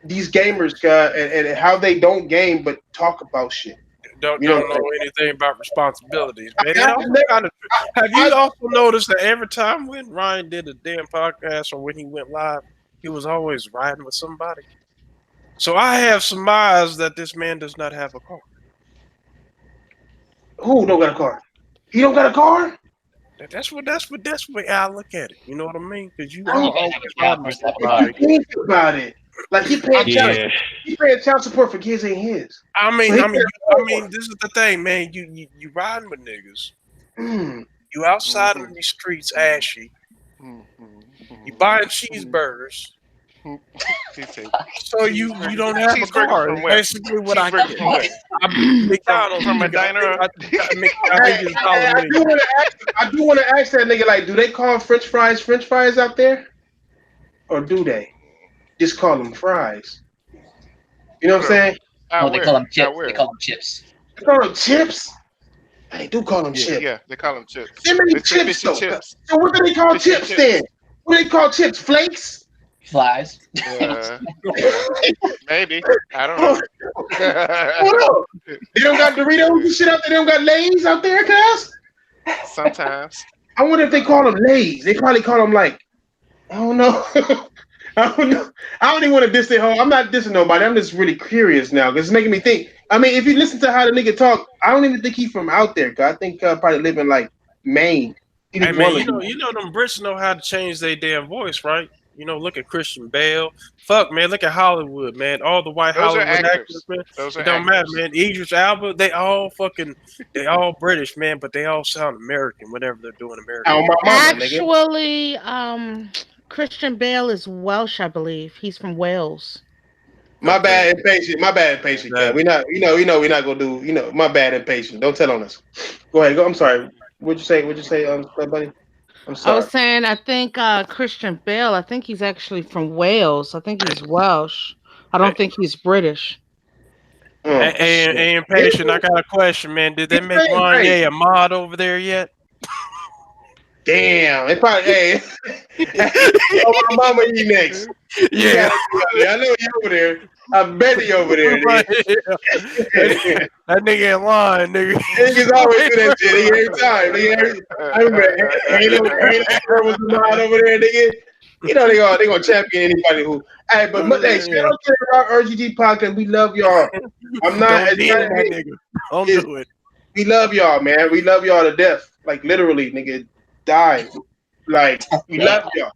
these gamers, and how they don't game but talk about shit. Don't know anything about responsibilities, man. Have you also noticed that every time when Ryan did a damn podcast or when he went live, he was always riding with somebody? So I have surmised that this man does not have a car. Who don't got a car? He don't got a car? That's the way I look at it. You know what I mean? Because you always think about it. Like he paying child support for kids ain't his. I mean, this is the thing, man. You riding with niggas. You outside in these streets, ashy. You buying cheeseburgers. So you don't have a car. That's basically what I get. McDonald's from a diner. I do want to ask that nigga, like, do they call French fries out there? Or do they? Just call them fries. You know what I'm saying? No, they call them chips. They call them chips. They call them chips? They do call them chips. Yeah, they call them chips. They make chips, though. Chips. So what do they call chips then? What do they call chips? Flakes? Flies. Maybe. I don't know. Hold on. They don't got Doritos and shit out there? They don't got Lay's out there, cuz? Sometimes. I wonder if they call him Lays. They probably call him like, I don't know. I don't know. I don't even want to diss it. I'm not dissing nobody. I'm just really curious now because it's making me think. I mean, if you listen to how the nigga talk, I don't even think he's from out there. Cause I think probably live in like Maine. Hey man, you know them Brits know how to change their damn voice, right? You know, look at Christian Bale. Fuck, man, look at Hollywood, man. All the white Those are Hollywood actors. actors, man. Those It are don't matter, actors. man. Idris Elba, they all British, man, but they all sound American whenever they're doing American. Oh, my mama, nigga. Actually, Christian Bale is Welsh, I believe. He's from Wales. My bad, impatient. My bad, impatient. Yeah. We not, we're not gonna do. My bad, impatient. Don't tell on us. Go ahead. Go. I'm sorry. What'd you say? Buddy? I'm I sorry. was saying, I think Christian Bale, I think he's actually from Wales. I think he's Welsh. I don't think he's British. Hey, impatient. I got a question, man. Did they make Wanye a mod over there yet? Damn, they probably. Hey, oh, my mama, you next. Yeah, I know you over there. I bet he over there. That nigga in line, nigga. Niggas always do that shit. Nigga, every time. Nigga, I remember Halo was the mod over there, nigga. You know they gonna champion anybody who. Hey, but hey, shout out to our RGG podcast. We love y'all. I'm not. Don't do it. We love y'all, man. We love y'all to death. Like literally, nigga, die. Like we love y'all.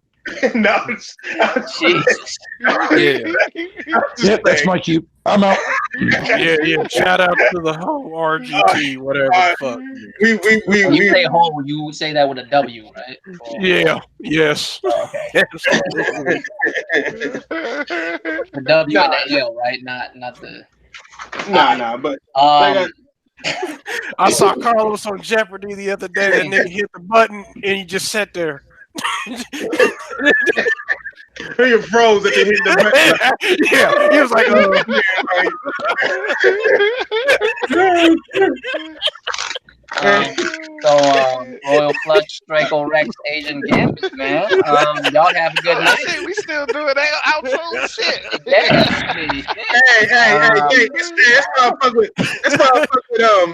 No, Jesus. Yep, that's my cue. I'm out. Yeah. Shout out to the whole RGT, whatever the fuck. When you say whole, you say that with a W, right? Yeah. Yes. Okay. The W and the L, right? Not the. Nah, but. I saw Carlos on Jeopardy the other day. That nigga hit the button and he just sat there. You froze at the hit the button. Yeah, he was like, Royal Flush, Draco Rex, Asian Gambit, man. Y'all have a good night. Shit, we still doing that outro shit. Hey,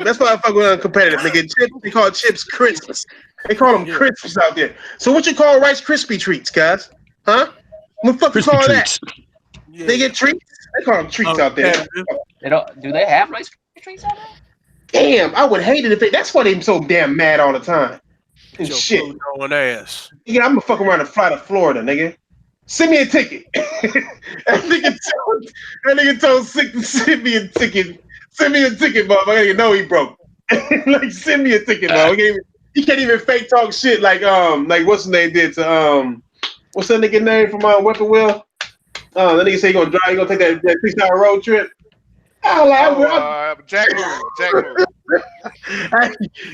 that's why I fuck with competitive nigga. Chips, they call Chips Crisps. They call them crisps out there. So what you call Rice Krispie treats, guys? Huh? What the fuck you call that? They get treats? They call them treats out there. Do they have Rice treats out there? Damn, I would hate it if that's why they're so damn mad all the time. And shit. Ass. Nigga, I'm gonna fuck around and fly to Florida, nigga. Send me a ticket. that nigga told Sick to send me a ticket. Send me a ticket, motherfucker. You know he broke. Like, send me a ticket, bro. He can't even fake talk shit like what's his name did to what's that nigga name from Weapon Wheel? That nigga say he gonna take that 6-hour road trip. Jack Moore.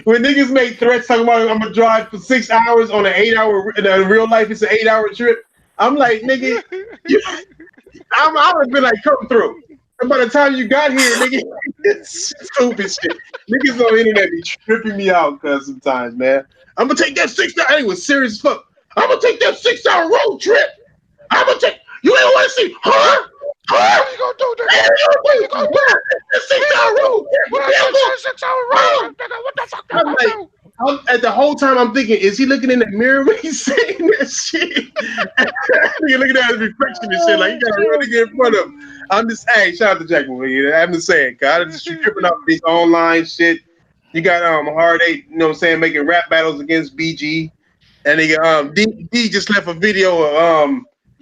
When niggas make threats talking about I'm gonna drive for 6 hours on an 8-hour, in real life it's an 8-hour trip. I'm like, nigga, I would have been like, come through. And by the time you got here, nigga, it's stupid shit. Niggas on the internet be tripping me out, cuz sometimes, man. I'm gonna take that 6 hour. It was serious as fuck. I'm gonna take that 6-hour road trip. I'm gonna take. You ain't want to see, huh? What are you gonna do? What you gonna do? 6-hour road. 6-hour road. What the fuck? I'm like, at the whole time I'm thinking, is he looking in the mirror when he's saying that shit? You're looking at his reflection and shit. Like, you got a real nigga in front of him. I'm just, hey, shout out to Jack Moore. I'm just saying, God, just tripping off these online shit. You got Hard 8, you know what I'm saying, making rap battles against BG. And nigga, D just left a video of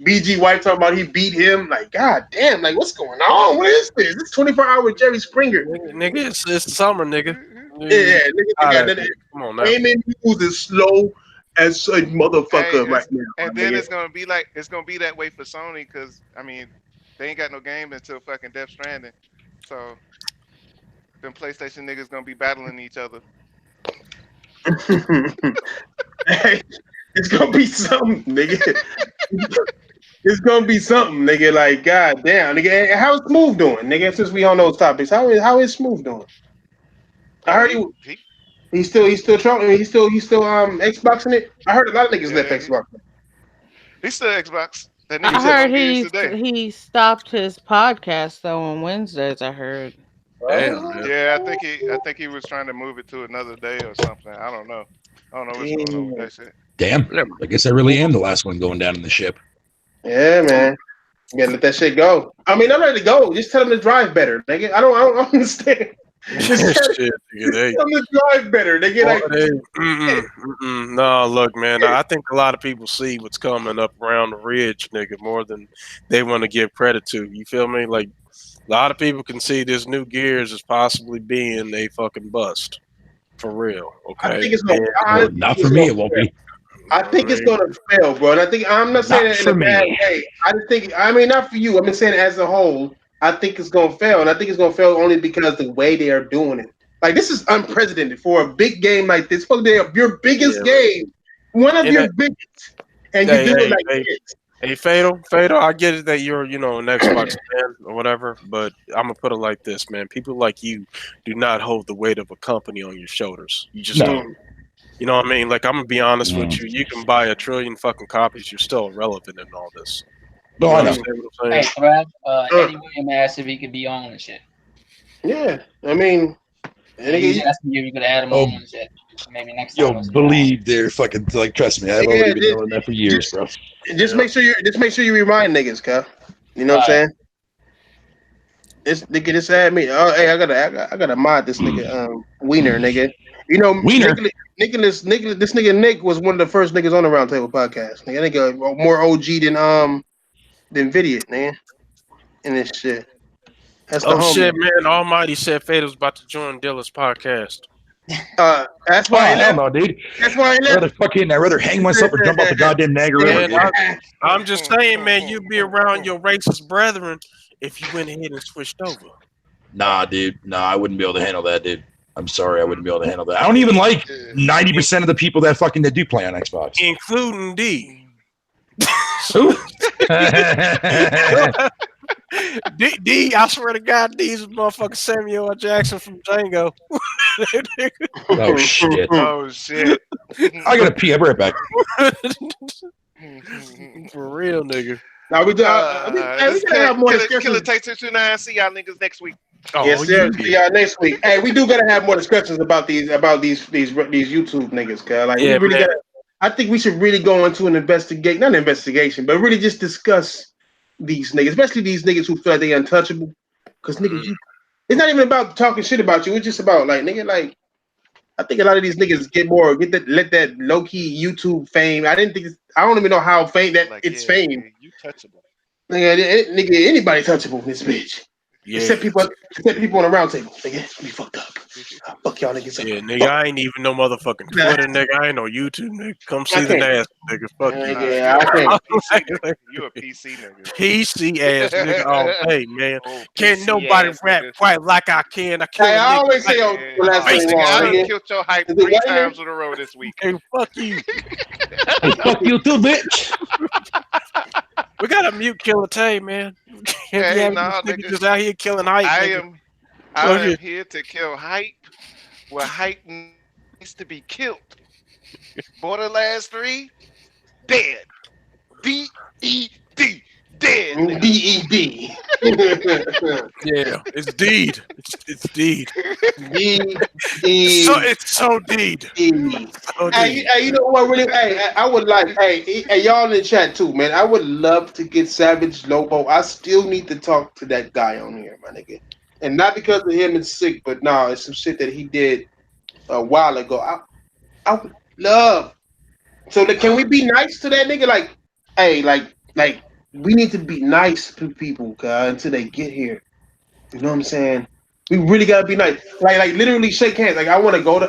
BG White talking about he beat him. Like, god damn, like what's going on? What is this? This 24-hour Jerry Springer. Nigga, it's summer, nigga. Yeah, nigga. Come on now. Aiming moves as slow as a motherfucker right now. And then it's gonna be that way for Sony because I mean they ain't got no game until fucking Death Stranding. So them PlayStation niggas gonna be battling each other. Hey, it's gonna be something, nigga. It's gonna be something, nigga. Like, god damn, nigga. How's Smooth doing, nigga? Since we on those topics, how is Smooth doing? I heard he's still trolling. He's still Xboxing it. I heard a lot of niggas left Xbox. He's still Xbox. I heard he stopped his podcast though on Wednesdays. I heard. Damn, yeah, I think he was trying to move it to another day or something. I don't know. I don't know what's going on with that shit. Damn. I guess I really am the last one going down in the ship. Yeah, man. You gotta let that shit go. I mean, I'm ready to go. Just tell them to drive better, nigga. I don't understand. Just tell them to drive better. They get like, No, look, man. I think a lot of people see what's coming up around the ridge, nigga, more than they want to give credit to. You feel me? Like a lot of people can see this new Gears as possibly being a fucking bust. For real, okay. I think it's gonna, not for me. It won't be. I think it's gonna fail, bro. And I think I'm not saying that in a bad way. I just think, I mean, not for you. I'm saying as a whole. I think it's gonna fail, and I think it's gonna fail only because the way they are doing it. Like this is unprecedented for a big game like this. For your biggest game, one of your biggest, and you do it like this. Hey, Fatal, I get it that you're, an Xbox fan or whatever, but I'm gonna put it like this, man. People like you do not hold the weight of a company on your shoulders. You just don't. You know what I mean? Like, I'm gonna be honest with you. You can buy 1 trillion fucking copies. You're still irrelevant in all this. No, I know. Hey, Thrav, Eddie William asked if he could be on and shit. Yeah, I mean, he's asking you could add him on and shit. Maybe next time. Yo, believe they're fucking like. Trust me, I've already been doing that for years, bro. Just make sure you remind niggas, cuz. You know what I'm saying? This nigga just add me. Oh, hey, I gotta mod this nigga Wiener, nigga. You know, Wiener. This nigga Nick was one of the first niggas on the Roundtable podcast. Nigga, more OG than Vidiot, man. And this shit. That's the homie. Shit, man! Almighty said Fatal's about to join Dilla's podcast. That's why. Hell no, dude. That's why. I'd rather hang myself or jump off the goddamn Niagara River. I'm just saying, man. You'd be around your racist brethren if you went ahead and switched over. Nah, dude. Nah, I wouldn't be able to handle that, dude. I'm sorry, I wouldn't be able to handle that. I don't even like 90% of the people that do play on Xbox, including D. Who? D, I swear to God, D's motherfucking Samuel L. Jackson from Django. Oh shit! Oh shit! I gotta pee. I'll be right back. For real, nigga. Now we gotta have more discussions. Killer Take 229. See y'all niggas next week. Yes, sir. See y'all next week. Hey, we do gotta have more discussions about these YouTube niggas, cuz like we really gotta. I think we should really go into not an investigation, but really just discuss these niggas, especially these niggas who feel like they untouchable. Because niggas, it's not even about talking shit about you. It's just about like nigga, like I think a lot of these niggas let that low key YouTube fame. I don't even know how fame that like, it's fame. You touchable. Nigga, anybody touchable in this bitch. Yeah. Except people on the round table. Nigga, we fucked up. Fuck y'all niggas up. Yeah, nigga, I ain't even no motherfucking Twitter, nigga. I ain't no YouTube, nigga. Come see the nasty nigga. Fuck you. Yeah, I can't. You a PC nigga. PC ass nigga all day, man. Can't nobody rap quite like I can. I always say, I killed your hype 3 times in a row this week. Hey, fuck you. Hey, fuck you too, bitch. We gotta mute Killer Tay, man. Hey, nah, nigga just out here killing hype. I am here to kill hype. Where hype needs to be killed. Borderlands 3, dead. D-E-D, dead. D-E-D. Yeah, it's deed. It's deed. D-E. It's so deed. Hey, you know what? Really, I would like. Hey, y'all in the chat too, man. I would love to get Savage Lobo. I still need to talk to that guy on here, my nigga. And not because of him and sick, but no, it's some shit that he did a while ago. I would love. So can we be nice to that nigga? Like, hey, like we need to be nice to people, until they get here. You know what I'm saying? We really gotta be nice. Like literally shake hands. Like I want to go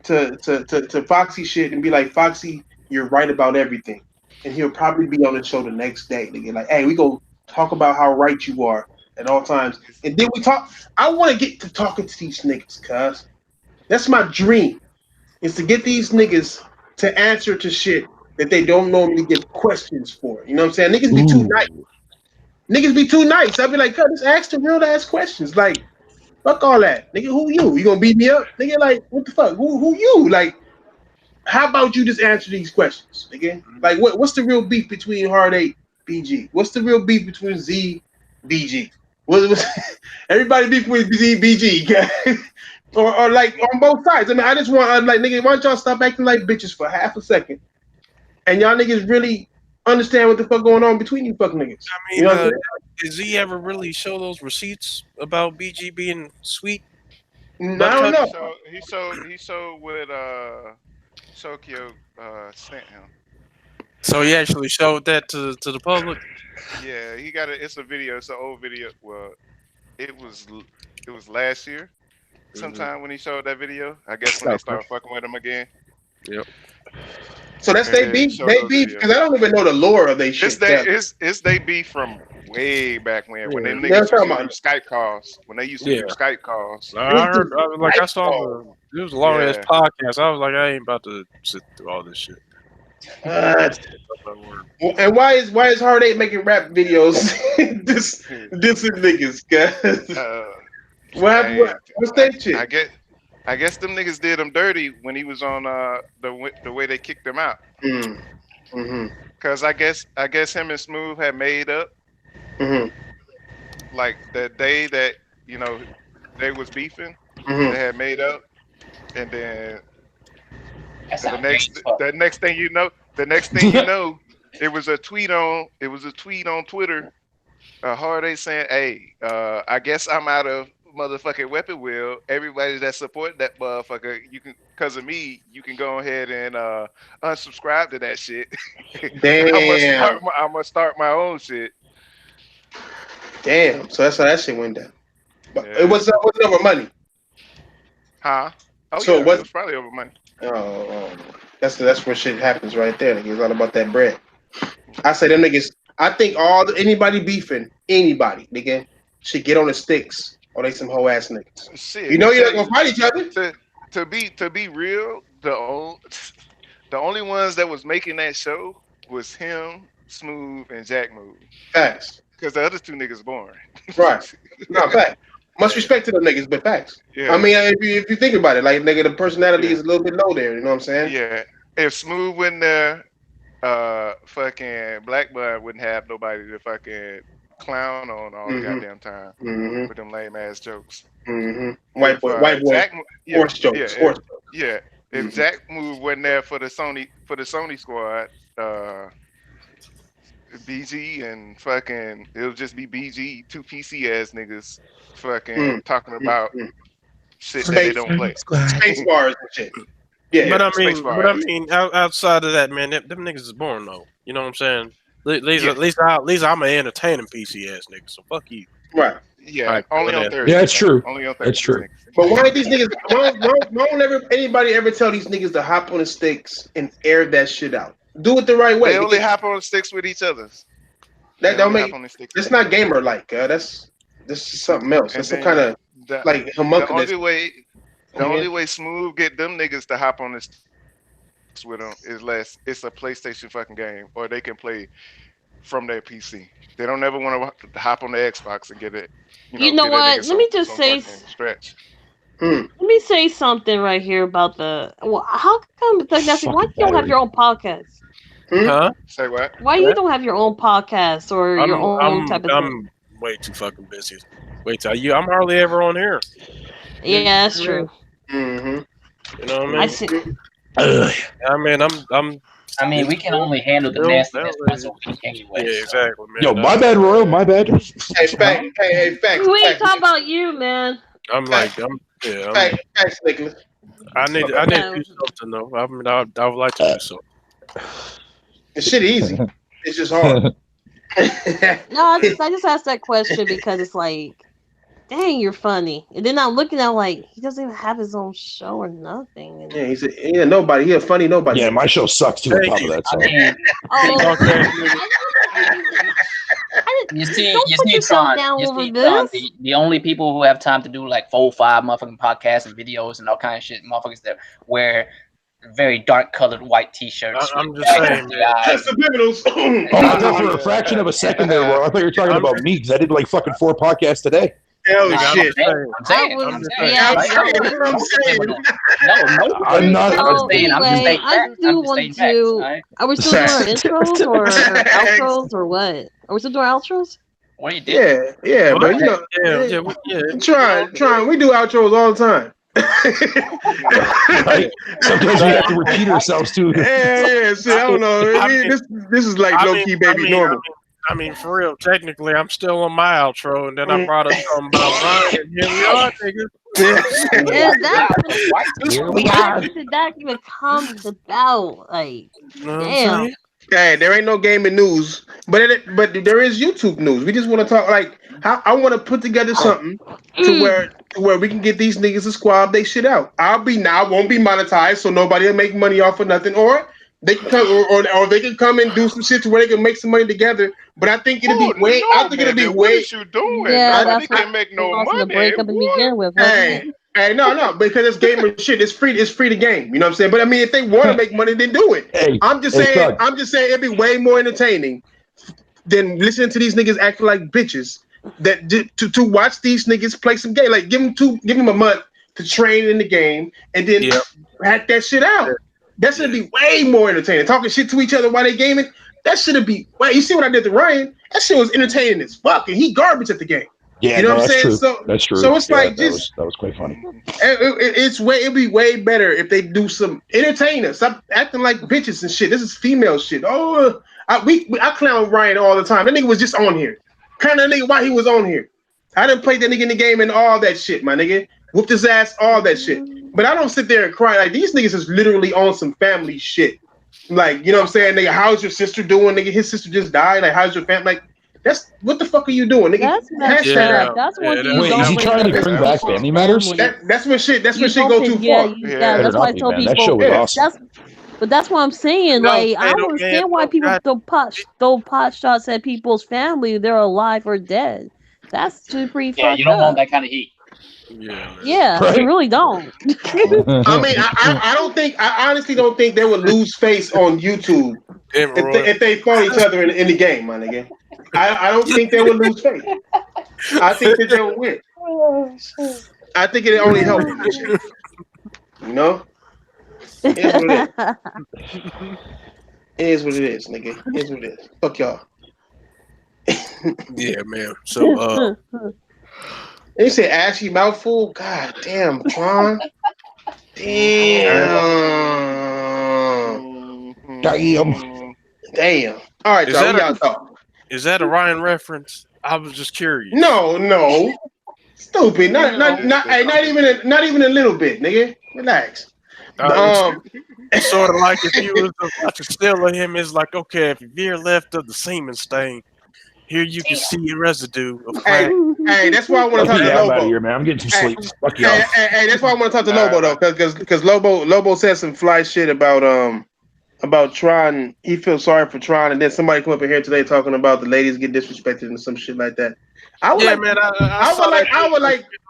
to Foxy shit and be like, Foxy, you're right about everything. And he'll probably be on the show the next day. Nigga, like, hey, we go talk about how right you are at all times. And then we talk. I want to get to talking to these niggas, cuz that's my dream, is to get these niggas to answer to shit that they don't normally get questions for. You know what I'm saying? Niggas be too nice. Niggas be too nice. I'll be like, cuz, just ask the real ass questions. Like, fuck all that. Nigga, who you? You gonna beat me up? Nigga, like, what the fuck? Who you? Like, how about you just answer these questions? Nigga? Like, what's the real beef between Hard 8, BG? What's the real beef between Z, BG? Everybody beef with Z, BG. or like on both sides. I mean, I just want like nigga, why don't y'all stop acting like bitches for half a second, and y'all niggas really understand what the fuck going on between you fuck niggas. I mean, You know what I'm saying? does he ever really show those receipts about BG being sweet? I don't know. He showed what Tokyo sent him. So he actually showed that to the public. Yeah, he got it. It's a video. It's an old video. Well, it was last year, sometime when he showed that video. I guess when they started fucking with him again. Yep. So that's they beef. They beef because I don't even know the lore of they shit. It's they beef from way back when they niggas used to use Skype calls. When they used to use Skype calls. I heard. I saw it was a long ass podcast. I was like, I ain't about to sit through all this shit. And why is Hard 8 making rap videos dissing niggas? What's that shit? I guess them niggas did him dirty when he was on the way they kicked him out. Cause I guess him and Smooth had made up. Like the day that they was beefing, they had made up, and then the next thing you know, it was a tweet on Twitter. Hard 8 saying, "Hey, I guess I'm out of motherfucking Weapon Wheel. Everybody that support that motherfucker, you can, because of me, you can go ahead and unsubscribe to that shit. Damn. I'm gonna start my own shit." Damn. So that's how that shit went down. But it was over money. Huh? Oh, so yeah, it was probably over money. Oh, that's where shit happens right there. Nigga. It's all about that bread. I say them niggas. I think anybody beefing, anybody, nigga, should get on the sticks or they some hoe ass niggas. Shit, you're not gonna fight each other. To be real, the only ones that was making that show was him, Smooth, and Jack Move. Facts. Because the other two niggas boring. Right. No, facts. Much respect to them niggas, but facts. Yeah. I mean, if you think about it, like nigga, the personality is a little bit low there. You know what I'm saying? Yeah. If Smooth went there, fucking Black Bud wouldn't have nobody to fucking clown on all the goddamn time with them lame ass jokes. White boy, horse jokes. Yeah. If Jack Move wasn't there for the Sony squad, BG and fucking it'll just be BG, two PC ass niggas fucking talking about shit that they don't play. Space bars and shit. Yeah, but I mean, outside of that, man, them niggas is boring though. You know what I'm saying? At least I'm an entertaining PC ass nigga. So fuck you. Right. Yeah. Only on Thursday. Yeah, that's true. Only on Thursday. That's true. But why these niggas? Why don't anybody ever tell these niggas to hop on the sticks and air that shit out? Do it the right way. They only hop on the sticks with each other. That don't make. It's not gamer like. This is something else. It's some kind of like homunculus. The only way Smooth get them niggas to hop on this with them is it's a PlayStation fucking game, or they can play from their PC. They don't ever want to hop on the Xbox and get it. You know what? Let me just say. Stretch. Let me say something right here about how come why you don't have your own podcast? Huh? Say what? Why you don't have your own podcast or your own type of thing? I'm way too fucking busy. I'm hardly ever on here. Yeah, that's true. You know what I mean? I see. I mean, we can only handle the nastiness once a week anyway. Yeah, exactly, man. Yo, my bad, Royal. My bad. Hey, facts. We ain't talking about you, man. Facts, Nicholas. I need to do something though. I mean, I would like to do so. It's shit easy. It's just hard. No, I just asked that question because it's like, dang, you're funny. And then I'm looking at like he doesn't even have his own show or nothing. And yeah, he's nobody. He's a funny nobody. Yeah, my show sucks too. On top of that, so. You see, Tron. The only people who have time to do like 4 or 5 motherfucking podcasts and videos and all kind of shit, motherfuckers that wear very dark colored white t-shirts. I'm just saying, just subliminals. Oh, for a fraction of a second there, Royal. I thought you were talking about me because I did like fucking 4 podcasts today. Hell shit. I'm saying. I'm not. Are we still doing our intros or outros or what? Are we still doing outros? What you did? Yeah, but you know, trying. We do outros all the time. Right? Sometimes we have to repeat ourselves too. Yeah, shit, I don't know. I mean, this is like low key baby normal. I mean, for real, technically, I'm still on my outro, and then I brought up something about Ryan, and here we are, nigga. Yeah, Here we are. that even comes about. Like, damn. Hey, there ain't no gaming news, but there is YouTube news. We just want to talk like how I want to put together something to where we can get these niggas to squab they shit out. I won't be monetized, so nobody will make money off of nothing, or they can come or they can come and do some shit to where they can make some money together. But I think it'll be way. I think it'll be way. What is you doing? Yeah, Nobody that's can make no money. Break up and begin with. Hey, no, because it's gamer shit. It's free to game. You know what I'm saying? But I mean, if they want to make money, then do it. Hey, I'm just saying it'd be way more entertaining than listening to these niggas acting like bitches. That to watch these niggas play some game. Like give them a month to train in the game and then hack that shit out. That should be way more entertaining. Talking shit to each other while they gaming. That should be. Wait, you see what I did to Ryan? That shit was entertaining as fuck, and he garbage at the game. Yeah, you know what I'm that's saying? true. That's true. So it's like that was quite funny. It'd be way better if they do some entertain us. Stop acting like bitches and shit. This is female shit. Oh, I clown Ryan all the time. That nigga was just on here. Kind of nigga why he was on here. I done played that nigga in the game and all that shit, my nigga. Whooped his ass, all that shit. But I don't sit there and cry. Like these niggas is literally on some family shit. Like, you know what I'm saying? Nigga, how's your sister doing? Nigga, his sister just died. Like, how's your family? Like, that's what the fuck are you doing, nigga? That's what Wait, is he trying to bring back Family Matters? That's when shit go too far. That's why I tell people. That show was awesome. But that's what I'm saying. Like, I don't understand why people throw pot shots at people's family. They're alive or dead. That's pretty fucked up. Yeah, you don't want that kind of heat. Yeah, you really don't. I mean, I honestly don't think they would lose face on YouTube if they fought each other in the game, my nigga. I don't think they would lose face. I think that they would win. I think it only helps. You know? It is what it is, nigga. It is what it is. Fuck y'all. Yeah, man. So they said ashy mouthful. God damn, Tron. Damn. All right, y'all. Y'all thought. Is that a Ryan reference? I was just curious. No. Stupid. Not even a little bit, nigga. Relax. It's sort of like if you was watching still of him, it's like, okay, if you veer left of the semen stain, here you can see a residue of crack. Hey, that's why I want to talk to I'm Lobo. out of here, man. I'm getting some sleep. Fuck y'all. Hey, that's why I want to talk to Lobo though, because Lobo said some fly shit about Tron. He feels sorry for Tron, and then somebody come up in here today talking about the ladies get disrespected and some shit like that. I would like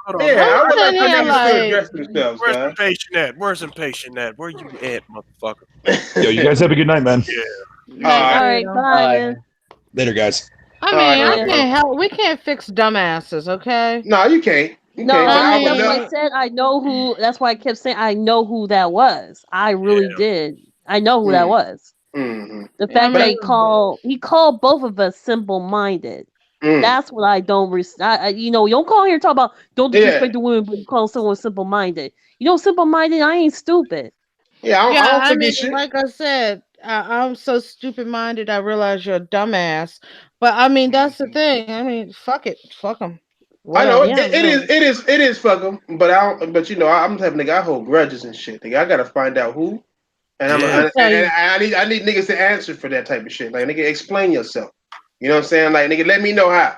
Where's impatient at? Where's impatient at? Where you at, motherfucker? Yo, you guys have a good night, man. All right, bye. Man. Later, guys. I mean, I can't help. We can't fix dumbasses, okay? No, you can't. That's why I said I know who. That's why I kept saying I know who that was. I really did. I know who that was. Mm-hmm. The fact that he called both of us simple-minded. That's what I don't. You don't call here and talk about don't disrespect the women, but you call someone simple-minded. Simple-minded. I ain't stupid. Yeah, I mean, like I said, I'm so stupid-minded. I realize you're a dumbass. But I mean, that's the thing. I mean, fuck it, fuck them. I know it is fuck them. But I'm the type of nigga. I hold grudges and shit. Nigga, I gotta find out who, and I need niggas to answer for that type of shit. Like, nigga, explain yourself. You know what I'm saying? Like, nigga, let me know how.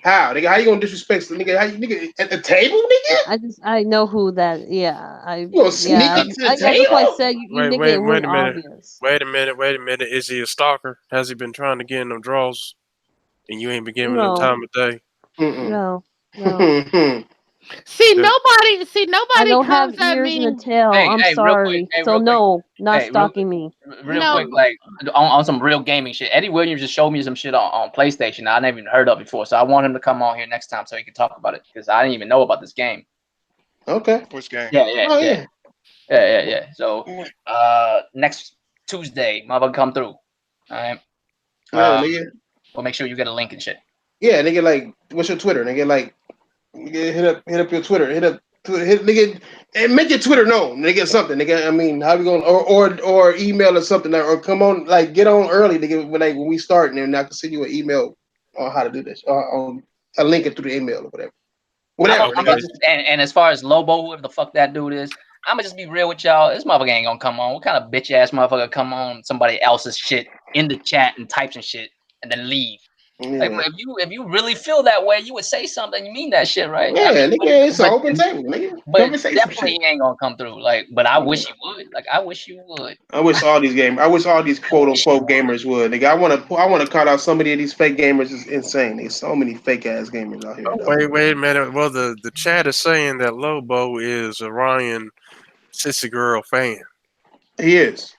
How, nigga? How you gonna disrespect nigga? How you, nigga, at the table, nigga? I know who that. Yeah, you gonna sneak into the table? That's why I said you nigga it wasn't obvious. Wait a minute. Is he a stalker? Has he been trying to get in them draws, and you ain't been giving him time of day? No. See, nobody don't comes have at ears me. and a tail. I'm sorry. Not stalking me. Real quick, like on some real gaming shit. Eddie Williams just showed me some shit on PlayStation I never even heard of before. So I want him to come on here next time so he can talk about it because I didn't even know about this game. Okay. Which game? Yeah. So next Tuesday, motherfucker, come through. All right. We'll make sure you get a link and shit. Yeah, nigga. Like, what's your Twitter? Nigga, like. Hit up your Twitter. Hit up nigga, and make your Twitter known, nigga. Something, nigga. I mean, how we gonna or email or something, or come on, like get on early, nigga. When we start, and then I can send you an email on how to do this, or on a link it through the email or whatever. And as far as Lobo, whoever the fuck that dude is, I'm gonna just be real with y'all. This motherfucker ain't gonna come on. What kind of bitch ass motherfucker come on somebody else's shit in the chat and type some shit and then leave? Like, if you really feel that way, you would say something. You mean that shit, right? Yeah, I mean, nigga, it's an open table, nigga. But definitely he ain't gonna come through. Like, but I wish he would. Like, I wish you would. I wish all these quote unquote gamers would. Nigga, I want to call out somebody of these fake gamers is insane. There's so many fake ass gamers out here. Wait a minute. Well, the chat is saying that Lobo is a Ryan Sissy Girl fan. He is.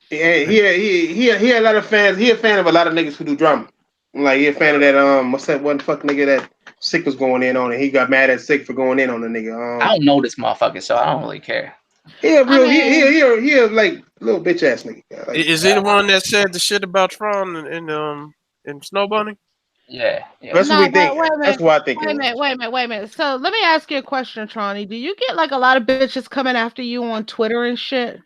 He a lot of fans. He a fan of a lot of niggas who do drama. Like he a fan of that what's that one fuck nigga that Sick was going in on, and he got mad at Sick for going in on the nigga. I don't know this motherfucker, so I don't really care. He a real he a like little bitch ass nigga. Like, Is he the one that said the shit about Tron and Snow Bunny? Yeah. That's what we think. That's what I think. Wait a minute. So let me ask you a question, Tronny. Do you get like a lot of bitches coming after you on Twitter and shit?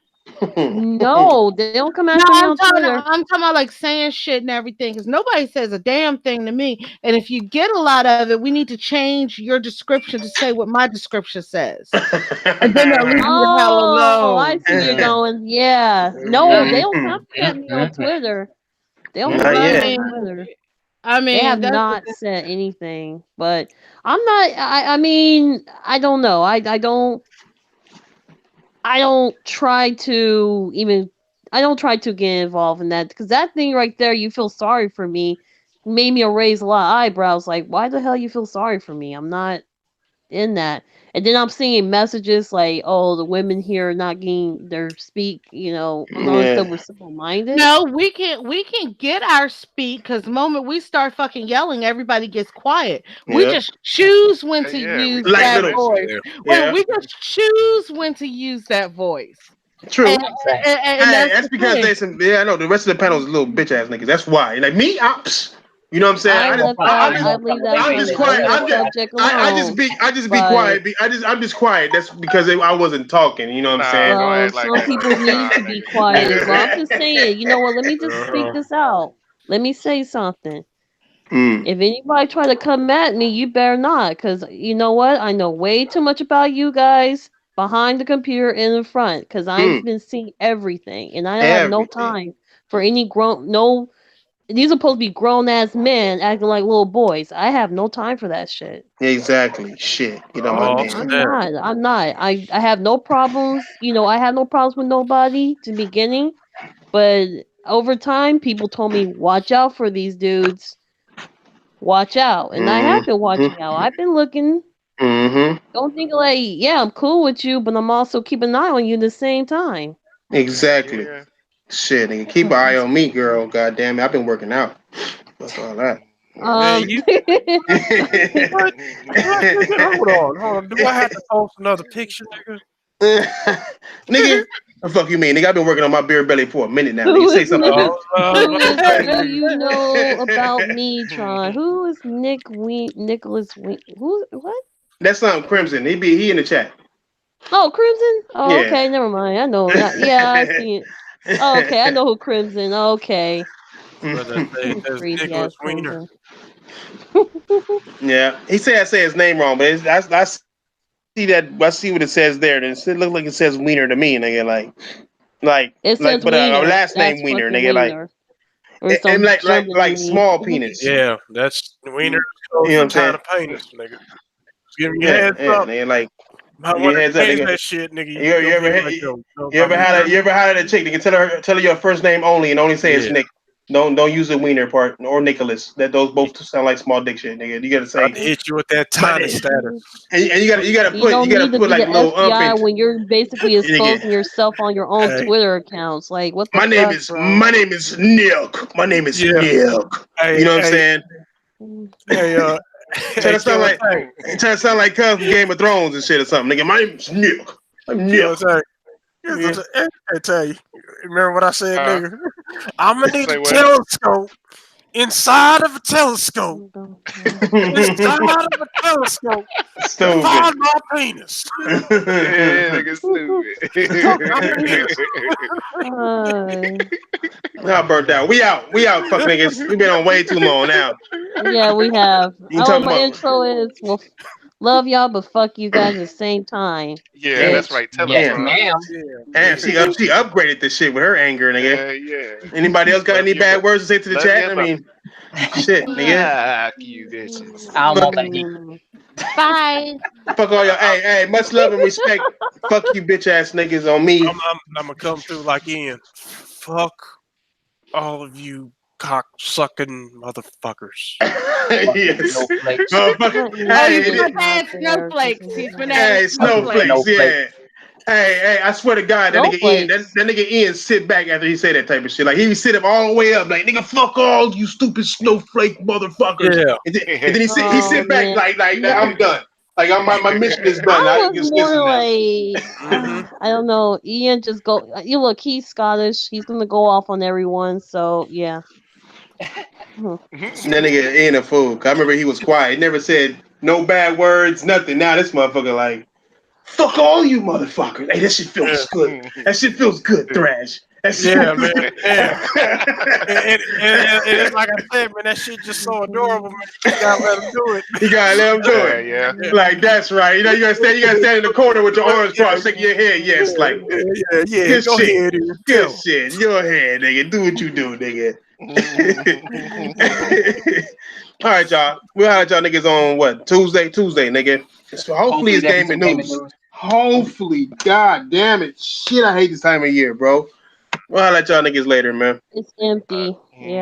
No, they don't come after me on Twitter. I'm talking about like saying shit and everything because nobody says a damn thing to me. And if you get a lot of it, we need to change your description to say what my description says. And then they'll leave you the hell alone. I see you're going. Yeah. No, they don't come at me on Twitter. They don't come at me on Twitter. I mean, they have not said anything, but I'm not. I mean, I don't know. I don't try to get involved in that because that thing right there, you feel sorry for me, made me raise a lot of eyebrows. Like, why the hell you feel sorry for me? I'm not in that. And then I'm seeing messages like, "Oh, the women here are not getting their speak." You know, we're simple-minded. No, we can get our speak because the moment we start fucking yelling, everybody gets quiet. We just choose when to use that voice. We just choose when to use that voice. True. And that's because there's some. Yeah, I know the rest of the panel is little bitch ass niggas. That's why. Like me, you know what I'm saying? I'm just quiet. I just be quiet. I'm just quiet. That's because I wasn't talking. You know what I'm saying? Well, some people need to be quiet as well. I'm just saying. You know what? Let me just speak this out. Let me say something. If anybody try to come at me, you better not, because you know what? I know way too much about you guys behind the computer and in front, because I've been seeing everything, and I have no time for any These are supposed to be grown ass men acting like little boys. I have no time for that shit. Exactly. Shit. You know what I mean? I'm not. I have no problems. You know, I have no problems with nobody to the beginning. But over time, people told me, watch out for these dudes. Watch out. And I have been watching out. I've been looking. Don't think like, yeah, I'm cool with you, but I'm also keeping an eye on you at the same time. Exactly. Yeah. Shit, nigga, keep an eye on me, girl. God damn it, I've been working out. That's all that. Hold on. Do I have to post another picture, nigga? Nigga, what the fuck you mean? Nigga, I've been working on my beer belly for a minute now. Nigga, say something. Who do you know about me, Tron? Who is Nicholas Wink? Who? What? That's Crimson. He in the chat. Oh, Crimson? Oh, yeah. Okay, never mind. I know. Yeah, I see it. Oh, okay, I know who Crimson. Okay. Crazy ass Crimson. Yeah, he said I say his name wrong, but I see that. I see what it says there. It looks like it says Wiener to me, nigga. Like it says but last name Wiener, nigga. And like small penis. Yeah, that's Wiener. You know what I'm saying? Penis, nigga. Give me your heads up. Nigga, like. You heads up, nigga. That shit, nigga. You ever had a chick? Nigga, tell her your first name only, and only say it's Nick. Don't use the Wiener part or Nicholas. Those both sound like small dick shit, nigga. You gotta say. I'll hit you with that tiny status. And you gotta put like little FBI when you're basically exposing yourself on your own Twitter accounts. Like what? My name is Nick. My name is Nick. You know what I'm saying? Hey, trying to sound like Cuz from Game of Thrones and shit or something. Nigga, my name is Nick. I'm Nick. I tell you, remember what I said, nigga? I'm gonna need a telescope inside of a telescope. Inside of a telescope. Stupid. Find my penis. Yeah, nigga, Y'all burnt out. We out. Fuck niggas. We been on way too long now. Yeah, we have. You Oh, talking my about- intro is well, love y'all, but fuck you guys at the same time. Yeah, that's right. Tell Yes, us, ma'am. Damn, she upgraded this shit with her anger, nigga. Yeah. Anybody else got Love any you, bad but- words to say to the love chat? you, I but- mean, shit, nigga. Fuck you, bitches. I don't want that heat. Bye. Fuck all y'all. Hey, much love and respect. Fuck you, bitch ass niggas on me. I'm gonna come through like Ian. Fuck all of you cock sucking motherfuckers. Yes. Snowflakes. Motherfucker. Oh, he's Hey, been adding snowflakes. He's been hey, adding snowflakes, Snowflakes. yeah. Hey, I swear to God, that nigga Ian, that nigga Ian sit back after he say that type of shit. Like he sit up all the way up, like nigga, fuck all you stupid snowflake motherfuckers. Yeah. And then he sit back man. like I'm done. Like my mission is done. I It's was more now. like, I don't know. Ian just go. You look, he's Scottish. He's gonna go off on everyone. So yeah. That nigga Ian a fool. 'Cause I remember he was quiet. He never said no bad words, nothing. Now this motherfucker like, fuck all you motherfuckers. Hey, that shit feels good. That shit feels good, Thrash. That shit Yeah, feels man. Yeah. and it's like I said, man, that shit just so adorable, man. You gotta let him do it. You gotta let him do it. Yeah. Like that's right. You know, you gotta stand in the corner with your arms crossed, shaking your head. Yes, like Yeah. good Go shit. ahead, Ian. Good shit. Your head, nigga. Do what you do, nigga. All right, y'all. We'll have y'all niggas on what? Tuesday, nigga. So hopefully it's gaming news. Hopefully, god damn it. Shit, I hate this time of year, bro. We'll holla at y'all niggas later, man. It's empty.